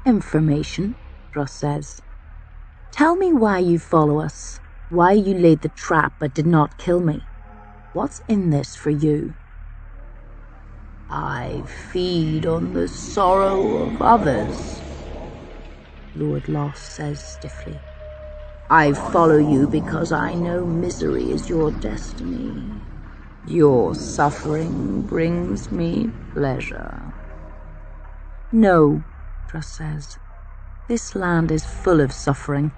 Information, Drust says. Tell me why you follow us, why you laid the trap but did not kill me. What's in this for you? I feed on the sorrow of others, Lord Loss says stiffly. I follow you because I know misery is your destiny. Your suffering brings me pleasure. No, Drust says. This land is full of suffering.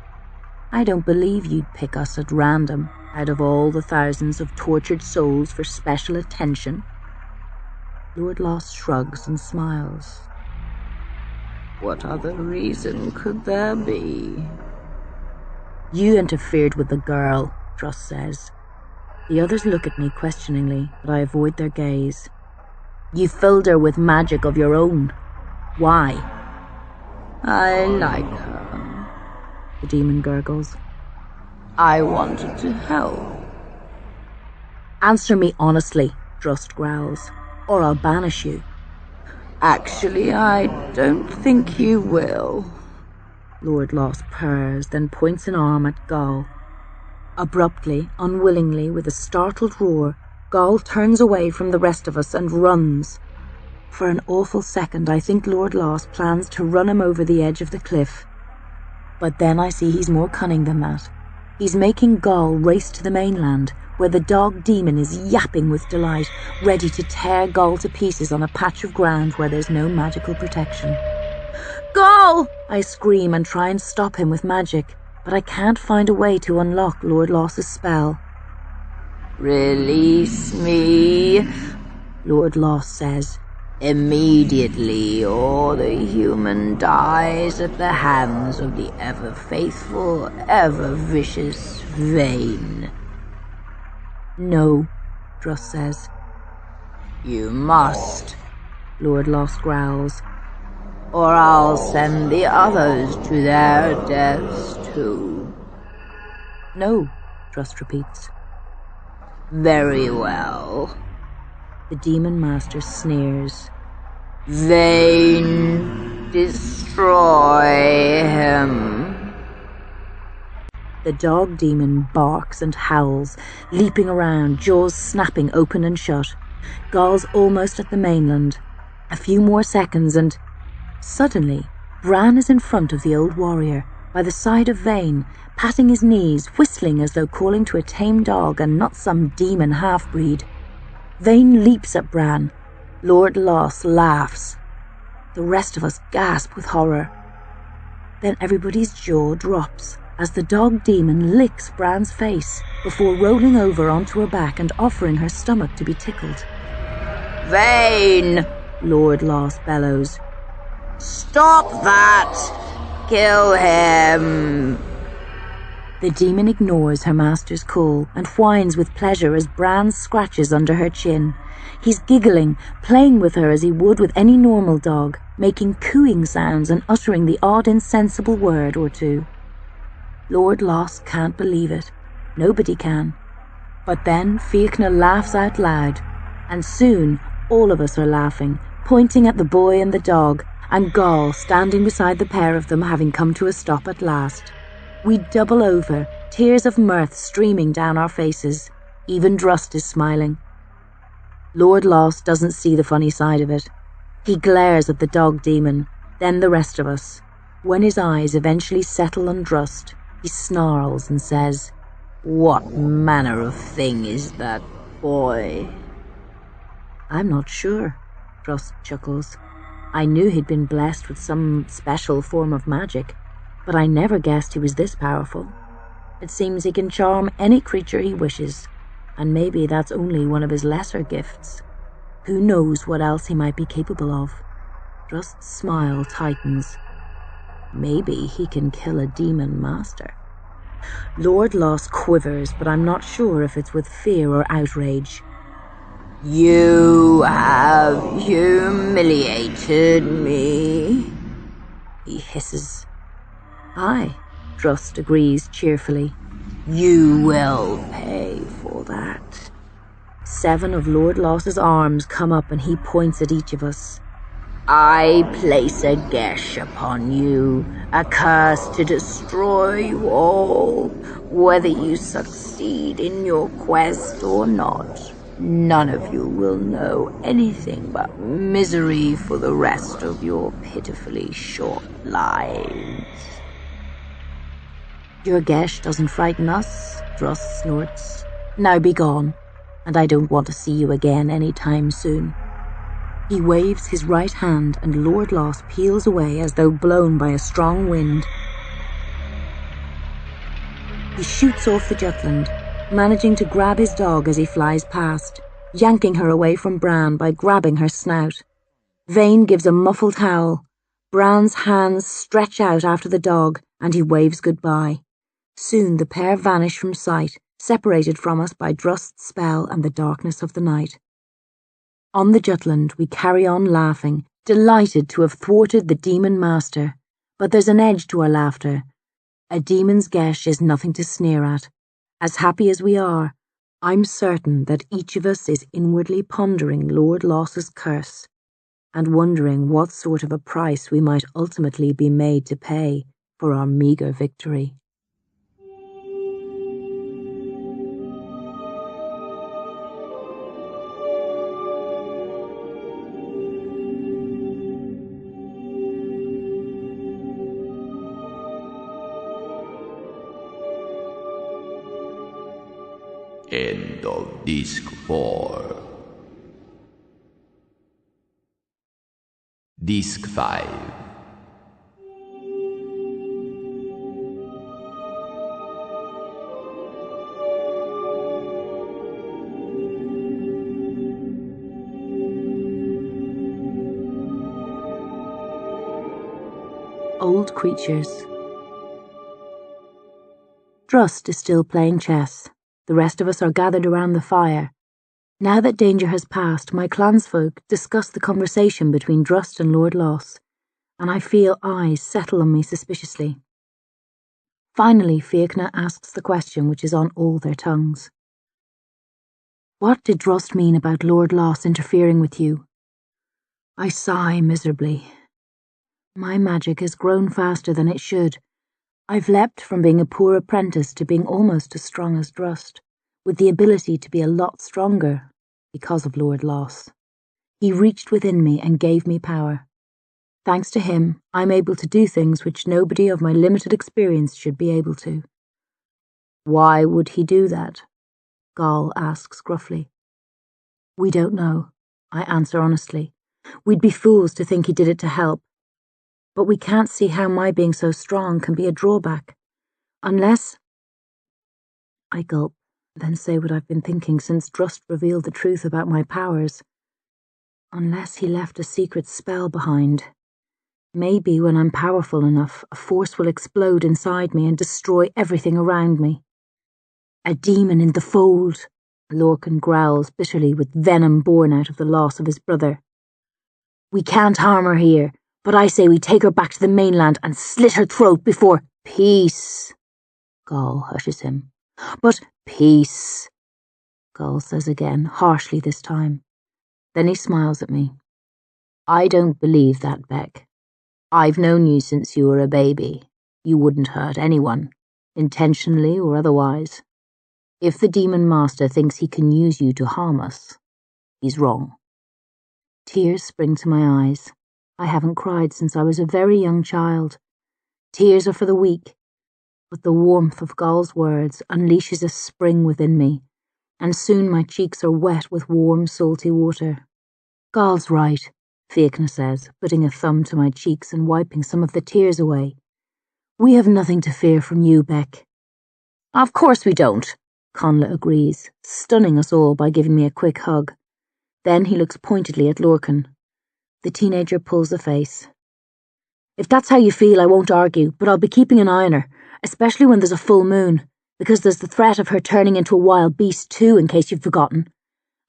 I don't believe you'd pick us at random out of all the thousands of tortured souls for special attention. Lord Loss shrugs and smiles. What other reason could there be? You interfered with the girl, Drust says. The others look at me questioningly, but I avoid their gaze. You filled her with magic of your own. Why? I like her, the demon gurgles. I wanted to help. Answer me honestly, Drust growls, or I'll banish you. Actually, I don't think you will. Lord Loss purrs, then points an arm at Gaul. Abruptly, unwillingly, with a startled roar, Gaul turns away from the rest of us and runs. For an awful second, I think Lord Loss plans to run him over the edge of the cliff. But then I see he's more cunning than that. He's making Gaul race to the mainland, where the dog demon is yapping with delight, ready to tear Gaul to pieces on a patch of ground where there's no magical protection. Gaul! I scream and try and stop him with magic, but I can't find a way to unlock Lord Loss's spell. Release me, Lord Loss says. Immediately, or the human dies at the hands of the ever-faithful, ever-vicious Vane. No, Drust says. You must, Lord Loss growls. Or I'll send the others to their deaths too. No, Drust repeats. Very well. The Demon Master sneers. Vane, destroy him. The dog demon barks and howls, leaping around, jaws snapping open and shut. Gaul's almost at the mainland. A few more seconds and... Suddenly, Bran is in front of the old warrior, by the side of Vane, patting his knees, whistling as though calling to a tame dog and not some demon half-breed. Vane leaps at Bran. Lord Loss laughs. The rest of us gasp with horror. Then everybody's jaw drops as the dog demon licks Bran's face before rolling over onto her back and offering her stomach to be tickled. Vane! Lord Loss bellows. Stop that! Kill him! The demon ignores her master's call and whines with pleasure as Bran scratches under her chin. He's giggling, playing with her as he would with any normal dog, making cooing sounds and uttering the odd insensible word or two. Lord Loss can't believe it. Nobody can. But then Fiachna laughs out loud, and soon all of us are laughing, pointing at the boy and the dog, and Gaul standing beside the pair of them having come to a stop at last. We double over, tears of mirth streaming down our faces. Even Drust is smiling. Lord Loss doesn't see the funny side of it. He glares at the dog demon, then the rest of us. When his eyes eventually settle on Drust, he snarls and says, What manner of thing is that boy? I'm not sure, Drust chuckles. I knew he'd been blessed with some special form of magic, but I never guessed he was this powerful. It seems he can charm any creature he wishes, and maybe that's only one of his lesser gifts. Who knows what else he might be capable of? Drust's smile tightens. Maybe he can kill a demon master. Lord Loss quivers, but I'm not sure if it's with fear or outrage. You have humiliated me, he hisses. Aye, Drust agrees cheerfully. You will pay for that. 7 of Lord Loss's arms come up and he points at each of us. I place a gesh upon you, a curse to destroy you all, whether you succeed in your quest or not. None of you will know anything but misery for the rest of your pitifully short lives. Your gesh doesn't frighten us, Drust snorts. Now be gone, and I don't want to see you again any time soon. He waves his right hand and Lord Loss peels away as though blown by a strong wind. He shoots off the Jutland, managing to grab his dog as he flies past, yanking her away from Bran by grabbing her snout. Vane gives a muffled howl. Bran's hands stretch out after the dog and he waves goodbye. Soon the pair vanish from sight, separated from us by Drust's spell and the darkness of the night. On the Jutland, we carry on laughing, delighted to have thwarted the demon master. But there's an edge to our laughter. A demon's gesh is nothing to sneer at. As happy as we are, I'm certain that each of us is inwardly pondering Lord Loss's curse and wondering what sort of a price we might ultimately be made to pay for our meagre victory. End of Disc 4. Disc 5. Old creatures. Drust is still playing chess. The rest of us are gathered around the fire. Now that danger has passed, my clansfolk discuss the conversation between Drust and Lord Loss, and I feel eyes settle on me suspiciously. Finally, Fiachna asks the question which is on all their tongues. What did Drust mean about Lord Loss interfering with you? I sigh miserably. My magic has grown faster than it should. I've leapt from being a poor apprentice to being almost as strong as Drust, with the ability to be a lot stronger because of Lord Loss. He reached within me and gave me power. Thanks to him, I'm able to do things which nobody of my limited experience should be able to. Why would he do that? Gall asks gruffly. We don't know, I answer honestly. We'd be fools to think he did it to help. But we can't see how my being so strong can be a drawback. Unless... I gulp, then say what I've been thinking since Drust revealed the truth about my powers. Unless he left a secret spell behind. Maybe when I'm powerful enough, a force will explode inside me and destroy everything around me. A demon in the fold, Lorcan growls bitterly with venom born out of the loss of his brother. We can't harm her here. But I say we take her back to the mainland and slit her throat before... Peace, Gall hushes him. But peace, Gall says again, harshly this time. Then he smiles at me. I don't believe that, Beck. I've known you since you were a baby. You wouldn't hurt anyone, intentionally or otherwise. If the Demon Master thinks he can use you to harm us, he's wrong. Tears spring to my eyes. I haven't cried since I was a very young child. Tears are for the weak, but the warmth of Gall's words unleashes a spring within me, and soon my cheeks are wet with warm, salty water. Gall's right, Fiachna says, putting a thumb to my cheeks and wiping some of the tears away. We have nothing to fear from you, Beck. Of course we don't, Connla agrees, stunning us all by giving me a quick hug. Then he looks pointedly at Lorcan. The teenager pulls a face. If that's how you feel, I won't argue, but I'll be keeping an eye on her, especially when there's a full moon, because there's the threat of her turning into a wild beast too, in case you've forgotten.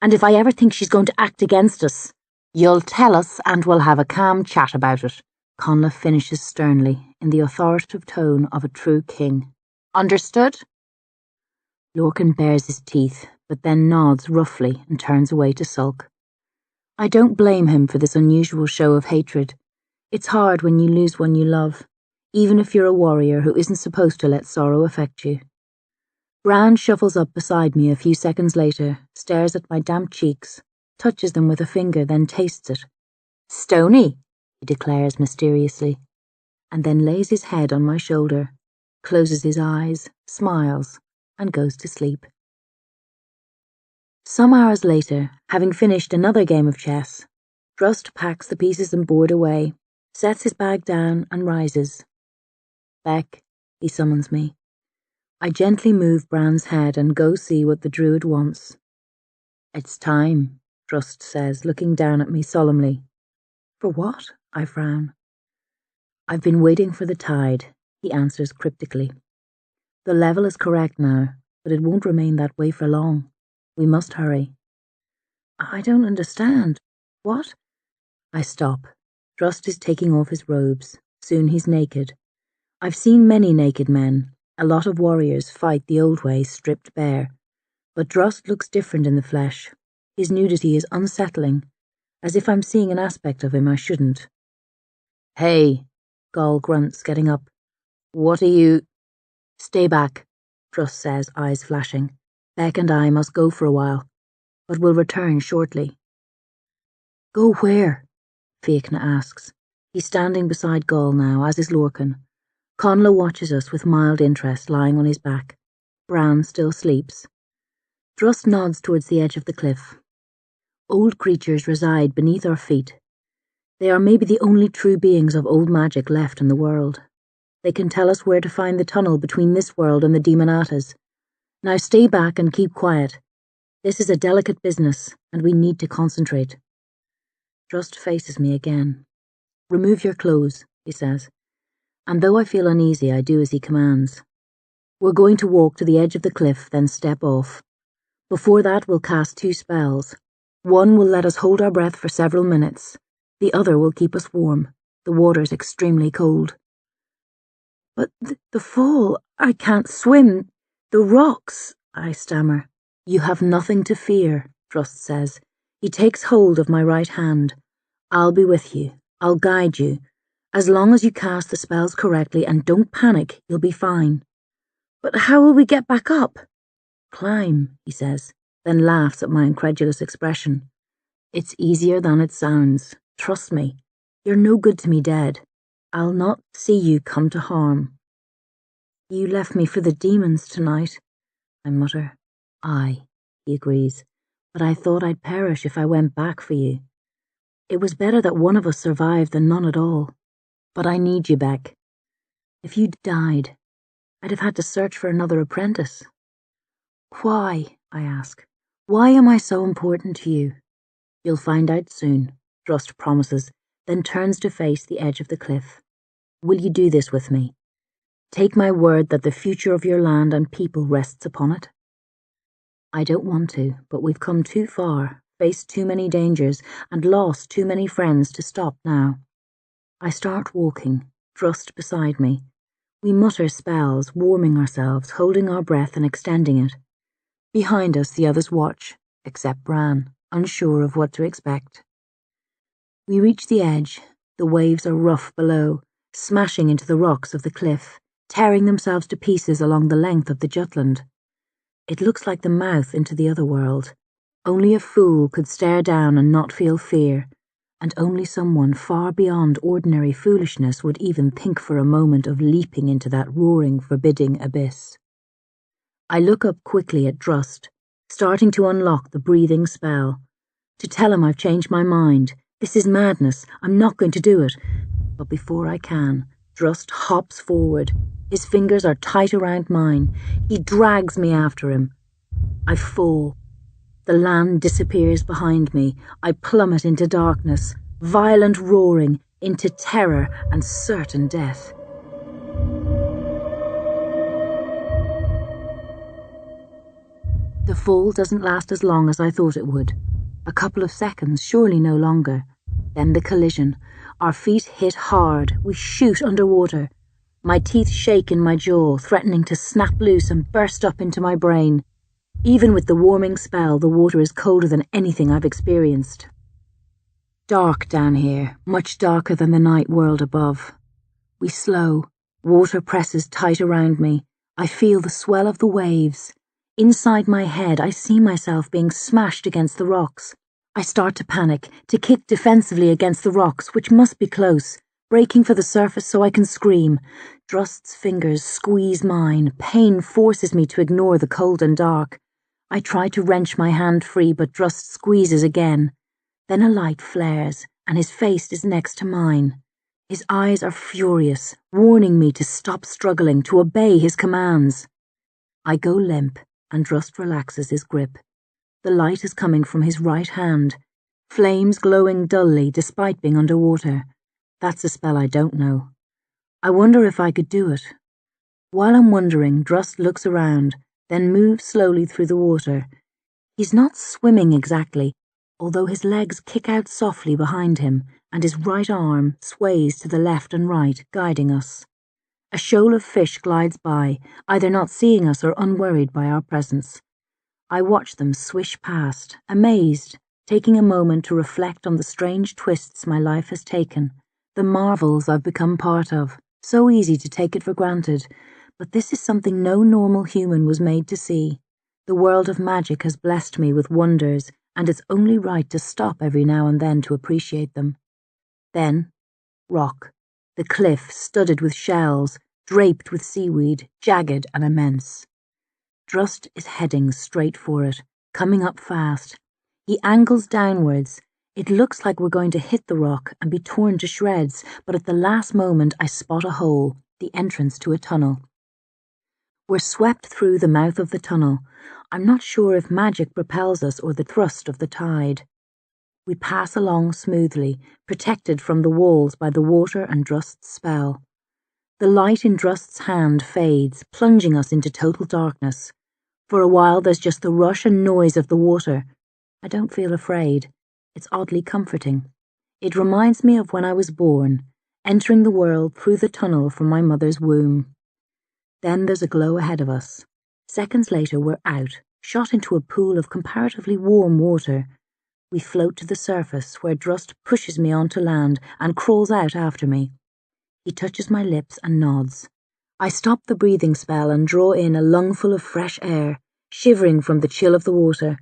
And if I ever think she's going to act against us, you'll tell us and we'll have a calm chat about it, Connla finishes sternly, in the authoritative tone of a true king. Understood? Lorcan bares his teeth, but then nods roughly and turns away to sulk. I don't blame him for this unusual show of hatred. It's hard when you lose one you love, even if you're a warrior who isn't supposed to let sorrow affect you. Bran shuffles up beside me a few seconds later, stares at my damp cheeks, touches them with a finger, then tastes it. Stony, he declares mysteriously, and then lays his head on my shoulder, closes his eyes, smiles, and goes to sleep. Some hours later, having finished another game of chess, Drust packs the pieces and board away, sets his bag down and rises. Beck, he summons me. I gently move Bran's head and go see what the druid wants. It's time, Drust says, looking down at me solemnly. For what? I frown. I've been waiting for the tide, he answers cryptically. The level is correct now, but it won't remain that way for long. We must hurry. I don't understand. What? I stop. Drust is taking off his robes. Soon he's naked. I've seen many naked men. A lot of warriors fight the old way, stripped bare. But Drust looks different in the flesh. His nudity is unsettling, as if I'm seeing an aspect of him I shouldn't. Hey, Gall grunts, getting up. What are you... Stay back, Drust says, eyes flashing. Beck and I must go for a while, but we'll return shortly. Go where? Fiachna asks. He's standing beside Gall now, as is Lorcan. Connla watches us with mild interest, lying on his back. Bran still sleeps. Drust nods towards the edge of the cliff. Old creatures reside beneath our feet. They are maybe the only true beings of old magic left in the world. They can tell us where to find the tunnel between this world and the Demonatas. Now stay back and keep quiet. This is a delicate business, and we need to concentrate. Drust faces me again. Remove your clothes, he says. And though I feel uneasy, I do as he commands. We're going to walk to the edge of the cliff, then step off. Before that, we'll cast 2 spells. One will let us hold our breath for several minutes. The other will keep us warm. The water's extremely cold. But the fall, I can't swim. The rocks, I stammer. You have nothing to fear, Drust says. He takes hold of my right hand. I'll be with you. I'll guide you. As long as you cast the spells correctly and don't panic, you'll be fine. But how will we get back up? Climb, he says, then laughs at my incredulous expression. It's easier than it sounds. Trust me. You're no good to me dead. I'll not see you come to harm. You left me for the demons tonight, I mutter. Aye, he agrees, but I thought I'd perish if I went back for you. It was better that one of us survived than none at all. But I need you, Beck. If you'd died, I'd have had to search for another apprentice. Why, I ask. Why am I so important to you? You'll find out soon, Drust promises, then turns to face the edge of the cliff. Will you do this with me? Take my word that the future of your land and people rests upon it? I don't want to, but we've come too far, faced too many dangers, and lost too many friends to stop now. I start walking, Drust beside me. We mutter spells, warming ourselves, holding our breath and extending it. Behind us the others watch, except Bran, unsure of what to expect. We reach the edge. The waves are rough below, smashing into the rocks of the cliff, tearing themselves to pieces along the length of the Jutland. It looks like the mouth into the other world. Only a fool could stare down and not feel fear, and only someone far beyond ordinary foolishness would even think for a moment of leaping into that roaring, forbidding abyss. I look up quickly at Drust, starting to unlock the breathing spell. To tell him I've changed my mind. This is madness. I'm not going to do it. But before I can, Drust hops forward. His fingers are tight around mine. He drags me after him. I fall. The land disappears behind me. I plummet into darkness, violent roaring, into terror and certain death. The fall doesn't last as long as I thought it would. A couple of seconds, surely no longer. Then the collision. Our feet hit hard. We shoot underwater. My teeth shake in my jaw, threatening to snap loose and burst up into my brain. Even with the warming spell, the water is colder than anything I've experienced. Dark down here, much darker than the night world above. We slow. Water presses tight around me. I feel the swell of the waves. Inside my head, I see myself being smashed against the rocks. I start to panic, to kick defensively against the rocks, which must be close, breaking for the surface so I can scream. Drust's fingers squeeze mine. Pain forces me to ignore the cold and dark. I try to wrench my hand free, but Drust squeezes again. Then a light flares, and his face is next to mine. His eyes are furious, warning me to stop struggling, to obey his commands. I go limp, and Drust relaxes his grip. The light is coming from his right hand, flames glowing dully despite being underwater. That's a spell I don't know. I wonder if I could do it. While I'm wondering, Drust looks around, then moves slowly through the water. He's not swimming exactly, although his legs kick out softly behind him, and his right arm sways to the left and right, guiding us. A shoal of fish glides by, either not seeing us or unworried by our presence. I watch them swish past, amazed, taking a moment to reflect on the strange twists my life has taken, the marvels I've become part of. So easy to take it for granted, but this is something no normal human was made to see. The world of magic has blessed me with wonders, and it's only right to stop every now and then to appreciate them. Then, rock. The cliff studded with shells, draped with seaweed, jagged and immense. Drust is heading straight for it, coming up fast. He angles downwards. It looks like we're going to hit the rock and be torn to shreds, but at the last moment I spot a hole, the entrance to a tunnel. We're swept through the mouth of the tunnel. I'm not sure if magic propels us or the thrust of the tide. We pass along smoothly, protected from the walls by the water and Drust's spell. The light in Drust's hand fades, plunging us into total darkness. For a while there's just the rush and noise of the water. I don't feel afraid. It's oddly comforting. It reminds me of when I was born, entering the world through the tunnel from my mother's womb. Then there's a glow ahead of us. Seconds later we're out, shot into a pool of comparatively warm water. We float to the surface, where Drust pushes me onto land and crawls out after me. He touches my lips and nods. I stop the breathing spell and draw in a lungful of fresh air, shivering from the chill of the water.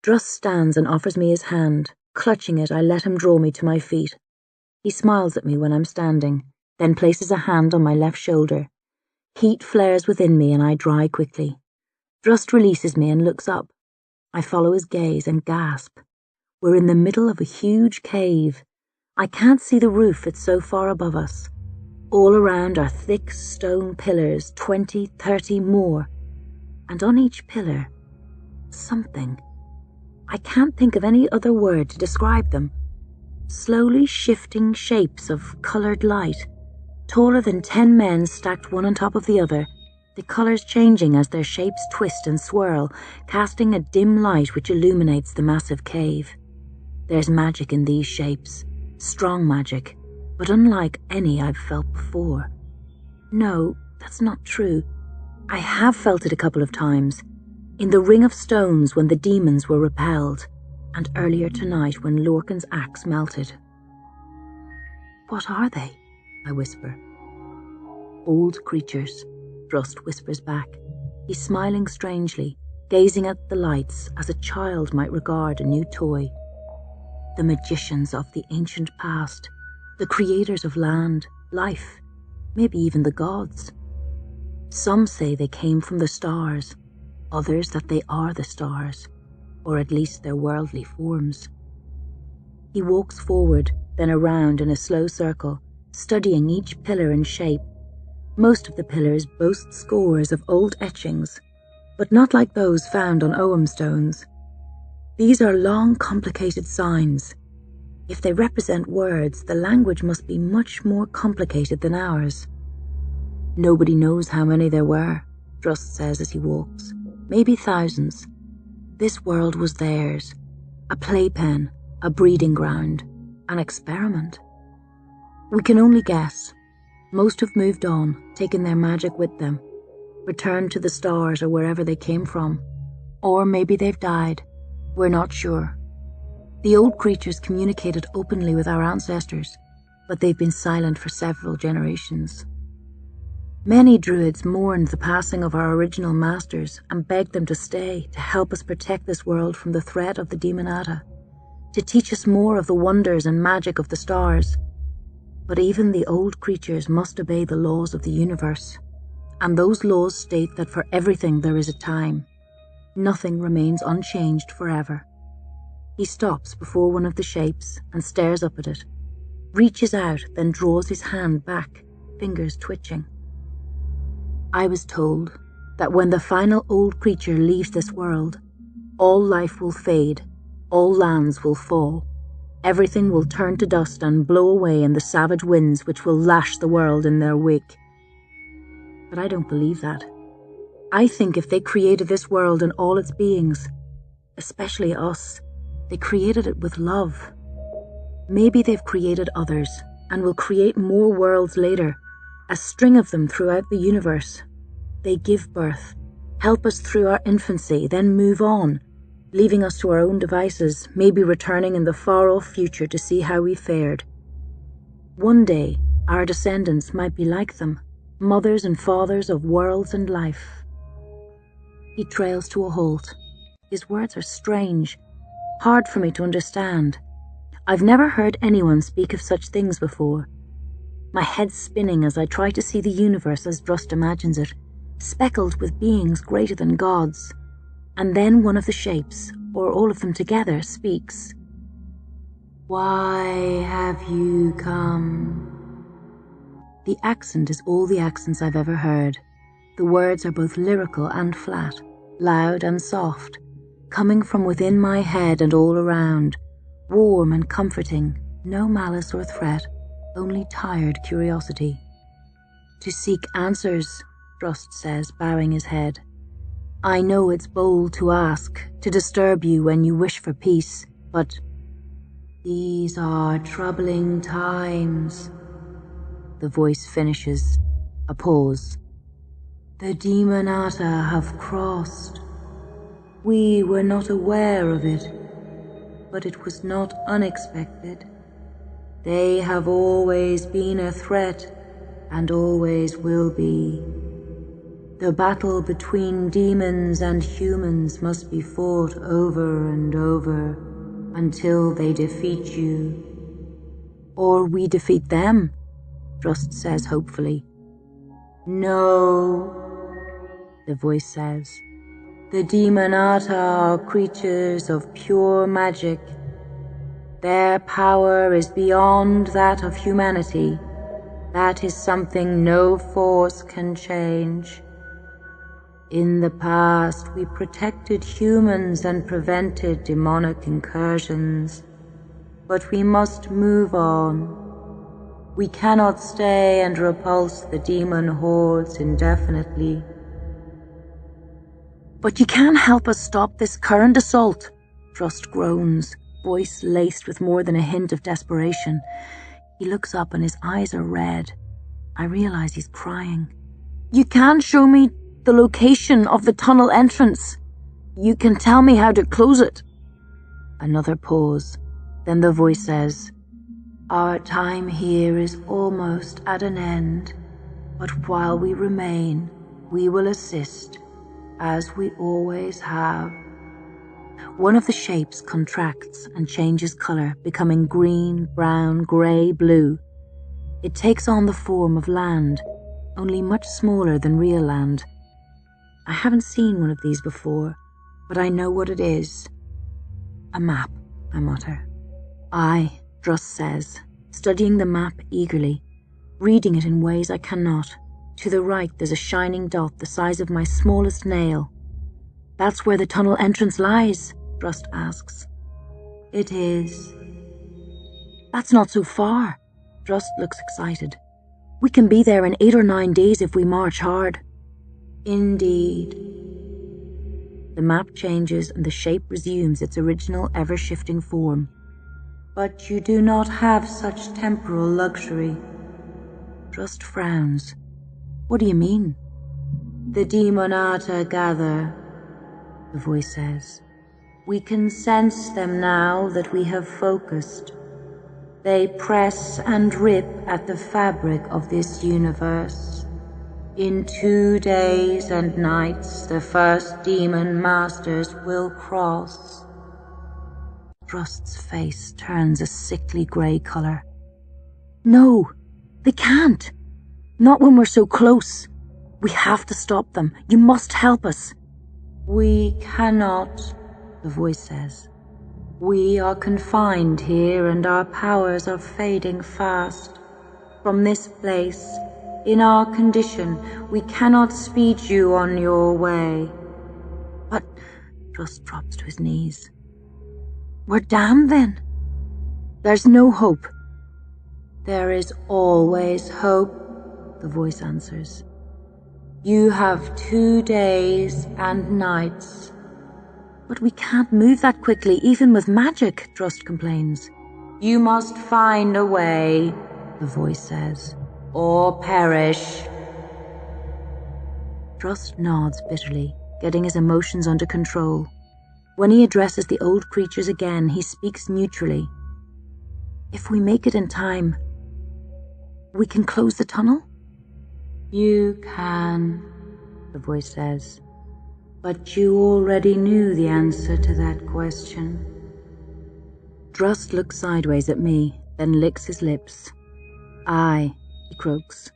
Drust stands and offers me his hand. Clutching it, I let him draw me to my feet. He smiles at me when I'm standing, then places a hand on my left shoulder. Heat flares within me and I dry quickly. Drust releases me and looks up. I follow his gaze and gasp. We're in the middle of a huge cave. I can't see the roof, it's so far above us. All around are thick stone pillars, 20, 30 more. And on each pillar, something. I can't think of any other word to describe them. Slowly shifting shapes of coloured light, taller than 10 men stacked one on top of the other, the colours changing as their shapes twist and swirl, casting a dim light which illuminates the massive cave. There's magic in these shapes, strong magic, but unlike any I've felt before. No, that's not true. I have felt it a couple of times, in the ring of stones when the demons were repelled, and earlier tonight when Lorcan's axe melted. What are they? I whisper. Old creatures, Drust whispers back. He's smiling strangely, gazing at the lights as a child might regard a new toy. The magicians of the ancient past, the creators of land, life, maybe even the gods. Some say they came from the stars, others that they are the stars, or at least their worldly forms. He walks forward, then around in a slow circle, studying each pillar and shape. Most of the pillars boast scores of old etchings, but not like those found on Ogham stones. These are long, complicated signs. If they represent words, the language must be much more complicated than ours. Nobody knows how many there were, Drust says as he walks. Maybe thousands. This world was theirs. A playpen, a breeding ground, an experiment. We can only guess. Most have moved on, taken their magic with them, returned to the stars or wherever they came from. Or maybe they've died. We're not sure. The old creatures communicated openly with our ancestors, but they've been silent for several generations. Many druids mourned the passing of our original masters and begged them to stay to help us protect this world from the threat of the Demonata, to teach us more of the wonders and magic of the stars. But even the old creatures must obey the laws of the universe, and those laws state that for everything there is a time. Nothing remains unchanged forever. He stops before one of the shapes and stares up at it, reaches out, then draws his hand back, fingers twitching. I was told that when the final old creature leaves this world, all life will fade, all lands will fall, everything will turn to dust and blow away in the savage winds which will lash the world in their wake. But I don't believe that. I think if they created this world and all its beings, especially us, they created it with love. Maybe they've created others and will create more worlds later, a string of them throughout the universe. They give birth, help us through our infancy, then move on, leaving us to our own devices, maybe returning in the far-off future to see how we fared. One day, our descendants might be like them, mothers and fathers of worlds and life. He trails to a halt. His words are strange, hard for me to understand. I've never heard anyone speak of such things before. My head's spinning as I try to see the universe as Drust imagines it, speckled with beings greater than gods. And then one of the shapes, or all of them together, speaks. "Why have you come?" The accent is all the accents I've ever heard. The words are both lyrical and flat, loud and soft, coming from within my head and all around, warm and comforting, no malice or threat, only tired curiosity. "To seek answers," Drust says, bowing his head. "I know it's bold to ask, to disturb you when you wish for peace, but these are troubling times." The voice finishes. A pause. "The Demonata have crossed. We were not aware of it, but it was not unexpected. They have always been a threat, and always will be. The battle between demons and humans must be fought over and over until they defeat you. Or we defeat them," Drust says hopefully. "No," the voice says. "The Demonata are creatures of pure magic. Their power is beyond that of humanity. That is something no force can change. In the past, we protected humans and prevented demonic incursions. But we must move on. We cannot stay and repulse the demon hordes indefinitely." "But you can help us stop this current assault," Drust groans, voice laced with more than a hint of desperation. He looks up and his eyes are red. I realize he's crying. "You can show me the location of the tunnel entrance. You can tell me how to close it." Another pause. Then the voice says, "Our time here is almost at an end, but while we remain, we will assist, as we always have." One of the shapes contracts and changes color, becoming green, brown, grey, blue. It takes on the form of land, only much smaller than real land. I haven't seen one of these before, but I know what it is. "A map," I mutter. "Aye," Drust says, studying the map eagerly. reading it in ways I cannot. To the right, there's a shining dot the size of my smallest nail. That's where the tunnel entrance lies, Drust asks. It is. That's not so far. Drust looks excited. We can be there in 8 or 9 days if we march hard. Indeed. The map changes and the shape resumes its original ever-shifting form. But you do not have such temporal luxury. Drust frowns. What do you mean? The Demonata gather, the voice says. We can sense them now that we have focused. They press and rip at the fabric of this universe. In 2 days and nights, the first demon masters will cross. Drust's face turns a sickly grey colour. No, they can't. Not when we're so close. We have to stop them. You must help us. We cannot, the voice says. We are confined here and our powers are fading fast. From this place, in our condition, we cannot speed you on your way. But Drust drops to his knees. We're damned then. There's no hope. There is always hope, the voice answers. You have 2 days and nights. But we can't move that quickly, even with magic, Drust complains. You must find a way, the voice says, or perish. Drust nods bitterly, getting his emotions under control. When he addresses the old creatures again, he speaks neutrally. If we make it in time, we can close the tunnel? You can, the voice says. But you already knew the answer to that question. Drust looks sideways at me, then licks his lips. Aye, he croaks.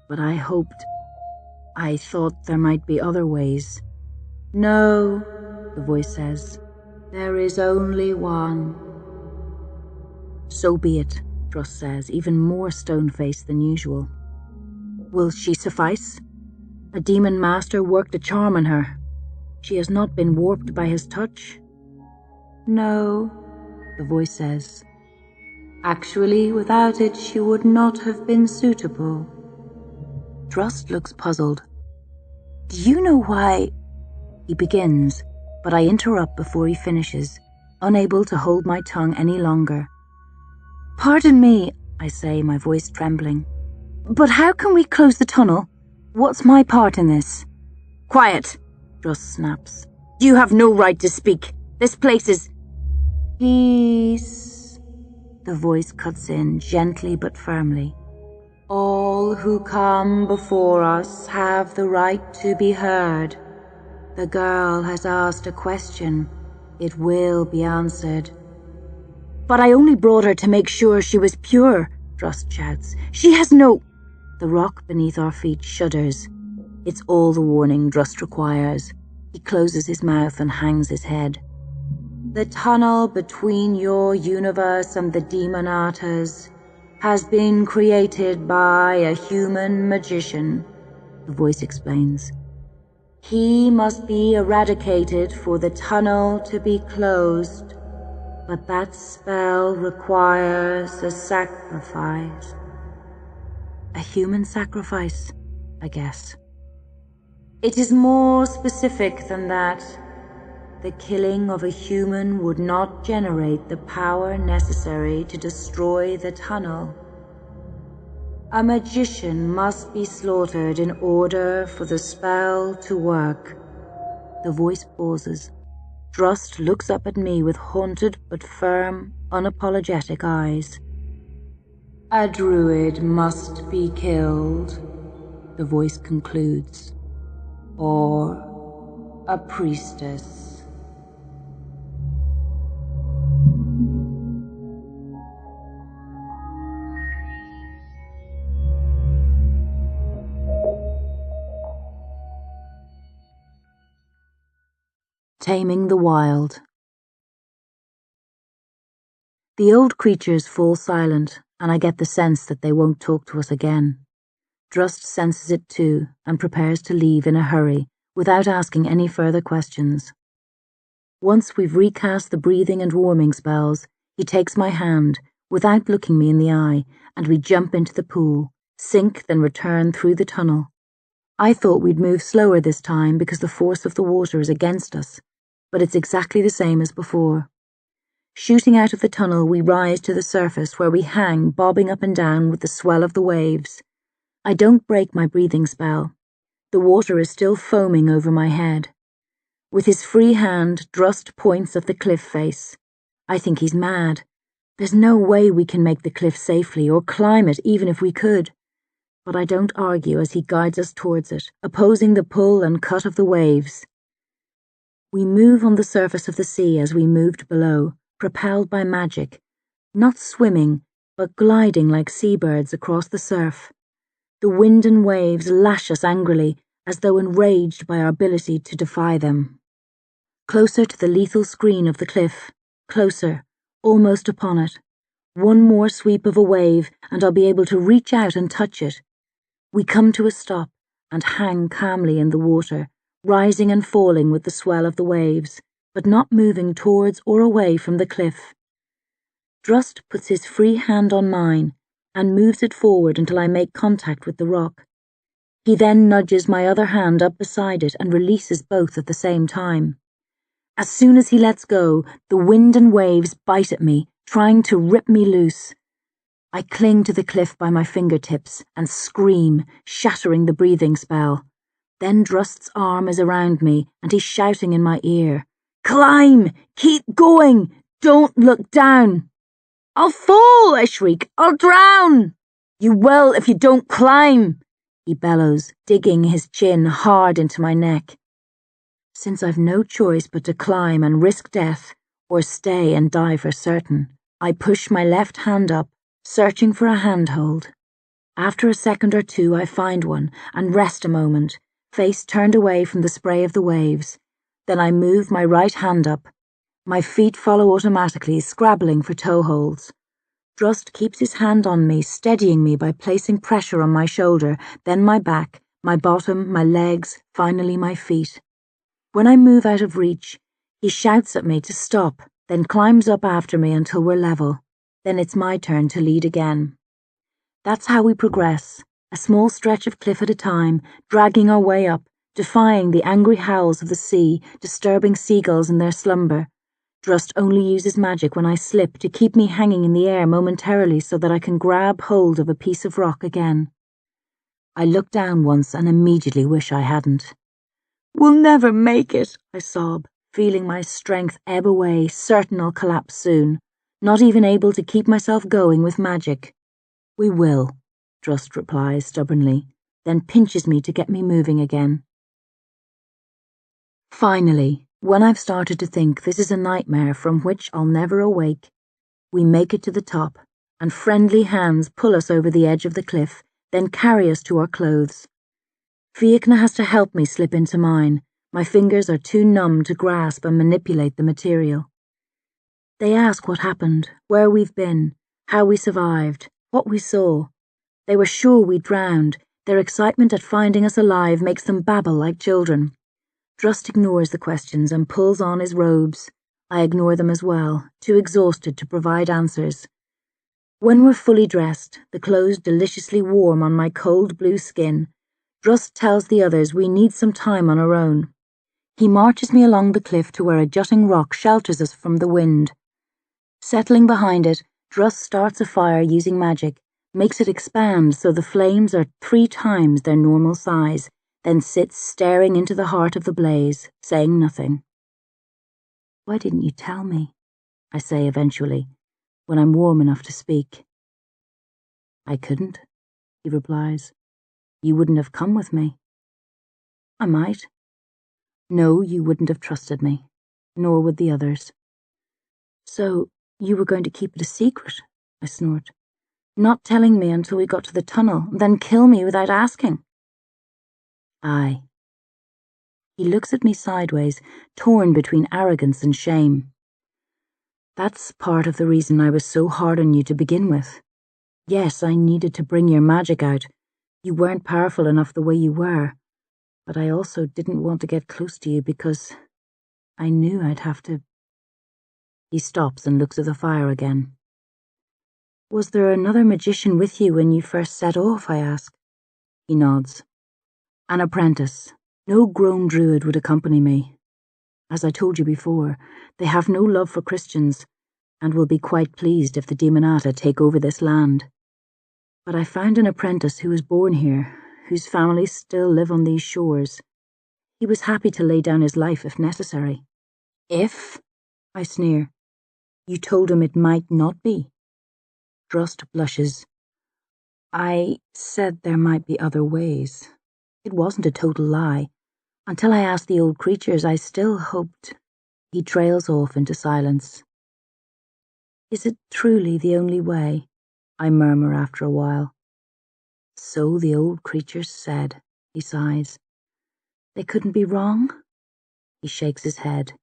But I thought there might be other ways. No, the voice says. There is only one. So be it, Drust says, even more stone-faced than usual. Will she suffice? A demon master worked a charm on her. She has not been warped by his touch. No, the voice says. Actually, without it, she would not have been suitable. Drust looks puzzled. Do you know why? He begins, but I interrupt before he finishes, unable to hold my tongue any longer. Pardon me, I say, my voice trembling. But how can we close the tunnel? What's my part in this? Quiet, Drust snaps. You have no right to speak. This place is... Peace, the voice cuts in, gently but firmly. All who come before us have the right to be heard. The girl has asked a question. It will be answered. But I only brought her to make sure she was pure, Drust shouts. She has no... The rock beneath our feet shudders. It's all the warning Drust requires. He closes his mouth and hangs his head. The tunnel between your universe and the Demonatas has been created by a human magician, the voice explains. He must be eradicated for the tunnel to be closed, but that spell requires a sacrifice. A human sacrifice, I guess. It is more specific than that. The killing of a human would not generate the power necessary to destroy the tunnel. A magician must be slaughtered in order for the spell to work. The voice pauses. Drust looks up at me with haunted but firm, unapologetic eyes. A druid must be killed, the voice concludes. Or a priestess. Taming the Wild. The old creatures fall silent, and I get the sense that they won't talk to us again. Drust senses it too, and prepares to leave in a hurry, without asking any further questions. Once we've recast the breathing and warming spells, he takes my hand, without looking me in the eye, and we jump into the pool, sink, then return through the tunnel. I thought we'd move slower this time because the force of the water is against us, but it's exactly the same as before. Shooting out of the tunnel, we rise to the surface where we hang, bobbing up and down with the swell of the waves. I don't break my breathing spell. The water is still foaming over my head. With his free hand, Drust points at the cliff face. I think he's mad. There's no way we can make the cliff safely or climb it even if we could. But I don't argue as he guides us towards it, opposing the pull and cut of the waves. We move on the surface of the sea as we moved below, propelled by magic, not swimming, but gliding like seabirds across the surf. The wind and waves lash us angrily, as though enraged by our ability to defy them. Closer to the lethal screen of the cliff, closer, almost upon it. One more sweep of a wave, and I'll be able to reach out and touch it. We come to a stop and hang calmly in the water, rising and falling with the swell of the waves, but not moving towards or away from the cliff. Drust puts his free hand on mine and moves it forward until I make contact with the rock. He then nudges my other hand up beside it and releases both at the same time. As soon as he lets go, the wind and waves bite at me, trying to rip me loose. I cling to the cliff by my fingertips and scream, shattering the breathing spell. Then Drust's arm is around me and he's shouting in my ear, "Climb! Keep going! Don't look down!" "I'll fall!" I shriek. "I'll drown!" "You will if you don't climb!" he bellows, digging his chin hard into my neck. Since I've no choice but to climb and risk death, or stay and die for certain, I push my left hand up, searching for a handhold. After a second or two I find one and rest a moment, face turned away from the spray of the waves. Then I move my right hand up. My feet follow automatically, scrabbling for toeholds. Drust keeps his hand on me, steadying me by placing pressure on my shoulder, then my back, my bottom, my legs, finally my feet. When I move out of reach, he shouts at me to stop, then climbs up after me until we're level. Then it's my turn to lead again. That's how we progress, a small stretch of cliff at a time, dragging our way up, defying the angry howls of the sea, disturbing seagulls in their slumber. Drust only uses magic when I slip to keep me hanging in the air momentarily so that I can grab hold of a piece of rock again. I look down once and immediately wish I hadn't. "We'll never make it," I sob, feeling my strength ebb away, certain I'll collapse soon, not even able to keep myself going with magic. "We will," Drust replies stubbornly, then pinches me to get me moving again. Finally, when I've started to think this is a nightmare from which I'll never awake, we make it to the top, and friendly hands pull us over the edge of the cliff, then carry us to our clothes. Fiachna has to help me slip into mine. My fingers are too numb to grasp and manipulate the material. They ask what happened, where we've been, how we survived, what we saw. They were sure we'd drowned. Their excitement at finding us alive makes them babble like children. Drust ignores the questions and pulls on his robes. I ignore them as well, too exhausted to provide answers. When we're fully dressed, the clothes deliciously warm on my cold blue skin, Drust tells the others we need some time on our own. He marches me along the cliff to where a jutting rock shelters us from the wind. Settling behind it, Drust starts a fire using magic, makes it expand so the flames are 3 times their normal size, then sits staring into the heart of the blaze, saying nothing. "Why didn't you tell me?" I say eventually, when I'm warm enough to speak. "I couldn't," he replies. "You wouldn't have come with me." "I might." "No, you wouldn't have trusted me, nor would the others." "So, you were going to keep it a secret?" I snort. "Not telling me until we got to the tunnel, then kill me without asking?" "Aye." He looks at me sideways, torn between arrogance and shame. "That's part of the reason I was so hard on you to begin with. Yes, I needed to bring your magic out. You weren't powerful enough the way you were. But I also didn't want to get close to you because I knew I'd have to. He stops and looks at the fire again. Was there another magician with you when you first set off, I ask. He nods. An apprentice. No grown druid would accompany me. As I told you before, they have no love for Christians, and will be quite pleased if the Demonata take over this land. But I found an apprentice who was born here, whose families still live on these shores. He was happy to lay down his life if necessary. If? I sneer. You told him it might not be. Drust blushes. I said there might be other ways. It wasn't a total lie. Until I asked the old creatures, I still hoped. He trails off into silence. Is it truly the only way? I murmur after a while. So the old creatures said, he sighs. They couldn't be wrong? He shakes his head.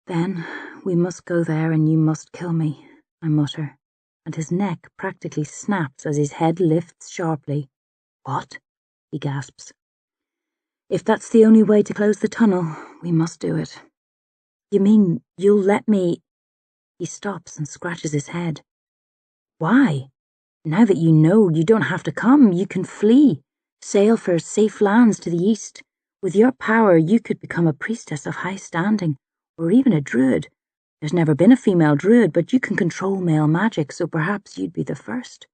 Then we must go there and you must kill me, I mutter, and his neck practically snaps as his head lifts sharply. What? He gasps. If that's the only way to close the tunnel, we must do it. You mean you'll let me? He stops and scratches his head. Why? Now that you know, you don't have to come. You can flee, sail for safe lands to the east. With your power, you could become a priestess of high standing, or even a druid. There's never been a female druid, but you can control male magic, so perhaps you'd be the first.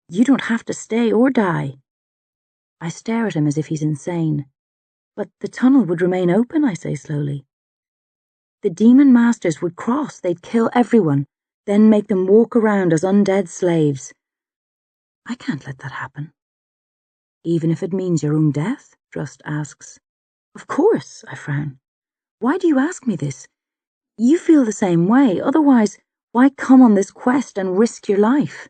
You don't have to stay or die. I stare at him as if he's insane. But the tunnel would remain open, I say slowly. The demon masters would cross, they'd kill everyone, then make them walk around as undead slaves. I can't let that happen. Even if it means your own death? Drust asks. Of course, I frown. Why do you ask me this? You feel the same way, otherwise, why come on this quest and risk your life?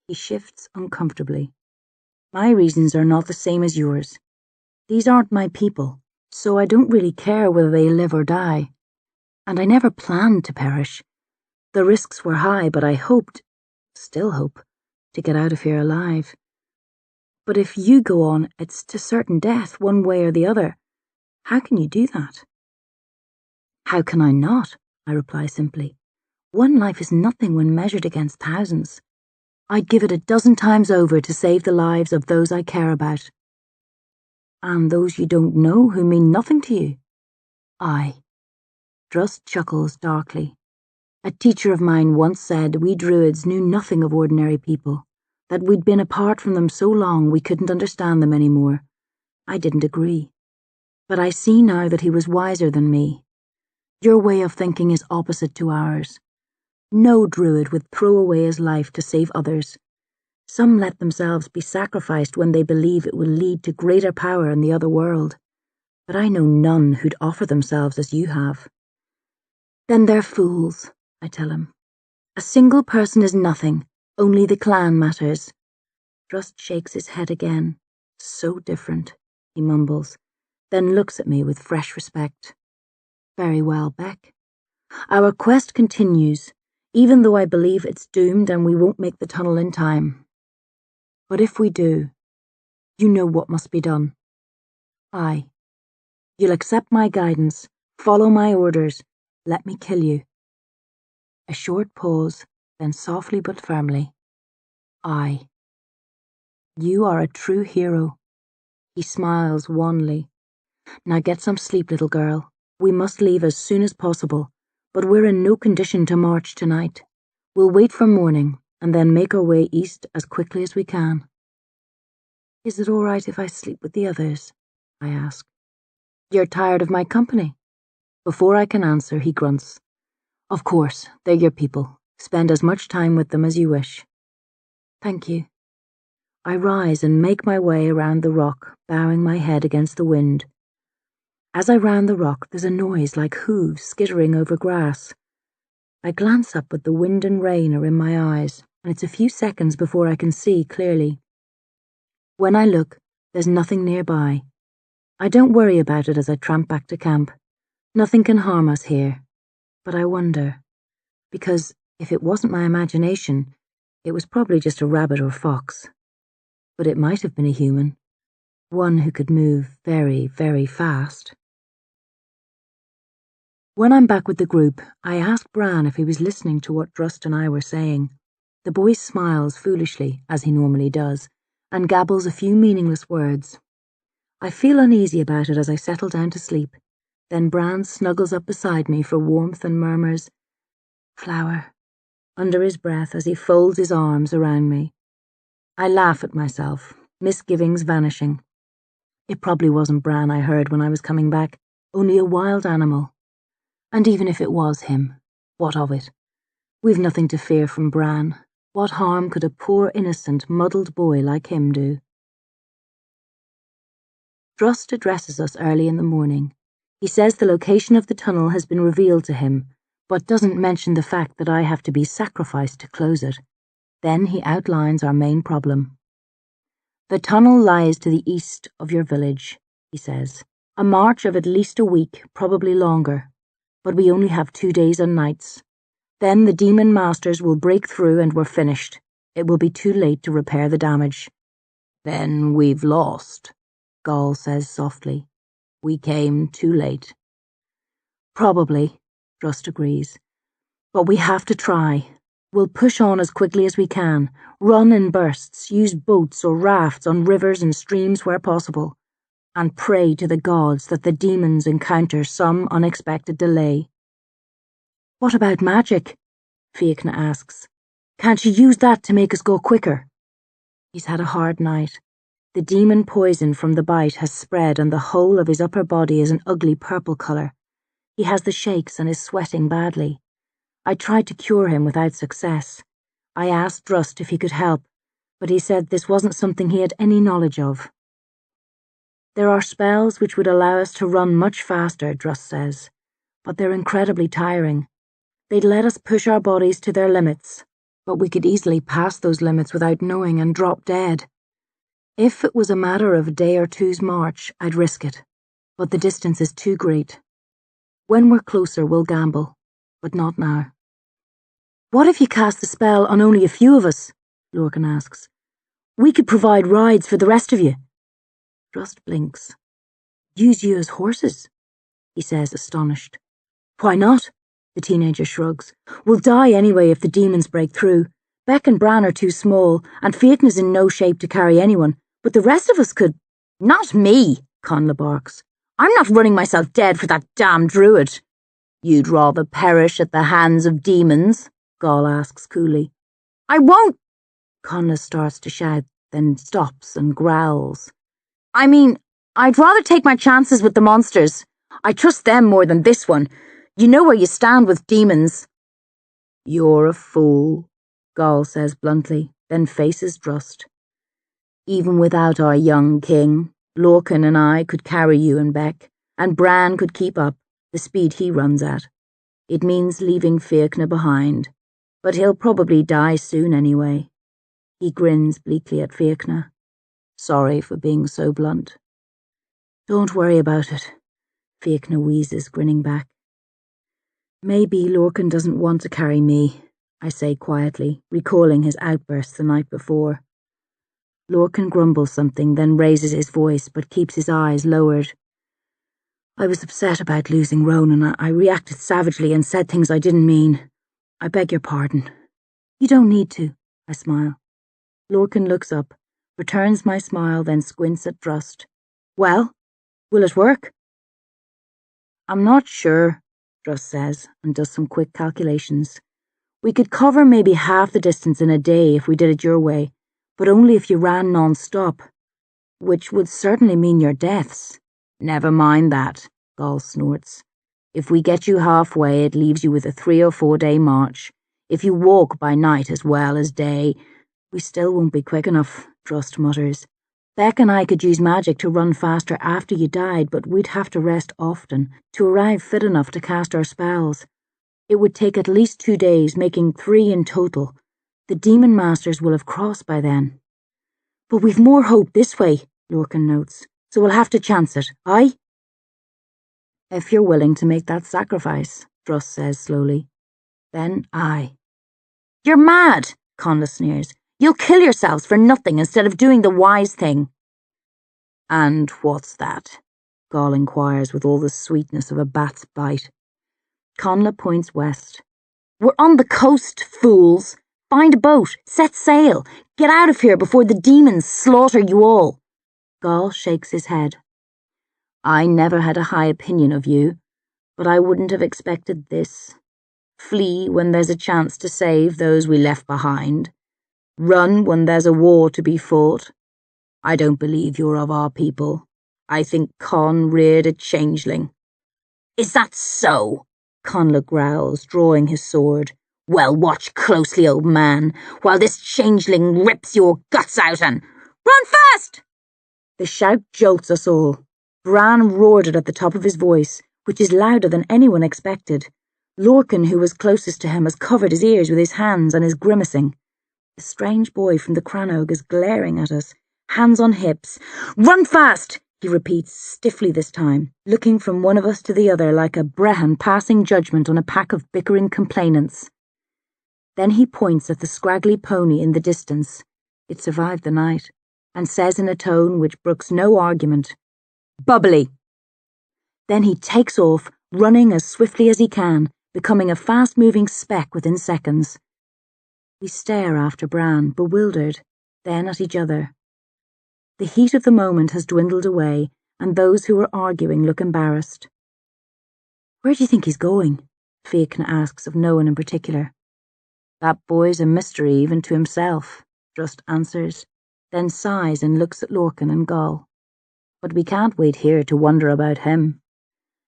He shifts uncomfortably. My reasons are not the same as yours. These aren't my people, so I don't really care whether they live or die. And I never planned to perish. The risks were high, but I hoped, still hope, to get out of here alive. But if you go on, it's to certain death, one way or the other. How can you do that? How can I not? I reply simply. One life is nothing when measured against thousands. I'd give it 1,000 times over to save the lives of those I care about. And those you don't know who mean nothing to you? Aye. Drust chuckles darkly. A teacher of mine once said we druids knew nothing of ordinary people, that we'd been apart from them so long we couldn't understand them anymore. I didn't agree. But I see now that he was wiser than me. Your way of thinking is opposite to ours. No druid would throw away his life to save others. Some let themselves be sacrificed when they believe it will lead to greater power in the other world. But I know none who'd offer themselves as you have. Then they're fools, I tell him. A single person is nothing, only the clan matters. Drust shakes his head again. So different, he mumbles, then looks at me with fresh respect. Very well, Beck. Our quest continues, even though I believe it's doomed and we won't make the tunnel in time. But if we do, you know what must be done. Aye. You'll accept my guidance, follow my orders, let me kill you. A short pause, then softly but firmly. Aye. You are a true hero. He smiles wanly. Now get some sleep, little girl. We must leave as soon as possible, but we're in no condition to march tonight. We'll wait for morning, and then make our way east as quickly as we can. Is it all right if I sleep with the others? I ask. You're tired of my company? Before I can answer, he grunts. Of course, they're your people. Spend as much time with them as you wish. Thank you. I rise and make my way around the rock, bowing my head against the wind. As I round the rock, there's a noise like hooves skittering over grass. I glance up, but the wind and rain are in my eyes, and it's a few seconds before I can see clearly. When I look, there's nothing nearby. I don't worry about it as I tramp back to camp. Nothing can harm us here. But I wonder, because if it wasn't my imagination, It was probably just a rabbit or fox, but it might have been a human, one who could move very, very fast. When I'm back with the group, I ask Bran if he was listening to what Drust and I were saying. The boy smiles foolishly, as he normally does, and gabbles a few meaningless words. I feel uneasy about it as I settle down to sleep. Then Bran snuggles up beside me for warmth and murmurs, "Flower," under his breath as he folds his arms around me. I laugh at myself, misgivings vanishing. It probably wasn't Bran I heard when I was coming back, only a wild animal. And even if it was him, what of it? We've nothing to fear from Bran. What harm could a poor, innocent, muddled boy like him do? Drust addresses us early in the morning. He says the location of the tunnel has been revealed to him, but doesn't mention the fact that I have to be sacrificed to close it. Then he outlines our main problem. "The tunnel lies to the east of your village," he says. "A march of at least a week, probably longer. But we only have 2 days and nights. Then the demon masters will break through and we're finished. It will be too late to repair the damage." "Then we've lost," Gaul says softly. "We came too late." "Probably," Drust agrees. "But we have to try. We'll push on as quickly as we can, run in bursts, use boats or rafts on rivers and streams where possible, and pray to the gods that the demons encounter some unexpected delay." "What about magic?" Fiachna asks. "Can't you use that to make us go quicker?" He's had a hard night. The demon poison from the bite has spread and the whole of his upper body is an ugly purple colour. He has the shakes and is sweating badly. I tried to cure him without success. I asked Drust if he could help, but he said this wasn't something he had any knowledge of. "There are spells which would allow us to run much faster," Drust says, "but they're incredibly tiring. They'd let us push our bodies to their limits, but we could easily pass those limits without knowing and drop dead. If it was a matter of a day or two's march, I'd risk it, but the distance is too great. When we're closer, we'll gamble, but not now." "What if you cast the spell on only a few of us?" Lorcan asks. "We could provide rides for the rest of you." Drust blinks. "Use you as horses?" he says, astonished. "Why not?" the teenager shrugs. "We'll die anyway if the demons break through. Beck and Bran are too small, and Fiachna's in no shape to carry anyone, but the rest of us could—" "Not me," Conla barks. "I'm not running myself dead for that damn druid." "You'd rather perish at the hands of demons?" Gaul asks coolly. "I won't—" Conla starts to shout, then stops and growls. "I mean, I'd rather take my chances with the monsters. I trust them more than this one. You know where you stand with demons." "You're a fool," Gaul says bluntly, then faces Drust. "Even without our young king, Lorcan and I could carry you and Beck, and Bran could keep up, the speed he runs at. It means leaving Fiachna behind, but he'll probably die soon anyway." He grins bleakly at Fiachna. "Sorry for being so blunt." "Don't worry about it," Fiachna wheezes, grinning back. "Maybe Lorcan doesn't want to carry me," I say quietly, recalling his outburst the night before. Lorcan grumbles something, then raises his voice, but keeps his eyes lowered. "I was upset about losing Ronan. I reacted savagely and said things I didn't mean. I beg your pardon." "You don't need to," I smile. Lorcan looks up, returns my smile, then squints at Drust. "Well, will it work?" "I'm not sure," Drust says, and does some quick calculations. "We could cover maybe half the distance in a day if we did it your way, but only if you ran non-stop, which would certainly mean your deaths." "Never mind that," Gaul snorts. "If we get you halfway, it leaves you with a 3 or 4 day march. If you walk by night as well as day—" "We still won't be quick enough," Drust mutters. "Beck and I could use magic to run faster after you died, but we'd have to rest often to arrive fit enough to cast our spells. It would take at least 2 days, making 3 in total. The demon masters will have crossed by then." "But we've more hope this way," Lorcan notes, "so we'll have to chance it, aye?" "If you're willing to make that sacrifice," Drust says slowly, "then aye." "You're mad!" Connla sneers. You'll kill yourselves for nothing instead of doing the wise thing. And what's that? Gall inquires with all the sweetness of a bat's bite. Connla points west. We're on the coast, fools. Find a boat, set sail, get out of here before the demons slaughter you all. Gall shakes his head. I never had a high opinion of you, but I wouldn't have expected this. Flee when there's a chance to save those we left behind. Run when there's a war to be fought. I don't believe you're of our people. I think Con reared a changeling. Is that so? Connla growls, drawing his sword. Well, watch closely, old man, while this changeling rips your guts out and— Run fast! The shout jolts us all. Bran roared it at the top of his voice, which is louder than anyone expected. Lorcan, who was closest to him, has covered his ears with his hands and is grimacing. The strange boy from the Crannog is glaring at us, hands on hips. Run fast! He repeats, stiffly this time, looking from one of us to the other like a Brehon passing judgment on a pack of bickering complainants. Then he points at the scraggly pony in the distance. It survived the night, and says in a tone which brooks no argument, Bubbly! Then he takes off, running as swiftly as he can, becoming a fast-moving speck within seconds. We stare after Bran, bewildered, then at each other. The heat of the moment has dwindled away, and those who are arguing look embarrassed. Where do you think he's going? Fiachna asks of no one in particular. That boy's a mystery even to himself, Drust answers, then sighs and looks at Lorcan and Gall. But we can't wait here to wonder about him.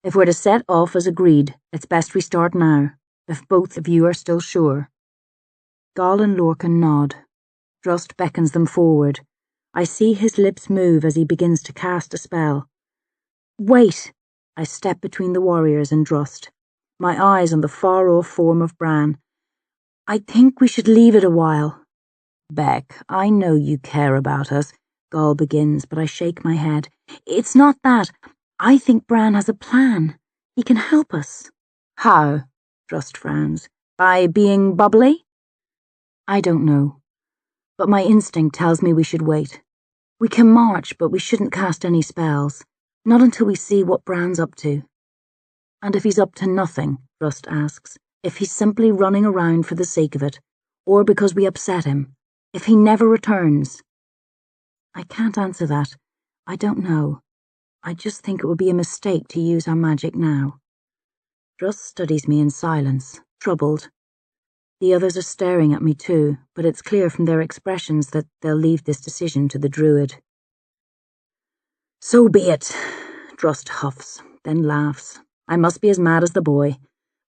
If we're to set off as agreed, it's best we start now, if both of you are still sure. Gall and Lorcan nod. Drust beckons them forward. I see his lips move as he begins to cast a spell. Wait! I step between the warriors and Drust, my eyes on the far-off form of Bran. I think we should leave it a while. Beck, I know you care about us, Gall begins, but I shake my head. It's not that. I think Bran has a plan. He can help us. How? Drust frowns. By being bubbly? I don't know, but my instinct tells me we should wait. We can march, but we shouldn't cast any spells, not until we see what Bran's up to. And if he's up to nothing, Drust asks, if he's simply running around for the sake of it, or because we upset him, if he never returns. I can't answer that. I don't know. I just think it would be a mistake to use our magic now. Drust studies me in silence, troubled. The others are staring at me too, but it's clear from their expressions that they'll leave this decision to the druid. So be it, Drust huffs, then laughs. I must be as mad as the boy,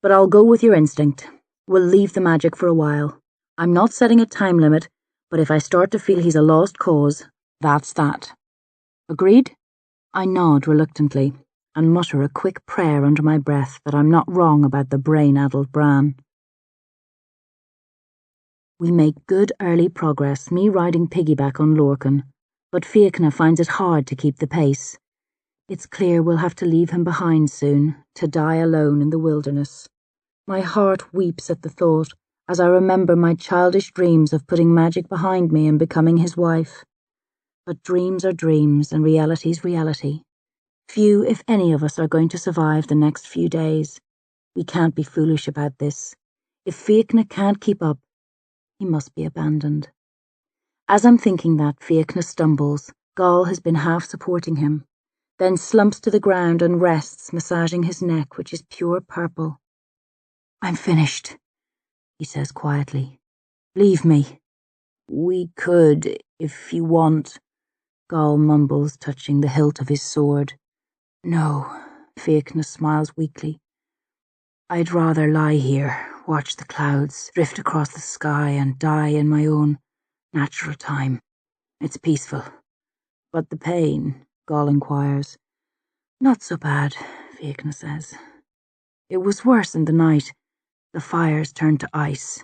but I'll go with your instinct. We'll leave the magic for a while. I'm not setting a time limit, but if I start to feel he's a lost cause, that's that. Agreed? I nod reluctantly, and mutter a quick prayer under my breath that I'm not wrong about the brain-addled Bran. We make good early progress, me riding piggyback on Lorcan, but Fiachna finds it hard to keep the pace. It's clear we'll have to leave him behind soon, to die alone in the wilderness. My heart weeps at the thought, as I remember my childish dreams of putting magic behind me and becoming his wife. But dreams are dreams, and reality's reality. Few, if any of us, are going to survive the next few days. We can't be foolish about this. If Fiachna can't keep up, he must be abandoned. As I'm thinking that, Fiachna stumbles. Gall has been half supporting him, then slumps to the ground and rests, massaging his neck, which is pure purple. I'm finished, he says quietly. Leave me. We could, if you want, Gall mumbles, touching the hilt of his sword. No, Fiachna smiles weakly. I'd rather lie here, watch the clouds drift across the sky and die in my own natural time. It's peaceful. But the pain, Gall inquires. Not so bad, Fiachna says. It was worse in the night. The fires turned to ice.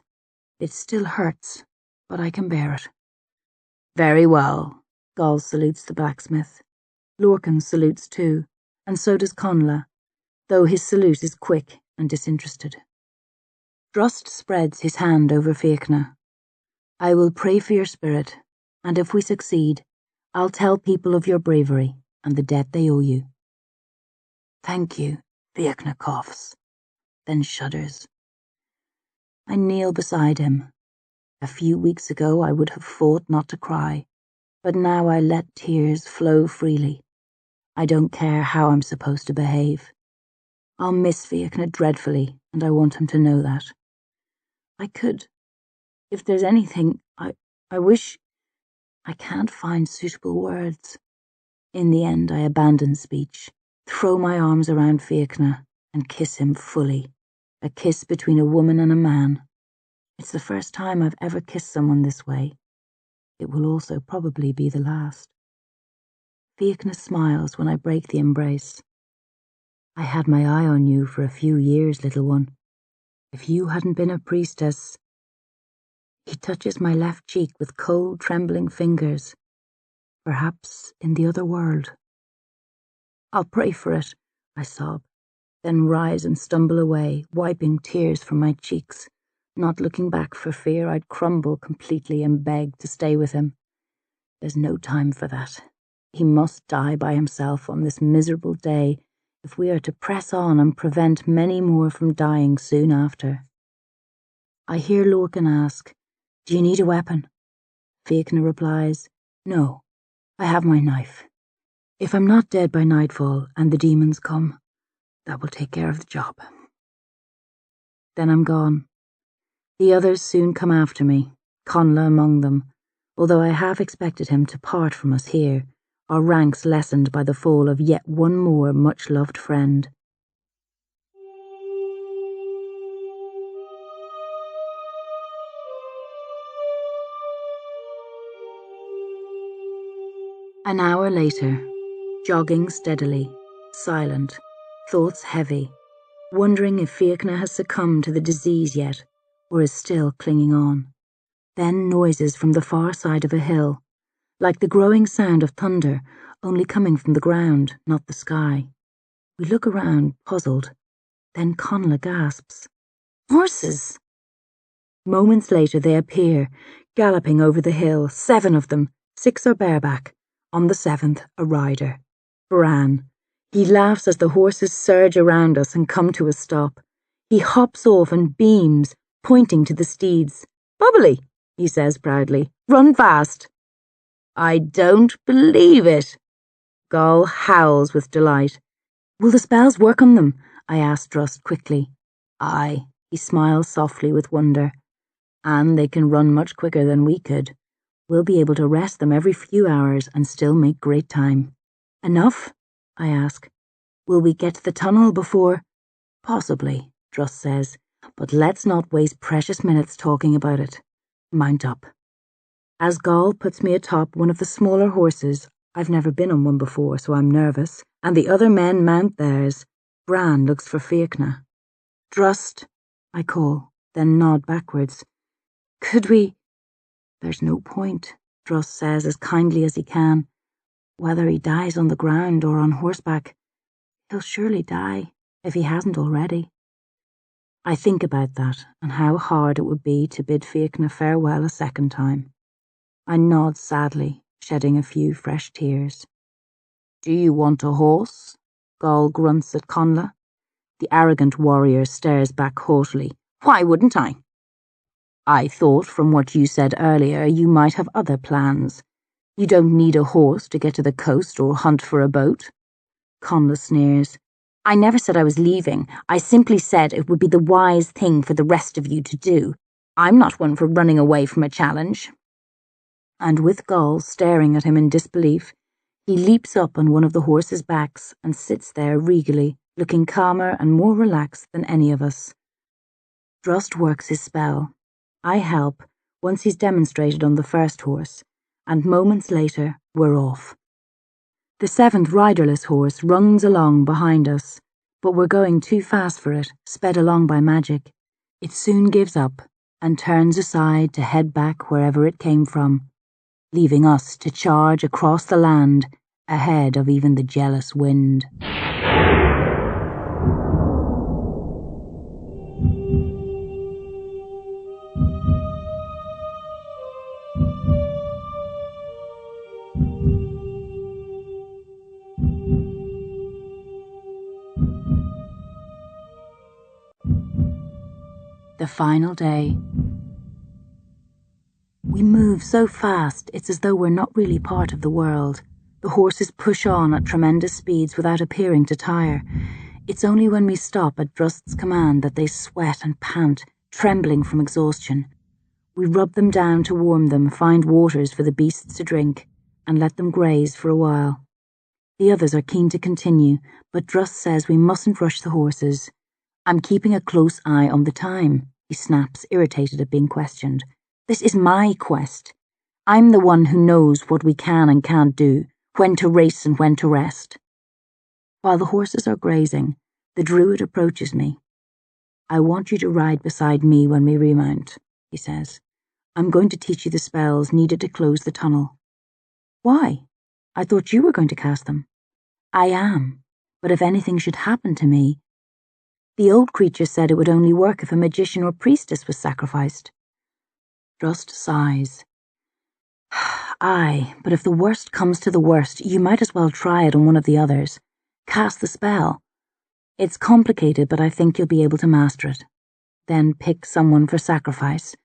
It still hurts, but I can bear it. Very well, Gall salutes the blacksmith. Lorcan salutes too, and so does Connla, though his salute is quick and disinterested. Drust spreads his hand over Fiachna. I will pray for your spirit, and if we succeed, I'll tell people of your bravery and the debt they owe you. Thank you, Fiachna coughs, then shudders. I kneel beside him. A few weeks ago I would have fought not to cry, but now I let tears flow freely. I don't care how I'm supposed to behave. I'll miss Fiachna dreadfully, and I want him to know that. I could, if there's anything, I wish. I can't find suitable words. In the end, I abandon speech, throw my arms around Fiachna, and kiss him fully. A kiss between a woman and a man. It's the first time I've ever kissed someone this way. It will also probably be the last. Fiachna smiles when I break the embrace. I had my eye on you for a few years, little one. If you hadn't been a priestess. He touches my left cheek with cold, trembling fingers. Perhaps in the other world. I'll pray for it, I sob, then rise and stumble away, wiping tears from my cheeks, not looking back for fear I'd crumble completely and beg to stay with him. There's no time for that. He must die by himself on this miserable day if we are to press on and prevent many more from dying soon after. I hear Lorcan ask, "Do you need a weapon?" Fiachna replies, "No, I have my knife. If I'm not dead by nightfall and the demons come, that will take care of the job." Then I'm gone. The others soon come after me, Conla among them, although I half expected him to part from us here, our ranks lessened by the fall of yet one more much-loved friend. An hour later, jogging steadily, silent, thoughts heavy, wondering if Fiachna has succumbed to the disease yet, or is still clinging on. Then noises from the far side of a hill, like the growing sound of thunder, only coming from the ground, not the sky. We look around, puzzled. Then Conla gasps, "Horses!" Moments later they appear, galloping over the hill, 7 of them, 6 are bareback. On the 7th, a rider. Bran. He laughs as the horses surge around us and come to a stop. He hops off and beams, pointing to the steeds. "Bubbly," he says proudly. "Run fast." "I don't believe it." Gall howls with delight. "Will the spells work on them?" I asked Drust quickly. "Aye," he smiles softly with wonder. "And they can run much quicker than we could. We'll be able to rest them every few hours and still make great time." "Enough?" I ask. "Will we get to the tunnel before—" "Possibly," Drust says, "but let's not waste precious minutes talking about it. Mount up." As Gall puts me atop one of the smaller horses, I've never been on one before, so I'm nervous, and the other men mount theirs, Bran looks for Fiachna. "Drust," I call, then nod backwards. "Could we—" "There's no point," Drust says as kindly as he can. "Whether he dies on the ground or on horseback, he'll surely die, if he hasn't already." I think about that and how hard it would be to bid Fiachna farewell a second time. I nod sadly, shedding a few fresh tears. "Do you want a horse?" Gall grunts at Conla. The arrogant warrior stares back haughtily. "Why wouldn't I?" "I thought from what you said earlier you might have other plans. You don't need a horse to get to the coast or hunt for a boat." Conla sneers. "I never said I was leaving. I simply said it would be the wise thing for the rest of you to do. I'm not one for running away from a challenge." And with Gall staring at him in disbelief, he leaps up on one of the horses' backs and sits there regally, looking calmer and more relaxed than any of us. Drust works his spell. I help, once he's demonstrated on the first horse, and moments later, we're off. The 7th riderless horse runs along behind us, but we're going too fast for it, sped along by magic. It soon gives up and turns aside to head back wherever it came from, leaving us to charge across the land ahead of even the jealous wind. The final day. We move so fast, it's as though we're not really part of the world. The horses push on at tremendous speeds without appearing to tire. It's only when we stop at Drust's command that they sweat and pant, trembling from exhaustion. We rub them down to warm them, find waters for the beasts to drink, and let them graze for a while. The others are keen to continue, but Drust says we mustn't rush the horses. I'm keeping a close eye on the time, he snaps, irritated at being questioned. This is my quest. I'm the one who knows what we can and can't do, when to race and when to rest. While the horses are grazing, the druid approaches me. I want you to ride beside me when we remount, he says. I'm going to teach you the spells needed to close the tunnel. Why? I thought you were going to cast them. I am, but if anything should happen to me... The old creature said it would only work if a magician or priestess was sacrificed. Drust sighs. Aye, but if the worst comes to the worst, you might as well try it on one of the others. Cast the spell. It's complicated, but I think you'll be able to master it. Then pick someone for sacrifice.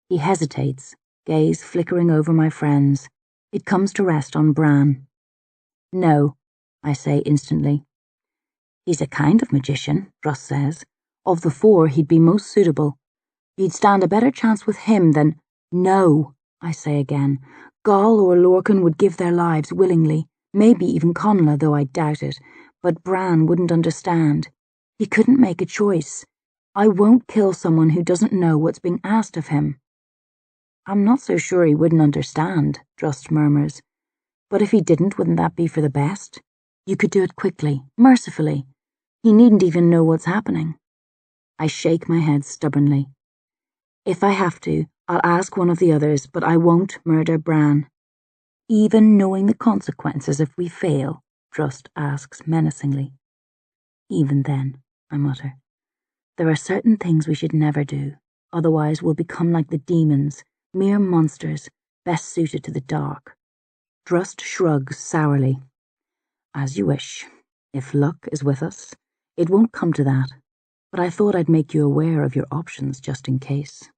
He hesitates, gaze flickering over my friends. It comes to rest on Bran. No, I say instantly. He's a kind of magician, Drust says. Of the four, he'd be most suitable. You'd stand a better chance with him than... No, I say again. Gall or Lorcan would give their lives willingly, maybe even Connla, though I doubt it, but Bran wouldn't understand. He couldn't make a choice. I won't kill someone who doesn't know what's being asked of him. I'm not so sure he wouldn't understand, Drust murmurs. But if he didn't, wouldn't that be for the best? You could do it quickly, mercifully. He needn't even know what's happening. I shake my head stubbornly. If I have to, I'll ask one of the others, but I won't murder Bran. Even knowing the consequences if we fail, Drust asks menacingly. Even then, I mutter. There are certain things we should never do, otherwise we'll become like the demons, mere monsters, best suited to the dark. Drust shrugs sourly. As you wish. If luck is with us, it won't come to that, but I thought I'd make you aware of your options just in case.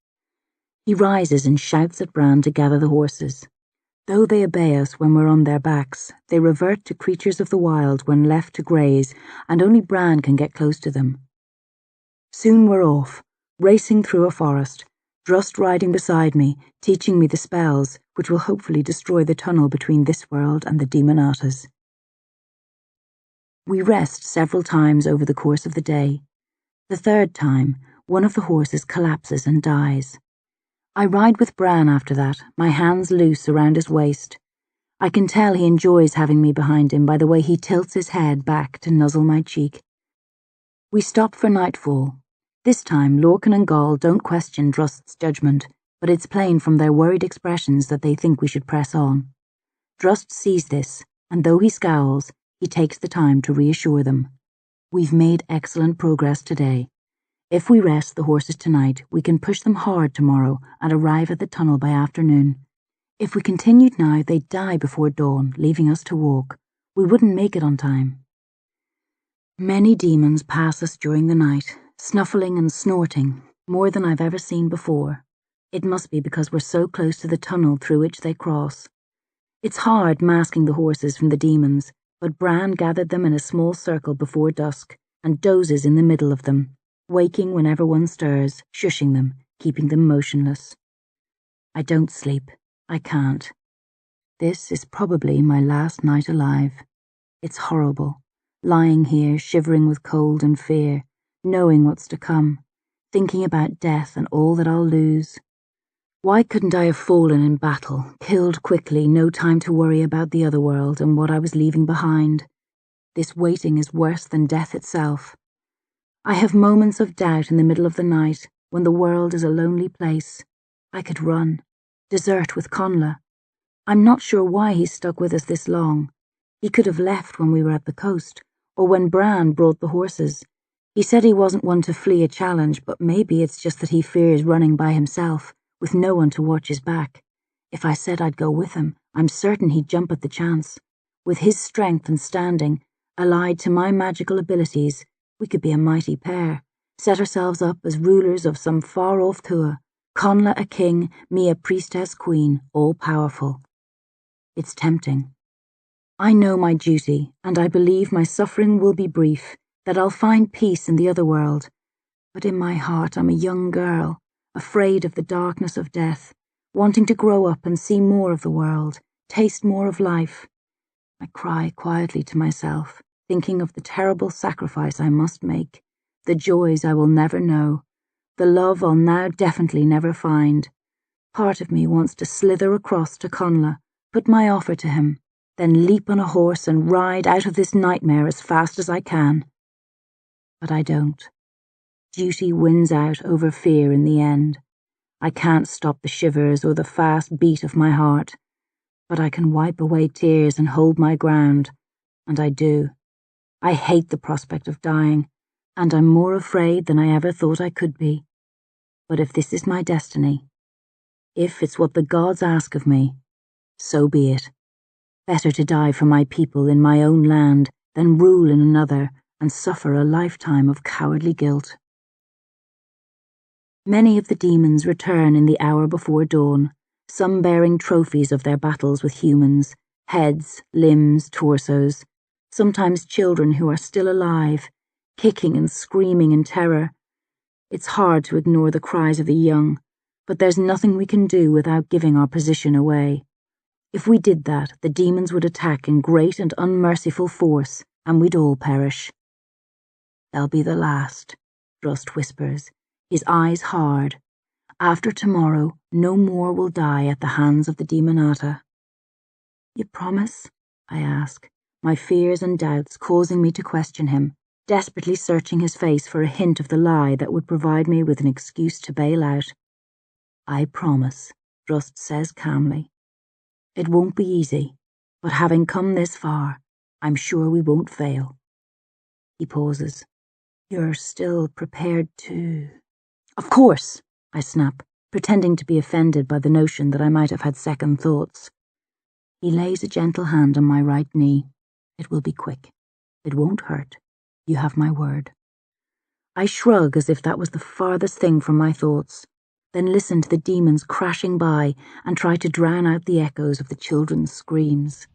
He rises and shouts at Bran to gather the horses. Though they obey us when we're on their backs, they revert to creatures of the wild when left to graze, and only Bran can get close to them. Soon we're off, racing through a forest, Drust riding beside me, teaching me the spells, which will hopefully destroy the tunnel between this world and the Demonatas. We rest several times over the course of the day. The third time, one of the horses collapses and dies. I ride with Bran after that, my hands loose around his waist. I can tell he enjoys having me behind him by the way he tilts his head back to nuzzle my cheek. We stop for nightfall. This time, Lorcan and Gall don't question Drust's judgment, but it's plain from their worried expressions that they think we should press on. Drust sees this, and though he scowls, he takes the time to reassure them. We've made excellent progress today. If we rest the horses tonight, we can push them hard tomorrow and arrive at the tunnel by afternoon. If we continued now, they'd die before dawn, leaving us to walk. We wouldn't make it on time. Many demons pass us during the night, snuffling and snorting, more than I've ever seen before. It must be because we're so close to the tunnel through which they cross. It's hard masking the horses from the demons, but Bran gathered them in a small circle before dusk and dozes in the middle of them, waking whenever one stirs, shushing them, keeping them motionless. I don't sleep. I can't. This is probably my last night alive. It's horrible, lying here shivering with cold and fear, knowing what's to come, thinking about death and all that I'll lose. Why couldn't I have fallen in battle, killed quickly, no time to worry about the other world and what I was leaving behind? This waiting is worse than death itself. I have moments of doubt in the middle of the night, when the world is a lonely place. I could run, desert with Connla. I'm not sure why he's stuck with us this long. He could have left when we were at the coast, or when Bran brought the horses. He said he wasn't one to flee a challenge, but maybe it's just that he fears running by himself, with no one to watch his back. If I said I'd go with him, I'm certain he'd jump at the chance. With his strength and standing, allied to my magical abilities, we could be a mighty pair, set ourselves up as rulers of some far-off Thua, Conla a king, me a priestess queen, all-powerful. It's tempting. I know my duty, and I believe my suffering will be brief, that I'll find peace in the other world. But in my heart I'm a young girl, afraid of the darkness of death, wanting to grow up and see more of the world, taste more of life. I cry quietly to myself, thinking of the terrible sacrifice I must make, the joys I will never know, the love I'll now definitely never find. Part of me wants to slither across to Conla, put my offer to him, then leap on a horse and ride out of this nightmare as fast as I can. But I don't. Duty wins out over fear in the end. I can't stop the shivers or the fast beat of my heart, but I can wipe away tears and hold my ground, and I do. I hate the prospect of dying, and I'm more afraid than I ever thought I could be. But if this is my destiny, if it's what the gods ask of me, so be it. Better to die for my people in my own land than rule in another and suffer a lifetime of cowardly guilt. Many of the demons return in the hour before dawn, some bearing trophies of their battles with humans, heads, limbs, torsos, sometimes children who are still alive, kicking and screaming in terror. It's hard to ignore the cries of the young, but there's nothing we can do without giving our position away. If we did that, the demons would attack in great and unmerciful force, and we'd all perish. They'll be the last, Drust whispers, his eyes hard. After tomorrow, no more will die at the hands of the Demonata. You promise? I ask, my fears and doubts causing me to question him, desperately searching his face for a hint of the lie that would provide me with an excuse to bail out. I promise, Drust says calmly. It won't be easy, but having come this far, I'm sure we won't fail. He pauses. You're still prepared to... Of course, I snap, pretending to be offended by the notion that I might have had second thoughts. He lays a gentle hand on my right knee. It will be quick. It won't hurt. You have my word. I shrug as if that was the farthest thing from my thoughts, then listen to the demons crashing by and try to drown out the echoes of the children's screams.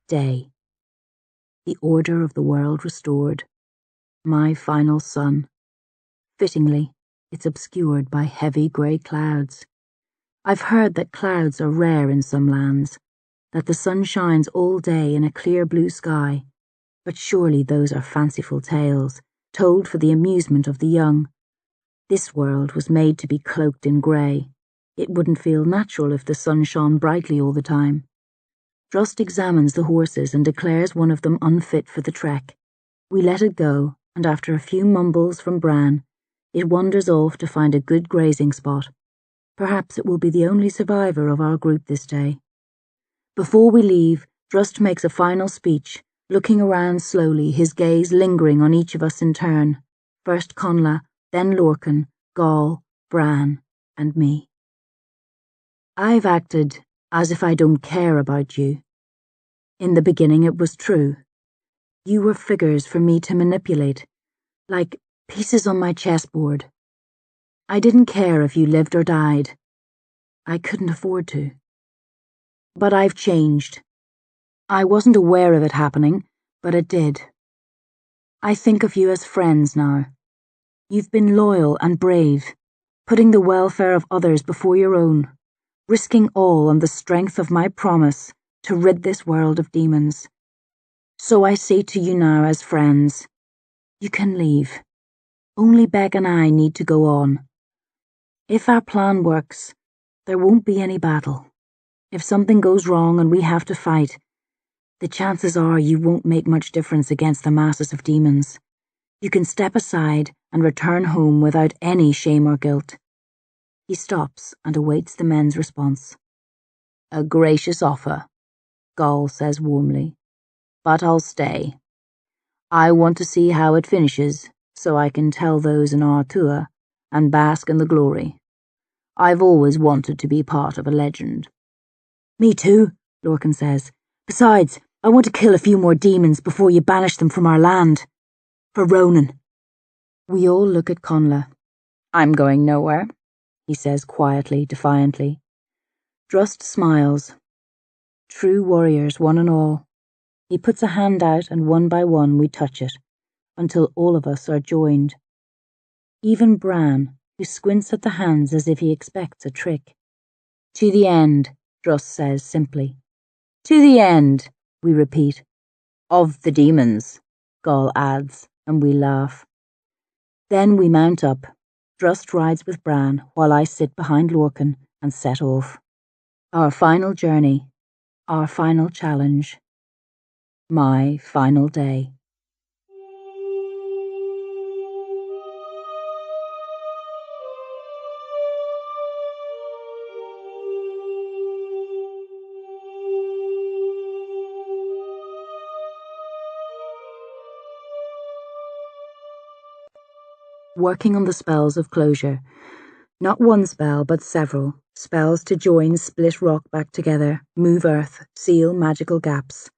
Day. The order of the world restored. My final sun. Fittingly, it's obscured by heavy grey clouds. I've heard that clouds are rare in some lands, that the sun shines all day in a clear blue sky, but surely those are fanciful tales, told for the amusement of the young. This world was made to be cloaked in grey. It wouldn't feel natural if the sun shone brightly all the time. Drust examines the horses and declares one of them unfit for the trek. We let it go, and after a few mumbles from Bran, it wanders off to find a good grazing spot. Perhaps it will be the only survivor of our group this day. Before we leave, Drust makes a final speech, looking around slowly, his gaze lingering on each of us in turn. First Conla, then Lorcan, Gaul, Bran, and me. I've acted as if I don't care about you. In the beginning it was true. You were figures for me to manipulate, like pieces on my chessboard. I didn't care if you lived or died. I couldn't afford to. But I've changed. I wasn't aware of it happening, but it did. I think of you as friends now. You've been loyal and brave, putting the welfare of others before your own, risking all on the strength of my promise to rid this world of demons. So I say to you now as friends, you can leave. Only Beck and I need to go on. If our plan works, there won't be any battle. If something goes wrong and we have to fight, the chances are you won't make much difference against the masses of demons. You can step aside and return home without any shame or guilt. He stops and awaits the men's response. A gracious offer, Gall says warmly, but I'll stay. I want to see how it finishes, so I can tell those in Artua and bask in the glory. I've always wanted to be part of a legend. Me too, Lorcan says. Besides, I want to kill a few more demons before you banish them from our land. For Ronan. We all look at Conla. I'm going nowhere, he says quietly, defiantly. Drust smiles. True warriors, one and all. He puts a hand out and one by one we touch it, until all of us are joined. Even Bran, who squints at the hands as if he expects a trick. To the end, Drust says simply. To the end, we repeat. Of the demons, Gall adds, and we laugh. Then we mount up. Drust rides with Bran, while I sit behind Lorcan and set off. Our final journey, our final challenge, my final day. Working on the spells of closure. Not one spell, but several. Spells to join split rock back together, move earth, seal magical gaps.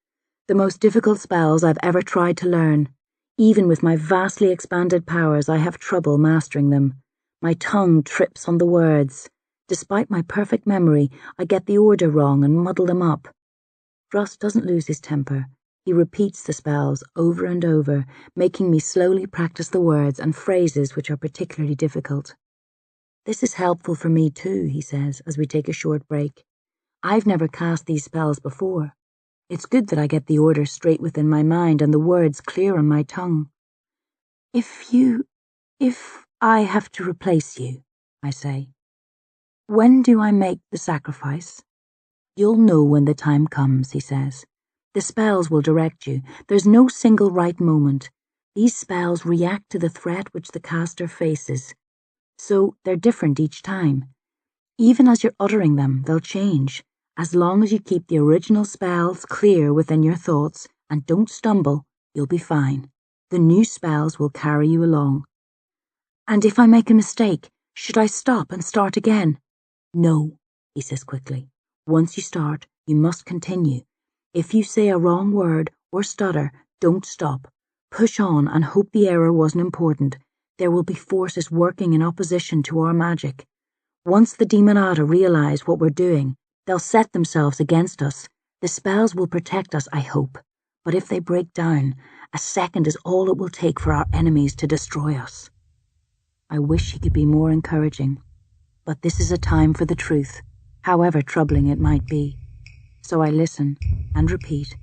The most difficult spells I've ever tried to learn. Even with my vastly expanded powers, I have trouble mastering them. My tongue trips on the words. Despite my perfect memory, I get the order wrong and muddle them up. Drust doesn't lose his temper. He repeats the spells over and over, making me slowly practice the words and phrases which are particularly difficult. This is helpful for me too, he says, as we take a short break. I've never cast these spells before. It's good that I get the order straight within my mind and the words clear on my tongue. If I have to replace you, I say, when do I make the sacrifice? You'll know when the time comes, he says. The spells will direct you. There's no single right moment. These spells react to the threat which the caster faces. So they're different each time. Even as you're uttering them, they'll change. As long as you keep the original spells clear within your thoughts and don't stumble, you'll be fine. The new spells will carry you along. And if I make a mistake, should I stop and start again? No, he says quickly. Once you start, you must continue. If you say a wrong word or stutter, don't stop. Push on and hope the error wasn't important. There will be forces working in opposition to our magic. Once the Demonata realize what we're doing, they'll set themselves against us. The spells will protect us, I hope. But if they break down, a second is all it will take for our enemies to destroy us. I wish he could be more encouraging. But this is a time for the truth, however troubling it might be. So I listen and repeat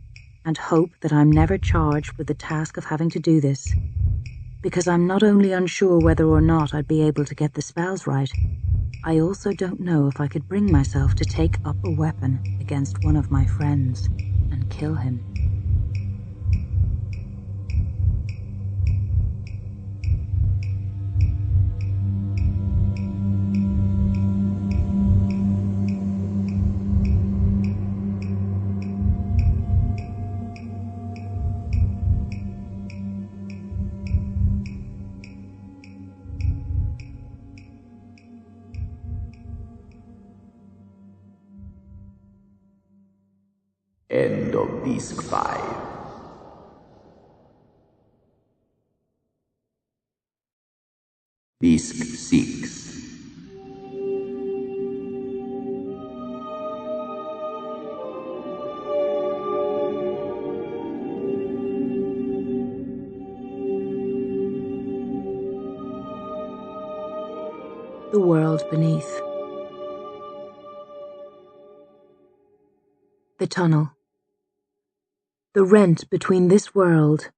and hope that I'm never charged with the task of having to do this. Because I'm not only unsure whether or not I'd be able to get the spells right, I also don't know if I could bring myself to take up a weapon against one of my friends and kill him. End of Disc 5. Disc 6. The world beneath. The tunnel. The rent between this world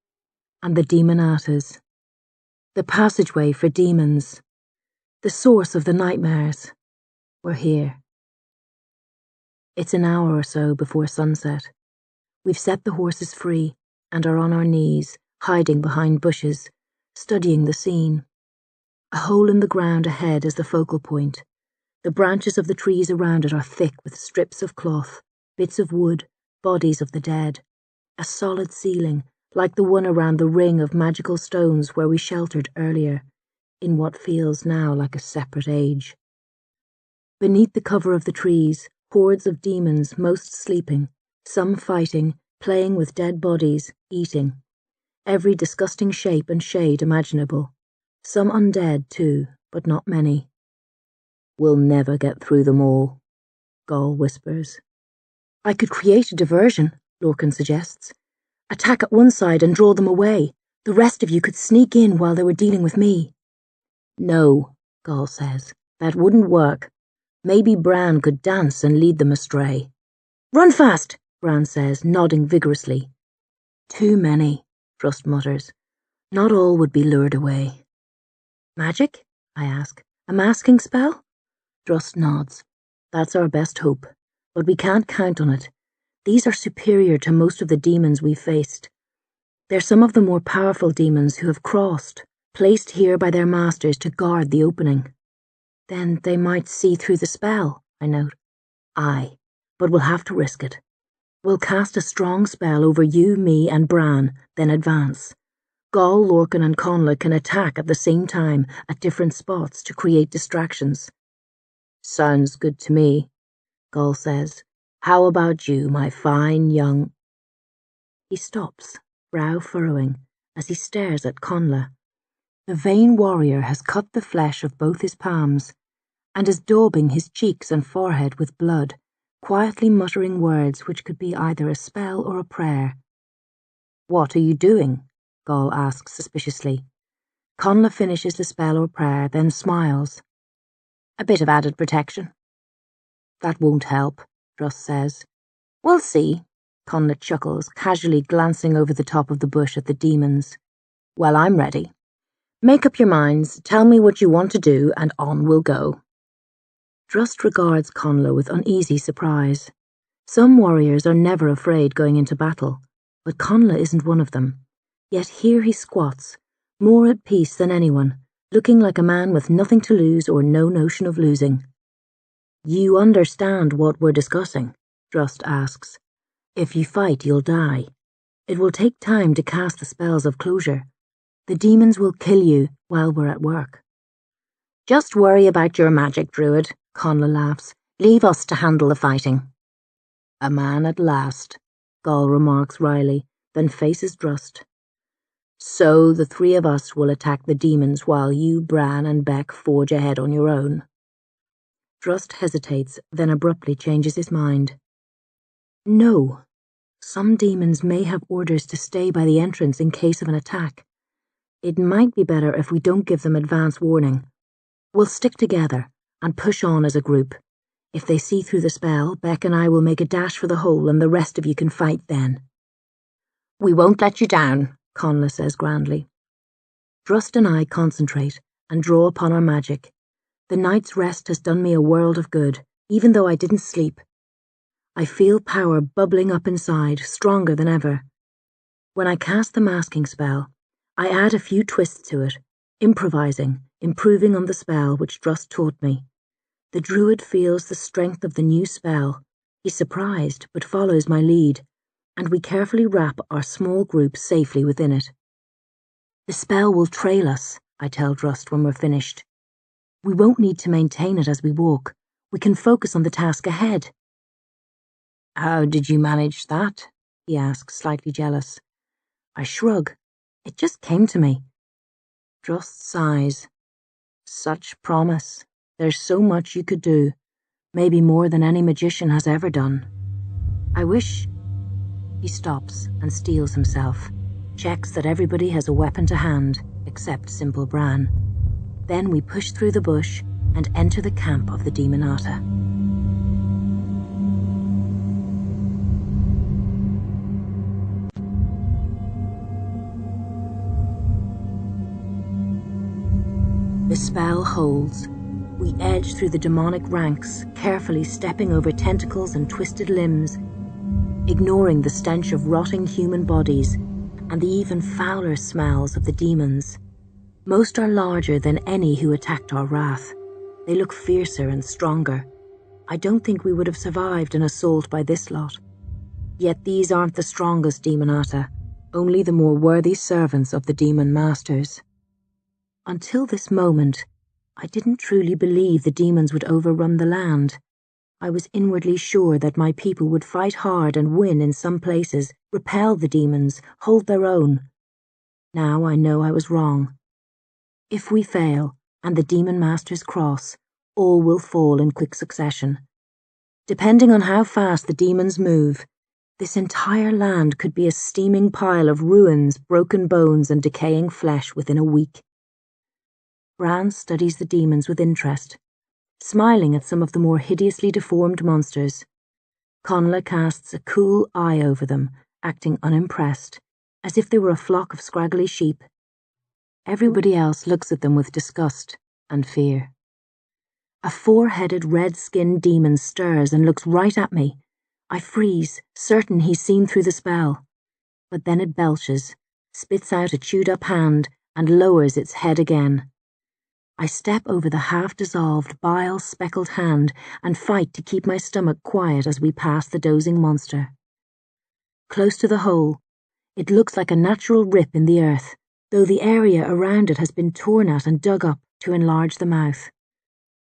and the Demonatas. The passageway for demons. The source of the nightmares. We're here. It's an hour or so before sunset. We've set the horses free and are on our knees, hiding behind bushes, studying the scene. A hole in the ground ahead is the focal point. The branches of the trees around it are thick with strips of cloth, bits of wood, bodies of the dead, a solid ceiling like the one around the ring of magical stones where we sheltered earlier, in what feels now like a separate age. Beneath the cover of the trees, hordes of demons, most sleeping, some fighting, playing with dead bodies, eating. Every disgusting shape and shade imaginable. Some undead, too, but not many. We'll never get through them all, Gaul whispers. I could create a diversion, Lorcan suggests. Attack at one side and draw them away. The rest of you could sneak in while they were dealing with me. No, Gaul says. That wouldn't work. Maybe Bran could dance and lead them astray. Run fast, Bran says, nodding vigorously. Too many, Drust mutters. Not all would be lured away. Magic? I ask. A masking spell? Drust nods. That's our best hope, but we can't count on it. These are superior to most of the demons we've faced. They're some of the more powerful demons who have crossed, placed here by their masters to guard the opening. Then they might see through the spell, I note. Aye, but we'll have to risk it. We'll cast a strong spell over you, me, and Bran, then advance. Gaul, Lorcan, and Conla can attack at the same time at different spots to create distractions. Sounds good to me, Gaul says. How about you, my fine young... He stops, brow furrowing, as he stares at Conla. The vain warrior has cut the flesh of both his palms, and is daubing his cheeks and forehead with blood, quietly muttering words which could be either a spell or a prayer. What are you doing? Gaul asks suspiciously. Conla finishes the spell or prayer, then smiles. A bit of added protection. That won't help, Drust says. We'll see, Conla chuckles, casually glancing over the top of the bush at the demons. Well, I'm ready. Make up your minds, tell me what you want to do, and on we'll go. Drust regards Conla with uneasy surprise. Some warriors are never afraid going into battle, but Conla isn't one of them. Yet here he squats, more at peace than anyone, looking like a man with nothing to lose or no notion of losing. You understand what we're discussing? Drust asks. If you fight, you'll die. It will take time to cast the spells of closure. The demons will kill you while we're at work. Just worry about your magic, Druid, Conla laughs. Leave us to handle the fighting. A man at last, Gaul remarks wryly, then faces Drust. So the three of us will attack the demons while you, Bran, and Beck forge ahead on your own. Drust hesitates, then abruptly changes his mind. No. Some demons may have orders to stay by the entrance in case of an attack. It might be better if we don't give them advance warning. We'll stick together and push on as a group. If they see through the spell, Beck and I will make a dash for the hole and the rest of you can fight then. We won't let you down, Conla says grandly. Drust and I concentrate and draw upon our magic. The night's rest has done me a world of good, even though I didn't sleep. I feel power bubbling up inside, stronger than ever. When I cast the masking spell, I add a few twists to it, improvising, improving on the spell which Drust taught me. The druid feels the strength of the new spell. He's surprised, but follows my lead, and we carefully wrap our small group safely within it. The spell will trail us, I tell Drust when we're finished. We won't need to maintain it as we walk. We can focus on the task ahead. How did you manage that? He asks, slightly jealous. I shrug. It just came to me. Drust sighs. Such promise. There's so much you could do. Maybe more than any magician has ever done. I wish... He stops and steels himself, checks that everybody has a weapon to hand, except simple Bran. Then we push through the bush and enter the camp of the Demonata. The spell holds. We edge through the demonic ranks, carefully stepping over tentacles and twisted limbs, ignoring the stench of rotting human bodies and the even fouler smells of the demons. Most are larger than any who attacked our wrath. They look fiercer and stronger. I don't think we would have survived an assault by this lot. Yet these aren't the strongest Demonata, only the more worthy servants of the demon masters. Until this moment, I didn't truly believe the demons would overrun the land. I was inwardly sure that my people would fight hard and win in some places, repel the demons, hold their own. Now I know I was wrong. If we fail, and the demon masters cross, all will fall in quick succession. Depending on how fast the demons move, this entire land could be a steaming pile of ruins, broken bones, and decaying flesh within a week. Bran studies the demons with interest, smiling at some of the more hideously deformed monsters. Connla casts a cool eye over them, acting unimpressed, as if they were a flock of scraggly sheep. Everybody else looks at them with disgust and fear. A four-headed, red-skinned demon stirs and looks right at me. I freeze, certain he's seen through the spell. But then it belches, spits out a chewed-up hand, and lowers its head again. I step over the half-dissolved, bile-speckled hand and fight to keep my stomach quiet as we pass the dozing monster. Close to the hole, it looks like a natural rip in the earth, though the area around it has been torn at and dug up to enlarge the mouth.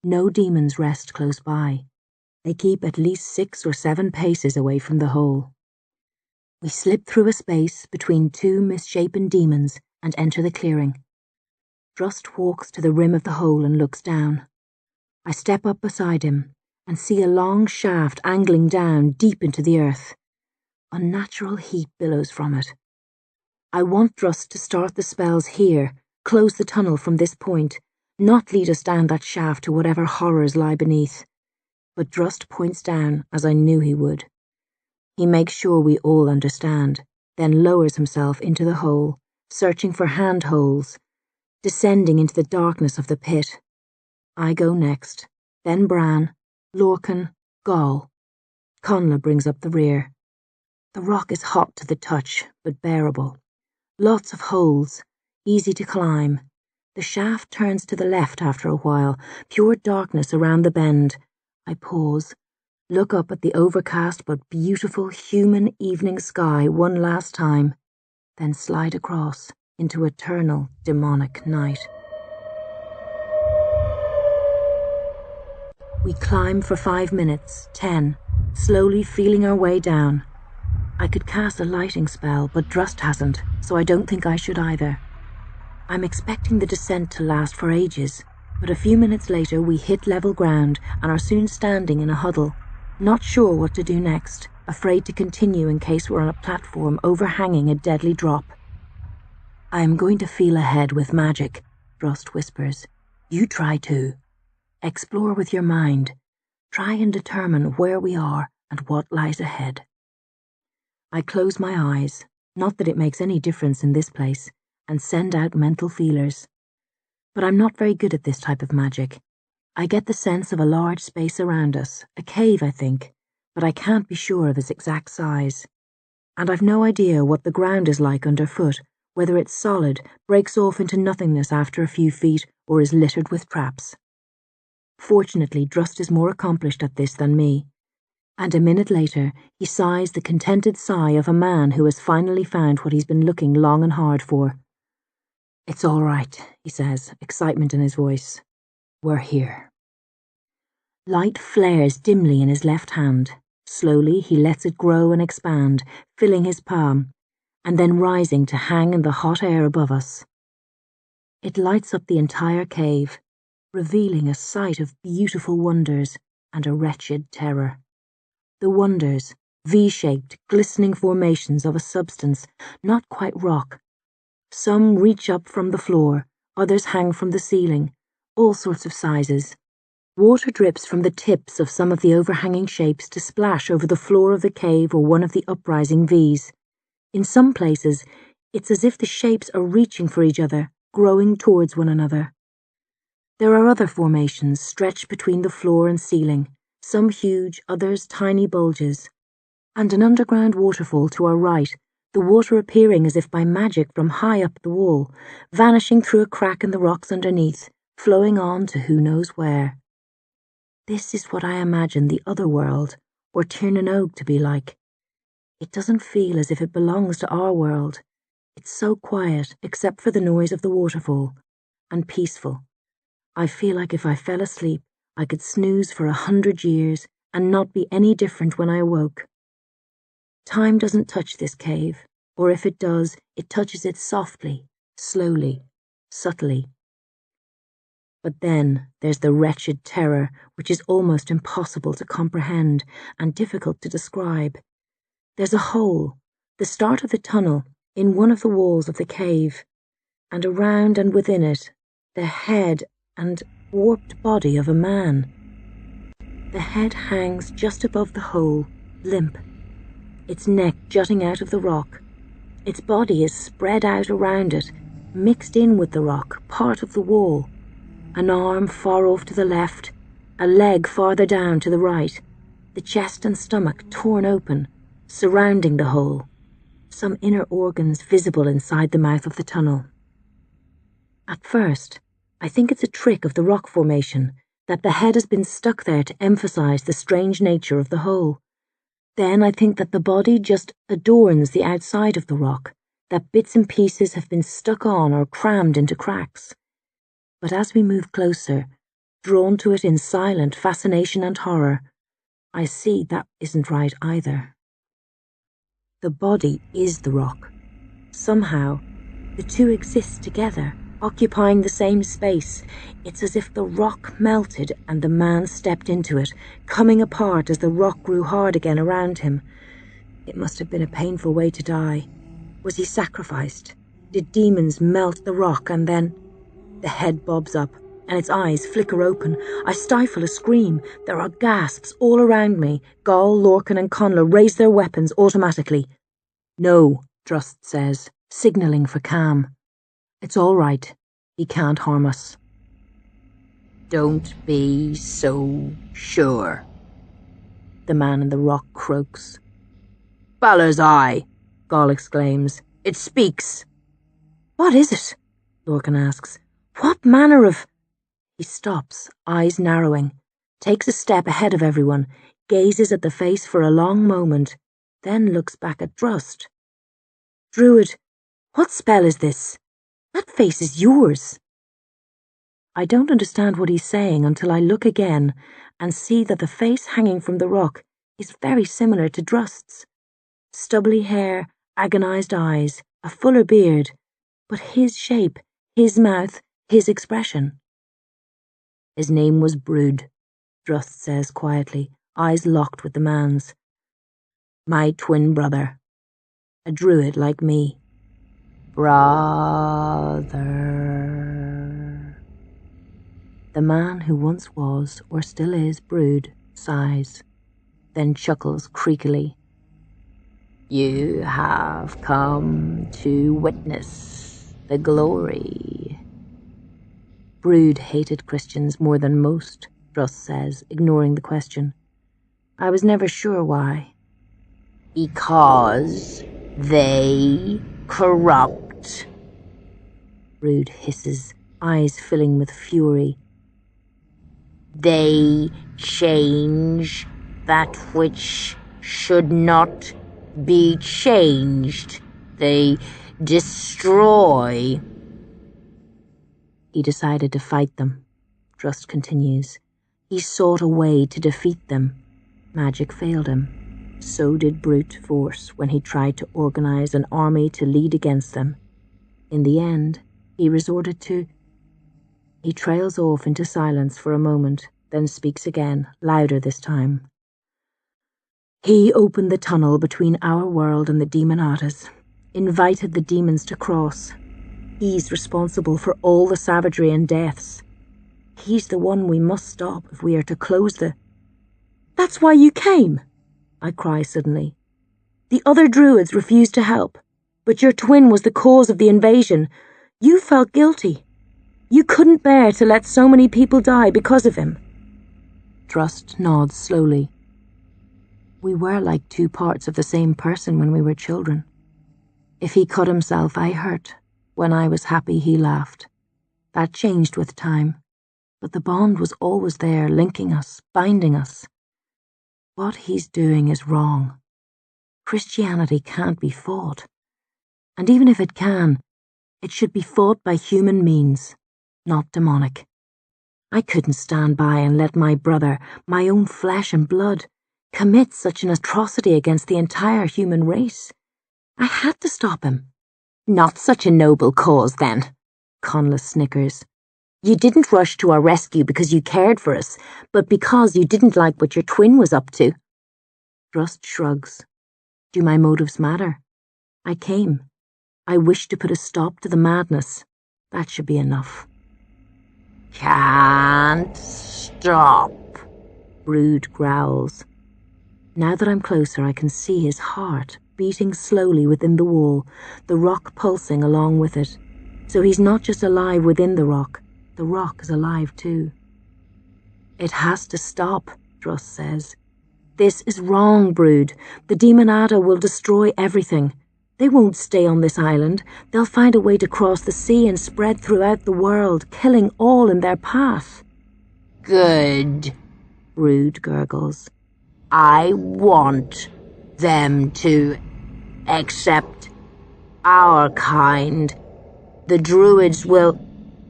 No demons rest close by. They keep at least 6 or 7 paces away from the hole. We slip through a space between two misshapen demons and enter the clearing. Drust walks to the rim of the hole and looks down. I step up beside him and see a long shaft angling down deep into the earth. Unnatural heat billows from it. I want Drust to start the spells here, close the tunnel from this point, not lead us down that shaft to whatever horrors lie beneath. But Drust points down, as I knew he would. He makes sure we all understand, then lowers himself into the hole, searching for handholds, descending into the darkness of the pit. I go next, then Bran, Lorcan, Gall. Connla brings up the rear. The rock is hot to the touch, but bearable. Lots of holes, easy to climb. The shaft turns to the left after a while, pure darkness around the bend. I pause, look up at the overcast but beautiful human evening sky one last time, then slide across into eternal demonic night. We climb for 5 minutes, 10, slowly feeling our way down. I could cast a lighting spell, but Drust hasn't, so I don't think I should either. I'm expecting the descent to last for ages, but a few minutes later we hit level ground and are soon standing in a huddle, not sure what to do next, afraid to continue in case we're on a platform overhanging a deadly drop. I am going to feel ahead with magic, Drust whispers. You try too. Explore with your mind. Try and determine where we are and what lies ahead. I close my eyes, not that it makes any difference in this place, and send out mental feelers. But I'm not very good at this type of magic. I get the sense of a large space around us, a cave, I think, but I can't be sure of its exact size. And I've no idea what the ground is like underfoot, whether it's solid, breaks off into nothingness after a few feet, or is littered with traps. Fortunately, Drust is more accomplished at this than me, and a minute later he sighs the contented sigh of a man who has finally found what he's been looking long and hard for. It's all right, he says, excitement in his voice. We're here. Light flares dimly in his left hand. Slowly he lets it grow and expand, filling his palm, and then rising to hang in the hot air above us. It lights up the entire cave, revealing a sight of beautiful wonders and a wretched terror. The wonders, V-shaped, glistening formations of a substance not quite rock. Some reach up from the floor, others hang from the ceiling, all sorts of sizes. Water drips from the tips of some of the overhanging shapes to splash over the floor of the cave or one of the uprising V's. In some places, it's as if the shapes are reaching for each other, growing towards one another. There are other formations stretched between the floor and ceiling, some huge, others tiny bulges, and an underground waterfall to our right, the water appearing as if by magic from high up the wall, vanishing through a crack in the rocks underneath, flowing on to who knows where. This is what I imagine the other world, or Tir na n Og, to be like. It doesn't feel as if it belongs to our world. It's so quiet, except for the noise of the waterfall, and peaceful. I feel like if I fell asleep, I could snooze for 100 years and not be any different when I awoke. Time doesn't touch this cave, or if it does, it touches it softly, slowly, subtly. But then there's the wretched terror, which is almost impossible to comprehend and difficult to describe. There's a hole, the start of the tunnel, in one of the walls of the cave, and around and within it, the head and warped body of a man. The head hangs just above the hole, limp, its neck jutting out of the rock. Its body is spread out around it, mixed in with the rock, part of the wall. An arm far off to the left, a leg farther down to the right, the chest and stomach torn open, surrounding the hole, some inner organs visible inside the mouth of the tunnel. At first, I think it's a trick of the rock formation, that the head has been stuck there to emphasize the strange nature of the hole. Then I think that the body just adorns the outside of the rock, that bits and pieces have been stuck on or crammed into cracks. But as we move closer, drawn to it in silent fascination and horror, I see that isn't right either. The body is the rock. Somehow, the two exist together, occupying the same space. It's as if the rock melted and the man stepped into it, coming apart as the rock grew hard again around him. It must have been a painful way to die. Was he sacrificed? Did demons melt the rock and then... The head bobs up, and its eyes flicker open. I stifle a scream. There are gasps all around me. Gall, Lorcan and Connla raise their weapons automatically. "No," Drust says, signalling for calm. "It's all right. He can't harm us." "Don't be so sure," the man in the rock croaks. "Balor's eye," Gall exclaims. "It speaks." "What is it?" Lorcan asks. "What manner of—" He stops, eyes narrowing, takes a step ahead of everyone, gazes at the face for a long moment, then looks back at Drust. "Druid, what spell is this? That face is yours." I don't understand what he's saying until I look again and see that the face hanging from the rock is very similar to Drust's. Stubbly hair, agonized eyes, a fuller beard, but his shape, his mouth, his expression. "His name was Brood," Drust says quietly, eyes locked with the man's. "My twin brother. A druid like me." "Brother." The man who once was, or still is, Brood sighs, then chuckles creakily. "You have come to witness the glory." Brood hated Christians more than most, Drust says, ignoring the question. I was never sure why. "Because they corrupt," Brood hisses, eyes filling with fury. "They change that which should not be changed. They destroy." He decided to fight them, Drust continues. He sought a way to defeat them. Magic failed him. So did brute force when he tried to organize an army to lead against them. In the end, he resorted to... He trails off into silence for a moment, then speaks again, louder this time. He opened the tunnel between our world and the Demonatas, invited the demons to cross. He's responsible for all the savagery and deaths. He's the one we must stop if we are to close the... "That's why you came," I cry suddenly. "The other druids refused to help, but your twin was the cause of the invasion. You felt guilty. You couldn't bear to let so many people die because of him." Drust nods slowly. "We were like two parts of the same person when we were children. If he cut himself, I hurt. When I was happy, he laughed. That changed with time, but the bond was always there, linking us, binding us. What he's doing is wrong. Christianity can't be fought. And even if it can, it should be fought by human means, not demonic. I couldn't stand by and let my brother, my own flesh and blood, commit such an atrocity against the entire human race. I had to stop him. Not such a noble cause, then, Conla snickers. You didn't rush to our rescue because you cared for us, but because you didn't like what your twin was up to. Rust shrugs. Do my motives matter? I came. I wish to put a stop to the madness. That should be enough. Can't stop, Brood growls. Now that I'm closer, I can see his heart beating slowly within the wall, the rock pulsing along with it. So he's not just alive within the rock is alive too. It has to stop, Druss says. This is wrong, Brood. The Demonata will destroy everything. They won't stay on this island. They'll find a way to cross the sea and spread throughout the world, killing all in their path. Good, Brood gurgles. I want them to accept our kind. The druids will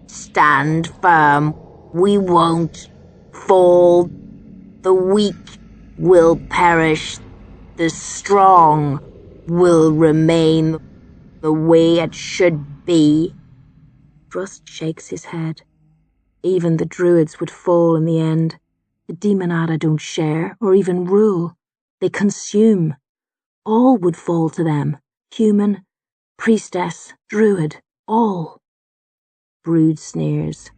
stand firm. We won't fall. The weak will perish. The strong will remain the way it should be. Rust shakes his head. Even the druids would fall in the end. The Demonata don't share or even rule. They consume. All would fall to them. Human, priestess, druid, all. Brood sneers.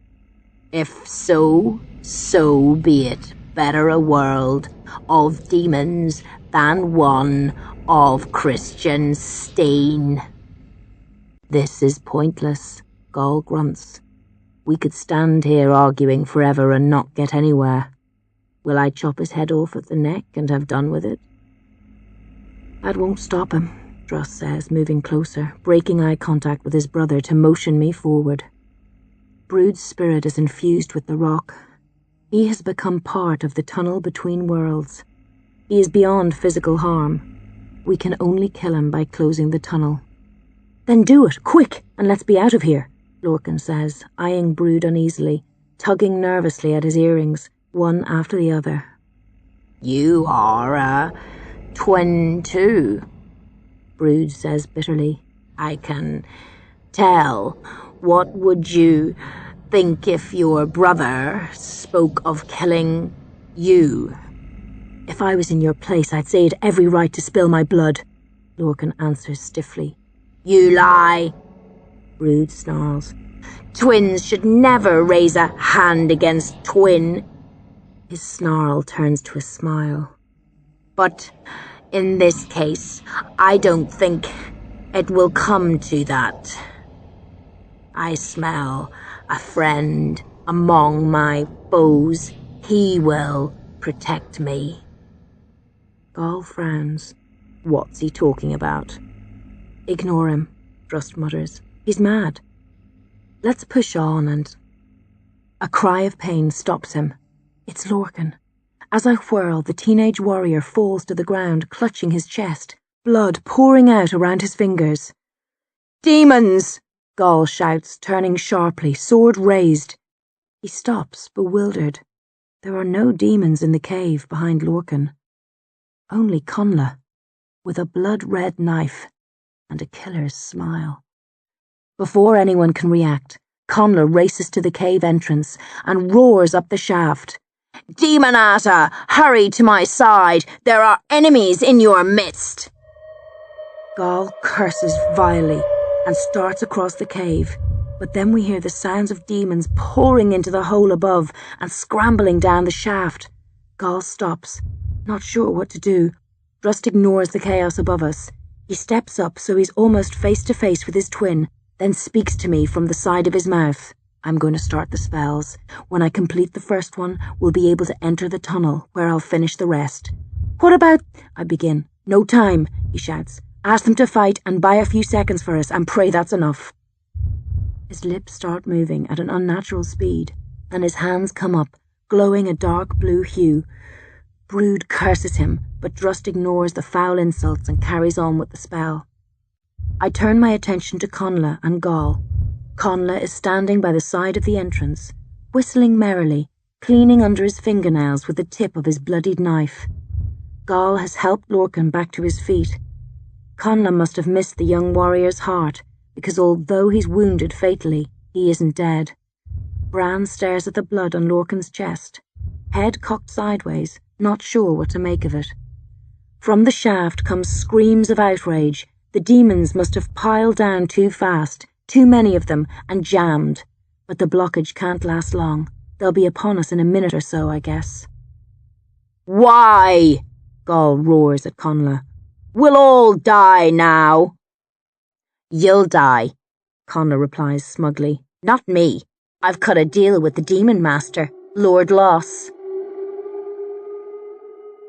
If so, so be it. Better a world of demons than one of Christian stain. This is pointless, Gaul grunts. We could stand here arguing forever and not get anywhere. Will I chop his head off at the neck and have done with it? That won't stop him, Druss says, moving closer, breaking eye contact with his brother to motion me forward. Brood's spirit is infused with the rock. He has become part of the tunnel between worlds. He is beyond physical harm. We can only kill him by closing the tunnel. Then do it, quick, and let's be out of here, Lorcan says, eyeing Brood uneasily, tugging nervously at his earrings, one after the other. You are a twin too, Brood says bitterly. I can tell. What would you think if your brother spoke of killing you? If I was in your place, I'd say it every right to spill my blood, Lorcan answers stiffly. You lie, Brood snarls. Twins should never raise a hand against twin. His snarl turns to a smile. But in this case, I don't think it will come to that. I smell a friend among my foes. He will protect me. Gaul frowns. What's he talking about? Ignore him, Rust mutters. He's mad. Let's push on and... A cry of pain stops him. It's Lorcan. As I whirl, the teenage warrior falls to the ground, clutching his chest, blood pouring out around his fingers. Demons! Gaul shouts, turning sharply, sword raised. He stops, bewildered. There are no demons in the cave behind Lorcan. Only Conla, with a blood-red knife and a killer's smile. Before anyone can react, Conla races to the cave entrance and roars up the shaft. Demonata, hurry to my side. There are enemies in your midst. Gaul curses vilely and starts across the cave, but then we hear the sounds of demons pouring into the hole above and scrambling down the shaft. Gaul stops, not sure what to do. Rust ignores the chaos above us. He steps up so he's almost face to face with his twin, then speaks to me from the side of his mouth. I'm going to start the spells. When I complete the first one, we'll be able to enter the tunnel, where I'll finish the rest. What about... I begin. No time, he shouts. Ask them to fight and buy a few seconds for us and pray that's enough. His lips start moving at an unnatural speed, and his hands come up, glowing a dark blue hue. Brood curses him, but Drust ignores the foul insults and carries on with the spell. I turn my attention to Conla and Gall. Conla is standing by the side of the entrance, whistling merrily, cleaning under his fingernails with the tip of his bloodied knife. Gall has helped Lorcan back to his feet. Conla must have missed the young warrior's heart, because although he's wounded fatally, he isn't dead. Bran stares at the blood on Lorcan's chest, head cocked sideways, not sure what to make of it. From the shaft comes screams of outrage. The demons must have piled down too fast, too many of them, and jammed. But the blockage can't last long. They'll be upon us in a minute or so, I guess. Why? Gall roars at Conla. We'll all die now. You'll die, Conla replies smugly. Not me. I've cut a deal with the Demon Master, Lord Loss.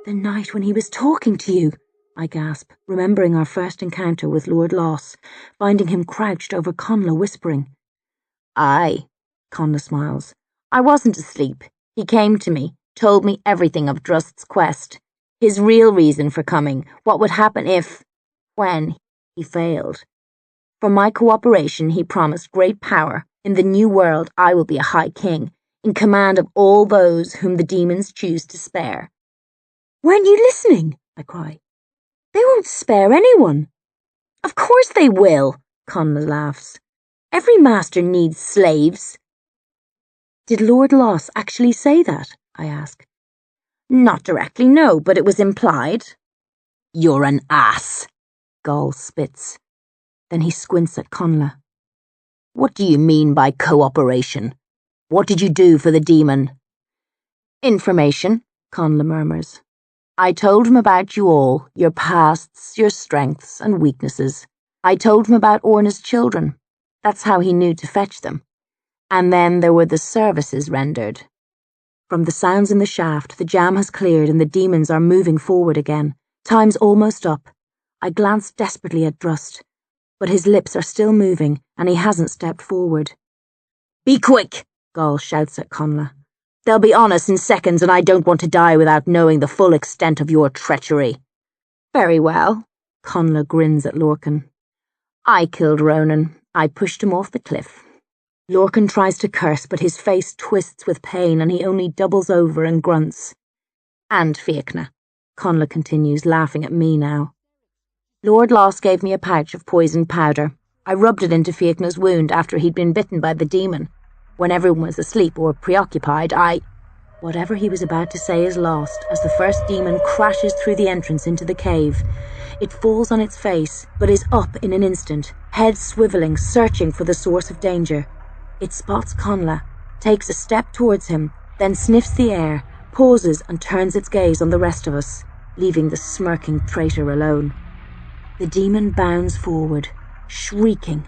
The night when he was talking to you, I gasp, remembering our first encounter with Lord Loss, finding him crouched over Conla whispering. Aye, Conla smiles. I wasn't asleep. He came to me, told me everything of Drust's quest, his real reason for coming, what would happen when he failed. For my cooperation, he promised great power. In the new world, I will be a High King, in command of all those whom the demons choose to spare. Weren't you listening? I cry. They won't spare anyone. Of course they will, Conla laughs. Every master needs slaves. Did Lord Loss actually say that? I ask. Not directly, no, but it was implied. You're an ass, Gall spits. Then he squints at Conla. What do you mean by cooperation? What did you do for the demon? Information, Conla murmurs. I told him about you all, your pasts, your strengths and weaknesses. I told him about Orna's children. That's how he knew to fetch them. And then there were the services rendered. From the sounds in the shaft, the jam has cleared and the demons are moving forward again. Time's almost up. I glance desperately at Drust, but his lips are still moving and he hasn't stepped forward. Be quick, Gall shouts at Conla. They'll be on us in seconds and I don't want to die without knowing the full extent of your treachery. Very well, Conla grins at Lorcan. I killed Ronan. I pushed him off the cliff. Lorcan tries to curse, but his face twists with pain and he only doubles over and grunts. And Fiachna, Conla continues, laughing at me now. Lord Loss gave me a pouch of poisoned powder. I rubbed it into Fiachna's wound after he'd been bitten by the demon. When everyone was asleep or preoccupied, Whatever he was about to say is lost as the first demon crashes through the entrance into the cave. It falls on its face, but is up in an instant, head swiveling, searching for the source of danger. It spots Conla, takes a step towards him, then sniffs the air, pauses and turns its gaze on the rest of us, leaving the smirking traitor alone. The demon bounds forward, shrieking.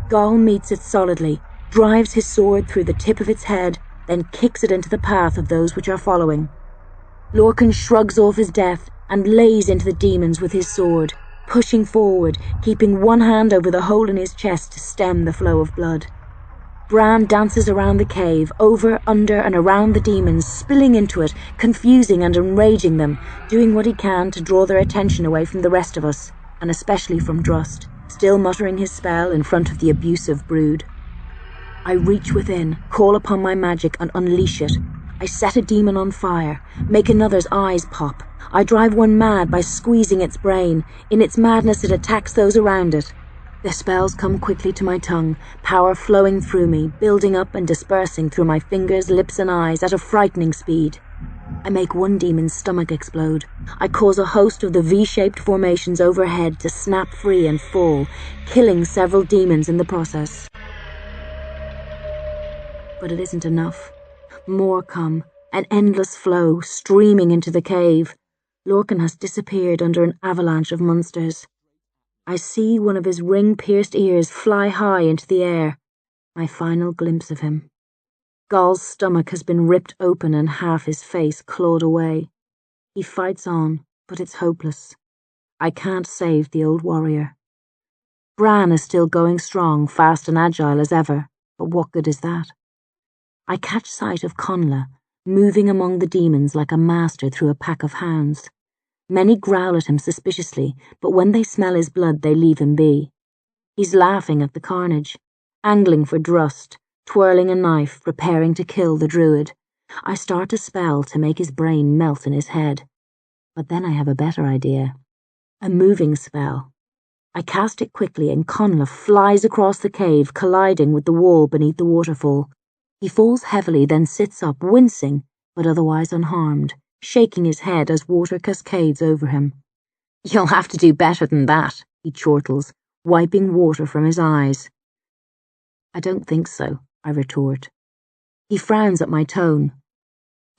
Gall meets it solidly, drives his sword through the tip of its head, then kicks it into the path of those which are following. Lorcan shrugs off his death and lays into the demons with his sword, pushing forward, keeping one hand over the hole in his chest to stem the flow of blood. Bran dances around the cave, over, under, and around the demons, spilling into it, confusing and enraging them, doing what he can to draw their attention away from the rest of us, and especially from Drust, still muttering his spell in front of the abusive brood. I reach within, call upon my magic, and unleash it. I set a demon on fire, make another's eyes pop. I drive one mad by squeezing its brain. In its madness it attacks those around it. The spells come quickly to my tongue, power flowing through me, building up and dispersing through my fingers, lips and eyes at a frightening speed. I make one demon's stomach explode. I cause a host of the V-shaped formations overhead to snap free and fall, killing several demons in the process. But it isn't enough. More come, an endless flow, streaming into the cave. Lorcan has disappeared under an avalanche of monsters. I see one of his ring-pierced ears fly high into the air. My final glimpse of him. Gall's stomach has been ripped open and half his face clawed away. He fights on, but it's hopeless. I can't save the old warrior. Bran is still going strong, fast and agile as ever, but what good is that? I catch sight of Conla, moving among the demons like a master through a pack of hounds. Many growl at him suspiciously, but when they smell his blood, they leave him be. He's laughing at the carnage, angling for Drust, twirling a knife, preparing to kill the druid. I start a spell to make his brain melt in his head. But then I have a better idea. A moving spell. I cast it quickly and Connla flies across the cave, colliding with the wall beneath the waterfall. He falls heavily, then sits up, wincing, but otherwise unharmed, shaking his head as water cascades over him. "You'll have to do better than that," he chortles, wiping water from his eyes. "I don't think so," I retort. He frowns at my tone.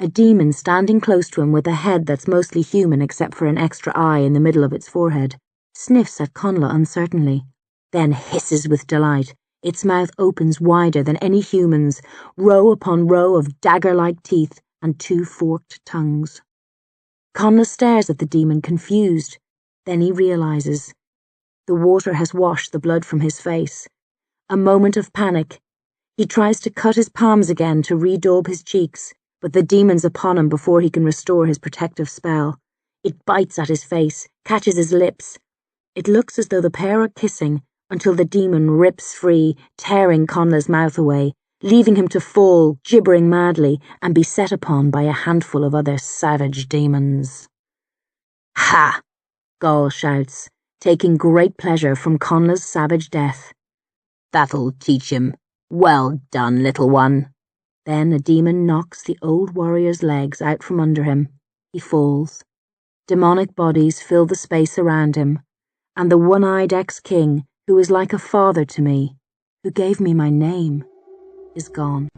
A demon standing close to him with a head that's mostly human except for an extra eye in the middle of its forehead, sniffs at Connla uncertainly, then hisses with delight. Its mouth opens wider than any human's, row upon row of dagger-like teeth and 2 forked tongues. Connla stares at the demon, confused. Then he realizes. The water has washed the blood from his face. A moment of panic. He tries to cut his palms again to redaub his cheeks, but the demon's upon him before he can restore his protective spell. It bites at his face, catches his lips. It looks as though the pair are kissing, until the demon rips free, tearing Connla's mouth away, leaving him to fall, gibbering madly, and be set upon by a handful of other savage demons. "Ha!" Gaul shouts, taking great pleasure from Connla's savage death. "That'll teach him. Well done, little one." Then a demon knocks the old warrior's legs out from under him. He falls. Demonic bodies fill the space around him, and the one-eyed ex-king, who is like a father to me, who gave me my name, is gone.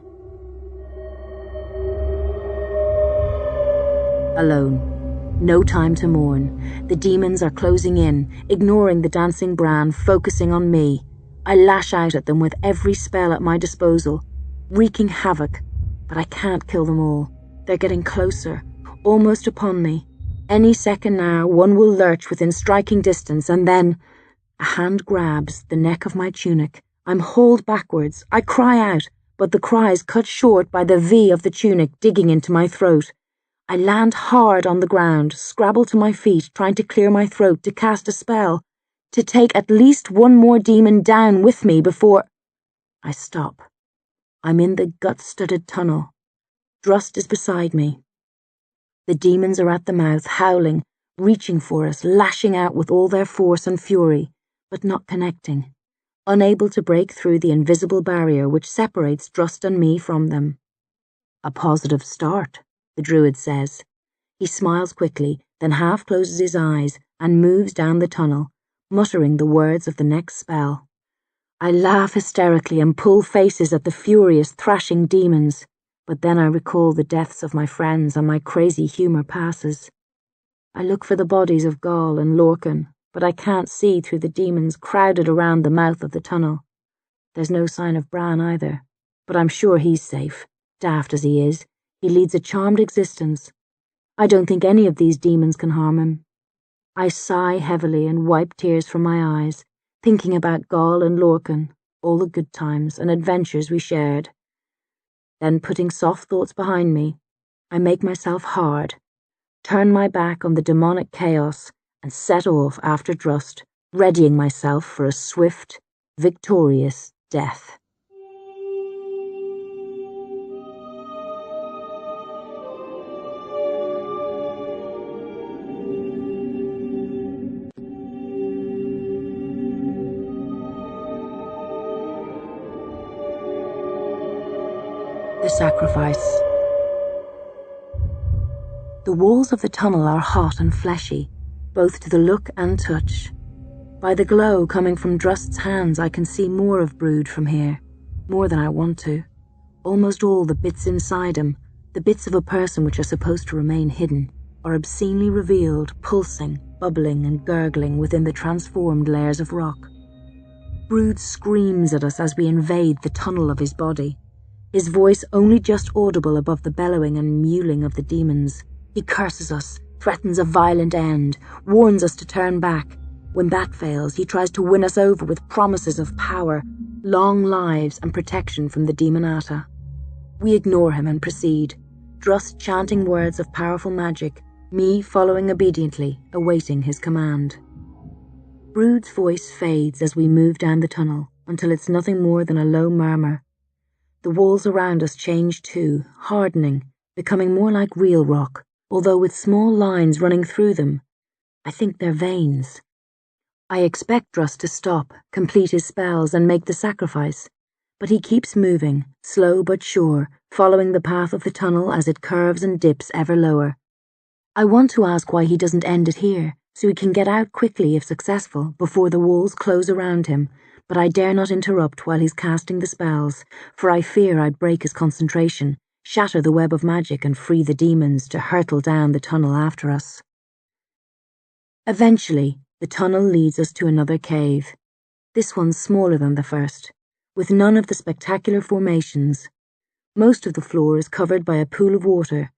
Alone. No time to mourn. The demons are closing in, ignoring the dancing Bran, focusing on me. I lash out at them with every spell at my disposal, wreaking havoc, but I can't kill them all. They're getting closer, almost upon me. Any second now, one will lurch within striking distance, and then a hand grabs the neck of my tunic. I'm hauled backwards. I cry out, but the cry is cut short by the V of the tunic digging into my throat. I land hard on the ground, scrabble to my feet, trying to clear my throat, to cast a spell, to take at least one more demon down with me before I stop. I'm in the gut-studded tunnel. Drust is beside me. The demons are at the mouth, howling, reaching for us, lashing out with all their force and fury, but not connecting, unable to break through the invisible barrier which separates Drust and me from them. "A positive start," the druid says. He smiles quickly, then half closes his eyes and moves down the tunnel, muttering the words of the next spell. I laugh hysterically and pull faces at the furious, thrashing demons, but then I recall the deaths of my friends and my crazy humour passes. I look for the bodies of Gaul and Lorcan, but I can't see through the demons crowded around the mouth of the tunnel. There's no sign of Bran either, but I'm sure he's safe. Daft as he is, he leads a charmed existence. I don't think any of these demons can harm him. I sigh heavily and wipe tears from my eyes, thinking about Gaul and Lorcan, all the good times and adventures we shared. Then, putting soft thoughts behind me, I make myself hard, turn my back on the demonic chaos, and set off after Drust, readying myself for a swift, victorious death. The sacrifice. The walls of the tunnel are hot and fleshy, both to the look and touch. By the glow coming from Drust's hands, I can see more of Brood from here, more than I want to. Almost all the bits inside him, the bits of a person which are supposed to remain hidden, are obscenely revealed, pulsing, bubbling and gurgling within the transformed layers of rock. Brood screams at us as we invade the tunnel of his body, his voice only just audible above the bellowing and mewling of the demons. He curses us, threatens a violent end, warns us to turn back. When that fails, he tries to win us over with promises of power, long lives and protection from the Demonata. We ignore him and proceed, Drust chanting words of powerful magic, me following obediently, awaiting his command. Brood's voice fades as we move down the tunnel until it's nothing more than a low murmur. The walls around us change too, hardening, becoming more like real rock, although with small lines running through them. I think they're veins. I expect Drust to stop, complete his spells, and make the sacrifice, but he keeps moving, slow but sure, following the path of the tunnel as it curves and dips ever lower. I want to ask why he doesn't end it here, so he can get out quickly if successful, before the walls close around him, but I dare not interrupt while he's casting the spells, for I fear I'd break his concentration, shatter the web of magic and free the demons to hurtle down the tunnel after us. Eventually, the tunnel leads us to another cave. This one's smaller than the first, with none of the spectacular formations. Most of the floor is covered by a pool of water.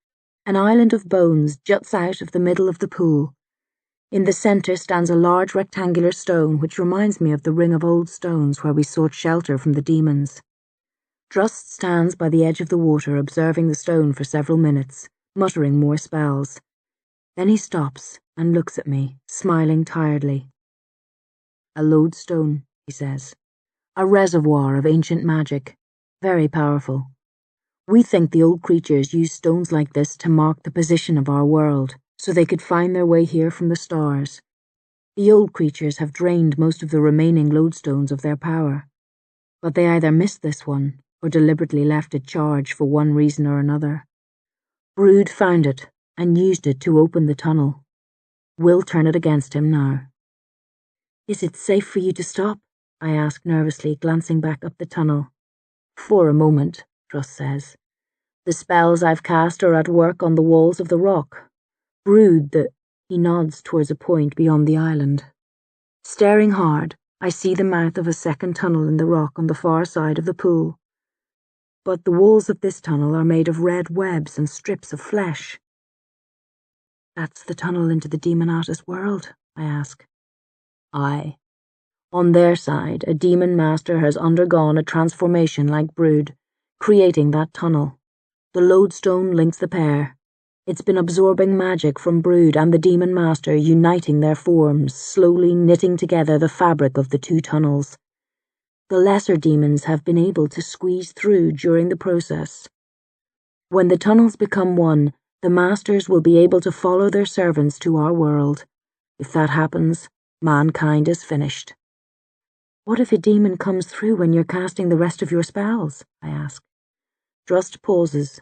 An island of bones juts out of the middle of the pool. In the centre stands a large rectangular stone which reminds me of the ring of old stones where we sought shelter from the demons. Drust stands by the edge of the water observing the stone for several minutes, muttering more spells. Then he stops and looks at me, smiling tiredly. "A lodestone," he says. "A reservoir of ancient magic. Very powerful. We think the old creatures used stones like this to mark the position of our world, so they could find their way here from the stars. The old creatures have drained most of the remaining lodestones of their power, but they either missed this one or deliberately left it charged for one reason or another. Brood found it and used it to open the tunnel. We'll turn it against him now." "Is it safe for you to stop?" I ask nervously, glancing back up the tunnel. "For a moment," Drust says. "The spells I've cast are at work on the walls of the rock. Brood He nods towards a point beyond the island. Staring hard, I see the mouth of a second tunnel in the rock on the far side of the pool. But the walls of this tunnel are made of red webs and strips of flesh." "That's the tunnel into the Demonata's world?" I ask. "Aye. On their side, a demon master has undergone a transformation like Brood, creating that tunnel. The lodestone links the pair. It's been absorbing magic from Brood and the demon master, uniting their forms, slowly knitting together the fabric of the two tunnels. The lesser demons have been able to squeeze through during the process. When the tunnels become one, the masters will be able to follow their servants to our world. If that happens, mankind is finished." "What if a demon comes through when you're casting the rest of your spells?" I ask. Drust pauses.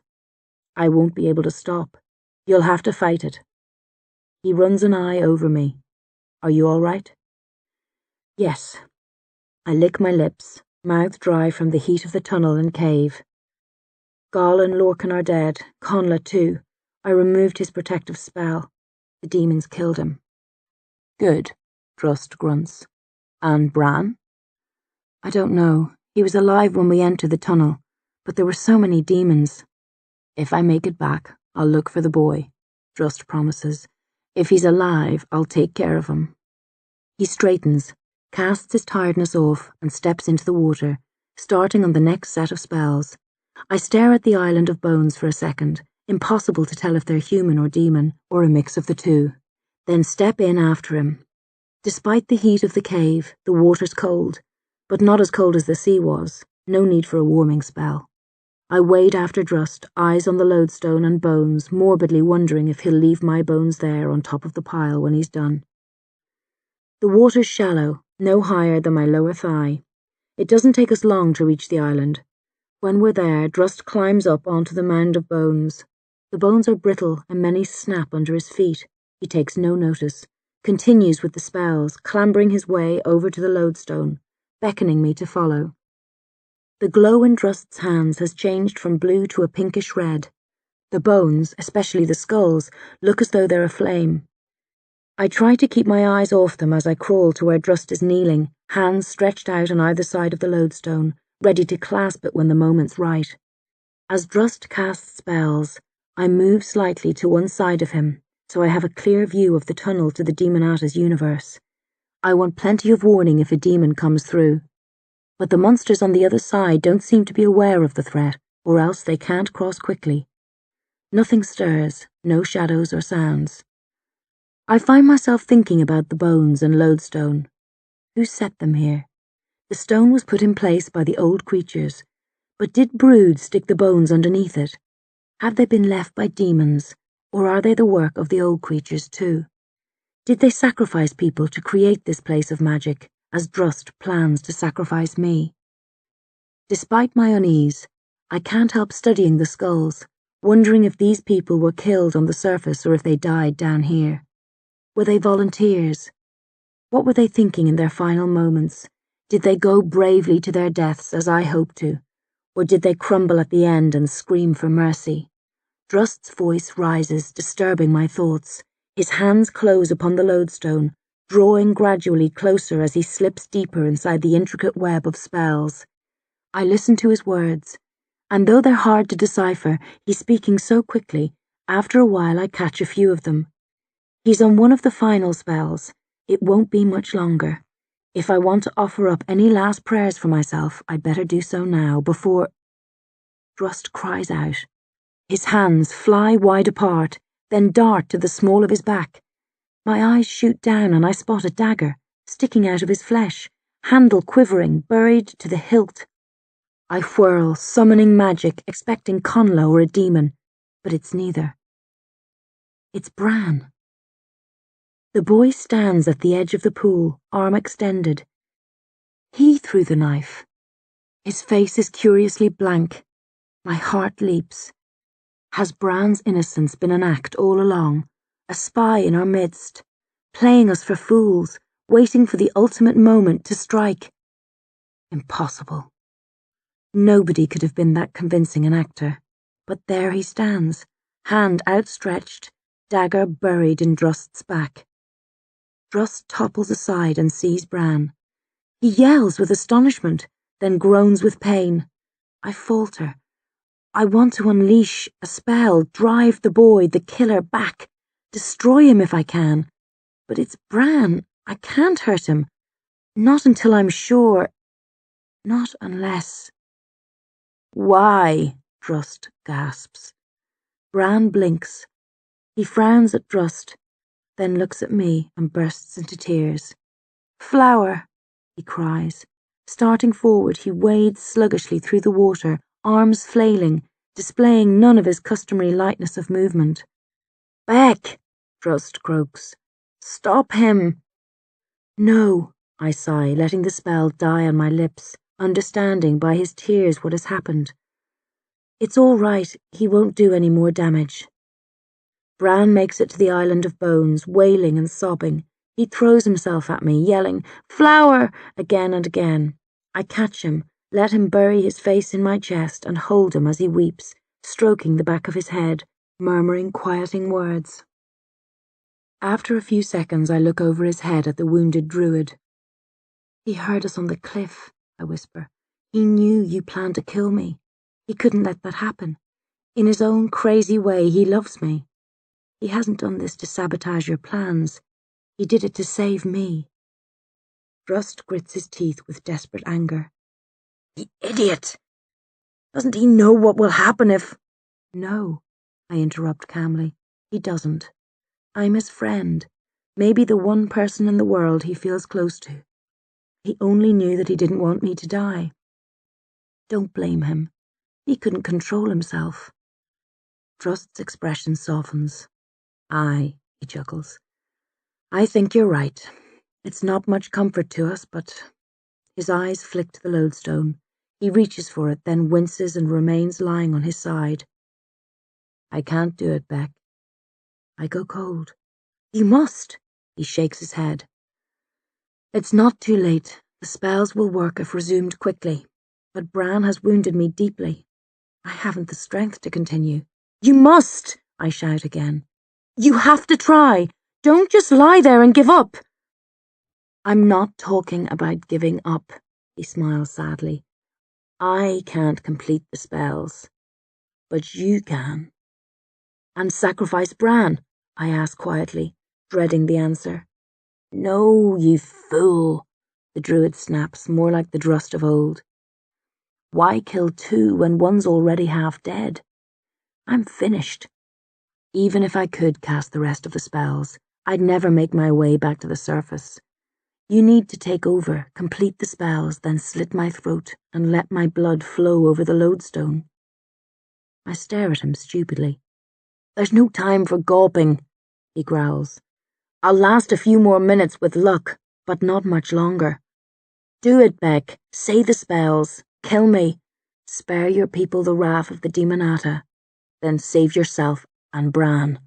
"I won't be able to stop. You'll have to fight it." He runs an eye over me. "Are you all right?" "Yes." I lick my lips, mouth dry from the heat of the tunnel and cave. Gall and Lorcan are dead, Conla too. I removed his protective spell. The demons killed him. "Good," Drust grunts. "And Bran?" "I don't know. He was alive when we entered the tunnel, but there were so many demons." "If I make it back, I'll look for the boy," Drust promises. "If he's alive, I'll take care of him." He straightens, casts his tiredness off, and steps into the water, starting on the next set of spells. I stare at the island of bones for a second, impossible to tell if they're human or demon, or a mix of the two, then step in after him. Despite the heat of the cave, the water's cold, but not as cold as the sea was. No need for a warming spell. I wade after Drust, eyes on the lodestone and bones, morbidly wondering if he'll leave my bones there on top of the pile when he's done. The water's shallow, no higher than my lower thigh. It doesn't take us long to reach the island. When we're there, Drust climbs up onto the mound of bones. The bones are brittle and many snap under his feet. He takes no notice, continues with the spells, clambering his way over to the lodestone, beckoning me to follow. The glow in Drust's hands has changed from blue to a pinkish red. The bones, especially the skulls, look as though they're aflame. I try to keep my eyes off them as I crawl to where Drust is kneeling, hands stretched out on either side of the lodestone, ready to clasp it when the moment's right. As Drust casts spells, I move slightly to one side of him, so I have a clear view of the tunnel to the Demonata's universe. I want plenty of warning if a demon comes through. But the monsters on the other side don't seem to be aware of the threat, or else they can't cross quickly. Nothing stirs, no shadows or sounds. I find myself thinking about the bones and lodestone. Who set them here? The stone was put in place by the old creatures, but did Brood stick the bones underneath it? Have they been left by demons, or are they the work of the old creatures too? Did they sacrifice people to create this place of magic, as Drust plans to sacrifice me? Despite my unease, I can't help studying the skulls, wondering if these people were killed on the surface or if they died down here. Were they volunteers? What were they thinking in their final moments? Did they go bravely to their deaths as I hoped to, or did they crumble at the end and scream for mercy? Drust's voice rises, disturbing my thoughts. His hands close upon the lodestone, drawing gradually closer as he slips deeper inside the intricate web of spells. I listen to his words, and though they're hard to decipher, he's speaking so quickly, after a while I catch a few of them. He's on one of the final spells. It won't be much longer. If I want to offer up any last prayers for myself, I'd better do so now, before... Drust cries out. His hands fly wide apart, then dart to the small of his back. My eyes shoot down and I spot a dagger, sticking out of his flesh, handle quivering, buried to the hilt. I whirl, summoning magic, expecting Conlo or a demon, but it's neither. It's Bran. The boy stands at the edge of the pool, arm extended. He threw the knife. His face is curiously blank. My heart leaps. Has Bran's innocence been an act all along, a spy in our midst, playing us for fools, waiting for the ultimate moment to strike? Impossible. Nobody could have been that convincing an actor, but there he stands, hand outstretched, dagger buried in Drust's back. Drust topples aside and sees Bran. He yells with astonishment, then groans with pain. I falter. I want to unleash a spell, drive the boy, the killer, back, destroy him if I can. But it's Bran. I can't hurt him. Not until I'm sure. Not unless... Why? Drust gasps. Bran blinks. He frowns at Drust, then looks at me and bursts into tears. Flower, he cries. Starting forward, he wades sluggishly through the water, arms flailing, displaying none of his customary lightness of movement. Beck, Drust croaks. Stop him. No, I sigh, letting the spell die on my lips, understanding by his tears what has happened. It's all right, he won't do any more damage. Bran makes it to the island of bones, wailing and sobbing. He throws himself at me, yelling, Flower! Again and again. I catch him, let him bury his face in my chest and hold him as he weeps, stroking the back of his head, murmuring quieting words. After a few seconds I look over his head at the wounded druid. He heard us on the cliff, I whisper. He knew you planned to kill me. He couldn't let that happen. In his own crazy way, he loves me. He hasn't done this to sabotage your plans. He did it to save me. Drust grits his teeth with desperate anger. The idiot! Doesn't he know what will happen if... No, I interrupt calmly. He doesn't. I'm his friend, maybe the one person in the world he feels close to. He only knew that he didn't want me to die. Don't blame him. He couldn't control himself. Drust's expression softens. Aye, he chuckles. I think you're right. It's not much comfort to us, but... His eyes flick to the lodestone. He reaches for it, then winces and remains lying on his side. I can't do it, Beck. I go cold. You must. He shakes his head. It's not too late. The spells will work if resumed quickly. But Bran has wounded me deeply. I haven't the strength to continue. You must, I shout again. You have to try. Don't just lie there and give up. I'm not talking about giving up, he smiles sadly. I can't complete the spells, but you can. And sacrifice Bran? I ask quietly, dreading the answer. No, you fool, the druid snaps, more like the Drust of old. Why kill two when one's already half dead? I'm finished. Even if I could cast the rest of the spells, I'd never make my way back to the surface. You need to take over, complete the spells, then slit my throat and let my blood flow over the lodestone. I stare at him stupidly. There's no time for gawping, he growls. I'll last a few more minutes with luck, but not much longer. Do it, Beck. Say the spells. Kill me. Spare your people the wrath of the Demonata. Then save yourself and Bran.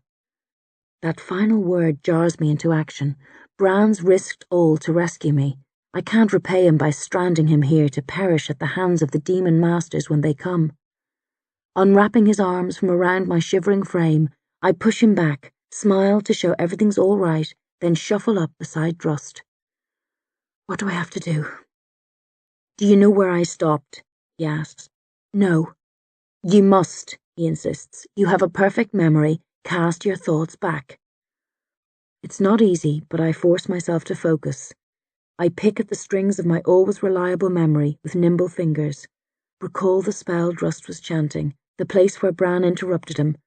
That final word jars me into action. Bran's risked all to rescue me. I can't repay him by stranding him here to perish at the hands of the demon masters when they come. Unwrapping his arms from around my shivering frame, I push him back, smile to show everything's all right, then shuffle up beside Drust. What do I have to do? Do you know where I stopped? He asks. No. You must, he insists. You have a perfect memory. Cast your thoughts back. It's not easy, but I force myself to focus. I pick at the strings of my always reliable memory with nimble fingers. Recall the spell Drust was chanting, the place where Bran interrupted him.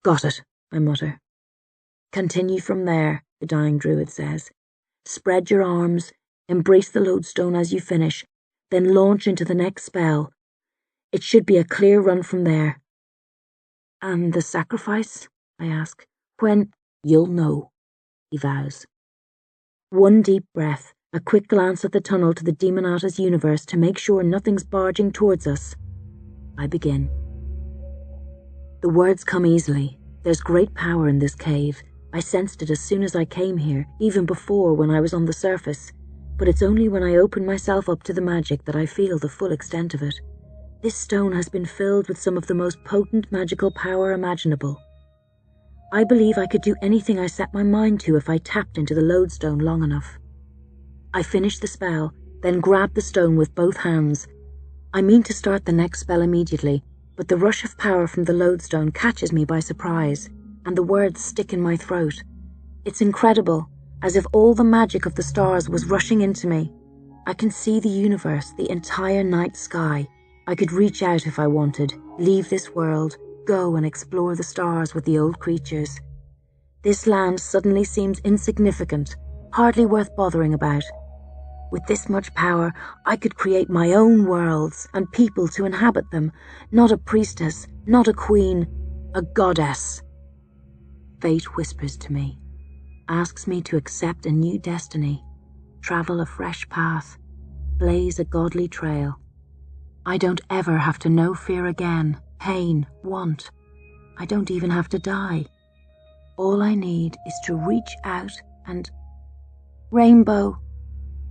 Got it, I mutter. Continue from there, the dying druid says. Spread your arms, embrace the lodestone as you finish, then launch into the next spell. It should be a clear run from there. And the sacrifice? I ask. When? You'll know, he vows. One deep breath, a quick glance at the tunnel to the Demonata's universe to make sure nothing's barging towards us. I begin. The words come easily. There's great power in this cave. I sensed it as soon as I came here, even before when I was on the surface. But it's only when I open myself up to the magic that I feel the full extent of it. This stone has been filled with some of the most potent magical power imaginable. I believe I could do anything I set my mind to if I tapped into the lodestone long enough. I finish the spell, then grab the stone with both hands. I mean to start the next spell immediately, but the rush of power from the lodestone catches me by surprise, and the words stick in my throat. It's incredible, as if all the magic of the stars was rushing into me. I can see the universe, the entire night sky. I could reach out if I wanted, leave this world, go and explore the stars with the old creatures. This land suddenly seems insignificant, hardly worth bothering about. With this much power, I could create my own worlds and people to inhabit them, not a priestess, not a queen, a goddess. Fate whispers to me, asks me to accept a new destiny, travel a fresh path, blaze a godly trail. I don't ever have to know fear again, pain, want. I don't even have to die. All I need is to reach out and... Rainbow,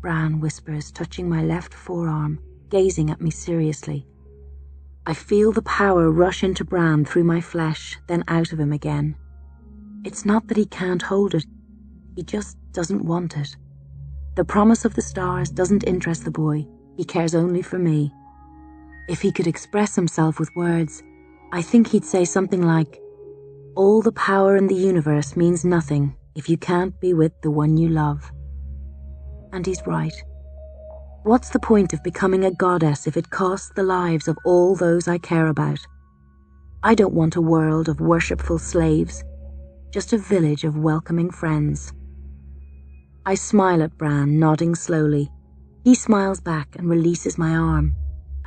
Bran whispers, touching my left forearm, gazing at me seriously. I feel the power rush into Bran through my flesh, then out of him again. It's not that he can't hold it, he just doesn't want it. The promise of the stars doesn't interest the boy, he cares only for me. If he could express himself with words, I think he'd say something like, all the power in the universe means nothing if you can't be with the one you love. And he's right. What's the point of becoming a goddess if it costs the lives of all those I care about? I don't want a world of worshipful slaves, just a village of welcoming friends. I smile at Bran, nodding slowly. He smiles back and releases my arm.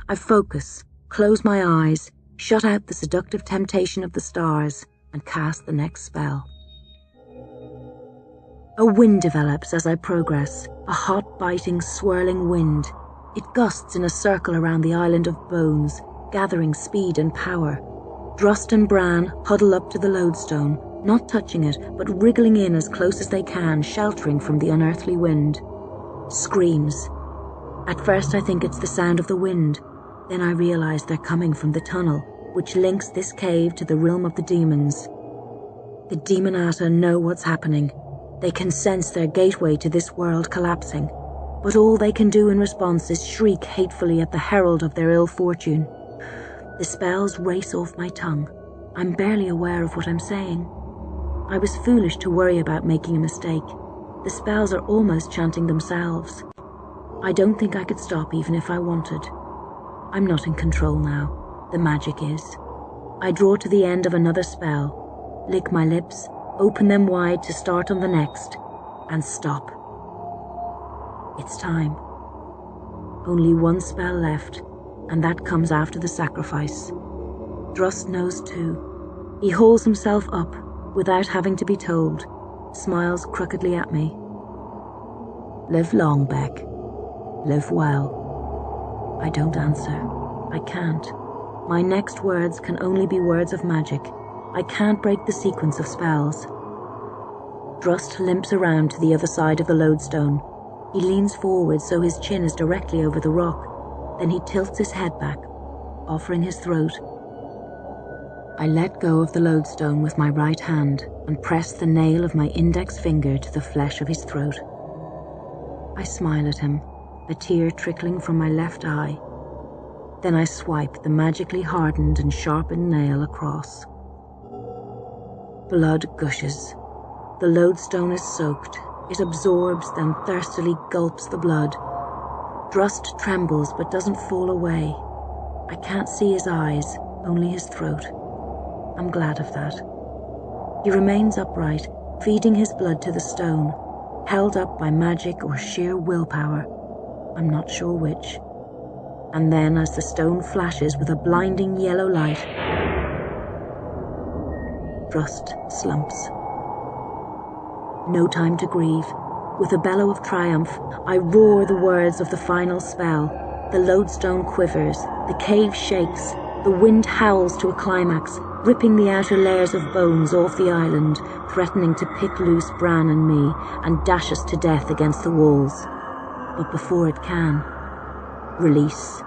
I focus, close my eyes, shut out the seductive temptation of the stars, and cast the next spell. A wind develops as I progress, a hot, biting, swirling wind. It gusts in a circle around the island of bones, gathering speed and power. Drust and Bran huddle up to the lodestone, not touching it, but wriggling in as close as they can, sheltering from the unearthly wind. Screams. At first I think it's the sound of the wind. Then I realize they're coming from the tunnel, which links this cave to the realm of the demons. The Demonata know what's happening. They can sense their gateway to this world collapsing, but all they can do in response is shriek hatefully at the herald of their ill fortune. The spells race off my tongue. I'm barely aware of what I'm saying. I was foolish to worry about making a mistake. The spells are almost chanting themselves. I don't think I could stop even if I wanted. I'm not in control now. The magic is. I draw to the end of another spell. lick my lips, open them wide to start on the next, and stop. It's time. Only one spell left, and that comes after the sacrifice. Drust knows too. He hauls himself up, without having to be told, smiles crookedly at me. Live long, Beck. Live well. I don't answer. I can't. My next words can only be words of magic. I can't break the sequence of spells. Drust limps around to the other side of the lodestone. He leans forward so his chin is directly over the rock. Then he tilts his head back, offering his throat. I let go of the lodestone with my right hand and press the nail of my index finger to the flesh of his throat. I smile at him, a tear trickling from my left eye. Then I swipe the magically hardened and sharpened nail across. Blood gushes. The lodestone is soaked. It absorbs, then thirstily gulps the blood. Drust trembles but doesn't fall away. I can't see his eyes, only his throat. I'm glad of that. He remains upright, feeding his blood to the stone, held up by magic or sheer willpower. I'm not sure which. And then, as the stone flashes with a blinding yellow light, Drust slumps. No time to grieve. With a bellow of triumph, I roar the words of the final spell. The lodestone quivers, the cave shakes, the wind howls to a climax, ripping the outer layers of bones off the island, threatening to pick loose Bran and me and dash us to death against the walls. But before it can, release.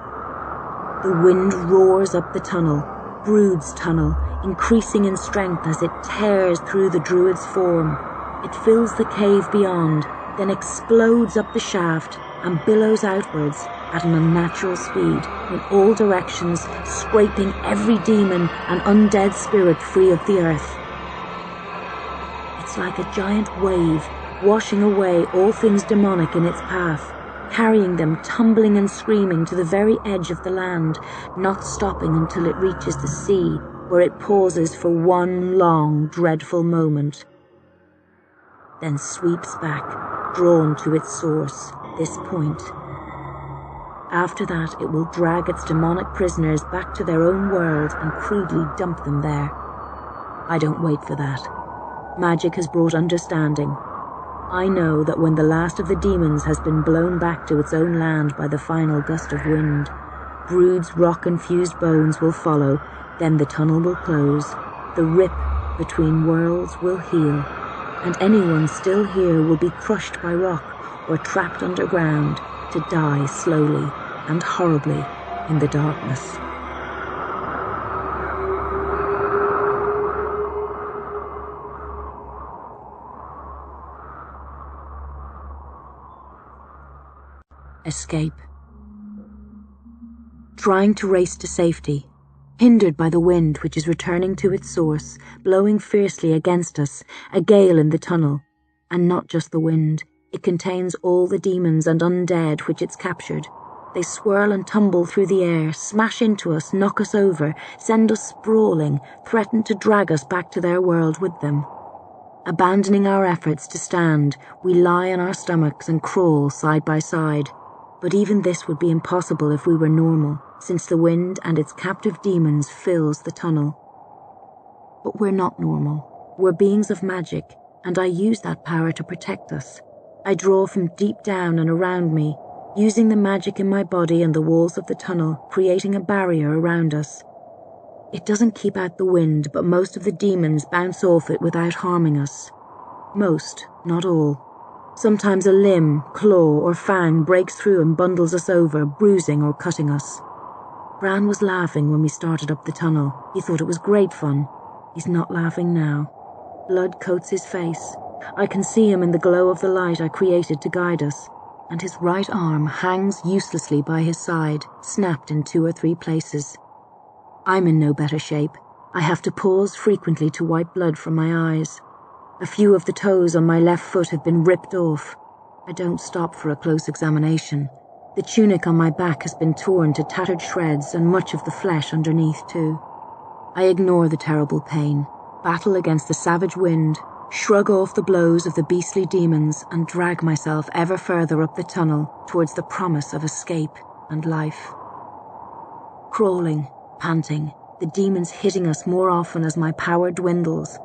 The wind roars up the tunnel, Brood's tunnel, increasing in strength as it tears through the druid's form. It fills the cave beyond, then explodes up the shaft and billows outwards at an unnatural speed in all directions, scraping every demon and undead spirit free of the earth. It's like a giant wave, washing away all things demonic in its path, carrying them tumbling and screaming to the very edge of the land, not stopping until it reaches the sea, where it pauses for one long, dreadful moment. Then sweeps back, drawn to its source, this point. After that, it will drag its demonic prisoners back to their own world and crudely dump them there. I don't wait for that. Magic has brought understanding. I know that when the last of the demons has been blown back to its own land by the final gust of wind, Brood's rock-infused bones will follow, then the tunnel will close, the rip between worlds will heal, and anyone still here will be crushed by rock or trapped underground to die slowly and horribly in the darkness. Escape. Trying to race to safety, hindered by the wind which is returning to its source, blowing fiercely against us, a gale in the tunnel. And not just the wind, it contains all the demons and undead which it's captured. They swirl and tumble through the air, smash into us, knock us over, send us sprawling, threaten to drag us back to their world with them. Abandoning our efforts to stand, we lie on our stomachs and crawl side by side. But even this would be impossible if we were normal, since the wind and its captive demons fills the tunnel. But we're not normal. We're beings of magic, and I use that power to protect us. I draw from deep down and around me, using the magic in my body and the walls of the tunnel, creating a barrier around us. It doesn't keep out the wind, but most of the demons bounce off it without harming us. Most, not all. Sometimes a limb, claw, or fang breaks through and bundles us over, bruising or cutting us. Bran was laughing when we started up the tunnel. He thought it was great fun. He's not laughing now. Blood coats his face. I can see him in the glow of the light I created to guide us, and his right arm hangs uselessly by his side, snapped in 2 or 3 places. I'm in no better shape. I have to pause frequently to wipe blood from my eyes. A few of the toes on my left foot have been ripped off. I don't stop for a close examination. The tunic on my back has been torn to tattered shreds and much of the flesh underneath too. I ignore the terrible pain. battle against the savage wind, shrug off the blows of the beastly demons, and drag myself ever further up the tunnel towards the promise of escape and life. Crawling, panting, the demons hitting us more often as my power dwindles.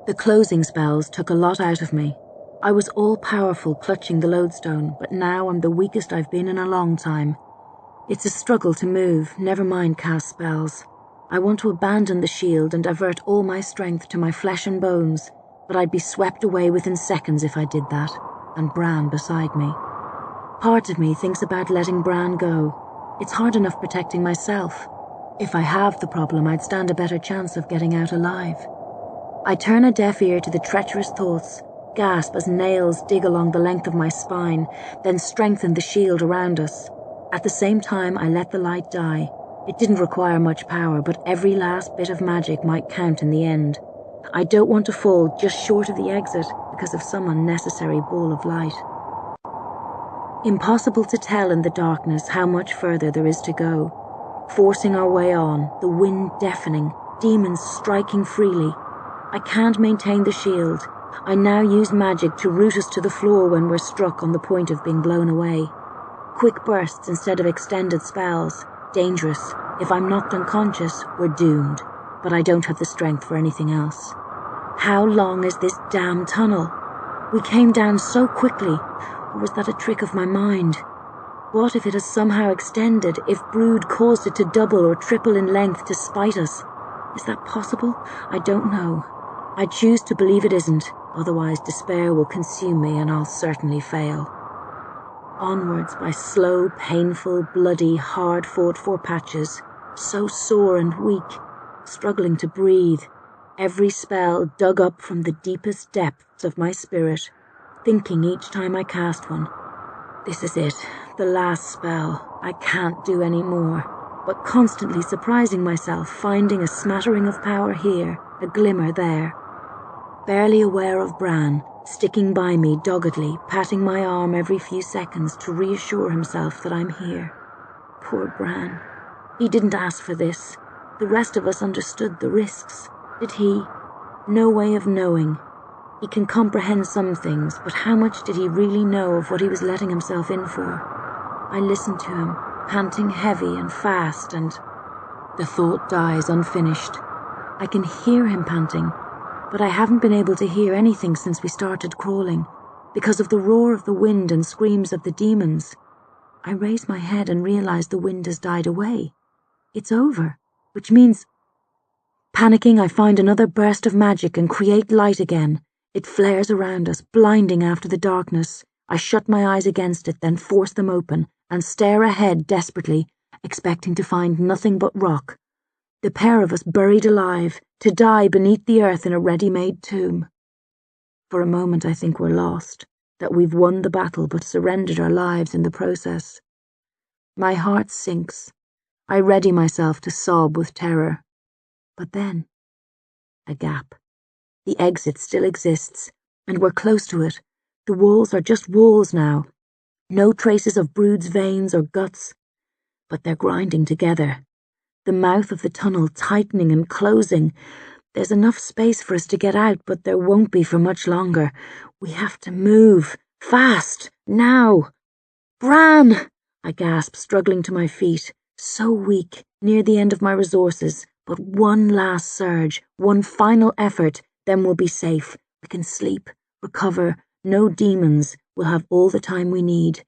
The closing spells took a lot out of me. I was all-powerful clutching the lodestone, but now I'm the weakest I've been in a long time. It's a struggle to move, never mind cast spells. I want to abandon the shield and divert all my strength to my flesh and bones, but I'd be swept away within seconds if I did that, and Bran beside me. Part of me thinks about letting Bran go. It's hard enough protecting myself. If I have the problem, I'd stand a better chance of getting out alive. I turn a deaf ear to the treacherous thoughts, gasp as nails dig along the length of my spine, then strengthen the shield around us. At the same time, I let the light die. It didn't require much power, but every last bit of magic might count in the end. I don't want to fall just short of the exit because of some unnecessary ball of light. Impossible to tell in the darkness how much further there is to go. Forcing our way on, the wind deafening, demons striking freely. I can't maintain the shield. I now use magic to root us to the floor when we're struck on the point of being blown away. Quick bursts instead of extended spells. Dangerous. If I'm knocked unconscious, we're doomed. But I don't have the strength for anything else. How long is this damn tunnel? We came down so quickly. Or was that a trick of my mind? What if it has somehow extended, if Brood caused it to double or triple in length to spite us? Is that possible? I don't know. I choose to believe it isn't, otherwise despair will consume me and I'll certainly fail. Onwards by slow, painful, bloody, hard-fought-for patches, so sore and weak, struggling to breathe, every spell dug up from the deepest depths of my spirit, thinking each time I cast one, this is it, the last spell, I can't do any more, but constantly surprising myself, finding a smattering of power here, a glimmer there. Barely aware of Bran, sticking by me doggedly, patting my arm every few seconds to reassure himself that I'm here. Poor Bran. He didn't ask for this. The rest of us understood the risks. Did he? No way of knowing. He can comprehend some things, but how much did he really know of what he was letting himself in for? I listened to him, panting heavy and fast, and the thought dies unfinished. I can hear him panting, but I haven't been able to hear anything since we started crawling, because of the roar of the wind and screams of the demons. I raise my head and realize the wind has died away. It's over, which means... Panicking, I find another burst of magic and create light again. It flares around us, blinding after the darkness. I shut my eyes against it, then force them open, and stare ahead desperately, expecting to find nothing but rock. The pair of us buried alive, to die beneath the earth in a ready-made tomb. For a moment I think we're lost, that we've won the battle but surrendered our lives in the process. My heart sinks. I ready myself to sob with terror. But then, a gap. The exit still exists, and we're close to it. The walls are just walls now. No traces of Brood's veins or guts, but they're grinding together. The mouth of the tunnel tightening and closing. There's enough space for us to get out, but there won't be for much longer. We have to move. Fast. Now. Bran! I gasp, struggling to my feet. So weak, near the end of my resources. But one last surge, one final effort, then we'll be safe. We can sleep, recover. No demons. We'll have all the time we need.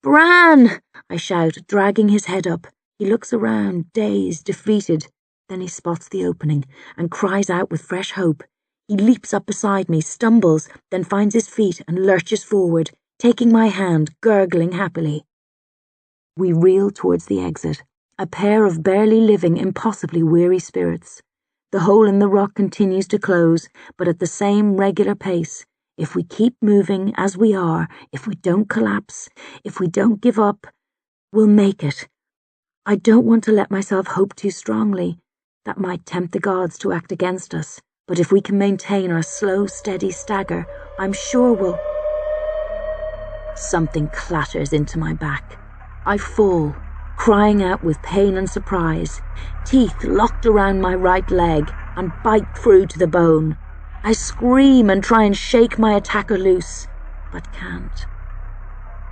Bran! I shout, dragging his head up. He looks around, dazed, defeated. Then he spots the opening and cries out with fresh hope. He leaps up beside me, stumbles, then finds his feet and lurches forward, taking my hand, gurgling happily. We reel towards the exit, a pair of barely living, impossibly weary spirits. The hole in the rock continues to close, but at the same regular pace. If we keep moving as we are, if we don't collapse, if we don't give up, we'll make it. I don't want to let myself hope too strongly. That might tempt the gods to act against us, but if we can maintain our slow, steady stagger, I'm sure we'll... Something clatters into my back. I fall, crying out with pain and surprise, teeth locked around my right leg, and bite through to the bone. I scream and try and shake my attacker loose, but can't.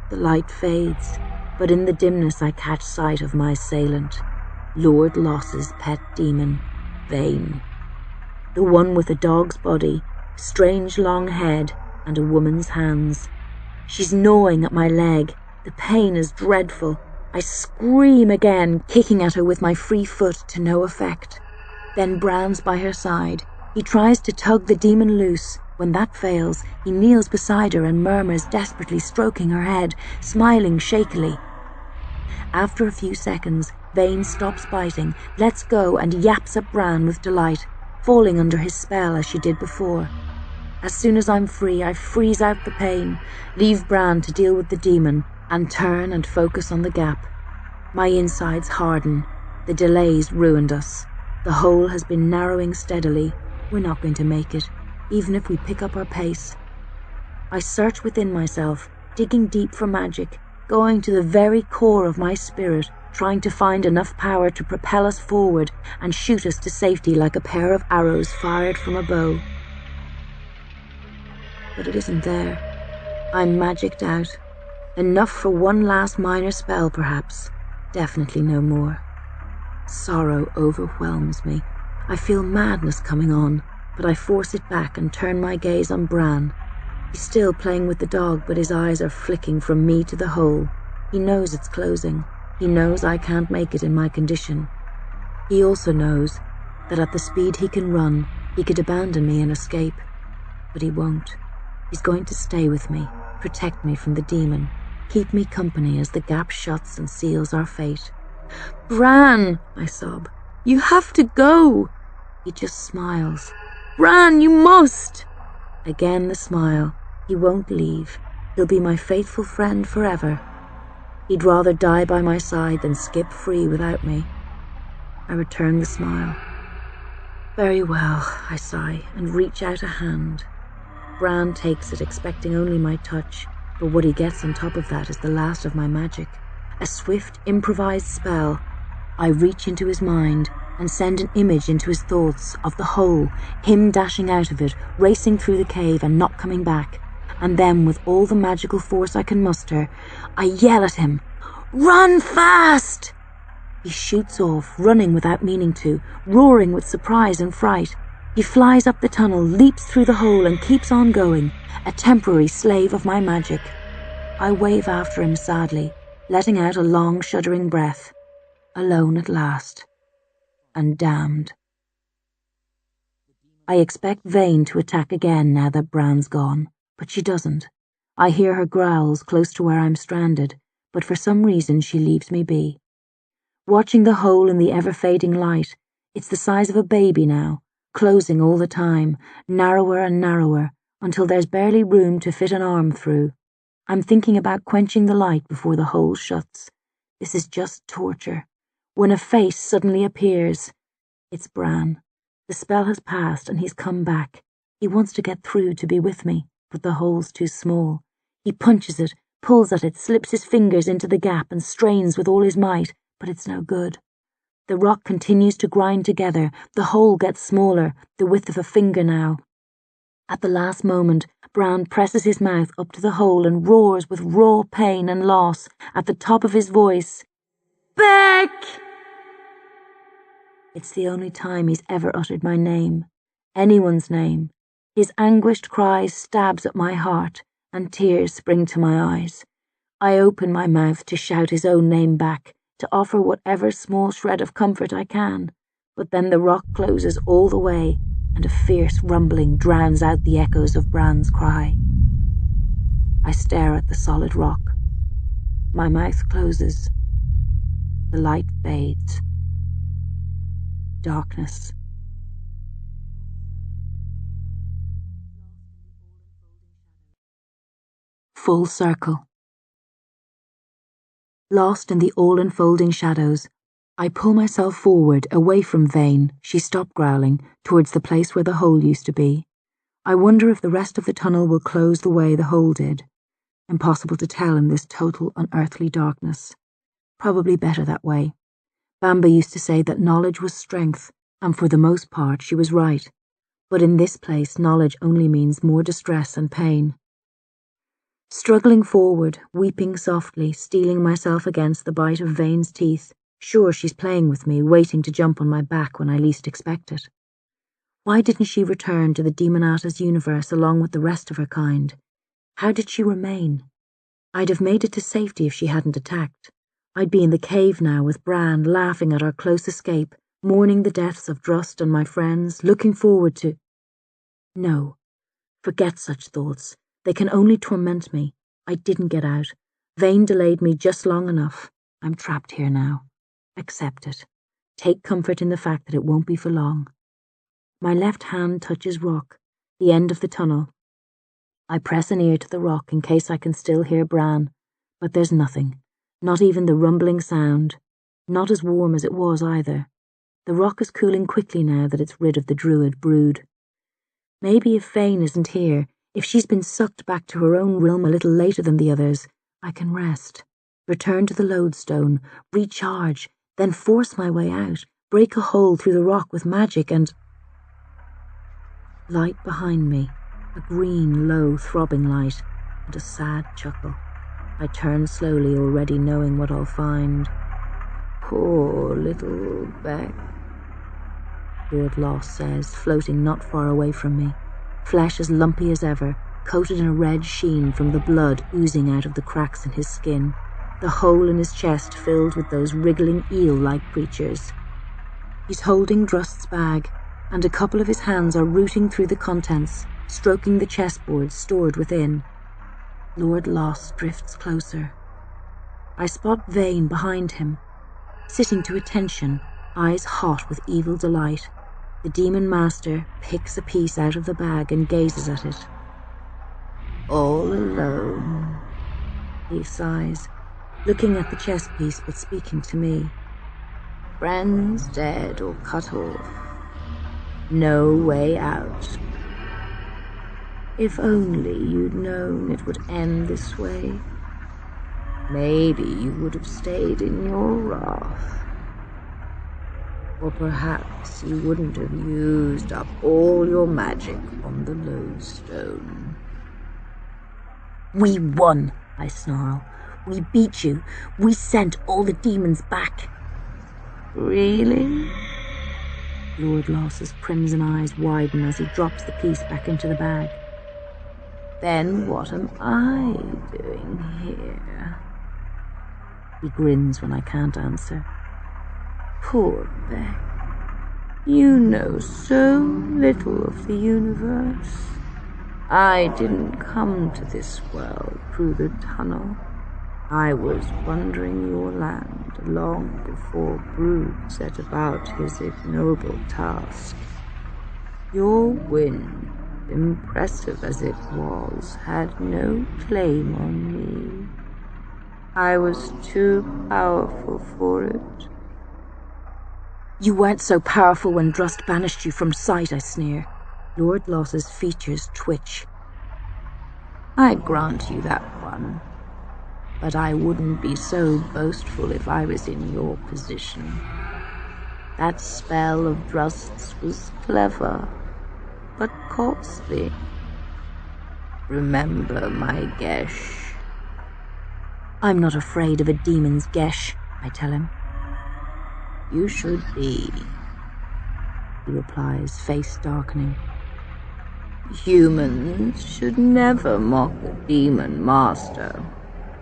The light fades, but in the dimness I catch sight of my assailant, Lord Loss's pet demon, Vane. The one with a dog's body, strange long head, and a woman's hands. She's gnawing at my leg. The pain is dreadful. I scream again, kicking at her with my free foot to no effect. Then Bran's by her side. He tries to tug the demon loose. When that fails, he kneels beside her and murmurs desperately, stroking her head, smiling shakily. After a few seconds, Vane stops biting, lets go, and yaps at Bran with delight, falling under his spell as she did before. As soon as I'm free, I freeze out the pain, leave Bran to deal with the demon, and turn and focus on the gap. My insides harden. The delays ruined us. The hole has been narrowing steadily. We're not going to make it, even if we pick up our pace. I search within myself, digging deep for magic, going to the very core of my spirit, trying to find enough power to propel us forward and shoot us to safety like a pair of arrows fired from a bow. But it isn't there. I'm magicked out. Enough for one last minor spell, perhaps. Definitely no more. Sorrow overwhelms me. I feel madness coming on, but I force it back and turn my gaze on Bran. He's still playing with the dog, but his eyes are flicking from me to the hole. He knows it's closing. He knows I can't make it in my condition. He also knows that at the speed he can run, he could abandon me and escape. But he won't. He's going to stay with me, protect me from the demon, keep me company as the gap shuts and seals our fate. "Bran," I sob, "you have to go." He just smiles. "Bran, you must." Again the smile. He won't leave. He'll be my faithful friend forever. He'd rather die by my side than skip free without me. I return the smile. "Very well," I sigh and reach out a hand. Bran takes it, expecting only my touch, but what he gets on top of that is the last of my magic. A swift, improvised spell. I reach into his mind and send an image into his thoughts of the hole, him dashing out of it, racing through the cave and not coming back. And then, with all the magical force I can muster, I yell at him, "Run fast!" He shoots off, running without meaning to, roaring with surprise and fright. He flies up the tunnel, leaps through the hole and keeps on going, a temporary slave of my magic. I wave after him sadly, letting out a long, shuddering breath. Alone at last. And damned. I expect Vane to attack again now that Bran's gone, but she doesn't. I hear her growls close to where I'm stranded, but for some reason she leaves me be. Watching the hole in the ever-fading light, it's the size of a baby now, closing all the time, narrower and narrower, until there's barely room to fit an arm through. I'm thinking about quenching the light before the hole shuts. This is just torture. When a face suddenly appears, it's Bran. The spell has passed and he's come back. He wants to get through to be with me, but the hole's too small. He punches it, pulls at it, slips his fingers into the gap and strains with all his might, but it's no good. The rock continues to grind together. The hole gets smaller, the width of a finger now. At the last moment, Bran presses his mouth up to the hole and roars with raw pain and loss at the top of his voice. "Beck!" It's the only time he's ever uttered my name, anyone's name. His anguished cry stabs at my heart, and tears spring to my eyes. I open my mouth to shout his own name back, to offer whatever small shred of comfort I can, but then the rock closes all the way, and a fierce rumbling drowns out the echoes of Bran's cry. I stare at the solid rock. My mouth closes. The light fades. Darkness. Full circle. Lost in the all-enfolding shadows, I pull myself forward, away from Vane. She stopped growling, towards the place where the hole used to be. I wonder if the rest of the tunnel will close the way the hole did. Impossible to tell in this total unearthly darkness. Probably better that way. Bamba used to say that knowledge was strength, And for the most part she was right, but in this place knowledge only means more distress and pain. Struggling forward, weeping softly, steeling myself against the bite of Vane's teeth, sure she's playing with me, waiting to jump on my back when I least expect it. Why didn't she return to the Demonata's universe along with the rest of her kind? How did she remain? I'd have made it to safety if she hadn't attacked. I'd be in the cave now with Bran, laughing at our close escape, mourning the deaths of Drust and my friends, looking forward to... No, forget such thoughts. They can only torment me. I didn't get out. Vane delayed me just long enough. I'm trapped here now. Accept it. Take comfort in the fact that it won't be for long. My left hand touches rock, the end of the tunnel. I press an ear to the rock in case I can still hear Bran, but there's nothing, not even the rumbling sound, not as warm as it was either. The rock is cooling quickly now that it's rid of the druid brood. Maybe if Vane isn't here, if she's been sucked back to her own realm a little later than the others, I can rest, return to the lodestone, recharge, then force my way out, break a hole through the rock with magic and... Light behind me, a green, low, throbbing light, and a sad chuckle. I turn slowly, already knowing what I'll find. Poor little Beck, Lord Loss says, floating not far away from me, flesh as lumpy as ever, coated in a red sheen from the blood oozing out of the cracks in his skin, the hole in his chest filled with those wriggling eel-like creatures. He's holding Drust's bag, and a couple of his hands are rooting through the contents, stroking the chessboard stored within. Lord Loss drifts closer. I spot Vane behind him, sitting to attention, eyes hot with evil delight. The demon master picks a piece out of the bag and gazes at it. All alone, he sighs, looking at the chess piece but speaking to me. Friends dead or cut off. No way out. If only you'd known it would end this way. Maybe you would have stayed in your wrath. Or perhaps you wouldn't have used up all your magic on the lodestone. We won, I snarl. We beat you. We sent all the demons back. Really? Lord Loss's crimson eyes widen as he drops the piece back into the bag. Then what am I doing here? He grins when I can't answer. Poor Beck. You know so little of the universe. I didn't come to this world through the tunnel. I was wandering your land long before Brood set about his ignoble task. Your win, impressive as it was, had no claim on me. I was too powerful for it. You weren't so powerful when Drust banished you from sight, I sneer. Lord Loss's features twitch. I grant you that one. But I wouldn't be so boastful if I was in your position. That spell of Drust's was clever, but costly. Remember my gesh. I'm not afraid of a demon's gesh, I tell him. You should be, he replies, face darkening. Humans should never mock a demon master.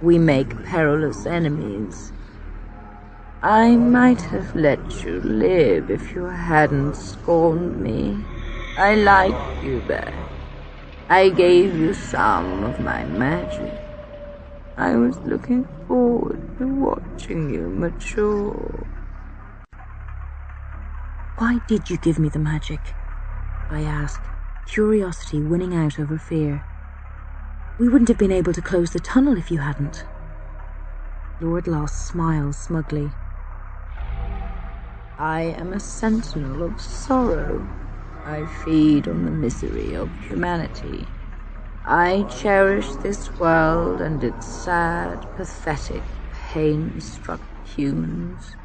We make perilous enemies. I might have let you live if you hadn't scorned me. I liked you back. I gave you some of my magic. I was looking forward to watching you mature. Why did you give me the magic? I ask, curiosity winning out over fear. We wouldn't have been able to close the tunnel if you hadn't. Lord Loss smiles smugly. I am a sentinel of sorrow. I feed on the misery of humanity. I cherish this world and its sad, pathetic, pain-struck humans.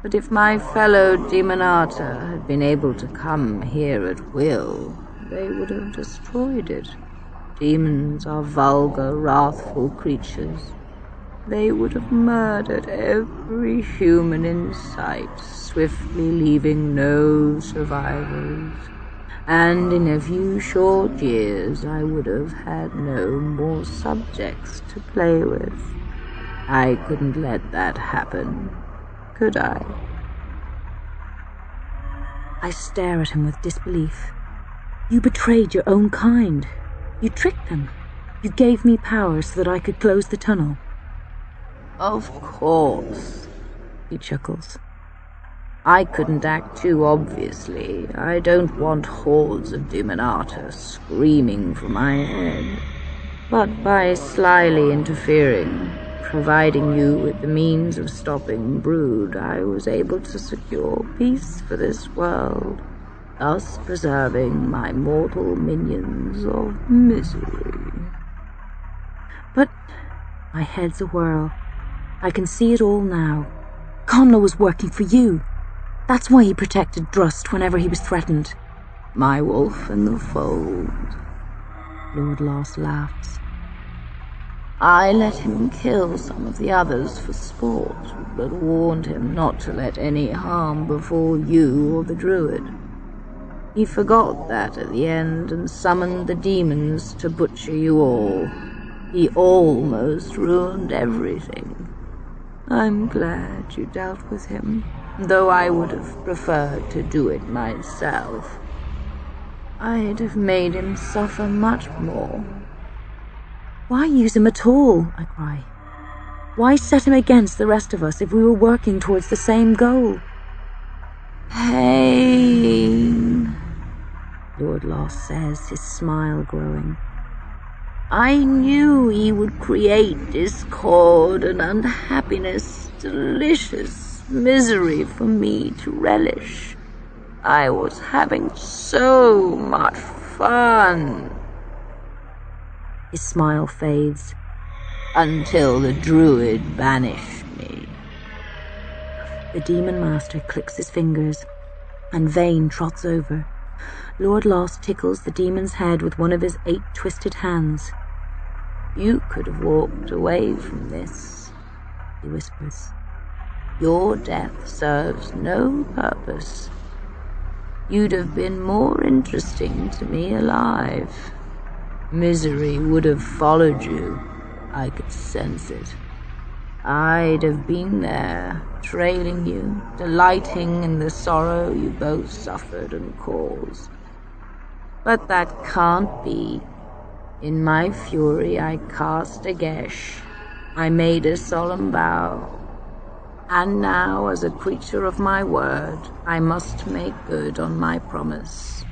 But if my fellow Demonata had been able to come here at will, they would have destroyed it. Demons are vulgar, wrathful creatures. They would have murdered every human in sight, swiftly leaving no survivors. And in a few short years I would have had no more subjects to play with. I couldn't let that happen, could I? I stare at him with disbelief. You betrayed your own kind. You tricked them. You gave me power so that I could close the tunnel. Of course, he chuckles. I couldn't act too obviously. I don't want hordes of Demonata screaming for my head. But by slyly interfering, providing you with the means of stopping brood, I was able to secure peace for this world, thus preserving my mortal minions of misery. But my head's a whirl. I can see it all now. Connla was working for you. That's why he protected Drust whenever he was threatened. My wolf in the fold. Lord Lost laughs. I let him kill some of the others for sport, but warned him not to let any harm befall you or the druid. He forgot that at the end and summoned the demons to butcher you all. He almost ruined everything. I'm glad you dealt with him, though I would have preferred to do it myself. I'd have made him suffer much more. Why use him at all? I cry. Why set him against the rest of us if we were working towards the same goal? Pain, Lord Lost says, his smile growing. I knew he would create discord and unhappiness, delicious misery for me to relish. I was having so much fun. His smile fades. Until the druid banished me. The demon master clicks his fingers, and Vane trots over. Lord Lost tickles the demon's head with one of his 8 twisted hands. You could have walked away from this, he whispers. Your death serves no purpose. You'd have been more interesting to me alive. Misery would have followed you. I could sense it. I'd have been there, trailing you, delighting in the sorrow you both suffered and caused. But that can't be. In my fury I cast a gesh. I made a solemn vow. And now, as a creature of my word, I must make good on my promise.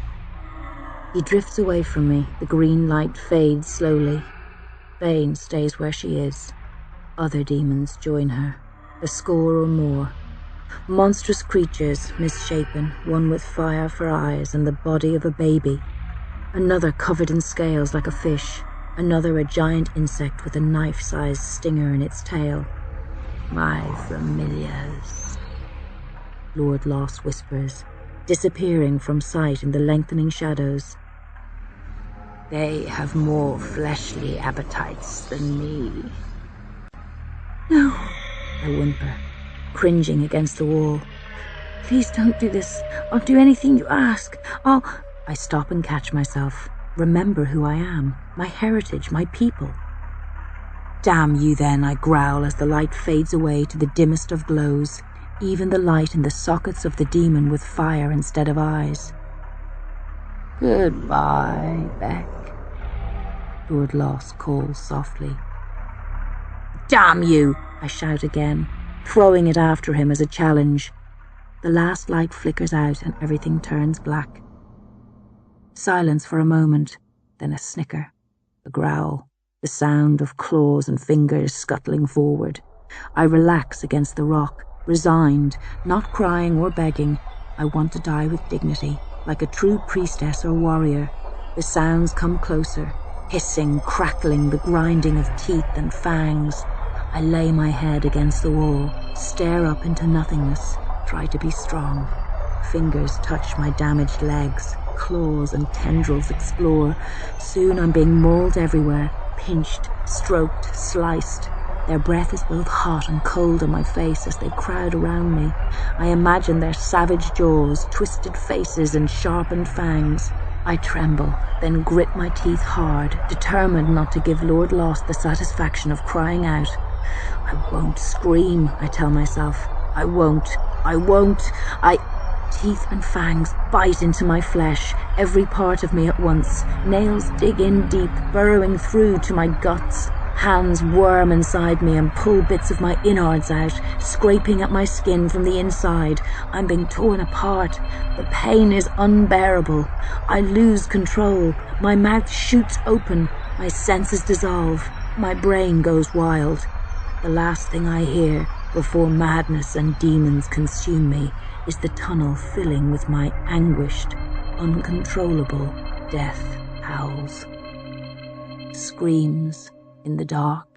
He drifts away from me. The green light fades slowly. Vane stays where she is. Other demons join her, a score or more. Monstrous creatures, misshapen, one with fire for eyes and the body of a baby. Another covered in scales like a fish. Another a giant insect with a knife-sized stinger in its tail. My familiars, Lord Lost whispers, disappearing from sight in the lengthening shadows. They have more fleshly appetites than me. No, I whimper, cringing against the wall. Please don't do this. I'll do anything you ask. I stop and catch myself. Remember who I am, my heritage, my people. Damn you then, I growl as the light fades away to the dimmest of glows, even the light in the sockets of the demon with fire instead of eyes. Goodbye, Beck, Lord Lost calls softly. Damn you, I shout again, throwing it after him as a challenge. The last light flickers out and everything turns black. Silence for a moment, then a snicker, a growl, the sound of claws and fingers scuttling forward. I relax against the rock, resigned, not crying or begging. I want to die with dignity, like a true priestess or warrior. The sounds come closer, hissing, crackling, the grinding of teeth and fangs. I lay my head against the wall, stare up into nothingness. Try to be strong. Fingers touch my damaged legs. Claws and tendrils explore. Soon I'm being mauled everywhere, pinched, stroked, sliced. Their breath is both hot and cold on my face as they crowd around me. I imagine their savage jaws, twisted faces, and sharpened fangs. I tremble, then grit my teeth hard, determined not to give Lord Lost the satisfaction of crying out. I won't scream, I tell myself. I won't. Teeth and fangs bite into my flesh, every part of me at once. Nails dig in deep, burrowing through to my guts. Hands worm inside me and pull bits of my innards out, scraping at my skin from the inside. I'm being torn apart. The pain is unbearable. I lose control. My mouth shoots open. My senses dissolve. My brain goes wild. The last thing I hear, before madness and demons consume me, is the tunnel filling with my anguished, uncontrollable death howls. Screams in the dark,